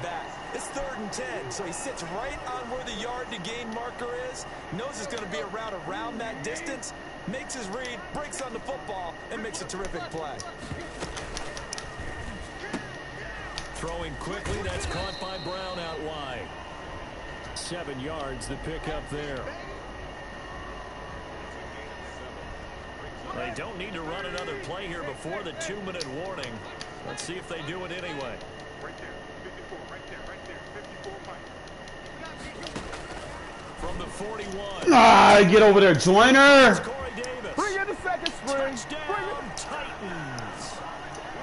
[SPEAKER 3] It's 3rd and 10, so he sits right on where the yard to gain marker is, knows it's going to be a route around that distance, makes his read, breaks on the football, and makes a terrific play.
[SPEAKER 2] Throwing quickly, that's caught by Brown out wide. 7 yards, the pickup there. They don't need to run another play here before the 2-minute warning. Let's see if they do it anyway.
[SPEAKER 5] Right there, 54, right there, 54 Mike.
[SPEAKER 2] From the 41.
[SPEAKER 1] Ah, get over there, Joyner.
[SPEAKER 2] It's Corey Davis.
[SPEAKER 5] Bring in the second spring.
[SPEAKER 2] Touchdown, Titans.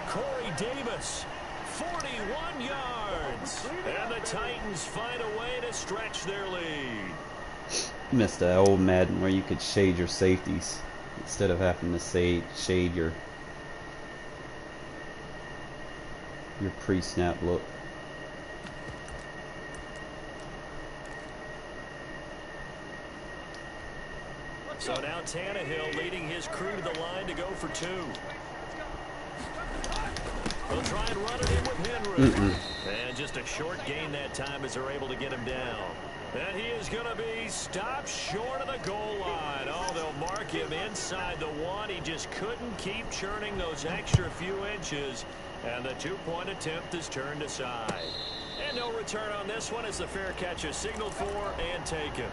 [SPEAKER 2] Corey Davis, 41 yards. And the Titans find a way to stretch their lead.
[SPEAKER 1] Missed the old Madden where you could shade your safeties instead of having to shade your pre-snap look.
[SPEAKER 2] So now Tannehill leading his crew to the line to go for 2. They'll try and run it in with Henry. And just a short gain that time as they're able to get him down. And he is going to be stopped short of the goal line. Oh, they'll mark him inside the 1. He just couldn't keep churning those extra few inches. And the 2-point attempt is turned aside. And no return on this one as the fair catch is signaled for and taken.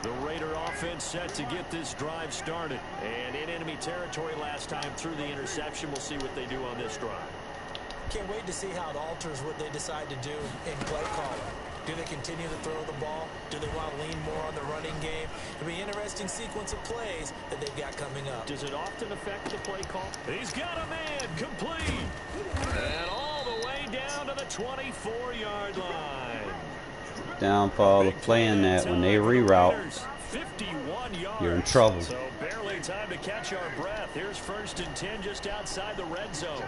[SPEAKER 2] The Raider offense set to get this drive started. And in enemy territory last time through the interception. We'll see what they do on this drive.
[SPEAKER 3] Can't wait to see how it alters what they decide to do in play calling. Do they continue to throw the ball? Do they want to lean more on the running game? It'll be an interesting sequence of plays that they've got coming up.
[SPEAKER 2] Does it often affect the play call? He's got a man complete. And all the way down to the 24-yard line.
[SPEAKER 1] Downfall of playing that when they reroute,
[SPEAKER 2] 51 yards.
[SPEAKER 1] you're in trouble.
[SPEAKER 2] So barely time to catch our breath. Here's 1st and 10 just outside the red zone.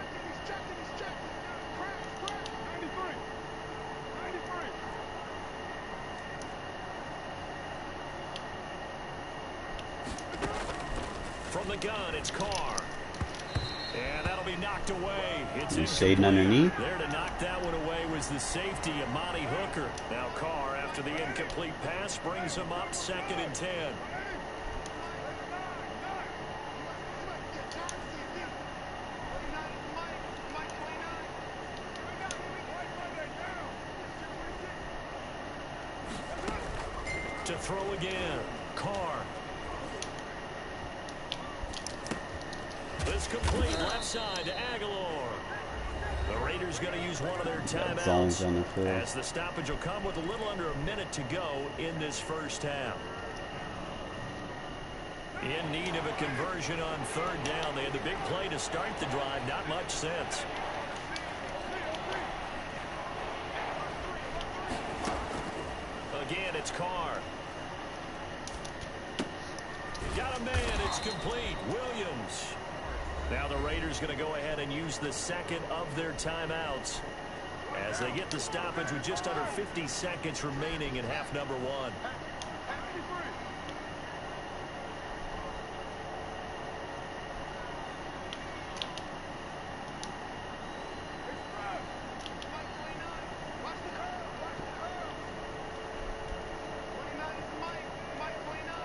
[SPEAKER 2] From the gun, it's Carr. And that'll be knocked away. It's
[SPEAKER 1] shading underneath.
[SPEAKER 2] There to knock that one away was the safety, Amani Hooker. Now Carr, after the incomplete pass, brings him up 2nd and 10. To throw again, Carr. This complete left side to Aguilar. The Raiders going to use one of their timeouts as the stoppage will come with a little under a minute to go in this first half. In need of a conversion on 3rd down. They had the big play to start the drive. Not much sense. Again, it's Carr. Got a man. It's complete. Williams. Now the Raiders going to go ahead and use the 2nd of their timeouts as they get the stoppage with just under 50 seconds remaining in half number 1.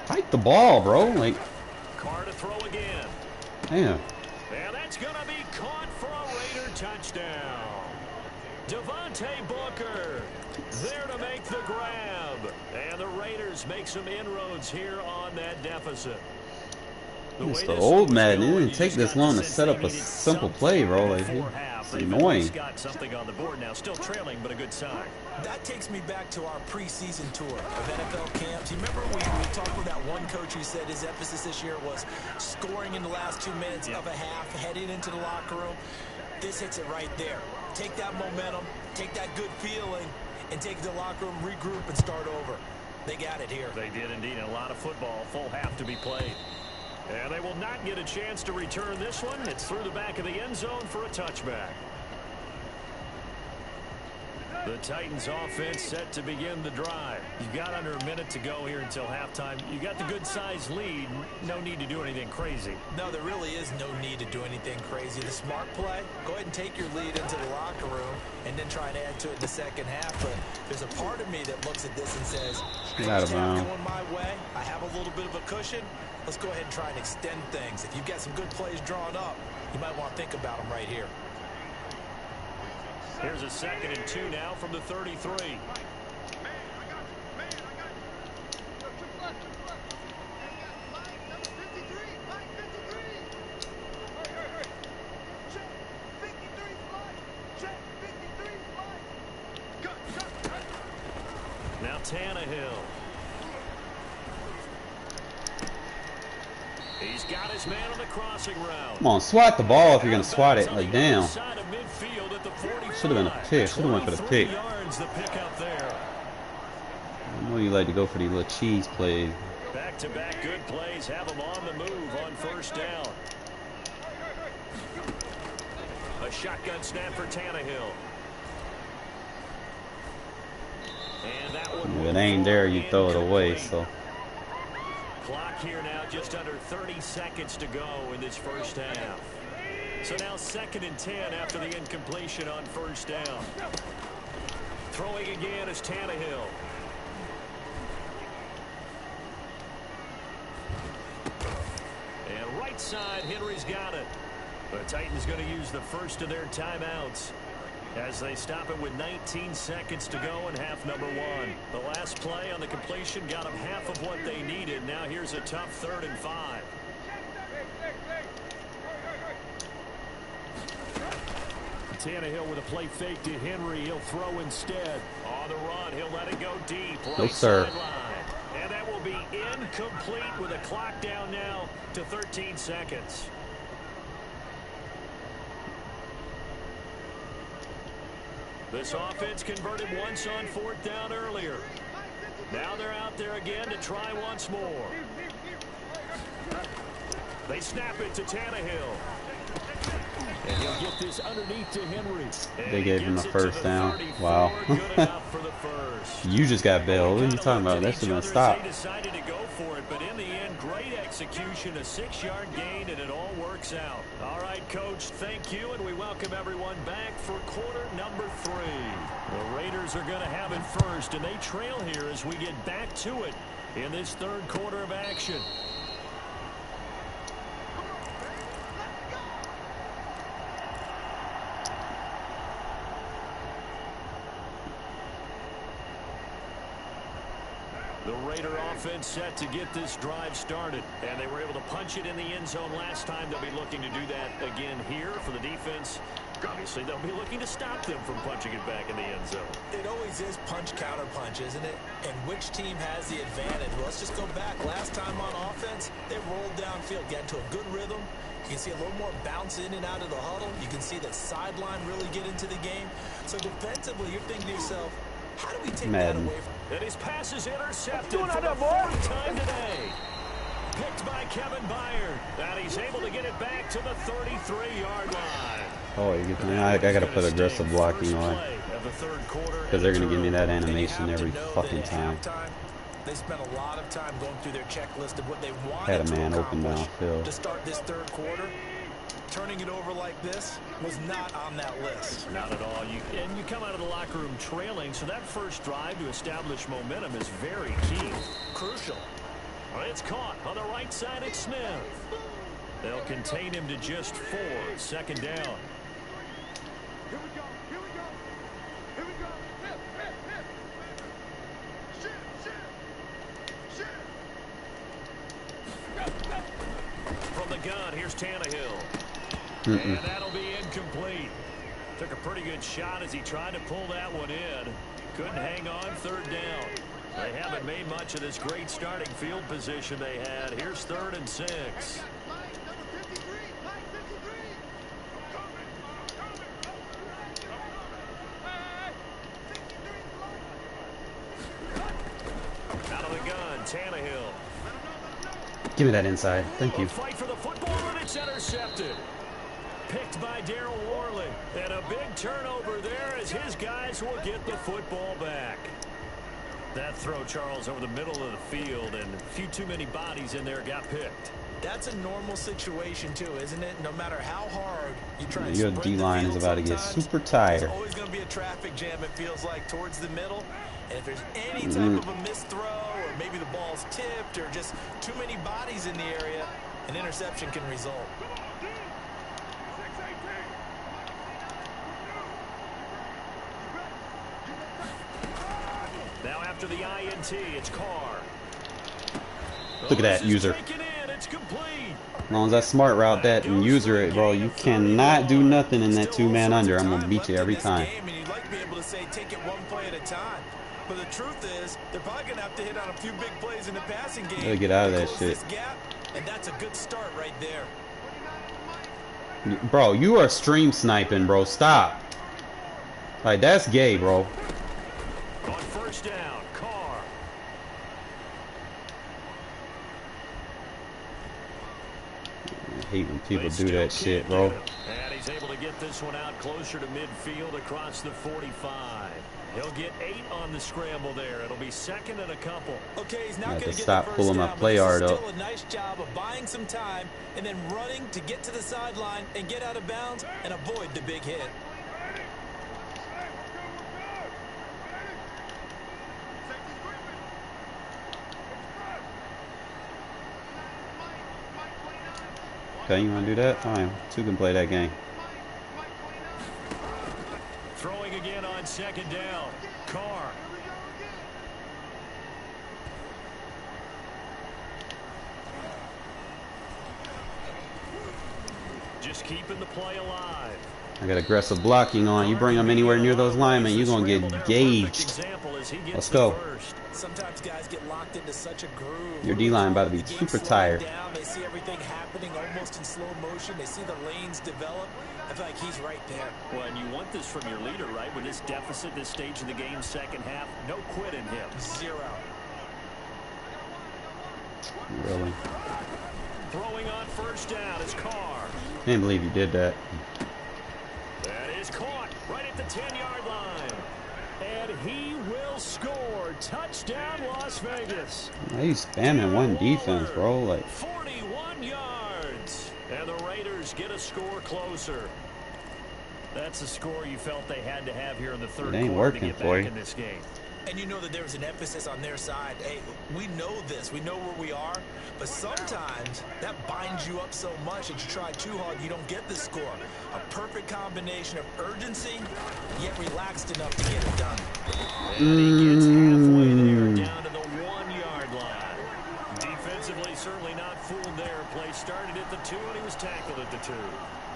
[SPEAKER 1] Hike the ball, bro. Like,
[SPEAKER 2] Carr to throw again.
[SPEAKER 1] Damn.
[SPEAKER 2] And that's going to be caught for a Raider touchdown. Devontae Booker there to make the grab. And the Raiders make some inroads here on that deficit.
[SPEAKER 1] It's the old Madden. It didn't take this long to set up a simple play, bro. Like, it's annoying.
[SPEAKER 2] Got something on the board now, still trailing, but a good sign.
[SPEAKER 3] That takes me back to our preseason tour of NFL camps. You remember we talked with that one coach who said his emphasis this year was scoring in the last 2 minutes of a half, heading into the locker room. This hits it right there. Take that momentum, take that good feeling, and take the locker room, regroup, and start over. They got it here.
[SPEAKER 2] They did indeed. A lot of football, full half to be played. And they will not get a chance to return this one. It's through the back of the end zone for a touchback. The Titans offense set to begin the drive. You've got under a minute to go here until halftime. You got the good size lead. No need to do anything crazy.
[SPEAKER 3] No, there really is no need to do anything crazy. The smart play, go ahead and take your lead into the locker room and then try and add to it in the second half. But there's a part of me that looks at this and says, first half going my way, I have a little bit of a cushion. Let's go ahead and try and extend things. If you've got some good plays drawn up, you might want to think about them right here.
[SPEAKER 2] Here's a 2nd and 2 now from the 33. Now Tannehill. He's got his man on the crossing route.
[SPEAKER 1] Come on, swat the ball if you're going to swat it. Like, damn. Should have been a pick. Should have went for the pick. I know you like to go for these little cheese plays.
[SPEAKER 2] Back-to-back good plays have them on the move on 1st down. A shotgun snap for Tannehill. And that one
[SPEAKER 1] if it ain't there, you throw it away. So.
[SPEAKER 2] Clock here now, just under 30 seconds to go in this first half. So now 2nd and 10 after the incompletion on first down. Throwing again is Tannehill. And right side, Henry's got it. The Titans going to use the first of their timeouts as they stop it with 19 seconds to go in half number 1. The last play on the completion got them half of what they needed. Now here's a tough 3rd and 5. Tannehill with a play fake to Henry. He'll throw instead. On the run, he'll let it go deep.
[SPEAKER 1] No, sir.
[SPEAKER 2] And that will be incomplete with a clock down now to 13 seconds. This offense converted once on 4th down earlier. Now they're out there again to try once more. They snap it to Tannehill. And he'll get this underneath to Henry.
[SPEAKER 1] They gave him a first down. Wow.
[SPEAKER 2] Good enough for the first.
[SPEAKER 1] You just got bailed. What are you talking about? That should have been stopped.
[SPEAKER 2] They decided to go for it, but in the end, great execution, a 6-yard gain, and it all works out. All right, Coach, thank you, and we welcome everyone back for quarter number 3. The Raiders are going to have it first, and they trail here as we get back to it in this 3rd quarter of action. The Raider offense set to get this drive started, and they were able to punch it in the end zone last time. They'll be looking to do that again here for the defense. Obviously, they'll be looking to stop them from punching it back in the end zone.
[SPEAKER 3] It always is punch-counter-punch, isn't it? And which team has the advantage? Well, let's just go back. Last time on offense, they rolled downfield, get into a good rhythm. You can see a little more bounce in and out of the huddle. You can see the sideline really get into the game. So defensively, you're thinking to yourself, how do we take that away from him?
[SPEAKER 2] And his pass is intercepted for the 4th time today. Picked by Kevin Byard. And he's able to get it back to the 33-yard line.
[SPEAKER 1] Oh, you get me. I got to put aggressive blocking on. Because they're going to give me that animation every fucking time.
[SPEAKER 3] They spent a lot of time going through their checklist of what they wanted
[SPEAKER 1] Had a man open downfield
[SPEAKER 3] to start this 3rd quarter. Turning it over like this was not on that list.
[SPEAKER 2] Not at all. And you come out of the locker room trailing, so that first drive to establish momentum is very key. Crucial. Well, it's caught on the right side. It's Smith. They'll contain him to just 4. 2nd down. From the gun, here's Tannehill. And that'll be incomplete. Took a pretty good shot as he tried to pull that one in. Couldn't hang on 3rd down. They haven't made much of this great starting field position they had. Here's 3rd and 6. Out of the gun, Tannehill.
[SPEAKER 1] Give me that inside. Thank you.
[SPEAKER 2] Fight for the football, and it's intercepted. Picked by Daryl Worley. And a big turnover there as his guys will get the football back. That throw, Charles, over the middle of the field, and a few too many bodies in there got picked.
[SPEAKER 3] That's a normal situation, too, isn't it? No matter how hard you try to
[SPEAKER 1] Your D-line is about to get super tired.
[SPEAKER 3] There's always going to be a traffic jam, it feels like, towards the middle. And if there's any type of a missed throw, or maybe the ball's tipped, or just too many bodies in the area, an interception can result.
[SPEAKER 2] Now after the INT, it's Carr.
[SPEAKER 1] Look at that user.
[SPEAKER 2] It's complete.
[SPEAKER 1] As long as I smart route that and user it, bro, you cannot do nothing in that 2-man under. I'm gonna beat you every time.
[SPEAKER 3] And you'd like to be able to say, take it one play at a time. But the truth is, they're probably gonna have to hit on a few big plays in the passing game.
[SPEAKER 1] Gotta get out of that shit.
[SPEAKER 3] Gap, and that's a good start right there.
[SPEAKER 1] Bro, you are stream sniping, bro. Stop. Like, that's gay, bro.
[SPEAKER 2] On first down, Carr.
[SPEAKER 1] I hate when people do that shit, bro.
[SPEAKER 2] And he's able to get this one out closer to midfield across the 45. He'll get 8 on the scramble there. It'll be second and a couple.
[SPEAKER 3] Okay, he's not going to get
[SPEAKER 1] stop
[SPEAKER 3] the first
[SPEAKER 1] pulling my
[SPEAKER 3] down,
[SPEAKER 1] play
[SPEAKER 3] but
[SPEAKER 1] yard
[SPEAKER 3] this is
[SPEAKER 1] up.
[SPEAKER 3] still a nice job of buying some time and then running to get to the sideline and get out of bounds and avoid the big hit.
[SPEAKER 1] Okay, you want to do that? Fine. Two can play that game.
[SPEAKER 2] Throwing again on second down. Carr. Just keeping the play alive.
[SPEAKER 1] I got aggressive blocking on. You bring them anywhere near those linemen, you're going to get gauged. Let's go.
[SPEAKER 3] Sometimes guys get locked into such a groove.
[SPEAKER 1] Your D-line about to be super tired.
[SPEAKER 3] They see everything happening almost in slow motion. They see the lanes develop. I feel like he's right there.
[SPEAKER 2] Well, and you want this from your leader, right? With this deficit, this stage of the game, second half, no quit in him.
[SPEAKER 3] 0.
[SPEAKER 1] Really?
[SPEAKER 2] Throwing on first down is Carr.
[SPEAKER 1] Can't believe you did that.
[SPEAKER 2] That is caught right at the 10-yard line. And he will score. Touchdown, Las Vegas.
[SPEAKER 1] Why are you spamming one defense, bro? Like
[SPEAKER 2] 41 yards. And the Raiders get a score closer. That's a score you felt they had to have here in the third
[SPEAKER 1] it ain't
[SPEAKER 2] quarter to
[SPEAKER 1] working
[SPEAKER 2] get
[SPEAKER 1] for
[SPEAKER 2] back
[SPEAKER 1] you.
[SPEAKER 2] in this game.
[SPEAKER 3] And you know that there was an emphasis on their side. Hey, we know this. We know where we are. But sometimes that binds you up so much that you try too hard, you don't get the score. A perfect combination of urgency, yet relaxed enough to get it done.
[SPEAKER 2] And he gets halfway there, down to the 1-yard line. Defensively, certainly not fooled there. Play started at the 2, and he was tackled at the 2.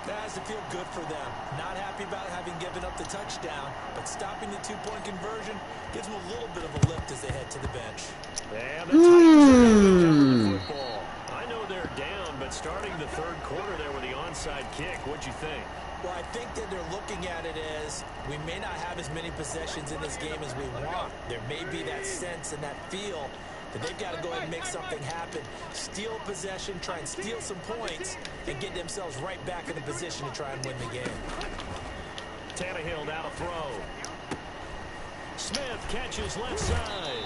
[SPEAKER 3] That has to feel good for them. Not happy about having given up the touchdown, but stopping the 2-point conversion gives them a little bit of a lift as they head to the bench.
[SPEAKER 2] And the Titans are going to recover the football. I know they're down, but starting the third quarter there with the onside kick, what'd you think?
[SPEAKER 3] Well, I think that they're looking at it as we may not have as many possessions in this game as we want. There may be that sense and that feel that they've got to go ahead and make something happen. Steal possession, try and steal some points, and get themselves right back in the position to try and win the game.
[SPEAKER 2] Tannehill down a throw. Smith catches left side.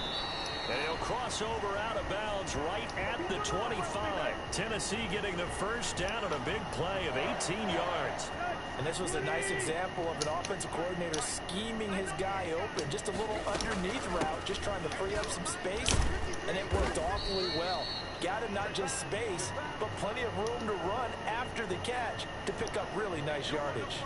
[SPEAKER 2] And he'll cross over out of bounds right at the 25. Tennessee getting the first down on a big play of 18 yards.
[SPEAKER 3] And this was a nice example of an offensive coordinator scheming his guy open. Just a little underneath route, just trying to free up some space. And it worked awfully well. Got him not just space, but plenty of room to run after the catch to pick up really nice yardage.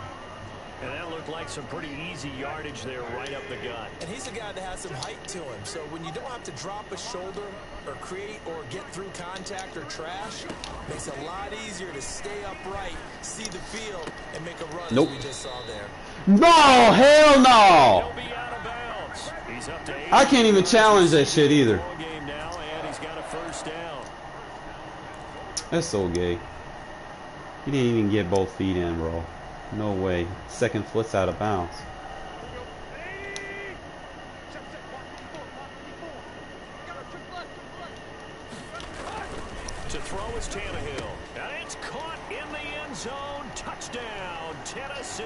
[SPEAKER 2] And that looked like some pretty easy yardage there right up the gut.
[SPEAKER 3] And he's a guy that has some height to him. So when you don't have to drop a shoulder or create or get through contact or trash, makes it a lot easier to stay upright, see the field, and make a run
[SPEAKER 1] Nope.
[SPEAKER 3] as we just saw there.
[SPEAKER 1] no, hell no!
[SPEAKER 2] He'll be out of bounds. He's up to 8.
[SPEAKER 1] I can't even challenge that shit either.
[SPEAKER 2] Ball game now, and he's got a first down.
[SPEAKER 1] That's so gay. He didn't even get both feet in, bro. No way. Second foot's out of bounds.
[SPEAKER 2] To throw is Tannehill. And it's caught in the end zone. Touchdown, Tennessee.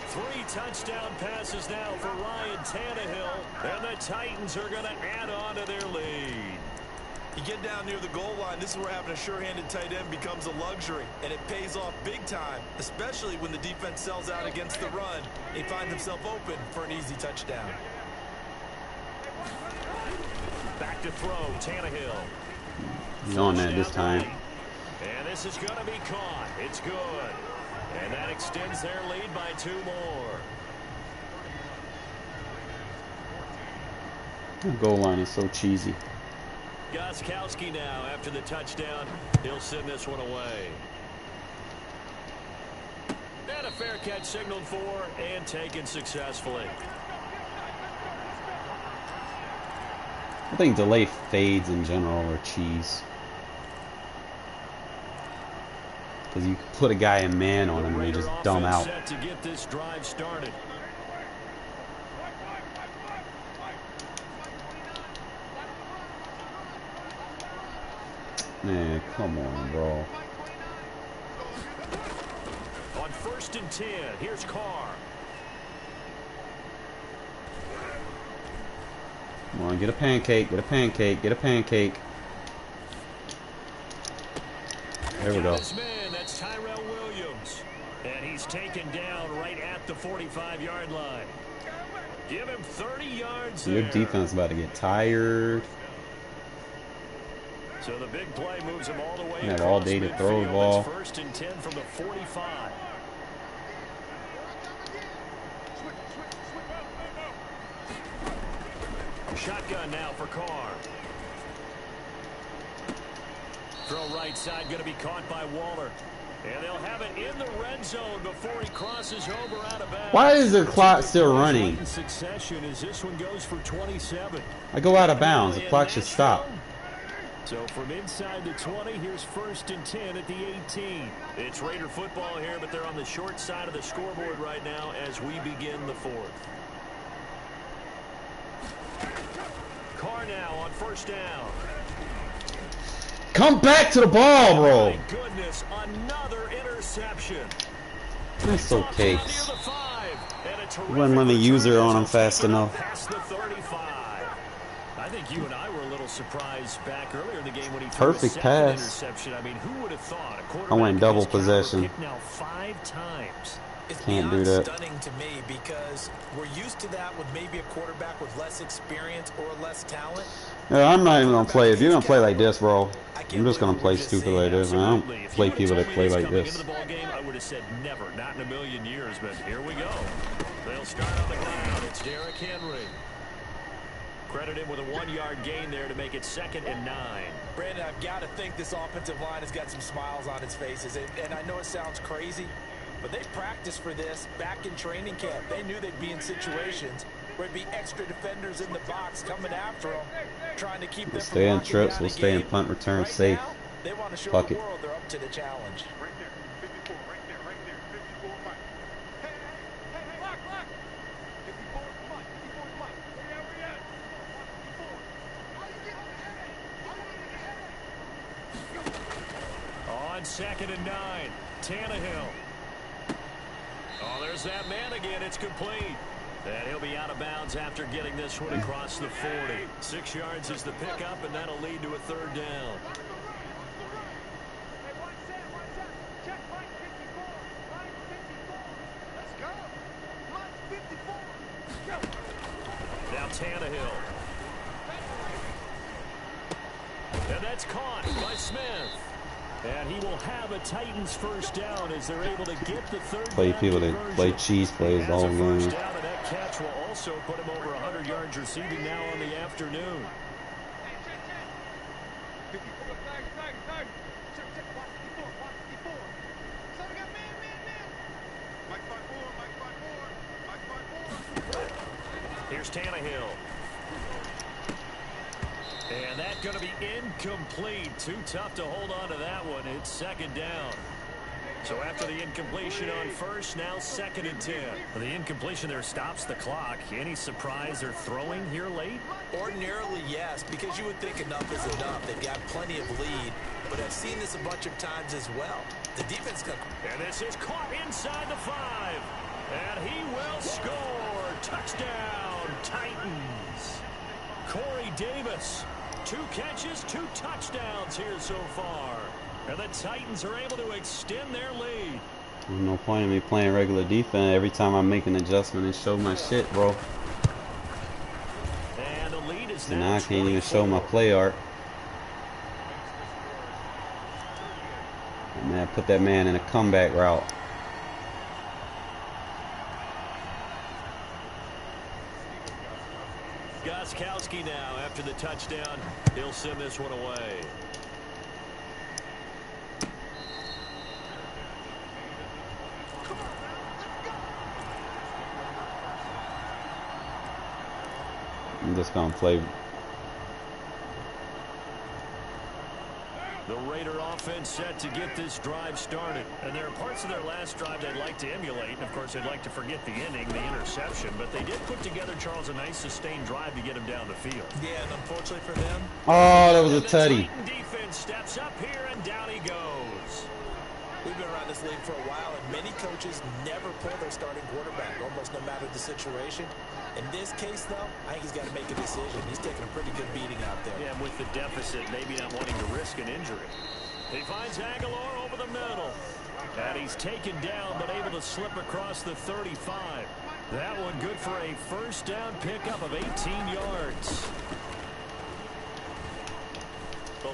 [SPEAKER 2] 3 touchdown passes now for Ryan Tannehill. And the Titans are going to add on to their lead.
[SPEAKER 3] You get down near the goal line, this is where having a sure-handed tight end becomes a luxury, and it pays off big time, especially when the defense sells out against the run. He finds himself open for an easy touchdown.
[SPEAKER 2] Back to throw, Tannehill.
[SPEAKER 1] He's on that this time.
[SPEAKER 2] And this is going to be caught. It's good. And that extends their lead by 2 more.
[SPEAKER 1] The goal line is so cheesy.
[SPEAKER 2] Gostkowski now after the touchdown. He'll send this one away. And a fair catch signaled for and taken successfully.
[SPEAKER 1] I think delay fades in general are cheese. Because you put a guy in man on him and they just dumb out.
[SPEAKER 2] Set to get this drive started.
[SPEAKER 1] Man, come on, bro.
[SPEAKER 2] On first and 10. Here's Carr.
[SPEAKER 1] Come on, get a pancake, get a pancake, get a pancake. There we go.
[SPEAKER 2] This man, that's Tyrell Williams. And he's taken down right at the 45-yard line. Give him 30 yards there.
[SPEAKER 1] Your defense is about to get tired.
[SPEAKER 2] So the big play moves him all the way.
[SPEAKER 1] You have all day to throw the ball.
[SPEAKER 2] It's first and 10 from the 45. Shotgun now for Carr. Throw right side, going to be caught by Waller. And they'll have it in the red zone before he crosses over out of bounds.
[SPEAKER 1] Why is the clock still running?
[SPEAKER 2] In succession as this one goes for 27.
[SPEAKER 1] I go out of bounds. The clock should stop.
[SPEAKER 2] So from inside the 20, here's first and 10 at the 18. It's Raider football here, but they're on the short side of the scoreboard right now as we begin the fourth. Carr now on first down.
[SPEAKER 1] Come back to the ball, bro.
[SPEAKER 2] My goodness, another interception.
[SPEAKER 1] That's okay.
[SPEAKER 2] Near the 5, and a terrific
[SPEAKER 1] Wouldn't let me use her on him
[SPEAKER 2] return
[SPEAKER 1] fast enough.
[SPEAKER 2] past the 35. I think you and I were a little surprised back earlier in the game when he
[SPEAKER 1] Perfect
[SPEAKER 2] threw a second
[SPEAKER 1] pass.
[SPEAKER 2] interception. I mean, who would have thought? A
[SPEAKER 1] I
[SPEAKER 2] quarterback
[SPEAKER 1] went
[SPEAKER 2] of
[SPEAKER 1] double
[SPEAKER 2] his caliber
[SPEAKER 1] possession.
[SPEAKER 2] picked now 5 times.
[SPEAKER 3] It's
[SPEAKER 1] Can't do
[SPEAKER 3] beyond
[SPEAKER 1] that.
[SPEAKER 3] stunning to me because we're used to that with maybe a quarterback with less experience or less talent.
[SPEAKER 1] Yeah, I'm not even gonna play. If you're gonna play like this, bro, I'm just gonna play stupid like this. Man. I
[SPEAKER 2] Absolutely.
[SPEAKER 1] don't
[SPEAKER 2] If
[SPEAKER 1] play
[SPEAKER 2] you
[SPEAKER 1] people
[SPEAKER 2] would've
[SPEAKER 1] that
[SPEAKER 2] told
[SPEAKER 1] play
[SPEAKER 2] me
[SPEAKER 1] like
[SPEAKER 2] coming
[SPEAKER 1] this.
[SPEAKER 2] into the ball game, I would have said never, not in a million years, but here we go. They'll start on the ground. It's Derrick Henry. Credit him with a 1-yard gain there to make it 2nd and 9.
[SPEAKER 3] Brandon, I've got to think this offensive line has got some smiles on its faces. And I know it sounds crazy, but they practiced for this back in training camp. They knew they'd be in situations where there'd be extra defenders in the box coming after them, trying to keep them
[SPEAKER 1] We'll
[SPEAKER 3] from
[SPEAKER 1] stay in
[SPEAKER 3] locking
[SPEAKER 1] trips.
[SPEAKER 3] down
[SPEAKER 1] We'll
[SPEAKER 3] the
[SPEAKER 1] stay in
[SPEAKER 3] game.
[SPEAKER 1] punt return
[SPEAKER 3] Right
[SPEAKER 1] safe.
[SPEAKER 3] now, they want to show
[SPEAKER 1] Fuck
[SPEAKER 3] the
[SPEAKER 1] it.
[SPEAKER 3] world they're up to the challenge.
[SPEAKER 6] Right there, 54, right there, right there, 54 Mike. Hey, lock. 54 Mike, 54 Mike. Where we at? 54.
[SPEAKER 2] On 2nd and 9, Tannehill. Oh, there's that man again. It's complete. And he'll be out of bounds after getting this one across the 40. 6 yards is the pickup, and that'll lead to a 3rd down.
[SPEAKER 6] Hey, watch that. Check Mike 54. Mike 54. Let's go. Mike 54. Go.
[SPEAKER 2] Now Tannehill. And that's caught by Smith. And he will have a Titans first down as they're able to get the 3rd
[SPEAKER 1] Play
[SPEAKER 2] down
[SPEAKER 1] people that
[SPEAKER 2] conversion.
[SPEAKER 1] play cheese plays
[SPEAKER 2] He has
[SPEAKER 1] all
[SPEAKER 2] a first
[SPEAKER 1] game.
[SPEAKER 2] down, and that catch will also put him over 100 yards receiving now on the afternoon.
[SPEAKER 6] Hey, 54. Flag. Check. Watch 54. So we got man. Mike 54.
[SPEAKER 2] Here's Tannehill. And that's going to be incomplete. Too tough to hold on to that one. It's 2nd down. So after the incompletion on first, now 2nd and 10. The incompletion there stops the clock. Any surprise they're throwing here late?
[SPEAKER 3] Ordinarily, yes, because you would think enough is enough. They've got plenty of lead, but I've seen this a bunch of times as well. The defense got...
[SPEAKER 2] And this is caught inside the 5. And he will score. Touchdown, Titans. Corey Davis. 2 catches, 2 touchdowns here so far. And the Titans are able to extend their lead.
[SPEAKER 1] There's no point in me playing regular defense. Every time I make an adjustment and show my shit, bro.
[SPEAKER 2] And the lead is
[SPEAKER 1] And
[SPEAKER 2] now
[SPEAKER 1] now I can't even show my
[SPEAKER 2] 24.
[SPEAKER 1] play art. And man, put that man in a comeback route.
[SPEAKER 2] Gostkowski now after the touchdown. He'll send this one away.
[SPEAKER 1] I'm just gonna play.
[SPEAKER 2] The Raider offense set to get this drive started. And there are parts of their last drive they'd like to emulate. And, of course, they'd like to forget the ending, the interception. But they did put together, Charles, a nice sustained drive to get him down the field.
[SPEAKER 3] Yeah, and unfortunately for them,
[SPEAKER 1] Oh, that was a
[SPEAKER 2] The
[SPEAKER 1] tutty.
[SPEAKER 2] Titan defense steps up here, and down he goes.
[SPEAKER 3] We've been around this league for a while, and many coaches never pull their starting quarterback, almost no matter the situation. In this case, though, I think he's got to make a decision. He's taking a pretty good beating out there.
[SPEAKER 2] Yeah, and with the deficit, maybe not wanting to risk an injury. He finds Aguilar over the middle. And he's taken down, but able to slip across the 35. That one good for a first down pickup of 18 yards.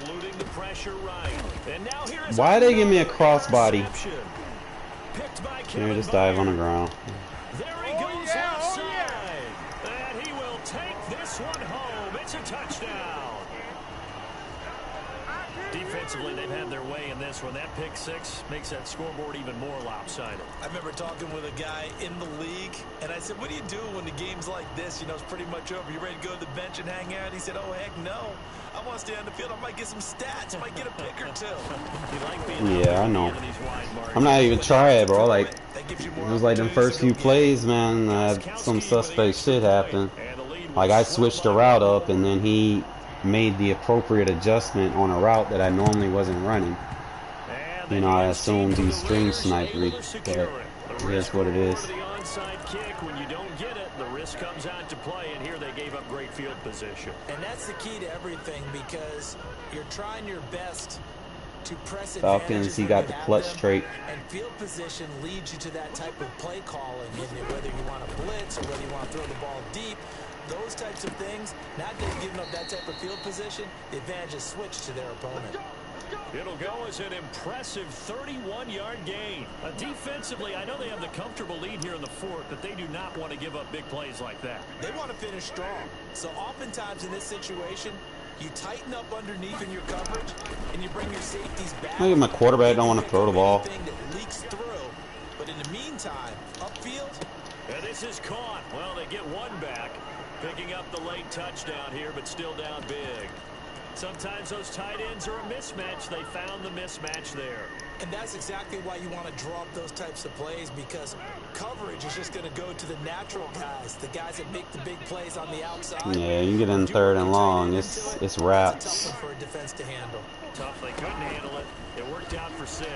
[SPEAKER 2] Eluding the pressure right. And now here is
[SPEAKER 1] Why they give me a crossbody?
[SPEAKER 2] interception. Picked by
[SPEAKER 1] Here,
[SPEAKER 2] Kevin
[SPEAKER 1] just dive on the
[SPEAKER 2] Byard.
[SPEAKER 1] ground.
[SPEAKER 2] There he goes left side. And he will take this one home. It's a touchdown. Defensively, they've had their way in this one. That pick six makes that scoreboard even more lopsided.
[SPEAKER 3] I remember talking with a guy in the league, and I said, what do you do when the game's like this? You know, it's pretty much over. You ready to go to the bench and hang out? He said, oh, heck no. I want to stay on the field. I might get some stats. I might get a pick or two.
[SPEAKER 2] You like being
[SPEAKER 1] Yeah, I know.
[SPEAKER 2] in these wide margins.
[SPEAKER 1] I'm not even trying, bro. Like,
[SPEAKER 3] That gives you
[SPEAKER 1] it
[SPEAKER 3] more
[SPEAKER 1] was like them first few plays, man. Some suspect shit happened.
[SPEAKER 2] And the lead
[SPEAKER 1] Like, I switched the route up, and then he made the appropriate adjustment on a route that I normally wasn't running. You know, I assumed he string sniped me, but it is what it is.
[SPEAKER 2] The onside kick, when you don't get it, the risk comes out to play, and here they gave up great field position.
[SPEAKER 3] And that's the key to everything, because you're trying your best to press
[SPEAKER 1] Falcons,
[SPEAKER 3] advantages
[SPEAKER 1] he
[SPEAKER 3] when
[SPEAKER 1] got
[SPEAKER 3] you
[SPEAKER 1] the
[SPEAKER 3] have
[SPEAKER 1] clutch
[SPEAKER 3] them,
[SPEAKER 1] trait.
[SPEAKER 3] and field position leads you to that type of play calling, and whether you want to blitz or whether you want to throw the ball deep, those types of things. Now that they've given up that type of field position, the advantage is switched to their opponent.
[SPEAKER 2] It'll go as an impressive 31-yard gain. Defensively, I know they have the comfortable lead here in the fourth, but they do not want to give up big plays like that.
[SPEAKER 3] They want to finish strong. So oftentimes in this situation, you tighten up underneath in your coverage, and you bring your safeties back.
[SPEAKER 1] Look at my quarterback, don't want to throw the ball.
[SPEAKER 3] Anything that leaks through. But in the meantime, upfield,
[SPEAKER 2] And this is caught. Well, they get one back, picking up the late touchdown here, but still down big. Sometimes those tight ends are a mismatch. They found the mismatch there.
[SPEAKER 3] and that's exactly why you want to draw up those types of plays, because coverage is just going to go to the natural guys, the guys that make the big plays on the outside.
[SPEAKER 1] Yeah, you get in third and long, it's
[SPEAKER 3] It's a
[SPEAKER 1] wraps.
[SPEAKER 3] tough one for a defense to handle.
[SPEAKER 2] Tough, they couldn't handle it. It worked out for 6.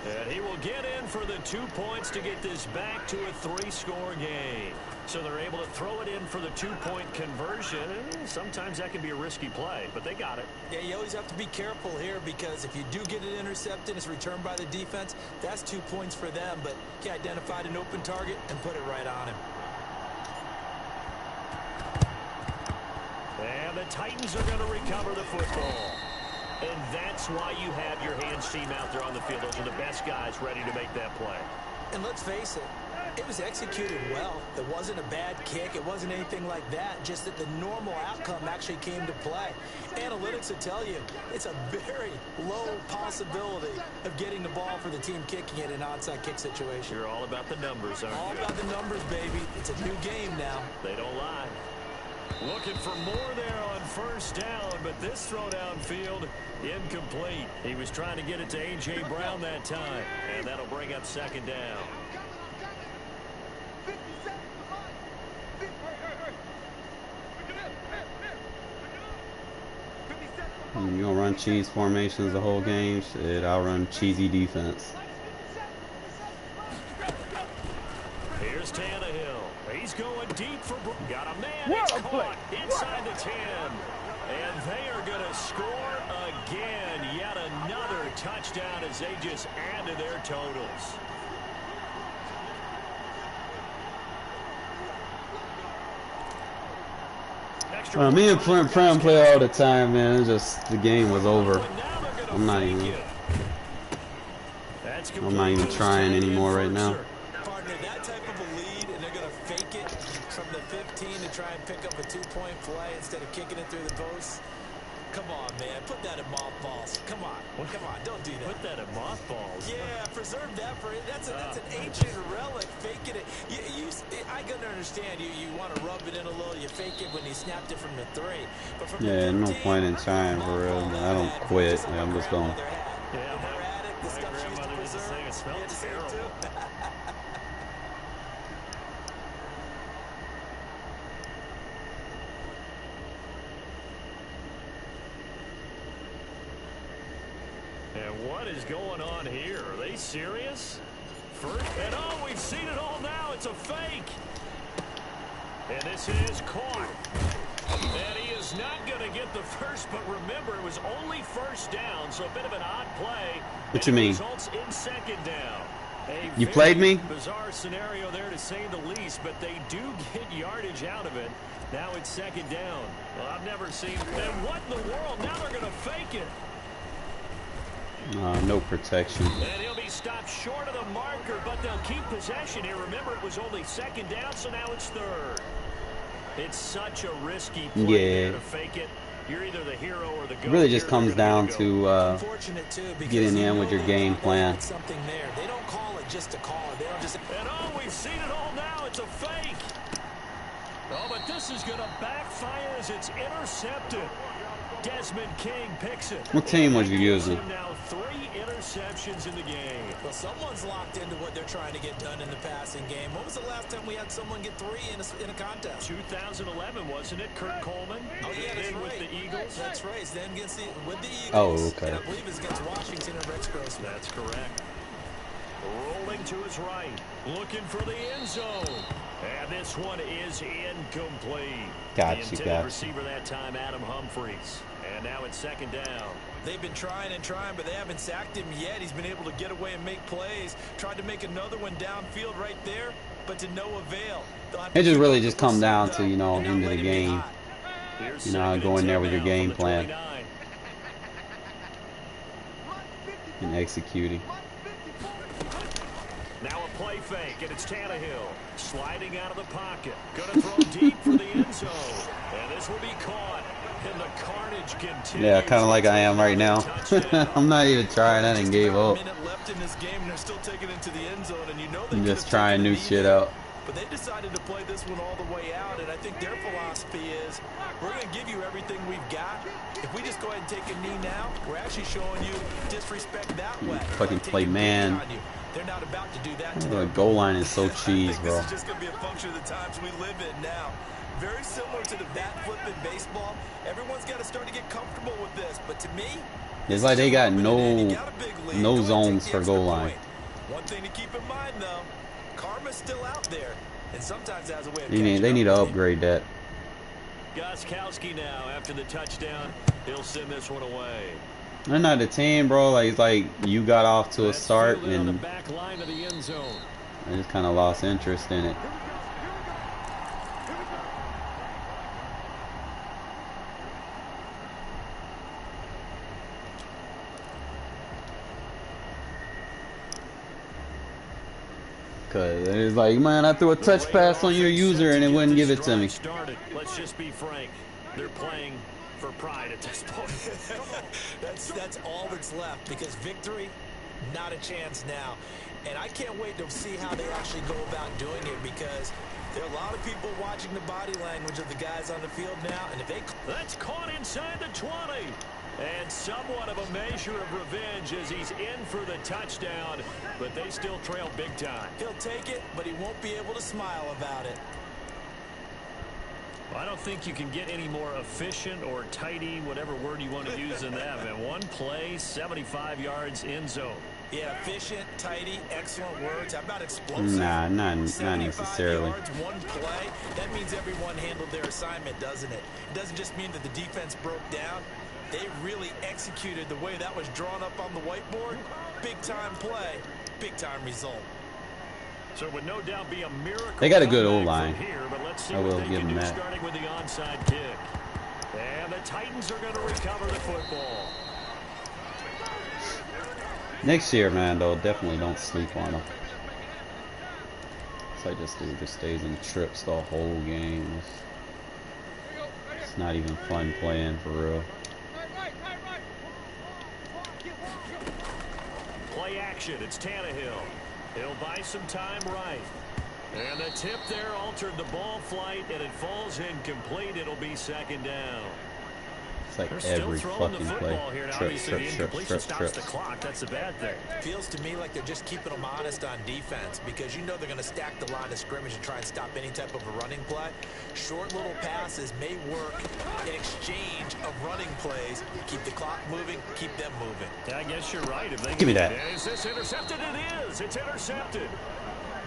[SPEAKER 2] And he will get in for the 2 points to get this back to a 3-score game. So they're able to throw it in for the 2-point conversion. And sometimes that can be a risky play, but they got it.
[SPEAKER 3] Yeah, you always have to be careful here, because if you do get it intercepted, it's returned by the defense, that's 2 points for them. But he identified an open target and put it right on him.
[SPEAKER 2] And the Titans are going to recover the football. And that's why you have your hands team out there on the field. Those are the best guys ready to make that play.
[SPEAKER 3] And let's face it, it was executed well. It wasn't a bad kick. It wasn't anything like that. Just that the normal outcome actually came to play. Analytics will tell you it's a very low possibility of getting the ball for the team kicking it in an onside kick situation.
[SPEAKER 2] You're all about the numbers, aren't
[SPEAKER 3] All
[SPEAKER 2] you?
[SPEAKER 3] about the numbers, baby. It's a new game now.
[SPEAKER 2] They don't lie. Looking for more there on first down, but this throw downfield incomplete. He was trying to get it to A.J. Brown that time, and that'll bring up second down.
[SPEAKER 1] You gonna run cheese formations the whole game? Shit, I'll run cheesy defense.
[SPEAKER 2] Here's Tannehill. He's going deep for... Got a man. It's caught inside the 10. And they are going to score again. Yet another touchdown as they just add to their totals.
[SPEAKER 1] Me and Prem play all the time, man. It's just the game was over. I'm not even trying anymore right now.
[SPEAKER 3] Partner, that type of a lead, and they're going to fake it from the 15 to try and pick up a 2-point play instead of kicking it through the post. Come on, man. Put that in mothballs. Come on. Come on. Don't do that.
[SPEAKER 2] Put that in mothballs.
[SPEAKER 3] Yeah, preserve that for it. That's an ancient relic. Faking it. I can understand you want to rub it in a little. You fake it when he snapped it from the 3. But from
[SPEAKER 1] Yeah,
[SPEAKER 3] the
[SPEAKER 1] no
[SPEAKER 3] 15,
[SPEAKER 1] point in trying for real. I don't quit. I'm just going.
[SPEAKER 3] Yeah, my grandmother used to say it smells terrible.
[SPEAKER 2] And what is going on here? Are they serious? First, and oh, we've seen it all now. It's a fake. And this is caught. And he is not going to get the first, but remember, it was only first down, so a bit of an odd play.
[SPEAKER 1] What you mean?
[SPEAKER 2] Results in second down.
[SPEAKER 1] You played me?
[SPEAKER 2] Bizarre scenario there to say the least, but they do get yardage out of it. Now it's second down. Well, I've never seen. And what in the world? Now they're going to fake it.
[SPEAKER 1] No protection.
[SPEAKER 2] And he'll be stopped short of the marker, but they'll keep possession here. Remember, it was only second down, so now it's third. It's such a risky play there to fake it. You're either the hero or the goat.
[SPEAKER 1] It really just comes down to getting in with your game plan.
[SPEAKER 3] Something there. They don't call it just to call it. They don't just.
[SPEAKER 2] And oh, we've seen it all now. It's a fake. Oh, but this is going to backfire as it's intercepted. Desmond King picks it.
[SPEAKER 1] What team was you using?
[SPEAKER 2] Now 3 interceptions in the game.
[SPEAKER 3] Well, someone's locked into what they're trying to get done in the passing game. When was the last time we had someone get 3 in a contest?
[SPEAKER 2] 2011, wasn't it? Kurt Coleman.
[SPEAKER 3] Oh yeah, that's right.
[SPEAKER 2] With the Eagles.
[SPEAKER 3] That's right. Then against with the Eagles.
[SPEAKER 1] Oh, okay.
[SPEAKER 3] And I believe it's against Washington and Rex Grossman.
[SPEAKER 2] That's correct. Rolling to his right, looking for the end zone. And this one is incomplete.
[SPEAKER 1] Gotcha,
[SPEAKER 2] the intended receiver that time, Adam Humphries. And now it's second down.
[SPEAKER 3] They've been trying and trying, but they haven't sacked him yet. He's been able to get away and make plays. Tried to make another one downfield right there, but to no avail.
[SPEAKER 1] It just really just come down to, you know, into the game. You know, go in there with your game plan and executing.
[SPEAKER 2] Now a play fake, and it's Tannehill sliding out of the pocket. Going to throw deep for the end zone. And this will be caught. And the carnage continues.
[SPEAKER 1] Yeah, kind of like I am right now. I'm not even trying. I didn't give up.
[SPEAKER 3] Left in this game, and they're still taking it to the end zone, and you know
[SPEAKER 1] I'm just trying new shit out.
[SPEAKER 3] But they decided to play this one all the way out, and I think their philosophy is, we're going to give you everything we've got. If we just go ahead and take a knee now, we're actually showing you disrespect that way.
[SPEAKER 1] Fucking play man.
[SPEAKER 3] They're not about to do that.
[SPEAKER 1] The goal line is so cheese, bro.
[SPEAKER 3] This is just going to be a function of the times we live in now. Very similar to the bat flip in baseball. Everyone's got to start to get comfortable with this, but to me,
[SPEAKER 1] it's like they got no zones for goal line.
[SPEAKER 3] One thing to keep in mind, though, karma's still out there, and sometimes has a way of
[SPEAKER 1] they need to upgrade that.
[SPEAKER 2] Gostkowski now after the touchdown, he'll send this one away.
[SPEAKER 1] They're not the team, bro. Like it's like you got off to a start and I just kind of lost interest in it. Cause it's like, man, I threw a touch pass on your user and it wouldn't give it to me.
[SPEAKER 2] Let's just be frank. They're playing for pride at this point.
[SPEAKER 3] that's all that's left, because victory, not a chance now. And I can't wait to see how they actually go about doing it, because there are a lot of people watching the body language of the guys on the field now, and if they...
[SPEAKER 2] That's caught inside the 20. And somewhat of a measure of revenge as he's in for the touchdown, but they still trail big time.
[SPEAKER 3] He'll take it, but he won't be able to smile about it.
[SPEAKER 2] I don't think you can get any more efficient or tidy, whatever word you want to use in that. Man, one play, 75 yards, end zone.
[SPEAKER 3] Yeah, efficient, tidy, excellent words. How about explosive?
[SPEAKER 1] Nah, not necessarily.
[SPEAKER 3] Yards, one play. That means everyone handled their assignment, doesn't it? It doesn't just mean that the defense broke down. They really executed the way that was drawn up on the whiteboard. Big-time play, big-time result.
[SPEAKER 2] So it would no doubt be a miracle.
[SPEAKER 1] They got a good O-line.
[SPEAKER 2] I will give them that. Starting with the onside kick. And the Titans are going to recover the football.
[SPEAKER 1] Next year, man, though, definitely don't sleep on them. It's like this dude just stays in trips the whole game. It's not even fun playing for real.
[SPEAKER 2] Play action. It's Tannehill. He'll buy some time right. And the tip there altered the ball flight, and it falls incomplete. It'll be second down.
[SPEAKER 1] It's like
[SPEAKER 2] They're still
[SPEAKER 1] every
[SPEAKER 2] throwing the
[SPEAKER 1] fucking play.
[SPEAKER 2] football here. And
[SPEAKER 1] Trip,
[SPEAKER 2] obviously,
[SPEAKER 1] trip,
[SPEAKER 2] the
[SPEAKER 1] trip,
[SPEAKER 2] incompletion
[SPEAKER 1] trip,
[SPEAKER 2] stops
[SPEAKER 1] trips.
[SPEAKER 2] the clock. That's a bad thing.
[SPEAKER 3] Feels to me like they're just keeping them honest on defense because you know they're going to stack the line of scrimmage and try and stop any type of a running play. Short little passes may work in exchange of running plays. Keep the clock moving, keep them moving.
[SPEAKER 2] Yeah, I guess you're right. If they
[SPEAKER 1] Give me that.
[SPEAKER 2] Is this intercepted? It is. It's intercepted.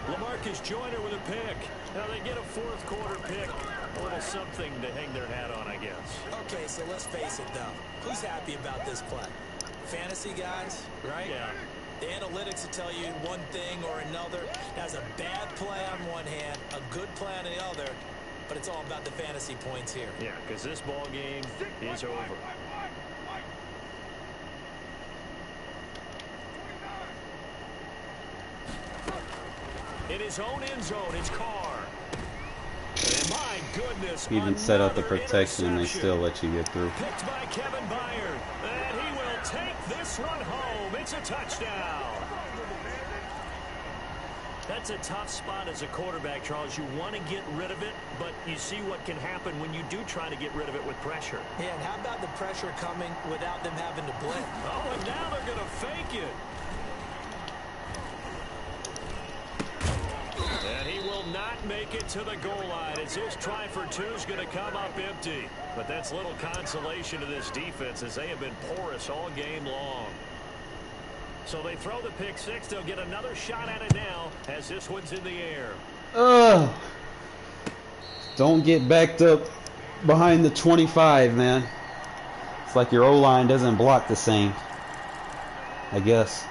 [SPEAKER 2] LaMarcus Joyner with a pick. Now they get a fourth quarter pick. A little something to hang their hat on, I guess.
[SPEAKER 3] Okay, so let's face it, though. Who's happy about this play? Fantasy guys, right?
[SPEAKER 2] Yeah.
[SPEAKER 3] The analytics will tell you one thing or another. That's a bad play on one hand, a good play on the other, but it's all about the fantasy points here.
[SPEAKER 2] Yeah, because this ball game is over. In his own end zone, it's Carr. And my goodness,
[SPEAKER 1] Even set up the
[SPEAKER 2] another
[SPEAKER 1] protection and they
[SPEAKER 2] interception.
[SPEAKER 1] still let you get through.
[SPEAKER 2] Picked by Kevin Byard. And he will take this one home. It's a touchdown. That's a tough spot as a quarterback, Charles. You want to get rid of it, but you see what can happen when you do try to get rid of it with pressure.
[SPEAKER 3] Yeah, and how about the pressure coming without them having to blitz?
[SPEAKER 2] Oh, and now they're going to fake it. And he will not make it to the goal line as this try for two is going to come up empty. But that's little consolation to this defense as they have been porous all game long. So they throw the pick six. They'll get another shot at it now as this one's in the air.
[SPEAKER 1] Ugh. Don't get backed up behind the 25, man. It's like your O-line doesn't block the same, I guess.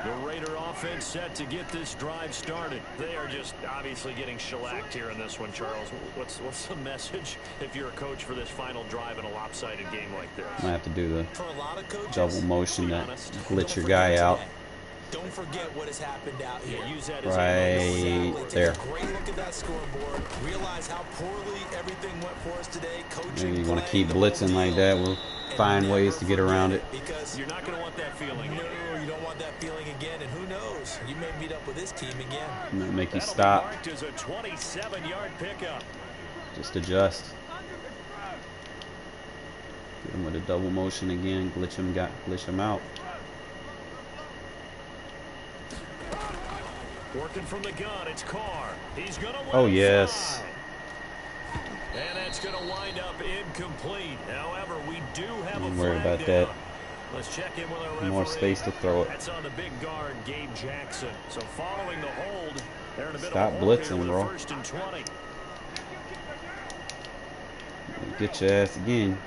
[SPEAKER 2] The Raider offense set to get this drive started. They are just obviously getting shellacked here in this one, Charles. What's the message if you're a coach for this final drive in a lopsided game like this?
[SPEAKER 1] I'm gonna have to do the
[SPEAKER 3] For a lot of coaches,
[SPEAKER 1] double motion
[SPEAKER 2] be
[SPEAKER 1] to
[SPEAKER 2] honest.
[SPEAKER 1] glitch your guy out.
[SPEAKER 3] Don't forget what has happened out here.
[SPEAKER 2] Yeah, use that as
[SPEAKER 1] Right
[SPEAKER 3] Take
[SPEAKER 1] there.
[SPEAKER 3] a great look at that scoreboard. Realize how poorly everything went for us today. Coaching,
[SPEAKER 1] Maybe you want to
[SPEAKER 3] playing
[SPEAKER 1] keep
[SPEAKER 3] the whole
[SPEAKER 1] blitzing like
[SPEAKER 3] deal,
[SPEAKER 1] that. We'll
[SPEAKER 3] and
[SPEAKER 1] find
[SPEAKER 3] never
[SPEAKER 1] ways to get around it.
[SPEAKER 3] forget Because
[SPEAKER 2] You're not going to want that feeling.
[SPEAKER 3] no, you don't want that feeling again. And who knows? You may meet up with this team again.
[SPEAKER 1] I'm gonna make you
[SPEAKER 2] That'll be
[SPEAKER 1] stop.
[SPEAKER 2] marked as a 27-yard pickup.
[SPEAKER 1] Just adjust. Get him with a double motion again. Glitch him out.
[SPEAKER 2] Working from the gun, it's Carr. He's going to
[SPEAKER 1] Oh, yes.
[SPEAKER 2] And that's going to wind up incomplete. However, we do have
[SPEAKER 1] Don't
[SPEAKER 2] a
[SPEAKER 1] worry
[SPEAKER 2] flag
[SPEAKER 1] about
[SPEAKER 2] down.
[SPEAKER 1] that.
[SPEAKER 2] Let's check in with our referee.
[SPEAKER 1] More space to throw it.
[SPEAKER 2] That's on the big guard, Gabe Jackson. So following the hold, they're in a bit
[SPEAKER 1] Stop
[SPEAKER 2] of a hold here
[SPEAKER 1] blitzing,
[SPEAKER 2] with a
[SPEAKER 1] bro.
[SPEAKER 2] 1st and 20.
[SPEAKER 1] Get your ass again.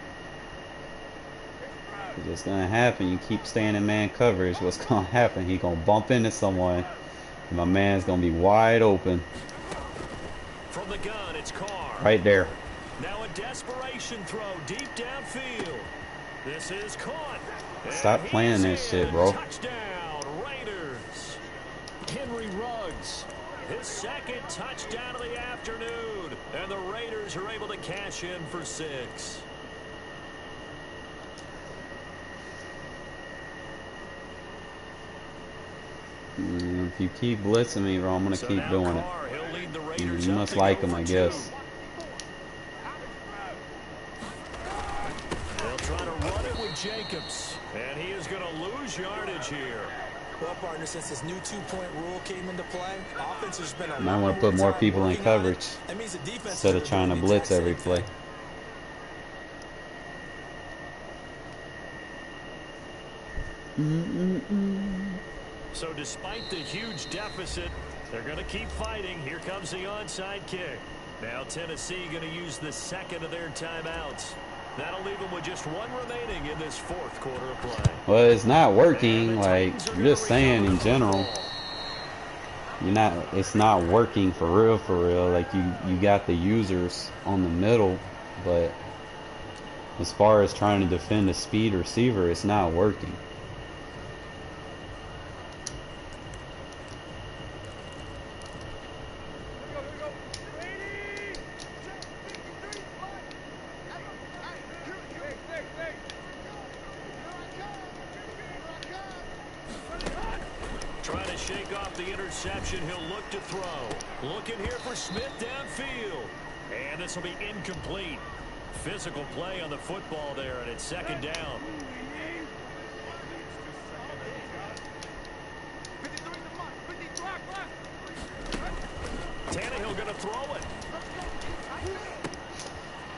[SPEAKER 1] It's what's gonna happen. You keep staying in man coverage. What's gonna happen? He gonna bump into someone. And my man's gonna be wide open.
[SPEAKER 2] From the gun, it's Carr.
[SPEAKER 1] Right there.
[SPEAKER 2] Now a desperation throw deep downfield. This is caught.
[SPEAKER 1] Stop
[SPEAKER 2] And
[SPEAKER 1] playing
[SPEAKER 2] he's
[SPEAKER 1] that shit,
[SPEAKER 2] in.
[SPEAKER 1] bro.
[SPEAKER 2] Touchdown, Raiders. Henry Ruggs, his 2nd touchdown of the afternoon. And the Raiders are able to cash in for 6.
[SPEAKER 1] If you keep blitzing me, bro, I'm gonna
[SPEAKER 2] So
[SPEAKER 1] keep
[SPEAKER 2] now
[SPEAKER 1] doing it.
[SPEAKER 2] Carr, he'll lead the Raiders
[SPEAKER 1] You
[SPEAKER 2] up
[SPEAKER 1] must
[SPEAKER 2] to
[SPEAKER 1] like
[SPEAKER 2] go
[SPEAKER 1] him,
[SPEAKER 2] for
[SPEAKER 1] I
[SPEAKER 2] 2.
[SPEAKER 1] guess.
[SPEAKER 2] They'll try to run it with Jacobs. And he is going to lose yardage here.
[SPEAKER 3] Well, partner, since this new two-point rule came into play, offense has been a
[SPEAKER 1] Might
[SPEAKER 3] lot
[SPEAKER 1] want to put more
[SPEAKER 3] time
[SPEAKER 1] people in
[SPEAKER 3] working on it.
[SPEAKER 1] coverage
[SPEAKER 3] That means the defense
[SPEAKER 1] instead of
[SPEAKER 3] is
[SPEAKER 1] trying to
[SPEAKER 3] doing the
[SPEAKER 1] blitz
[SPEAKER 3] exact
[SPEAKER 1] every
[SPEAKER 3] same
[SPEAKER 1] play.
[SPEAKER 3] thing.
[SPEAKER 2] So despite the huge deficit, they're going to keep fighting. Here comes the onside kick. Now Tennessee going to use the 2nd of their timeouts. That'll leave them with just 1 remaining in this 4th quarter of play.
[SPEAKER 1] Well, it's not working.
[SPEAKER 2] And the
[SPEAKER 1] Like,
[SPEAKER 2] Titans are
[SPEAKER 1] I'm
[SPEAKER 2] gonna
[SPEAKER 1] just saying
[SPEAKER 2] recover
[SPEAKER 1] in
[SPEAKER 2] the
[SPEAKER 1] general.
[SPEAKER 2] football.
[SPEAKER 1] It's not working for real. Like you got the users on the middle, but as far as trying to defend a speed receiver, it's not working.
[SPEAKER 2] shake off the interception. He'll look to throw. Looking here for Smith downfield. And this will be incomplete. Physical play on the football there, and it's second down. Tannehill going to throw it.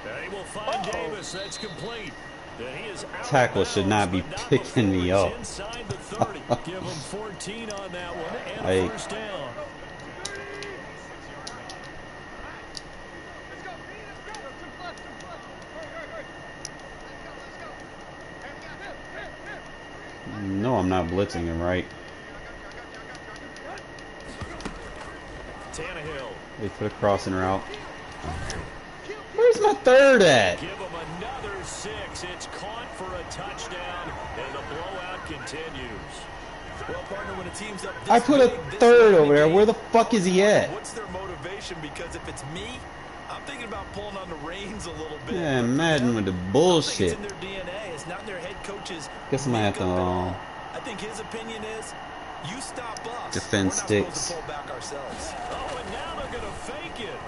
[SPEAKER 2] And he will find Davis. That's complete. He is
[SPEAKER 1] Tackle should not be picking me up.
[SPEAKER 2] Inside the 30. Give him 14 on that one and a first down.
[SPEAKER 1] No, I'm not blitzing him, right?
[SPEAKER 2] Tannehill.
[SPEAKER 1] Wait for the crossing route. Where's my third at?
[SPEAKER 2] Give him another 6. It's caught for a touchdown, and the blowout continues.
[SPEAKER 3] Well, partner, when a team's up this
[SPEAKER 1] I put a
[SPEAKER 3] big,
[SPEAKER 1] third over there. Where the fuck is he at?
[SPEAKER 3] What's their motivation? Because if it's me, I'm thinking about pulling on the reins a little bit.
[SPEAKER 1] Yeah, Madden with the
[SPEAKER 3] I think
[SPEAKER 1] bullshit.
[SPEAKER 3] it's in their DNA. It's not in their head coaches.
[SPEAKER 1] Guess I'm gonna have to
[SPEAKER 3] I think his opinion is, you stop us.
[SPEAKER 1] defend
[SPEAKER 3] We're not
[SPEAKER 1] sticks.
[SPEAKER 3] supposed to pull back ourselves.
[SPEAKER 2] Oh, and now they're going to fake it.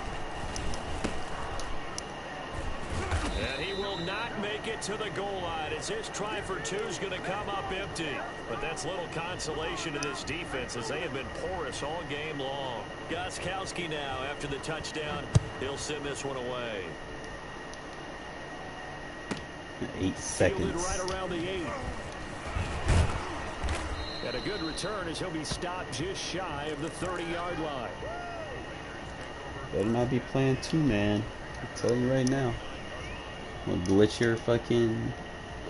[SPEAKER 2] And he will not make it to the goal line as his try for 2 is going to come up empty. But that's little consolation to this defense as they have been porous all game long. Gostkowski now after the touchdown. He'll send this one away.
[SPEAKER 1] 8 seconds.
[SPEAKER 2] Right around the 8. And a good return as he'll be stopped just shy of the 30-yard line.
[SPEAKER 1] Better not be playing 2-man. I'll tell you right now. We'll glitch your fucking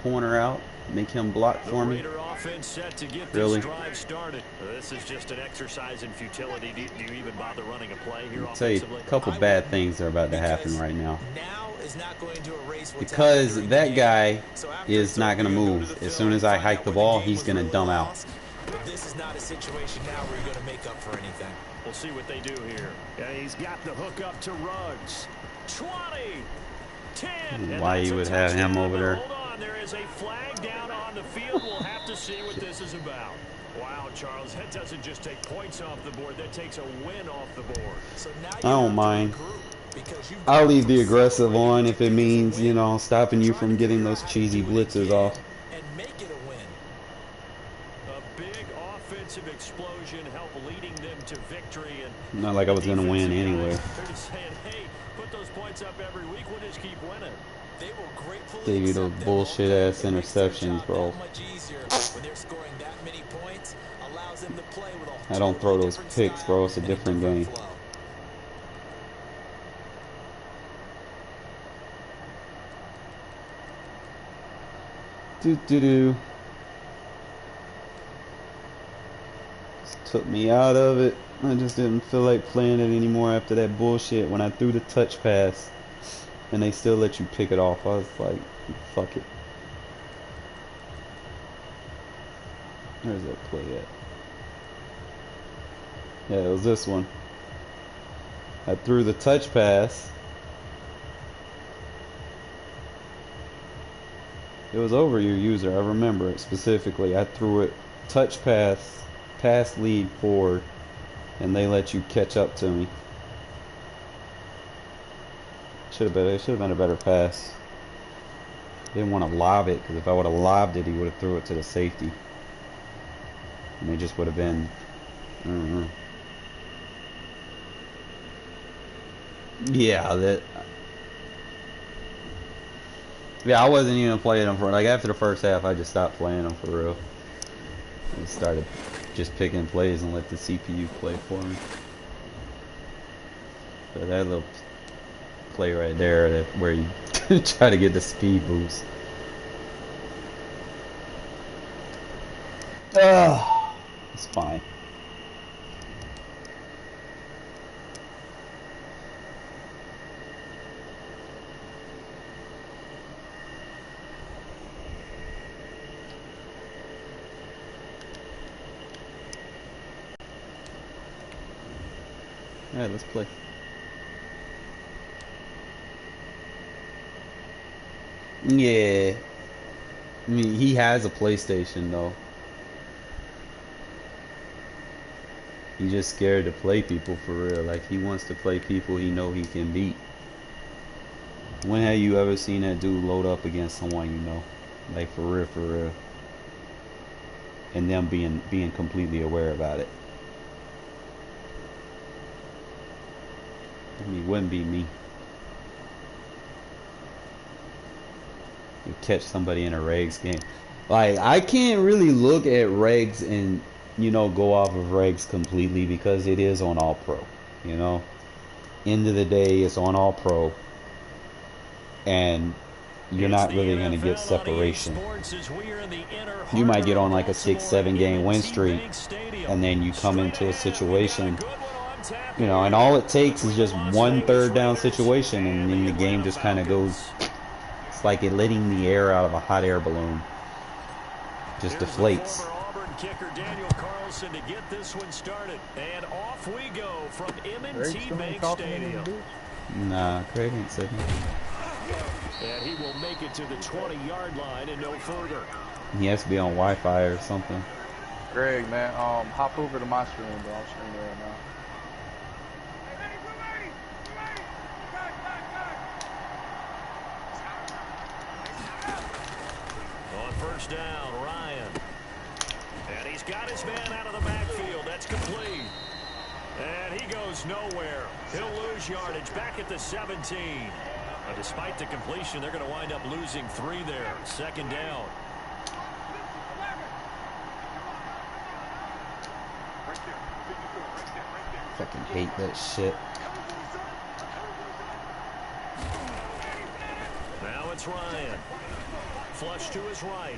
[SPEAKER 1] corner out. Make him block for me.
[SPEAKER 2] Raider offense set to get
[SPEAKER 1] Really?
[SPEAKER 2] this drive started. This is just an exercise in futility. Do you even bother running a play here
[SPEAKER 1] I'll tell you,
[SPEAKER 2] offensively?
[SPEAKER 1] a couple bad things are about to happen right now.
[SPEAKER 3] Now is not going to erase what's
[SPEAKER 1] Because
[SPEAKER 3] happened during
[SPEAKER 1] that
[SPEAKER 3] the
[SPEAKER 1] guy
[SPEAKER 3] game. So after
[SPEAKER 1] is
[SPEAKER 3] it's
[SPEAKER 1] not
[SPEAKER 3] over,
[SPEAKER 1] going to
[SPEAKER 3] you go
[SPEAKER 1] move.
[SPEAKER 3] the
[SPEAKER 1] As
[SPEAKER 3] film
[SPEAKER 1] soon as
[SPEAKER 3] and
[SPEAKER 1] I
[SPEAKER 3] find
[SPEAKER 1] hike
[SPEAKER 3] out
[SPEAKER 1] the
[SPEAKER 3] what
[SPEAKER 1] ball,
[SPEAKER 3] game
[SPEAKER 1] he's
[SPEAKER 3] was
[SPEAKER 1] going to
[SPEAKER 3] really
[SPEAKER 1] dumb out.
[SPEAKER 3] lost. But this is not a situation now where you're going to make up for anything.
[SPEAKER 2] We'll see what they do here. Yeah, he's got the hook up to Ruggs. 20, 10. and
[SPEAKER 1] Why
[SPEAKER 2] that's
[SPEAKER 1] you
[SPEAKER 2] a
[SPEAKER 1] would have him
[SPEAKER 2] touchdown,
[SPEAKER 1] over
[SPEAKER 2] but
[SPEAKER 1] there.
[SPEAKER 2] Hold on, there is a flag down on the field. We'll have to see what this is about. Wow, Charles, that doesn't just take points off the board. That takes a win off the board.
[SPEAKER 3] So now
[SPEAKER 1] I don't mind.
[SPEAKER 3] because you've
[SPEAKER 1] I'll
[SPEAKER 3] got
[SPEAKER 1] leave the
[SPEAKER 3] some
[SPEAKER 1] aggressive
[SPEAKER 3] separate
[SPEAKER 1] on if it
[SPEAKER 3] ways to
[SPEAKER 1] means, you
[SPEAKER 3] win.
[SPEAKER 1] know, stopping you
[SPEAKER 3] Try
[SPEAKER 1] from
[SPEAKER 3] to
[SPEAKER 1] getting
[SPEAKER 3] figure
[SPEAKER 1] those
[SPEAKER 3] out how to
[SPEAKER 1] cheesy
[SPEAKER 3] do it
[SPEAKER 1] blitzers
[SPEAKER 3] again
[SPEAKER 1] off.
[SPEAKER 3] and make it a win.
[SPEAKER 2] A big offensive explosion help leading them to victory. And
[SPEAKER 1] Not like I was going to win
[SPEAKER 2] defensive
[SPEAKER 1] anyway.
[SPEAKER 2] guys, they're just saying, hey, put those points up every week. We'll just keep winning.
[SPEAKER 3] They will gratefully
[SPEAKER 1] Gave you those
[SPEAKER 3] accept them.
[SPEAKER 1] bullshit ass
[SPEAKER 3] It makes their
[SPEAKER 1] interceptions,
[SPEAKER 3] job
[SPEAKER 1] bro.
[SPEAKER 3] that much easier when they're scoring that many points, allows them to play with a
[SPEAKER 1] I don't throw
[SPEAKER 3] totally
[SPEAKER 1] those
[SPEAKER 3] different
[SPEAKER 1] picks,
[SPEAKER 3] style
[SPEAKER 1] bro. It's a
[SPEAKER 3] and
[SPEAKER 1] different game.
[SPEAKER 3] flow.
[SPEAKER 1] Do. Took me out of it. I just didn't feel like playing it anymore after that bullshit when I threw the touch pass and they still let you pick it off. I was like, fuck it. Where's that play at? Yeah, it was this one. I threw the touch pass. It was over your user. I remember it specifically. I threw it touch pass, pass lead forward, and they let you catch up to me. It should have been a better pass. Didn't want to lob it because if I would have lobbed it, he would have threw it to the safety, and they just would have been. I don't know. Yeah, that. Yeah, I wasn't even playing them for like after the first half. I just stopped playing them for real. I started just picking plays and let the CPU play for me. But that little play right there, that where you try to get the speed boost. It's fine. Alright, let's play. Yeah. I mean, he has a PlayStation though. He's just scared to play people for real. Like, he wants to play people he know he can beat. When have you ever seen that dude load up against someone you know? Like, for real, for real. And them being completely aware about it. I mean, it wouldn't be me. You catch somebody in a regs game. Like, I can't really look at regs and, you know, go off of regs completely because it is on All Pro. You know? End of the day, it's on All Pro. And you're not really going to get separation. You might get on like a 6-7 game win streak, and then you come into a situation, you know, and all it takes is just one third down situation, and then the game just kind of goes. It's like it letting the air out of a hot air balloon. Just deflates.
[SPEAKER 2] Kicker Daniel Carlson to get this one started, and off we go from M&T Bank Stadium.
[SPEAKER 1] Nah, Craig ain't said nothing.
[SPEAKER 2] And he will make it to the 20-yard line and no further.
[SPEAKER 1] He has to be on Wi-Fi or something.
[SPEAKER 5] Greg, man, hop over to my screen, bro. I'm streaming right now.
[SPEAKER 2] On first down, Ryan. And he's got his man out of the backfield. That's complete. And he goes nowhere. He'll lose yardage back at the 17. Despite the completion, they're going to wind up losing 3 there. Second down.
[SPEAKER 1] Fucking hate that shit.
[SPEAKER 2] Now it's Ryan. Flush to his right.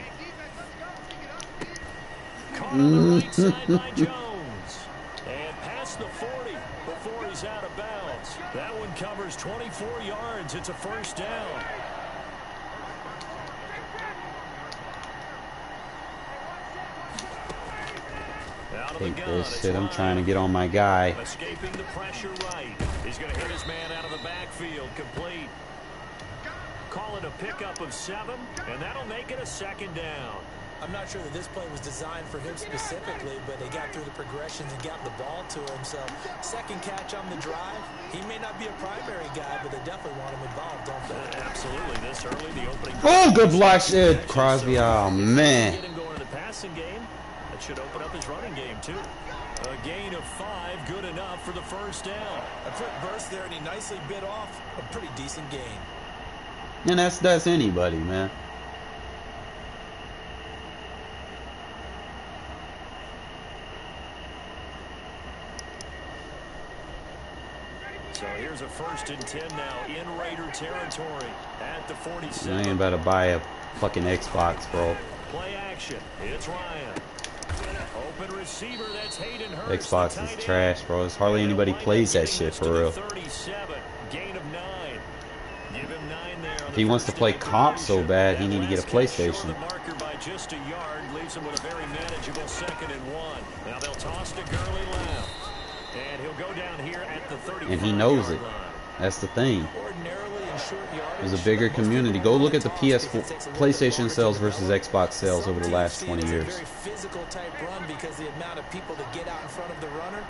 [SPEAKER 2] Caught on the right side by Jones. And past the 40 before he's out of bounds. That one covers 24 yards. It's a first down.
[SPEAKER 1] Hate this shit. I'm trying to get on my guy.
[SPEAKER 2] Escaping the pressure right. He's going to hit his man out of the backfield. Complete. Call it a pickup of 7, and that'll make it a second down.
[SPEAKER 3] I'm not sure that this play was designed for him specifically, but they got through the progressions and got the ball to him. So, second catch on the drive. He may not be a primary guy, but they definitely want him involved, don't they?
[SPEAKER 2] Absolutely. This early, the opening.
[SPEAKER 1] Oh, good block shit, Crosby. Oh, man.
[SPEAKER 2] Get him going in the passing game. That should open up his running game, too. A gain of 5, good enough for the first down.
[SPEAKER 3] A quick burst there, and he nicely bit off a pretty decent gain.
[SPEAKER 1] And that's anybody, man.
[SPEAKER 2] So here's a 1st and 10 now in Raider territory at the 47.
[SPEAKER 1] I ain't about to buy a fucking Xbox, bro.
[SPEAKER 2] Play action. It's Ryan. Open receiver. That's Hayden Hurst.
[SPEAKER 1] Xbox is trash, bro. There's hardly anybody plays that shit for real.
[SPEAKER 2] 37. Gain of 9. Give him 9 there.
[SPEAKER 1] If he wants to play comp so bad, he need to get a PlayStation.
[SPEAKER 2] The marker by just a yard leaves him with a very manageable 2nd and 1. Now they'll toss to Gurley left. And he'll go down here at the 35.
[SPEAKER 1] And he knows it. That's the thing. There's a bigger community. Go look at the PS4, PlayStation sales versus Xbox sales over the last 20 years.
[SPEAKER 3] It's a very physical type run because the amount of people that get out in front of the runner,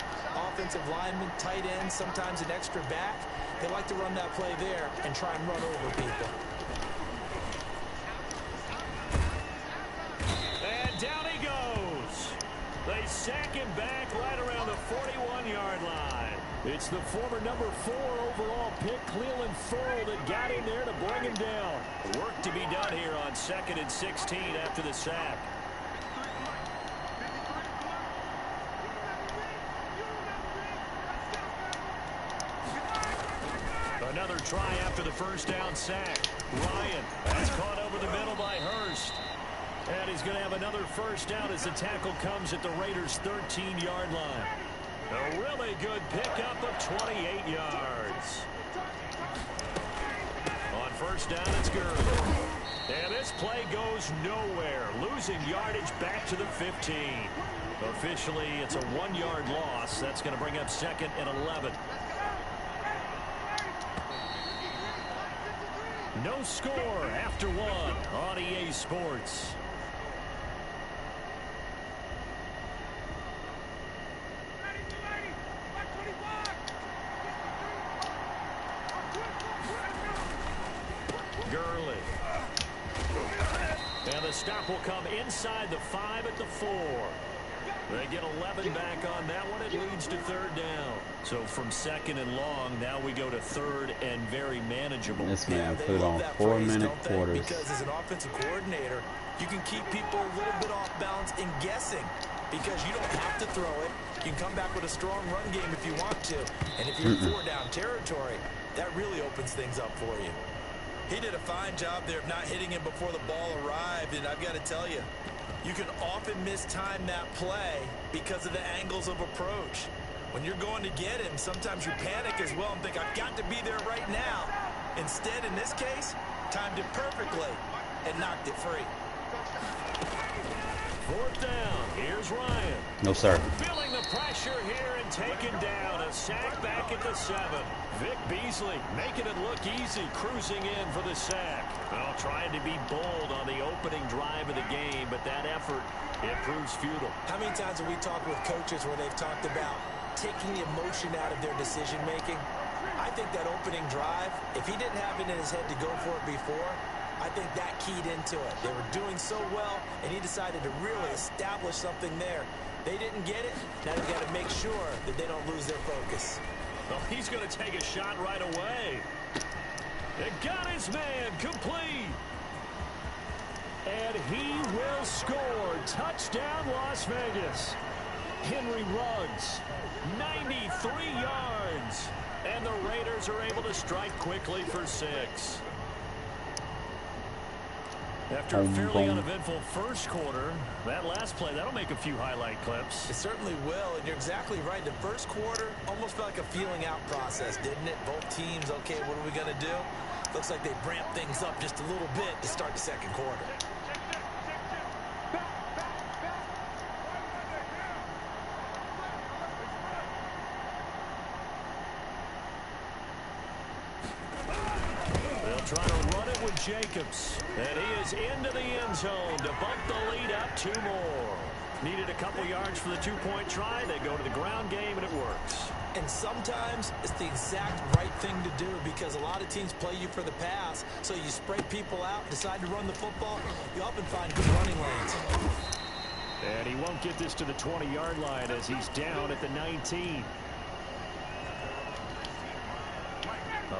[SPEAKER 3] offensive linemen, tight ends, sometimes an extra back, they like to run that play there and try and run over people.
[SPEAKER 2] And down he goes. They sack him back right around the 41-yard line. It's the former number 4 overall pick, Cleveland Ferrell, that got in there to bring him down. Work to be done here on 2nd and 16 after the sack. Another try after the first down sack. Ryan, that's caught over the middle by Hurst. And he's going to have another first down as the tackle comes at the Raiders' 13-yard line. A really good pickup of 28 yards. On first down, it's Gurley. And this play goes nowhere. Losing yardage back to the 15. Officially, it's a 1-yard loss. That's going to bring up 2nd and 11. No score after 1 on EA Sports. stop will come inside the 5 at the 4. They get 11 back on that one. It leads to 3rd down. So from 2nd and long, now we go to 3rd and very manageable.
[SPEAKER 1] This man
[SPEAKER 3] They
[SPEAKER 1] put
[SPEAKER 3] love
[SPEAKER 1] on
[SPEAKER 3] that
[SPEAKER 1] 4-minute
[SPEAKER 3] phrase, don't they?
[SPEAKER 1] quarters.
[SPEAKER 3] Because as an offensive coordinator, you can keep people a little bit off balance and guessing because you don't have to throw it. You can come back with a strong run game if you want to. And if you're in 4-down territory, that really opens things up for you. He did a fine job there of not hitting him before the ball arrived, and I've got to tell you, you can often mistime that play because of the angles of approach. When you're going to get him, sometimes you panic as well and think, I've got to be there right now. Instead, in this case, timed it perfectly and knocked it free.
[SPEAKER 2] 4th down. Here's Ryan.
[SPEAKER 1] No, sir.
[SPEAKER 2] Feeling the pressure here and taken down. A sack back at the 7. Vic Beasley making it look easy, cruising in for the sack. Well, trying to be bold on the opening drive of the game, but that effort, it proves futile.
[SPEAKER 3] How many times have we talked with coaches where they've talked about taking the emotion out of their decision-making? I think that opening drive, if he didn't have it in his head to go for it before, I think that keyed into it. They were doing so well, and he decided to really establish something there. They didn't get it. Now they've got to make sure that they don't lose their focus.
[SPEAKER 2] Oh, he's going to take a shot right away. They got his man complete. And he will score. Touchdown, Las Vegas. Henry Ruggs, 93 yards. And the Raiders are able to strike quickly for 6. After a fairly uneventful first quarter, that last play, that'll make a few highlight clips.
[SPEAKER 3] It certainly will, and you're exactly right. The first quarter almost felt like a feeling out process, didn't it? Both teams, okay, what are we going to do? Looks like they ramped things up just a little bit to start the second quarter.
[SPEAKER 2] Trying to run it with Jacobs. And he is into the end zone to bump the lead up 2 more. Needed a couple yards for the 2-point try. They go to the ground game, and it works.
[SPEAKER 3] And sometimes it's the exact right thing to do because a lot of teams play you for the pass. So you spray people out, decide to run the football. You often find good running lanes.
[SPEAKER 2] And he won't get this to the 20-yard line as he's down at the 19.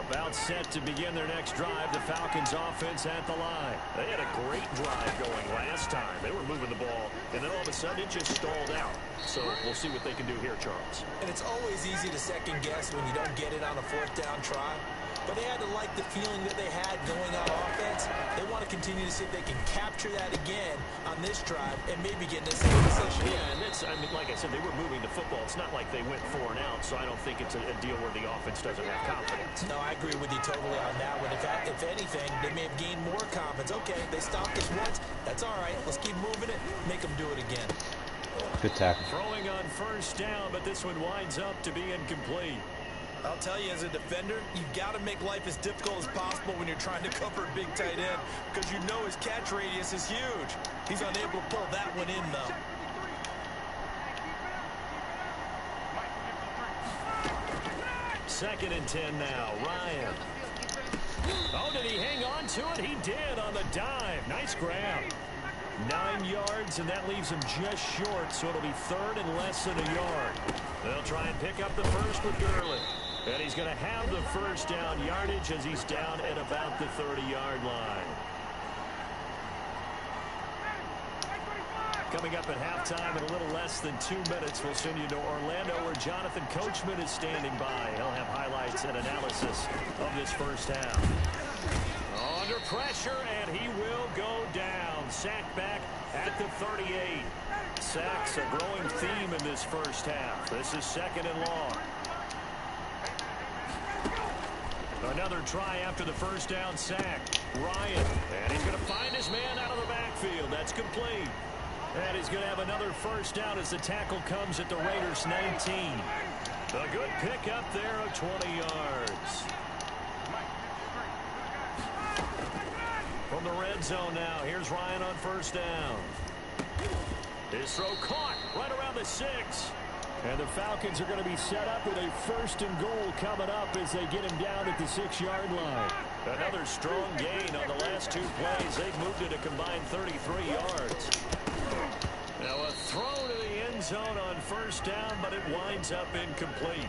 [SPEAKER 2] About set to begin their next drive, the Falcons offense at the line. They had a great drive going last time. They were moving the ball, and then all of a sudden it just stalled out. So we'll see what they can do here, Charles.
[SPEAKER 3] And it's always easy to second guess when you don't get it on a 4th down try. But they had to like the feeling that they had going on offense. They want to continue to see if they can capture that again on this drive and maybe get in this position.
[SPEAKER 2] Yeah, and it's, I mean, like I said, they were moving the football. It's not like they went 4 and out, so I don't think it's a deal where the offense doesn't have confidence.
[SPEAKER 3] No, I agree with you totally on that one. If anything, they may have gained more confidence. Okay, they stopped us once. That's all right. Let's keep moving it. Make them do it again.
[SPEAKER 1] Good tackle.
[SPEAKER 2] Throwing on 1st down, but this one winds up to be incomplete.
[SPEAKER 3] I'll tell you, as a defender, you've got to make life as difficult as possible when you're trying to cover a big tight end because you know his catch radius is huge. He's unable to pull that one in, though.
[SPEAKER 2] Second and 10 now. Ryan. Oh, did he hang on to it? He did on the dive. Nice grab. 9 yards, and that leaves him just short, so it'll be 3rd and less than a yard. They'll try and pick up the first with Gurley. And he's going to have the 1st down yardage as he's down at about the 30-yard line. Coming up at halftime in a little less than 2 minutes, we'll send you to Orlando where Jonathan Coachman is standing by. He'll have highlights and analysis of this first half. Under pressure, and he will go down. Sacked back at the 38. Sacks a growing theme in this first half. This is 2nd and long. Another try after the 1st down sack. Ryan, and he's going to find his man out of the backfield. That's complete. And he's going to have another 1st down as the tackle comes at the Raiders' 19. A good pickup there of 20 yards. From the red zone now, here's Ryan on 1st down. His throw caught right around the 6. And the Falcons are going to be set up with a 1st and goal coming up as they get him down at the 6-yard line. Another strong gain on the last 2 plays. They've moved it a combined 33 yards. Now a throw to the end zone on first down, but it winds up incomplete.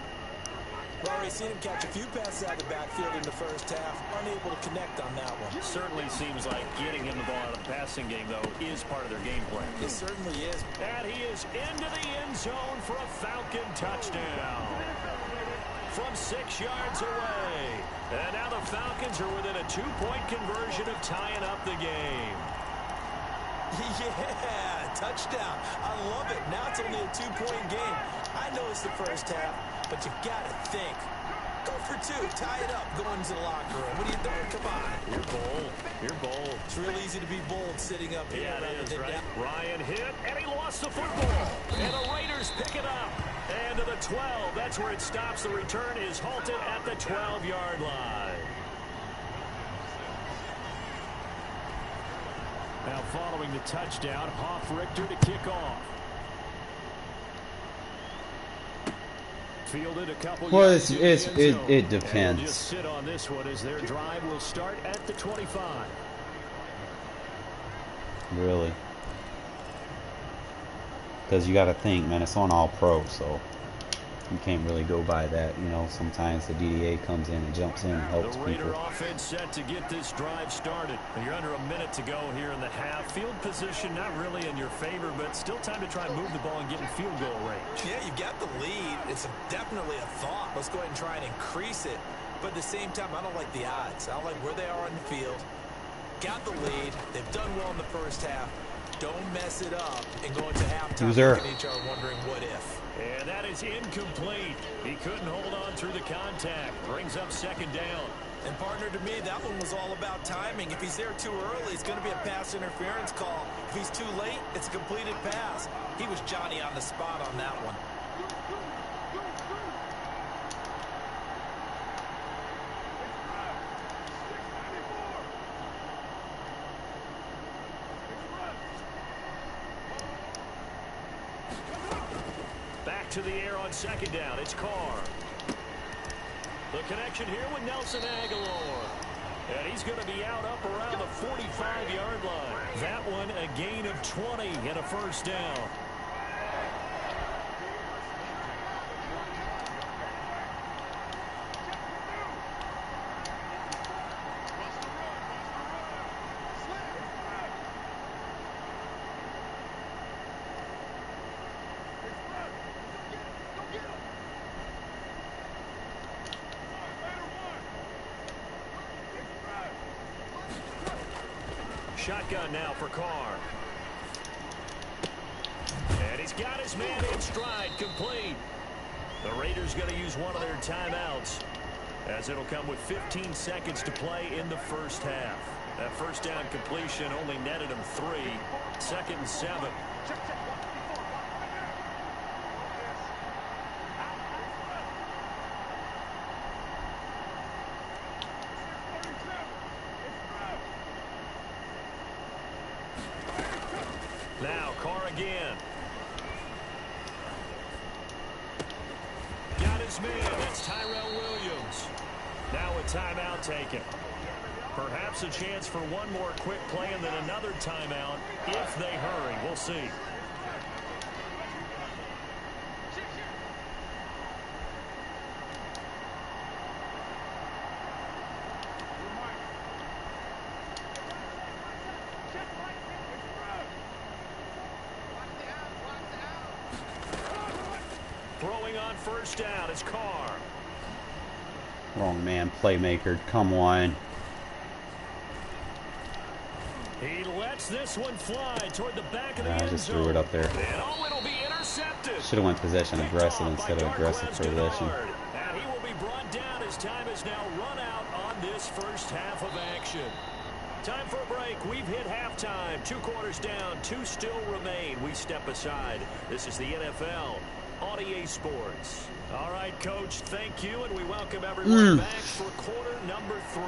[SPEAKER 3] Well, we've seen him catch a few passes out of the backfield in the first half, unable to connect on that one.
[SPEAKER 2] Certainly seems like getting him the ball out of the passing game, though, is part of their game plan.
[SPEAKER 3] It certainly is.
[SPEAKER 2] And he is into the end zone for a Falcon touchdown from 6 yards away. And now the Falcons are within a 2-point conversion of tying up the game.
[SPEAKER 3] Yeah, touchdown. I love it. Now it's only a 2-point game. I know it's the first half, but you got to think. Go for 2, tie it up, go into the locker room. What are you doing? Come on.
[SPEAKER 2] You're bold. You're bold.
[SPEAKER 3] It's real easy to be bold sitting up here.
[SPEAKER 2] Yeah, it is, right? Ryan hit, and he lost the football. And the Raiders pick it up. And to the 12. That's where it stops. The return is halted at the 12-yard line. Now following the touchdown, Hoff-Richter to kick off. Fielded a couple
[SPEAKER 1] Well,
[SPEAKER 2] yards
[SPEAKER 1] it depends.
[SPEAKER 2] And just sit on this one as their drive will start at the 25.
[SPEAKER 1] Really. Because you got to think, man, it's on All Pro, so you can't really go by that. You know, sometimes the DDA comes in and jumps in and helps
[SPEAKER 2] The Raider
[SPEAKER 1] people.
[SPEAKER 2] offense set to get this drive started. You're under a minute to go here in the half. Field position not really in your favor, but still time to try and move the ball and get in field goal range.
[SPEAKER 3] Yeah, you got the lead. It's definitely a thought. Let's go ahead and try and increase it. But at the same time, I don't like the odds. I don't like where they are on the field. Got the lead. They've done well in the first half. Don't mess it up and go into halftime looking at each other wondering what if.
[SPEAKER 2] And that is incomplete. He couldn't hold on through the contact. Brings up second down.
[SPEAKER 3] And partner, to me, that one was all about timing. If he's there too early, it's going to be a pass interference call. If he's too late, it's a completed pass. He was Johnny on the spot on that one.
[SPEAKER 2] To the air on second down. It's Carr. The connection here with Nelson Aguilar. And he's going to be out up around the 45-yard line. That one a gain of 20 and a first down. Shotgun now for Carr. And he's got his man in stride, complete. The Raiders going to use one of their timeouts, as it'll come with 15 seconds to play in the first half. That first down completion only netted him 3. 2nd and 7. Now Carr again. Got his man. That's Tyrell Williams. Now a timeout taken. Perhaps a chance for one more quick play and then another timeout if they hurry. We'll see. Throwing on first down is Carr.
[SPEAKER 1] Wrong man, playmaker. Come on.
[SPEAKER 2] He lets this one fly toward the back of the end zone.
[SPEAKER 1] I just threw it up there.
[SPEAKER 2] And oh, it'll be intercepted.
[SPEAKER 1] Should have went possession aggressive instead of aggressive possession.
[SPEAKER 2] And he will be brought down as time is now run out on this first half of action. Time for a break. We've hit halftime. 2 quarters down. 2 still remain. We step aside. This is the NFL on EA Sports. All right, Coach, thank you, and we welcome everyone back for quarter number 3.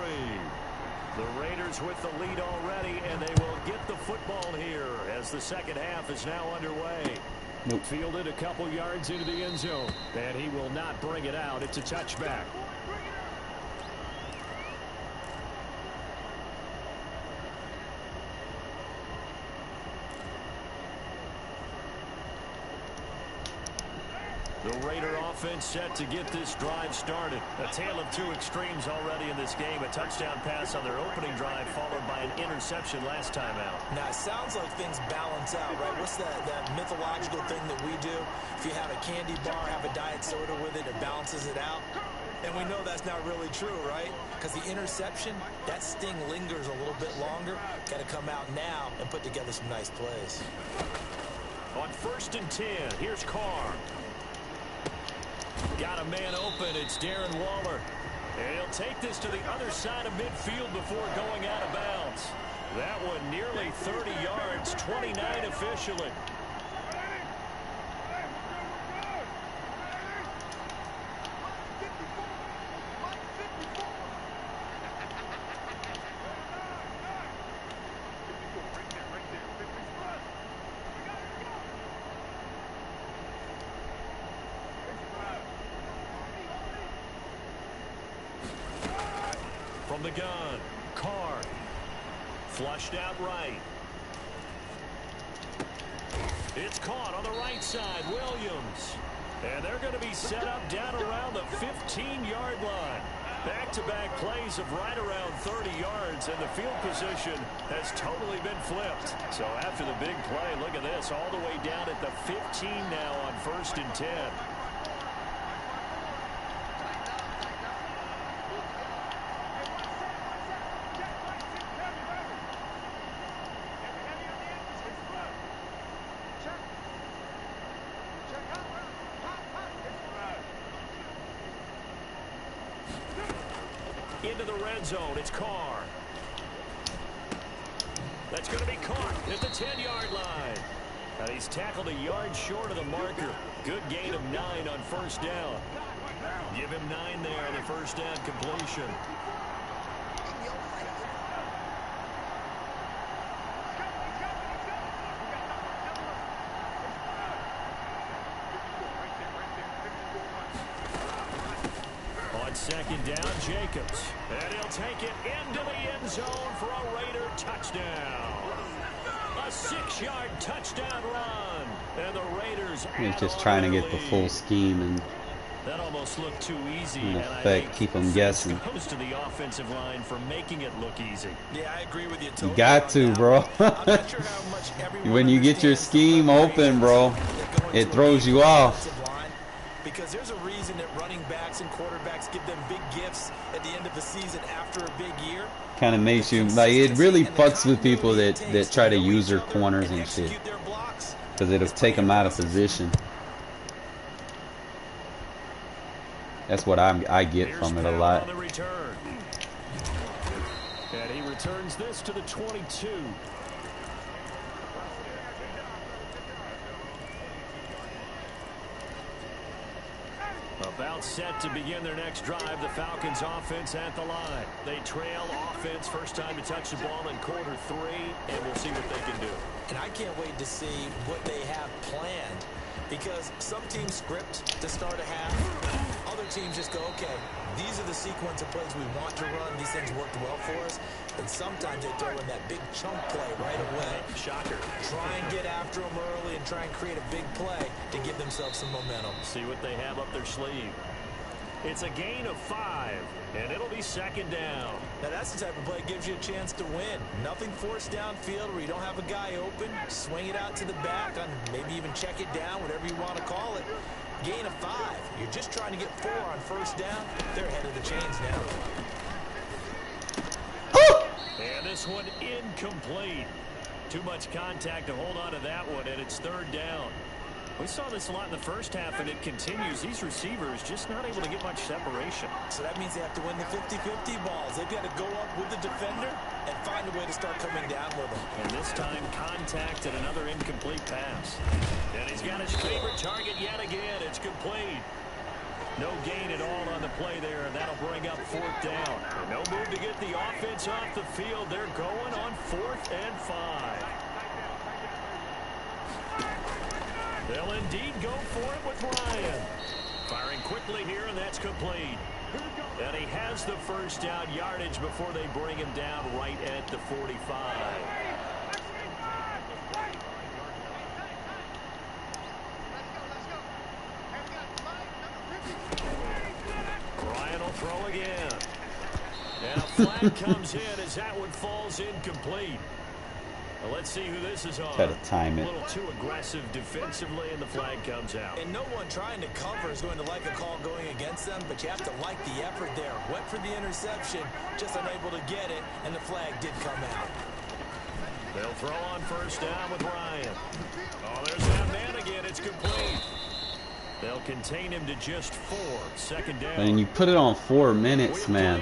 [SPEAKER 2] The Raiders with the lead already, and they will get the football here as the second half is now underway.
[SPEAKER 1] Nope.
[SPEAKER 2] Fielded a couple yards into the end zone, and he will not bring it out. It's a touchback. The Raider offense set to get this drive started. A tale of two extremes already in this game. A touchdown pass on their opening drive followed by an interception last time out.
[SPEAKER 3] Now, it sounds like things balance out, right? What's that mythological thing that we do? If you have a candy bar, have a diet soda with it, it balances it out. And we know that's not really true, right? Because the interception, that sting lingers a little bit longer. Got to come out now and put together some nice plays.
[SPEAKER 2] On 1st and 10, here's Carr. Got a man open. It's Darren Waller. And he'll take this to the other side of midfield before going out of bounds. That one nearly 30 yards, 29 officially. From the gun, Carr. Flushed out right. It's caught on the right side, Williams. And they're going to be set up down around the 15-yard line. Back-to-back plays of right around 30 yards, and the field position has totally been flipped. So after the big play, look at this, all the way down at the 15 now on 1st and 10. Into the red zone, it's Carr. That's going to be caught at the 10-yard line. And he's tackled a yard short of the marker. Good gain of 9 on 1st down. Give him 9 there on the 1st down completion. On 2nd down, Jacobs. And he'll take it into the end zone for a Raider touchdown. A 6-yard touchdown run. And the Raiders
[SPEAKER 1] He's just trying to get the full scheme and
[SPEAKER 2] that almost looked too easy.
[SPEAKER 1] in effect keep them guessing.
[SPEAKER 2] Goes to the offensive line for making it look easy.
[SPEAKER 3] Yeah, I agree with you totally.
[SPEAKER 1] You got to, bro.
[SPEAKER 3] I'm not sure how much everyone
[SPEAKER 1] When you get your
[SPEAKER 3] understands
[SPEAKER 1] scheme
[SPEAKER 3] the
[SPEAKER 1] open, bro,
[SPEAKER 3] that go into
[SPEAKER 1] it
[SPEAKER 3] a
[SPEAKER 1] throws you
[SPEAKER 3] defensive
[SPEAKER 1] off.
[SPEAKER 3] line, because there's a reason that running backs and quarterbacks give them big gifts at the end of the season after a big year.
[SPEAKER 1] Kind of makes you like it really fucks with people that try to use their corners and shit, because it'll take them out of position. That's what I get from it a lot.
[SPEAKER 2] And he returns this to the 22. About set to begin their next drive, the Falcons offense at the line. They trail offense, first time to touch the ball in quarter 3, and we'll see what they can do.
[SPEAKER 3] And I can't wait to see what they have planned, because some teams script to start a half. Other teams just go, okay, these are the sequence of plays we want to run. These things worked well for us. And sometimes they throw in that big chunk play right away.
[SPEAKER 2] Shocker.
[SPEAKER 3] Try and get after them early and try and create a big play to give themselves some momentum.
[SPEAKER 2] See what they have up their sleeve. It's a gain of 5, and it'll be 2nd down.
[SPEAKER 3] Now that's the type of play that gives you a chance to win. Nothing forced downfield where you don't have a guy open. Swing it out to the back, and maybe even check it down, whatever you want to call it. Gain of 5. You're just trying to get 4 on 1st down. They're ahead of the chains now.
[SPEAKER 2] And this one incomplete. Too much contact to hold on to that one, and it's 3rd down. We saw this a lot in the first half, and it continues. These receivers just not able to get much separation.
[SPEAKER 3] So that means they have to win the 50-50 balls. They've got to go up with the defender and find a way to start coming down with them.
[SPEAKER 2] And this time, contact and another incomplete pass. And he's got his favorite target yet again. It's complete. No gain at all on the play there, and that'll bring up 4th down. No move to get the offense off the field. They're going on 4th and 5. They'll indeed go for it with Ryan. Firing quickly here, and that's complete. And he has the 1st down yardage before they bring him down right at the 45. again. And a flag comes in as that one falls incomplete. Well, let's see who this is on.
[SPEAKER 1] Try to time it.
[SPEAKER 2] A little too aggressive defensively, and the flag comes out.
[SPEAKER 3] And no one trying to cover is going to like a call going against them, but you have to like the effort there. Went for the interception, just unable to get it, and the flag did come out.
[SPEAKER 2] They'll throw on first down with Ryan. Oh, there's that man again. It's complete. They'll contain him to just 4. Second down.
[SPEAKER 1] And you put it on 4 minutes, man.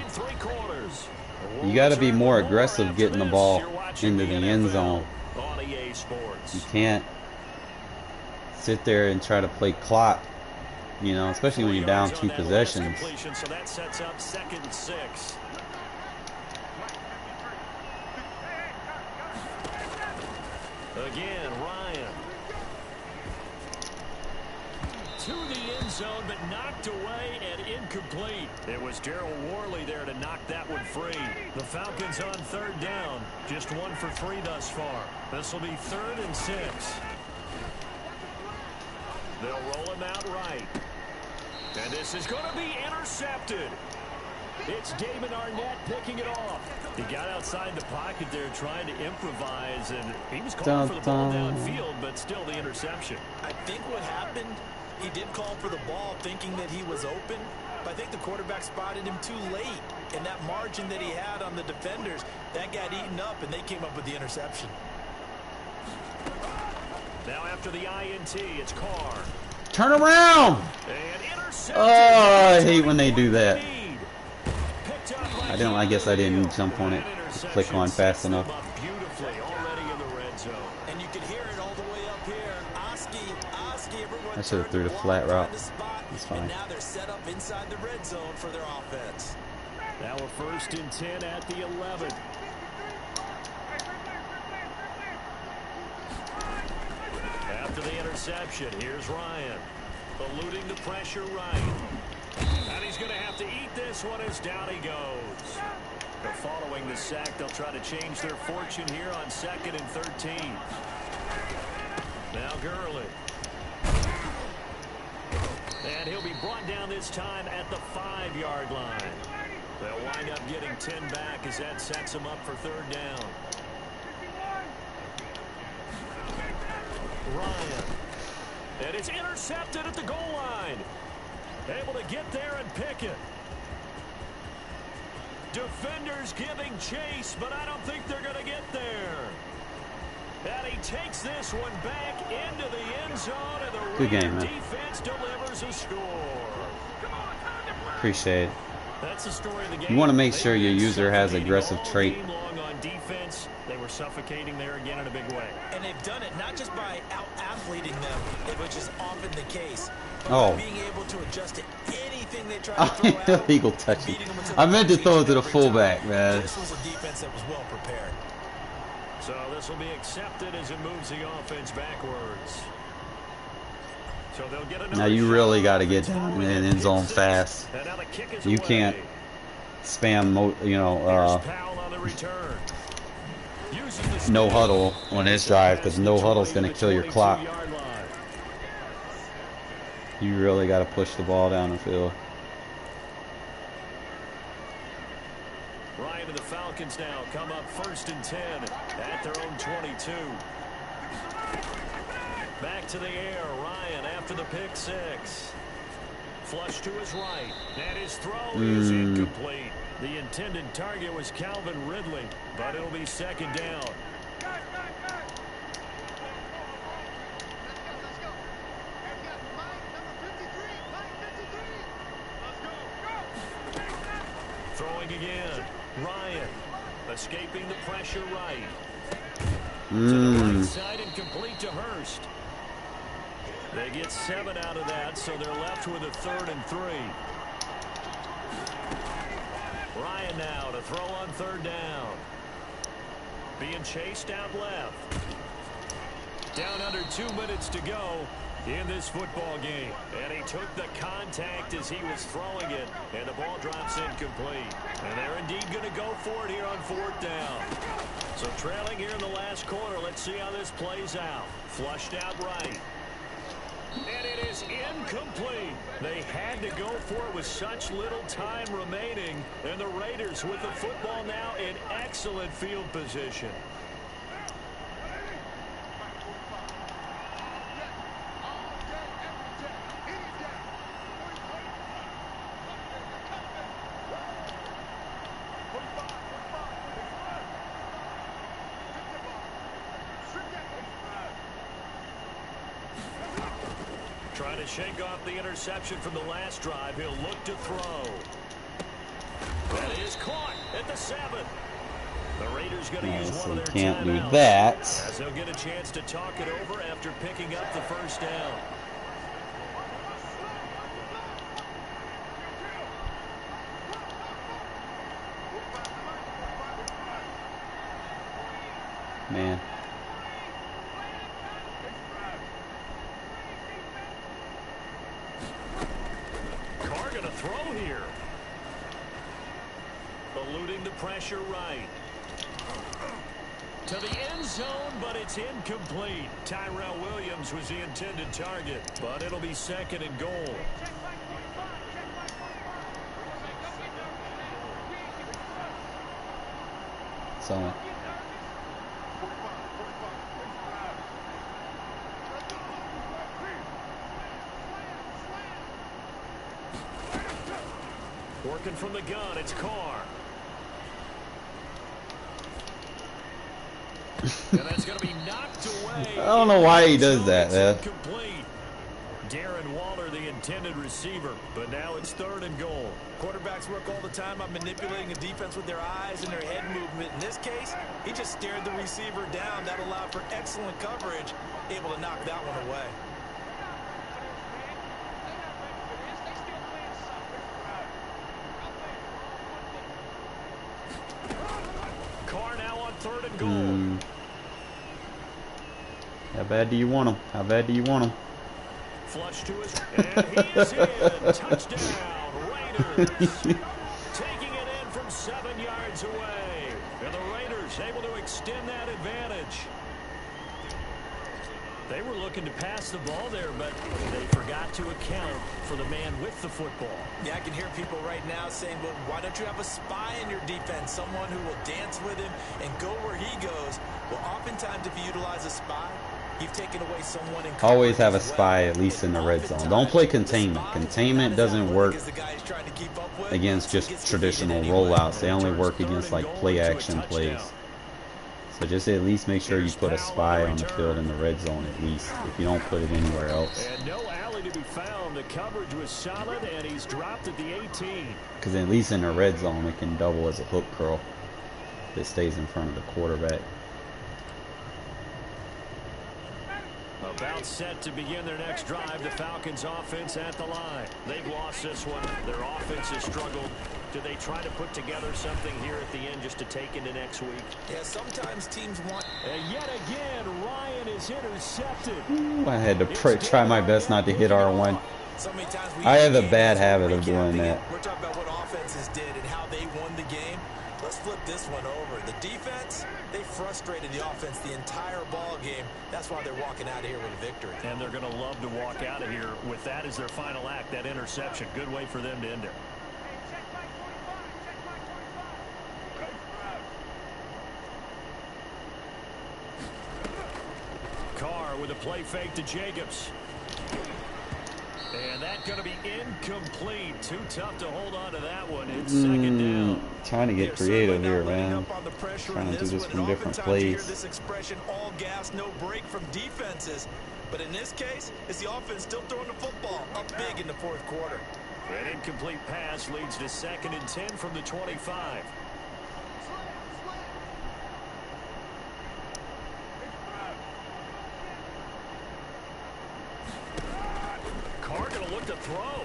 [SPEAKER 1] You got to be more aggressive getting the ball into the end zone. You can't sit there and try to play clock, you know, especially when you're down 2 possessions.
[SPEAKER 2] So that sets up 2nd and 6. Again, Ryan. To the end zone, but knocked away and incomplete. It was Daryl Worley there to knock that one free. The Falcons on 3rd down. Just 1 for 3 thus far. This will be 3rd and 6. They'll roll him out right. And this is going to be intercepted. It's Damon Arnett picking it off. He got outside the pocket there trying to improvise, and he was calling for the ball downfield, but still the interception.
[SPEAKER 3] I think what happened, he did call for the ball thinking that he was open, but I think the quarterback spotted him too late. And that margin that he had on the defenders, that got eaten up, and they came up with the interception.
[SPEAKER 2] Now after the INT, it's Carr.
[SPEAKER 1] Turn around! Oh, I hate when they do that. I guess I didn't jump on it. Click on fast enough.
[SPEAKER 3] And you can hear it all the way up here. Oski, everyone.
[SPEAKER 1] I should have threw the flat route. It's fine.
[SPEAKER 3] And now they're set up inside the red zone for their offense.
[SPEAKER 2] Now a 1st and 10 at the 11. After the interception, here's Ryan. Eluding the pressure right. And he's going to have to eat this one as down he goes. But following the sack, they'll try to change their fortune here on 2nd and 13. Now Gurley. And he'll be brought down this time at the 5-yard line. They'll wind up getting 10 back as that sets them up for 3rd down. Ryan. And it's intercepted at the goal line. Able to get there and pick it. Defenders giving chase, but I don't think they're going to get there. And he takes this one back into the end zone, and the
[SPEAKER 1] good game, man.
[SPEAKER 2] Defense delivers a score.
[SPEAKER 1] Appreciate it.
[SPEAKER 2] That's the story of the game.
[SPEAKER 1] You want to make sure your user has aggressive trait.
[SPEAKER 2] Long on defense, they were suffocating there again in a big way.
[SPEAKER 3] And they've done it not just by out-athleting them, which is often the case.
[SPEAKER 1] Oh.
[SPEAKER 3] Being able to adjust to anything they try to throw out.
[SPEAKER 1] Illegal touching. I meant to throw it to the fullback, man.
[SPEAKER 3] This was a defense that was well prepared.
[SPEAKER 2] So this will be accepted as it moves the offense backwards. So they'll get another.
[SPEAKER 1] Now you really got to get down in the end zone fast. You can't spam, no huddle on this drive, because no huddle is going to kill your clock. You really got to push the ball down the field.
[SPEAKER 2] Ryan and the Falcons now come up 1st and 10 at their own 22. Back to the air, Ryan after the pick 6. Flush to his right, and his throw is incomplete. The intended target was Calvin Ridley, but it'll be 2nd down. Throwing again, Ryan escaping the pressure right. To the right side and complete to Hurst. They get 7 out of that, so they're left with a 3rd and 3. Ryan now to throw on 3rd down. Being chased out left. Down under 2 minutes to go in this football game. And he took the contact as he was throwing it, and the ball drops incomplete. And they're indeed going to go for it here on 4th down. So trailing here in the last quarter, let's see how this plays out. Flushed out right. And it is incomplete. They had to go for it with such little time remaining. And the Raiders with the football now in excellent field position. Trying to shake off the interception from the last drive. He'll look to throw. That is caught at the 7. The Raiders going to use one of their
[SPEAKER 1] can't do
[SPEAKER 2] timeouts,
[SPEAKER 1] that.
[SPEAKER 2] as they'll get a chance to talk it over after picking up the first down.
[SPEAKER 1] Man.
[SPEAKER 2] Carr going to throw here. Eluding the pressure right. To the end zone, but it's incomplete. Tyrell Williams was the intended target, but it'll be 2nd and goal.
[SPEAKER 1] So.
[SPEAKER 2] Working from the gun, it's Carr. And that's going to be knocked away.
[SPEAKER 1] I don't know why he does that, man.
[SPEAKER 2] Complete. Darren Waller, the intended receiver, but now it's 3rd and goal.
[SPEAKER 3] Quarterbacks work all the time on manipulating a defense with their eyes and their head movement. In this case, he just stared the receiver down. That allowed for excellent coverage, able to knock that one away.
[SPEAKER 2] Carr now on 3rd and goal.
[SPEAKER 1] How bad do you want him? How bad do you want him?
[SPEAKER 2] Flush to his, and he is in. Touchdown, Raiders. Taking it in from 7 yards away. And the Raiders able to extend that advantage. They were looking to pass the ball there, but they forgot to account for the man with the football.
[SPEAKER 3] Yeah, I can hear people right now saying, well, why don't you have a spy in your defense, someone who will dance with him and go where he goes? Well, oftentimes if you utilize a spy, you've taken away someone in coverage.
[SPEAKER 1] Always have a spy, at least in the red zone. Don't play containment. Containment doesn't work against just traditional rollouts. They only work against like play action plays. So just at least make sure you put a spy on the field in the red zone at least, if you don't put it anywhere else.
[SPEAKER 2] And no alley to be found. The coverage was solid, and he's dropped at the 18.
[SPEAKER 1] Because at least in the red zone, it can double as a hook curl if it stays in front of the quarterback.
[SPEAKER 2] About set to begin their next drive. The Falcons offense at the line. They've lost this one. Their offense has struggled. Do they try to put together something here at the end just to take into next week?
[SPEAKER 3] Yeah, sometimes teams want...
[SPEAKER 2] And yet again, Ryan is intercepted.
[SPEAKER 1] Ooh, I had to try my best not to hit R1.
[SPEAKER 3] So many times
[SPEAKER 1] I have a bad habit of doing that.
[SPEAKER 3] We're talking about what offenses did and how they won the game. Let's flip this one over. The defense, they frustrated the offense the entire ball game. That's why they're walking out of here with a victory.
[SPEAKER 2] And they're going to love to walk out of here with that as their final act, that interception. Good way for them to end it. Carr with a play fake to Jacobs. And that's going to be incomplete. Too tough to hold on to that one. It's 2nd down.
[SPEAKER 1] Trying to get creative here, man. Trying to do this from different plays.
[SPEAKER 3] This expression, all gas, no break from defenses. But in this case, it's the offense still throwing the football up big in the 4th quarter.
[SPEAKER 2] An incomplete pass leads to 2nd and 10 from the 25. Carr going to look to throw.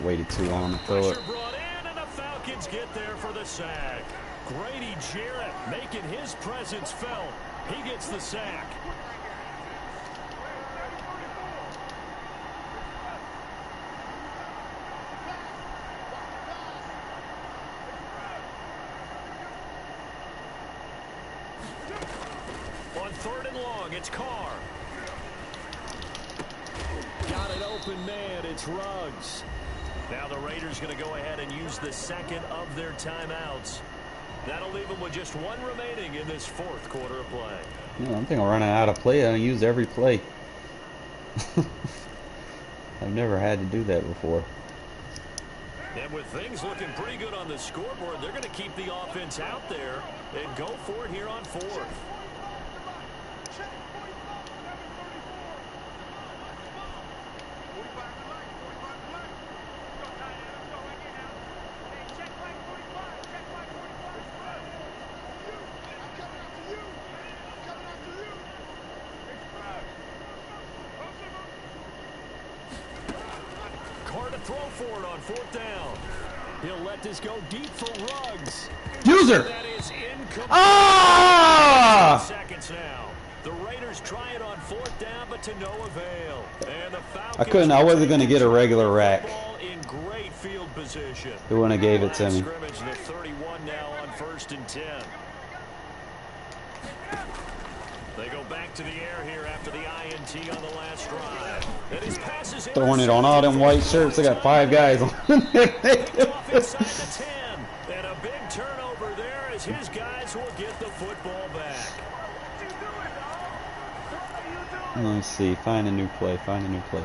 [SPEAKER 1] Waited too long to throw it.
[SPEAKER 2] Pressure brought in, and the Falcons get there for the sack. Grady Jarrett making his presence felt. He gets the sack. On 3rd and long, it's Carr. open man. It's Ruggs. Now the Raiders going to go ahead and use the second of their timeouts. That'll leave them with just one remaining in this fourth quarter of play.
[SPEAKER 1] Yeah, I'm thinking I'm running out of play. I use every play. I've never had to do that before.
[SPEAKER 2] And with things looking pretty good on the scoreboard, they're going to keep the offense out there and go for it here on fourth. Throw for it on fourth down. He'll let this go deep for Ruggs.
[SPEAKER 1] User.
[SPEAKER 2] That is incomplete.
[SPEAKER 1] Ah!
[SPEAKER 2] Seconds now. The Raiders try it on fourth down, but to no avail. And the
[SPEAKER 1] I wasn't going to get a regular rack.
[SPEAKER 2] In great field position.
[SPEAKER 1] They wouldn't have gave it to me.
[SPEAKER 2] Scrimmage, the 31 now on 1st and 10. They go back to the air here after the INT on the last drive. And his pass is
[SPEAKER 1] Throwing it on all them white shirts. I got 5 guys on.
[SPEAKER 2] off inside the 10. And a big turnover there as his guys will get the football back.
[SPEAKER 1] Let me see. Find a new play. Find a new play.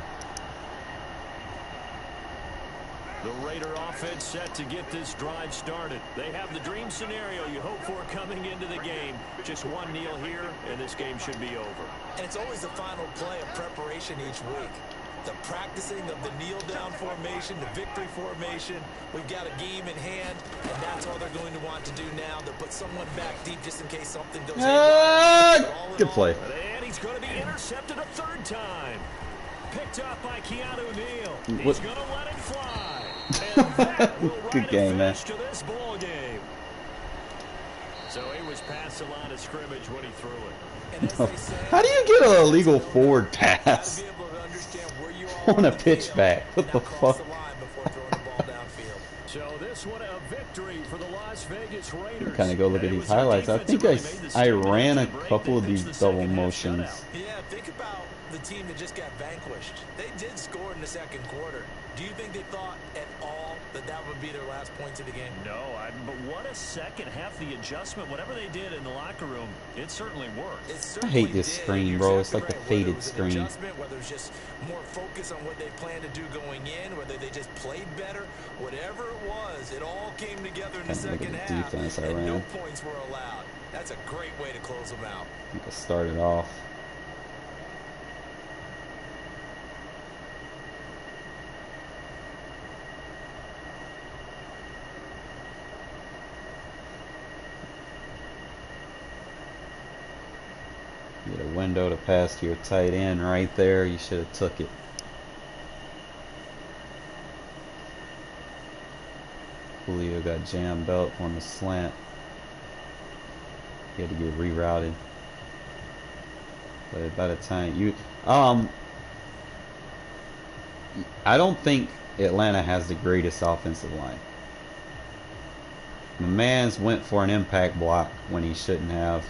[SPEAKER 2] The Raider offense set to get this drive started. They have the dream scenario you hope for coming into the game. Just one kneel here, and this game should be over.
[SPEAKER 3] And it's always the final play of preparation each week. The practicing of the kneel-down formation, the victory formation. We've got a game in hand, and that's all they're going to want to do now. They'll put someone back deep just in case something goes
[SPEAKER 1] Good play.
[SPEAKER 2] And he's going to be intercepted a third time. Picked up by Keanu Neal. He's
[SPEAKER 1] What?
[SPEAKER 2] going to let it fly. And that will
[SPEAKER 1] Good
[SPEAKER 2] write a
[SPEAKER 1] game, man.
[SPEAKER 2] finish to this ball game. So he was past the line of scrimmage when he threw it.
[SPEAKER 3] And as they say,
[SPEAKER 1] How do you get an illegal forward
[SPEAKER 3] gotta
[SPEAKER 1] pass
[SPEAKER 3] be able to understand where you are
[SPEAKER 1] on a
[SPEAKER 3] the
[SPEAKER 1] pitch
[SPEAKER 3] field
[SPEAKER 1] back? What
[SPEAKER 3] and
[SPEAKER 1] the
[SPEAKER 3] not cross
[SPEAKER 1] fuck?
[SPEAKER 3] the line before throwing the ball downfield.
[SPEAKER 2] So this one a victory for the Las Vegas Raiders.
[SPEAKER 1] Kind of go look at
[SPEAKER 2] And it
[SPEAKER 1] these
[SPEAKER 2] was their
[SPEAKER 1] highlights. I
[SPEAKER 2] defense
[SPEAKER 1] think
[SPEAKER 2] that really made the
[SPEAKER 1] I
[SPEAKER 2] statement
[SPEAKER 1] ran a
[SPEAKER 2] after the break.
[SPEAKER 1] couple of
[SPEAKER 2] They
[SPEAKER 1] these
[SPEAKER 2] pitched the
[SPEAKER 1] double
[SPEAKER 2] second half
[SPEAKER 1] motions.
[SPEAKER 2] shutout.
[SPEAKER 3] Yeah, think about the team that just got vanquished. They did score in the second quarter. Do you think they thought at all that that would be their last points of the game?
[SPEAKER 2] No, but what a second half. The adjustment, whatever they did in the locker room, it certainly worked.
[SPEAKER 3] It
[SPEAKER 1] I
[SPEAKER 3] certainly
[SPEAKER 1] hate this
[SPEAKER 3] did.
[SPEAKER 1] screen,
[SPEAKER 3] You're
[SPEAKER 1] bro. It's like
[SPEAKER 3] exactly
[SPEAKER 1] the
[SPEAKER 3] right. Whether it
[SPEAKER 1] faded
[SPEAKER 3] was an
[SPEAKER 1] screen.
[SPEAKER 3] adjustment, whether it's just more focus on what they planned to do going in, whether they just played better, whatever it was, it all came together in the
[SPEAKER 1] Kinda look
[SPEAKER 3] second
[SPEAKER 1] at the
[SPEAKER 3] half,
[SPEAKER 1] defense I
[SPEAKER 3] and no
[SPEAKER 1] ran.
[SPEAKER 3] points were allowed. That's a great way to close them out.
[SPEAKER 1] I think I started off. Get a window to pass to your tight end right there. You should have took it. Julio got jammed up on the slant. He had to get rerouted. But by the time you I don't think Atlanta has the greatest offensive line. The man's went for an impact block when he shouldn't have,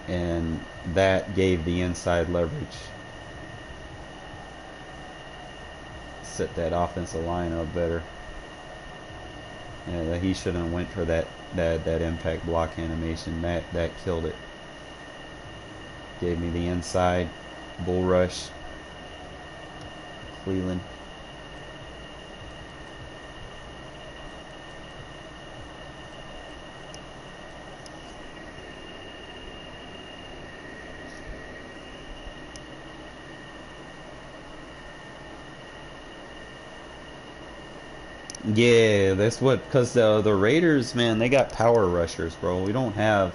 [SPEAKER 1] and that gave the inside leverage. Set that offensive line up better. Yeah, he shouldn't have went for that impact block animation. That killed it. Gave me the inside bull rush. Cleveland. Yeah, that's what, because the Raiders, man, they got power rushers, bro. We don't have,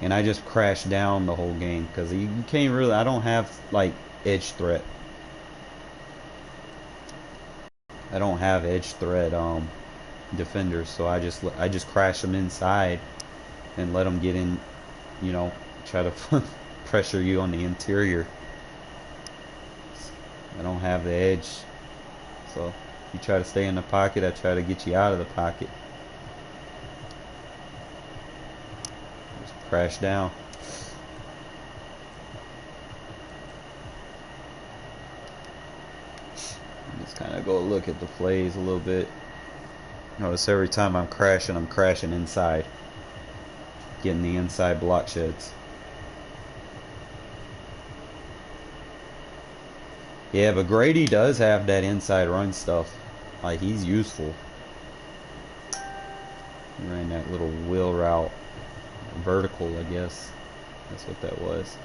[SPEAKER 1] and I just crashed down the whole game because you can't really, I don't have like edge threat. I don't have edge threat defenders, so I just crash them inside and let them get in, you know, try to pressure you on the interior. I don't have the edge, so you try to stay in the pocket, I try to get you out of the pocket. Just crash down. Let's kind of go look at the plays a little bit. Notice every time I'm crashing inside. Getting the inside block sheds. Yeah, but Grady does have that inside run stuff. Like, he's useful. He ran that little wheel route. Vertical, I guess. That's what that was.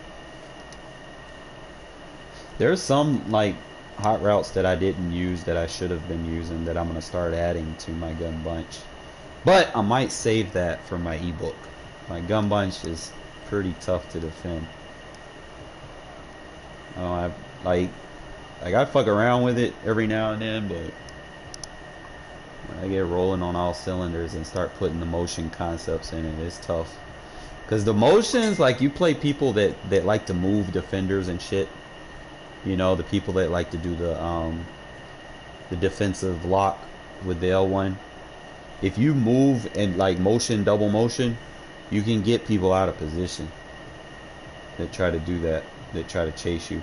[SPEAKER 1] There's some, like, hot routes that I didn't use that I should have been using that I'm going to start adding to my gun bunch. But I might save that for my ebook. My gun bunch is pretty tough to defend. I fuck around with it every now and then, but when I get rolling on all cylinders and start putting the motion concepts in it, it's tough. Because the motions, like, you play people that like to move defenders and shit. You know, the people that like to do the defensive lock with the L1. If you move and, like, motion, double motion, you can get people out of position that try to do that, that try to chase you.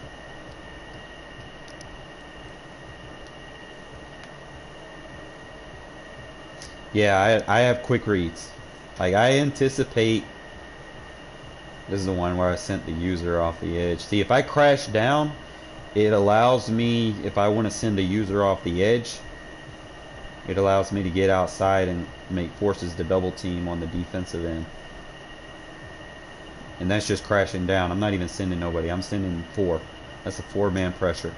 [SPEAKER 1] Yeah, I have quick reads. Like, I anticipate. This is the one where I sent the user off the edge. See, if I crash down, it allows me, if I want to send a user off the edge, it allows me to get outside and make forces to double team on the defensive end. And that's just crashing down. I'm not even sending nobody. I'm sending 4. That's a 4-man pressure.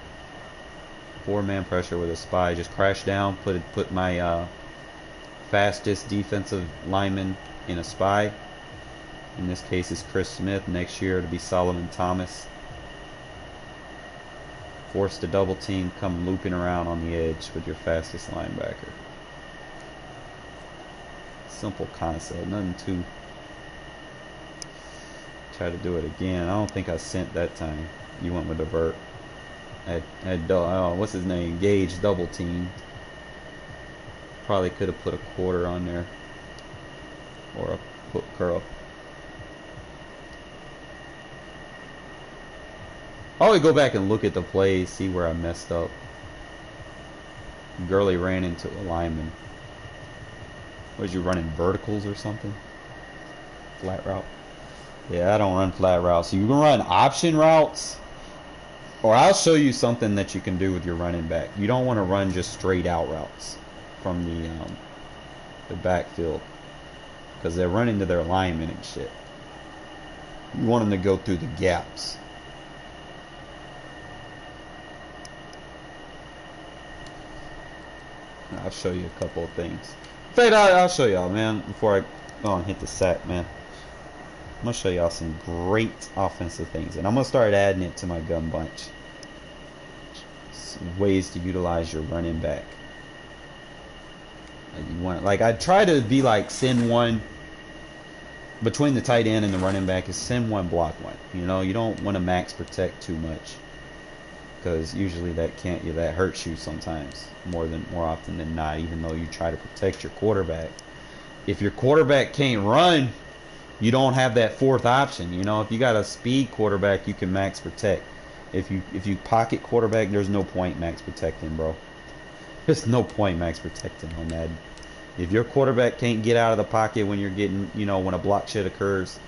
[SPEAKER 1] 4-man pressure with a spy. Just crash down, put my fastest defensive lineman in a spy. In this case, it's Chris Smith. Next year, it'll be Solomon Thomas. Force the double team, come looping around on the edge with your fastest linebacker. Simple concept, nothing too. Try to do it again. I don't think I sent that time. You went with the vert. I had what's his name? Gage double team. Probably could have put a quarter on there, or a foot curl. I always go back and look at the plays, see where I messed up. Gurley ran into a lineman. Was you running verticals or something? Flat route? Yeah, I don't run flat routes. So you can run option routes, or I'll show you something that you can do with your running back. You don't want to run just straight out routes from the backfield, because they're running to their linemen and shit. You want them to go through the gaps. I'll show you a couple of things. In fact, I'll show y'all, man, before I go and hit the sack, man. I'm going to show y'all some great offensive things. And I'm going to start adding it to my gun bunch. Some ways to utilize your running back. Like, I try to be like, send one between the tight end and the running back is send one, block one. You know, you don't want to max protect too much, because usually that hurts you sometimes more often than not, even though you try to protect your quarterback. If your quarterback can't run, you don't have that fourth option. You know, if you got a speed quarterback, you can max protect. If you pocket quarterback, there's no point max protecting, bro. There's no point max protecting on that. If your quarterback can't get out of the pocket when you're getting, you know, when a block shit occurs,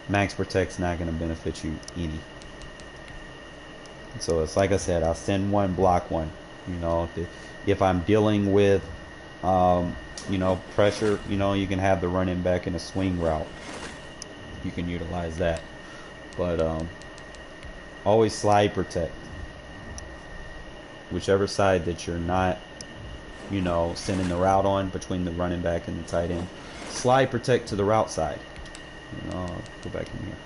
[SPEAKER 1] max protect's not going to benefit you any. So it's like I said, I'll send one, block one. You know, if I'm dealing with, you know, pressure, you know, you can have the running back in a swing route. You can utilize that. But always slide protect. Whichever side that you're not, you know, sending the route on between the running back and the tight end, slide protect to the route side. You know, I'll go back in here.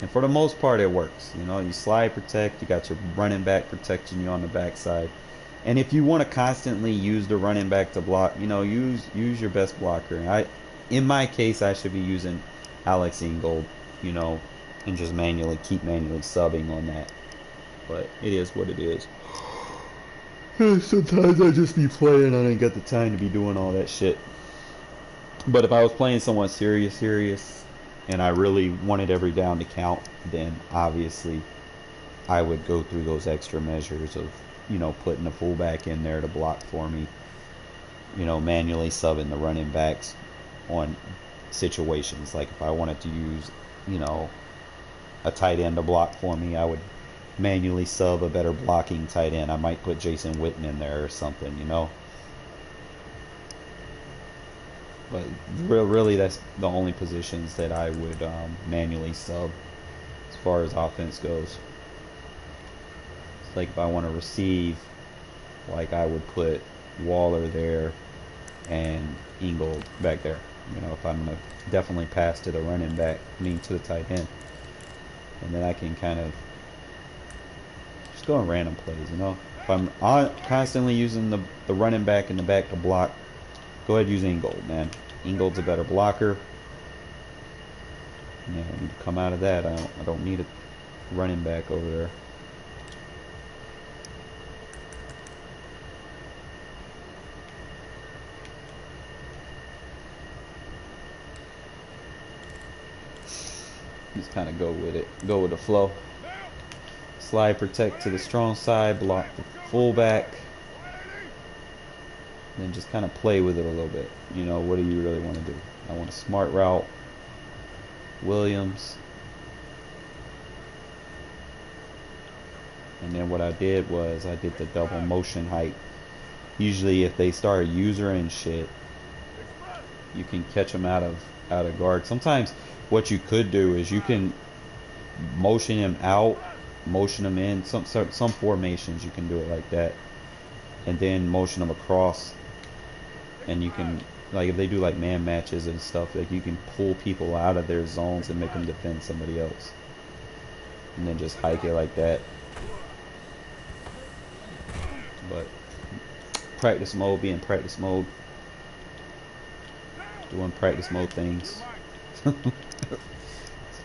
[SPEAKER 1] And for the most part, it works. You know, you slide protect, you got your running back protecting you on the backside. And if you want to constantly use the running back to block, you know, use your best blocker. In my case, I should be using Alex Ingold, you know, and just manually subbing on that. But it is what it is. Sometimes I just be playing, I ain't got the time to be doing all that shit. But if I was playing someone serious, and I really wanted every down to count, then obviously I would go through those extra measures of, you know, putting the fullback in there to block for me, you know, manually subbing the running backs on situations. Like if I wanted to use, you know, a tight end to block for me, I would manually sub a better blocking tight end. I might put Jason Witten in there or something, you know. But really, that's the only positions that I would manually sub as far as offense goes. It's like if I want to receive, like I would put Waller there and Ingold back there. You know, if I'm going to definitely pass to the running back, to the tight end. And then I can kind of just go on random plays, you know. If I'm constantly using the running back in the back to block, go ahead and use Ingold, man. Ingold's a better blocker. Yeah, I need to come out of that. I don't need a running back over there. Just kind of go with it. Go with the flow. Slide protect to the strong side. Block the fullback. Then just kind of play with it a little bit. You know, what do you really want to do? I want a smart route. Williams. And then what I did was I did the double motion height. Usually if they start user and shit, you can catch them out of guard. Sometimes what you could do is you can motion him out, motion him in. Some formations you can do it like that. And then motion them across. And you can, like if they do like man matches and stuff, like you can pull people out of their zones and make them defend somebody else. And then just hike it like that. But practice mode, be in practice mode. Doing practice mode things. That's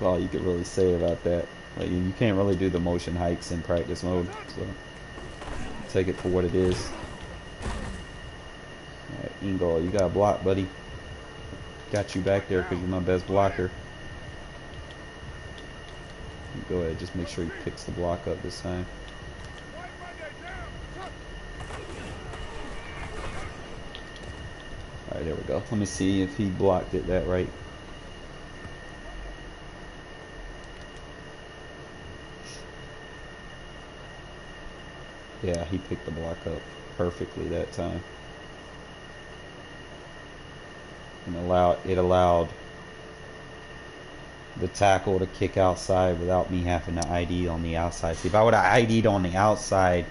[SPEAKER 1] all you can really say about that. Like you can't really do the motion hikes in practice mode. So take it for what it is. Alright, Ingold, you got a block, buddy. Got you back there because you're my best blocker. Go ahead, just make sure he picks the block up this time. Alright, there we go. Let me see if he blocked it that right. Yeah, he picked the block up perfectly that time. And it allowed the tackle to kick outside without me having to ID on the outside. See, if I would have ID'd on the outside,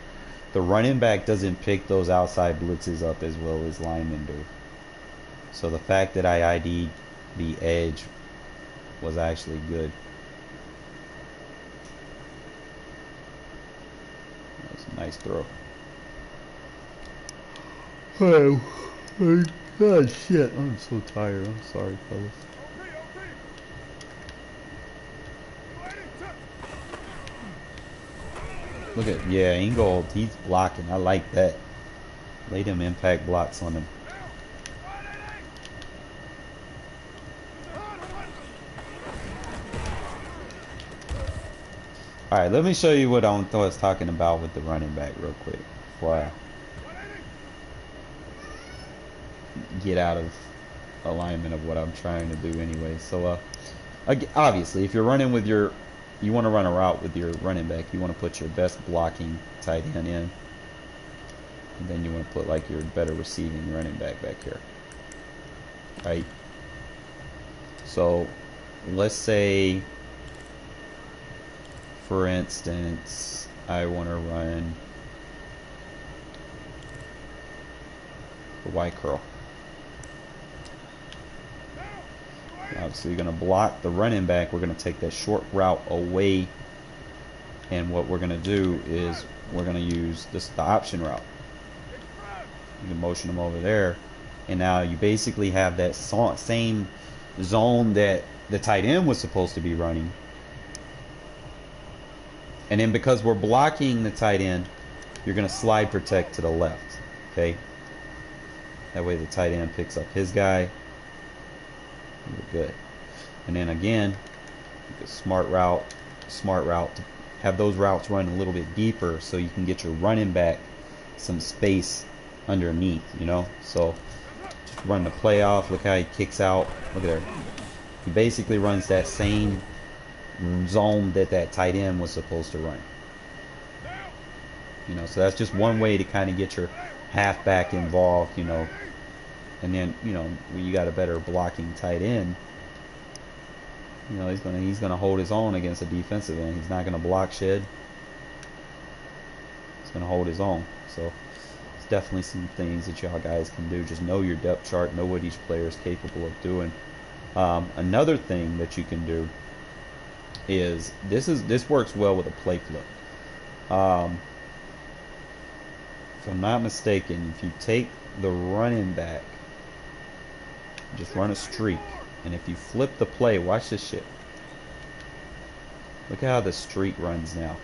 [SPEAKER 1] the running back doesn't pick those outside blitzes up as well as linemen do. So the fact that I ID'd the edge was actually good. That was a nice throw. Oh, God, shit. I'm so tired. I'm sorry, fellas. Look at, yeah, Ingold, he's blocking. I like that. Lay them impact blocks on him. Alright, let me show you what I was talking about with the running back real quick before I get out of alignment of what I'm trying to do anyway. So, obviously, if you're running with you want to run a route with your running back, you want to put your best blocking tight end in. And then you want to put like your better receiving running back here. Right? So, let's say, for instance, I want to run the Y curl. Obviously, you're going to block the running back. We're going to take that short route away. And what we're going to do is we're going to use the option route. You can motion them over there. And now you basically have that same zone that the tight end was supposed to be running. And then because we're blocking the tight end, you're going to slide protect to the left. Okay? That way the tight end picks up his guy. We're good. And then again, smart route have those routes run a little bit deeper so you can get your running back some space underneath, you know. So just run the play off. Look how he kicks out. Look at there. He basically runs that same zone that tight end was supposed to run. You know, so that's just one way to kind of get your halfback involved, you know. And then, you know, when you got a better blocking tight end, you know, he's gonna hold his own against a defensive end. He's not gonna block shed. He's gonna hold his own. So it's definitely some things that y'all guys can do. Just know your depth chart, know what each player is capable of doing. Another thing that you can do is this works well with a play flip. If I'm not mistaken, if you take the running back, just run a streak, and if you flip the play, watch this shit. Look how the streak runs now.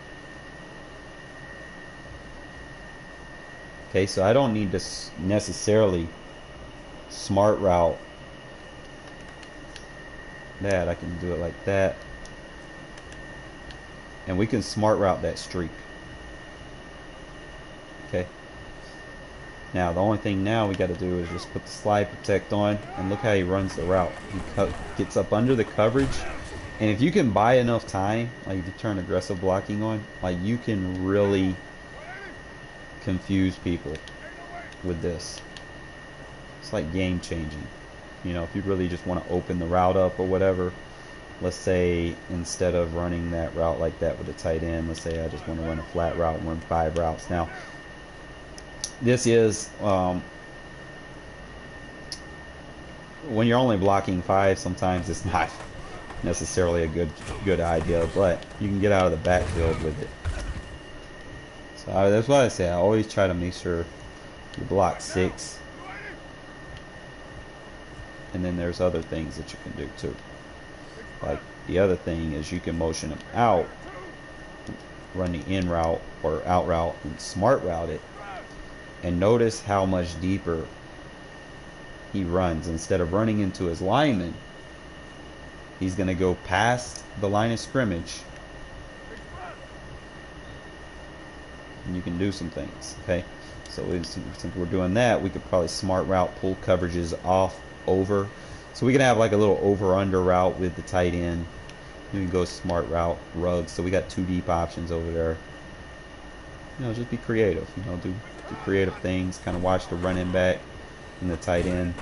[SPEAKER 1] Okay, so I don't need to necessarily smart route that. I can do it like that, and we can smart route that streak. Okay. Now the only thing now we got to do is just put the slide protect on, and look how he runs the route. He gets up under the coverage, and if you can buy enough time, like if you turn aggressive blocking on, like you can really confuse people with this. It's like game changing. You know, if you really just want to open the route up or whatever, let's say instead of running that route like that with a tight end, let's say I just want to run a flat route and run 5 routes. Now this is when you're only blocking 5, sometimes it's not necessarily a good idea, but you can get out of the backfield with it. So that's why I say I always try to make sure you block 6, and then there's other things that you can do too. Like the other thing is you can motion them out, run the in route or out route, and smart route it. And notice how much deeper he runs. Instead of running into his lineman, he's going to go past the line of scrimmage. And you can do some things, okay? So since we're doing that, we could probably smart route, pull coverages off, over. So we can have like a little over-under route with the tight end. You can go smart route, rug. So we got 2 deep options over there. You know, just be creative. You know, do creative things. Kind of watch the running back and the tight end.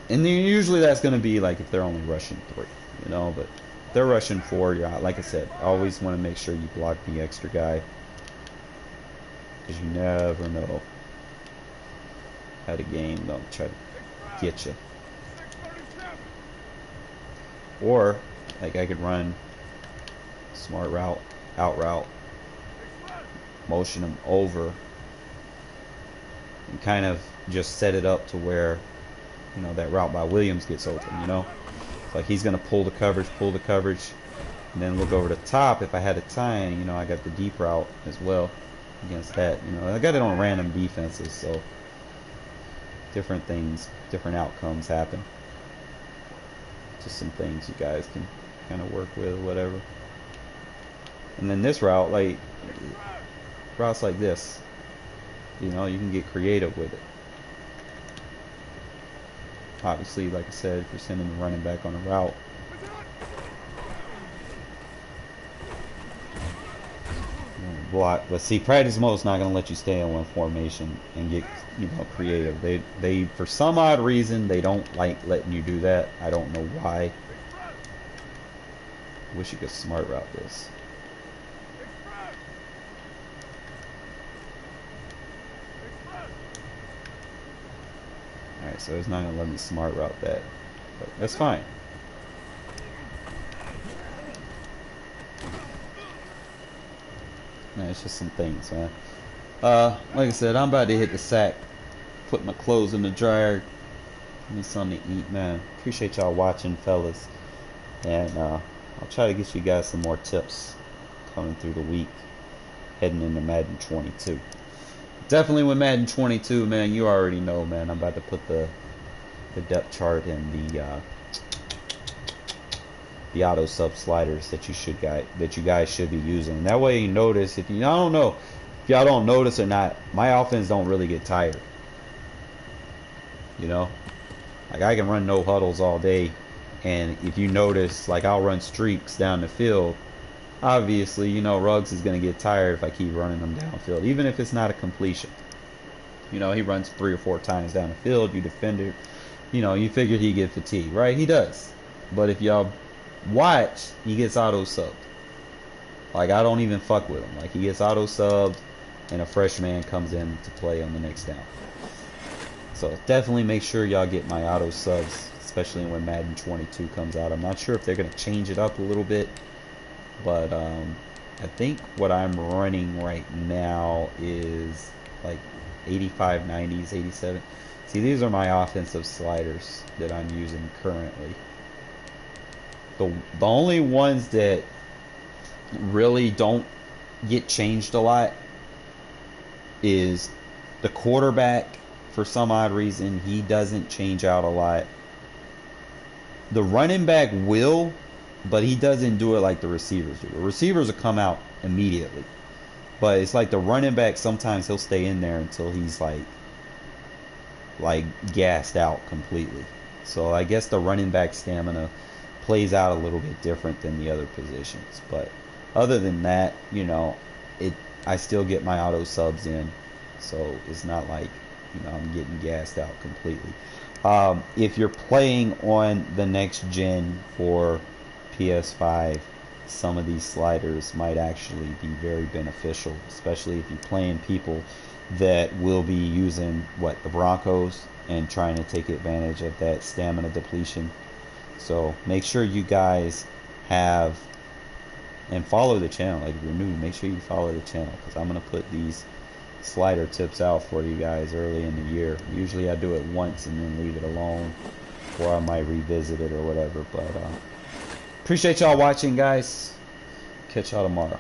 [SPEAKER 1] And then usually that's going to be like if they're only rushing 3, you know. But if they're rushing 4, you're out. Like I said, always want to make sure you block the extra guy, because you never know how the game don't try to get you. Or like I could run smart route, out route, motion them over, and kind of just set it up to where, you know, that route by Williams gets open, you know. It's like he's going to pull the coverage, and then look over the top. If I had a time, you know, I got the deep route as well against that. You know, I got it on random defenses, so different things, different outcomes happen. Just some things you guys can kind of work with or whatever. And then this route, like routes like this, you know, you can get creative with it. Obviously, like I said, if you're sending the running back on a route, block. But see, practice mode is not going to let you stay in one formation and get, you know, creative. They for some odd reason, they don't like letting you do that. I don't know why. Wish you could smart route this. Alright, so it's not going to let me smart route that. But that's fine. Man, it's just some things, man. Like I said, I'm about to hit the sack. Put my clothes in the dryer. Give me something to eat, man. Appreciate y'all watching, fellas. And I'll try to get you guys some more tips coming through the week, heading into Madden 22. Definitely with Madden 22, man, you already know, man. I'm about to put the depth chart and the the auto sub sliders that you guys should be using. That way you notice, if you, I don't know if y'all don't notice or not, my offense don't really get tired. You know, like I can run no huddles all day, and if you notice, like I'll run streaks down the field. Obviously, you know, Ruggs is going to get tired if I keep running them downfield, even if it's not a completion. You know, he runs 3 or 4 times down the field. You defender, you know, you figured he'd get fatigued, right? He does. But if y'all watch, he gets auto subbed. Like, I don't even fuck with him. Like, he gets auto subbed, and a fresh man comes in to play on the next down. So definitely make sure y'all get my auto subs, especially when Madden 22 comes out. I'm not sure if they're going to change it up a little bit, but I think what I'm running right now is like 85, 90s, 87. See, these are my offensive sliders that I'm using currently. The only ones that really don't get changed a lot is the quarterback. For some odd reason, he doesn't change out a lot. The running back will, but he doesn't do it like the receivers do. The receivers will come out immediately. But it's like the running back, sometimes he'll stay in there until he's like gassed out completely. So I guess the running back stamina plays out a little bit different than the other positions. But other than that, you know, I still get my auto subs in. So it's not like, you know, I'm getting gassed out completely. If you're playing on the next gen for PS5, some of these sliders might actually be very beneficial, especially if you're playing people that will be using the Broncos and trying to take advantage of that stamina depletion. So make sure you guys have and follow the channel. Like, if you're new, make sure you follow the channel, because I'm going to put these slider tips out for you guys early in the year. Usually I do it once and then leave it alone, or I might revisit it or whatever. But appreciate y'all watching, guys. Catch y'all tomorrow.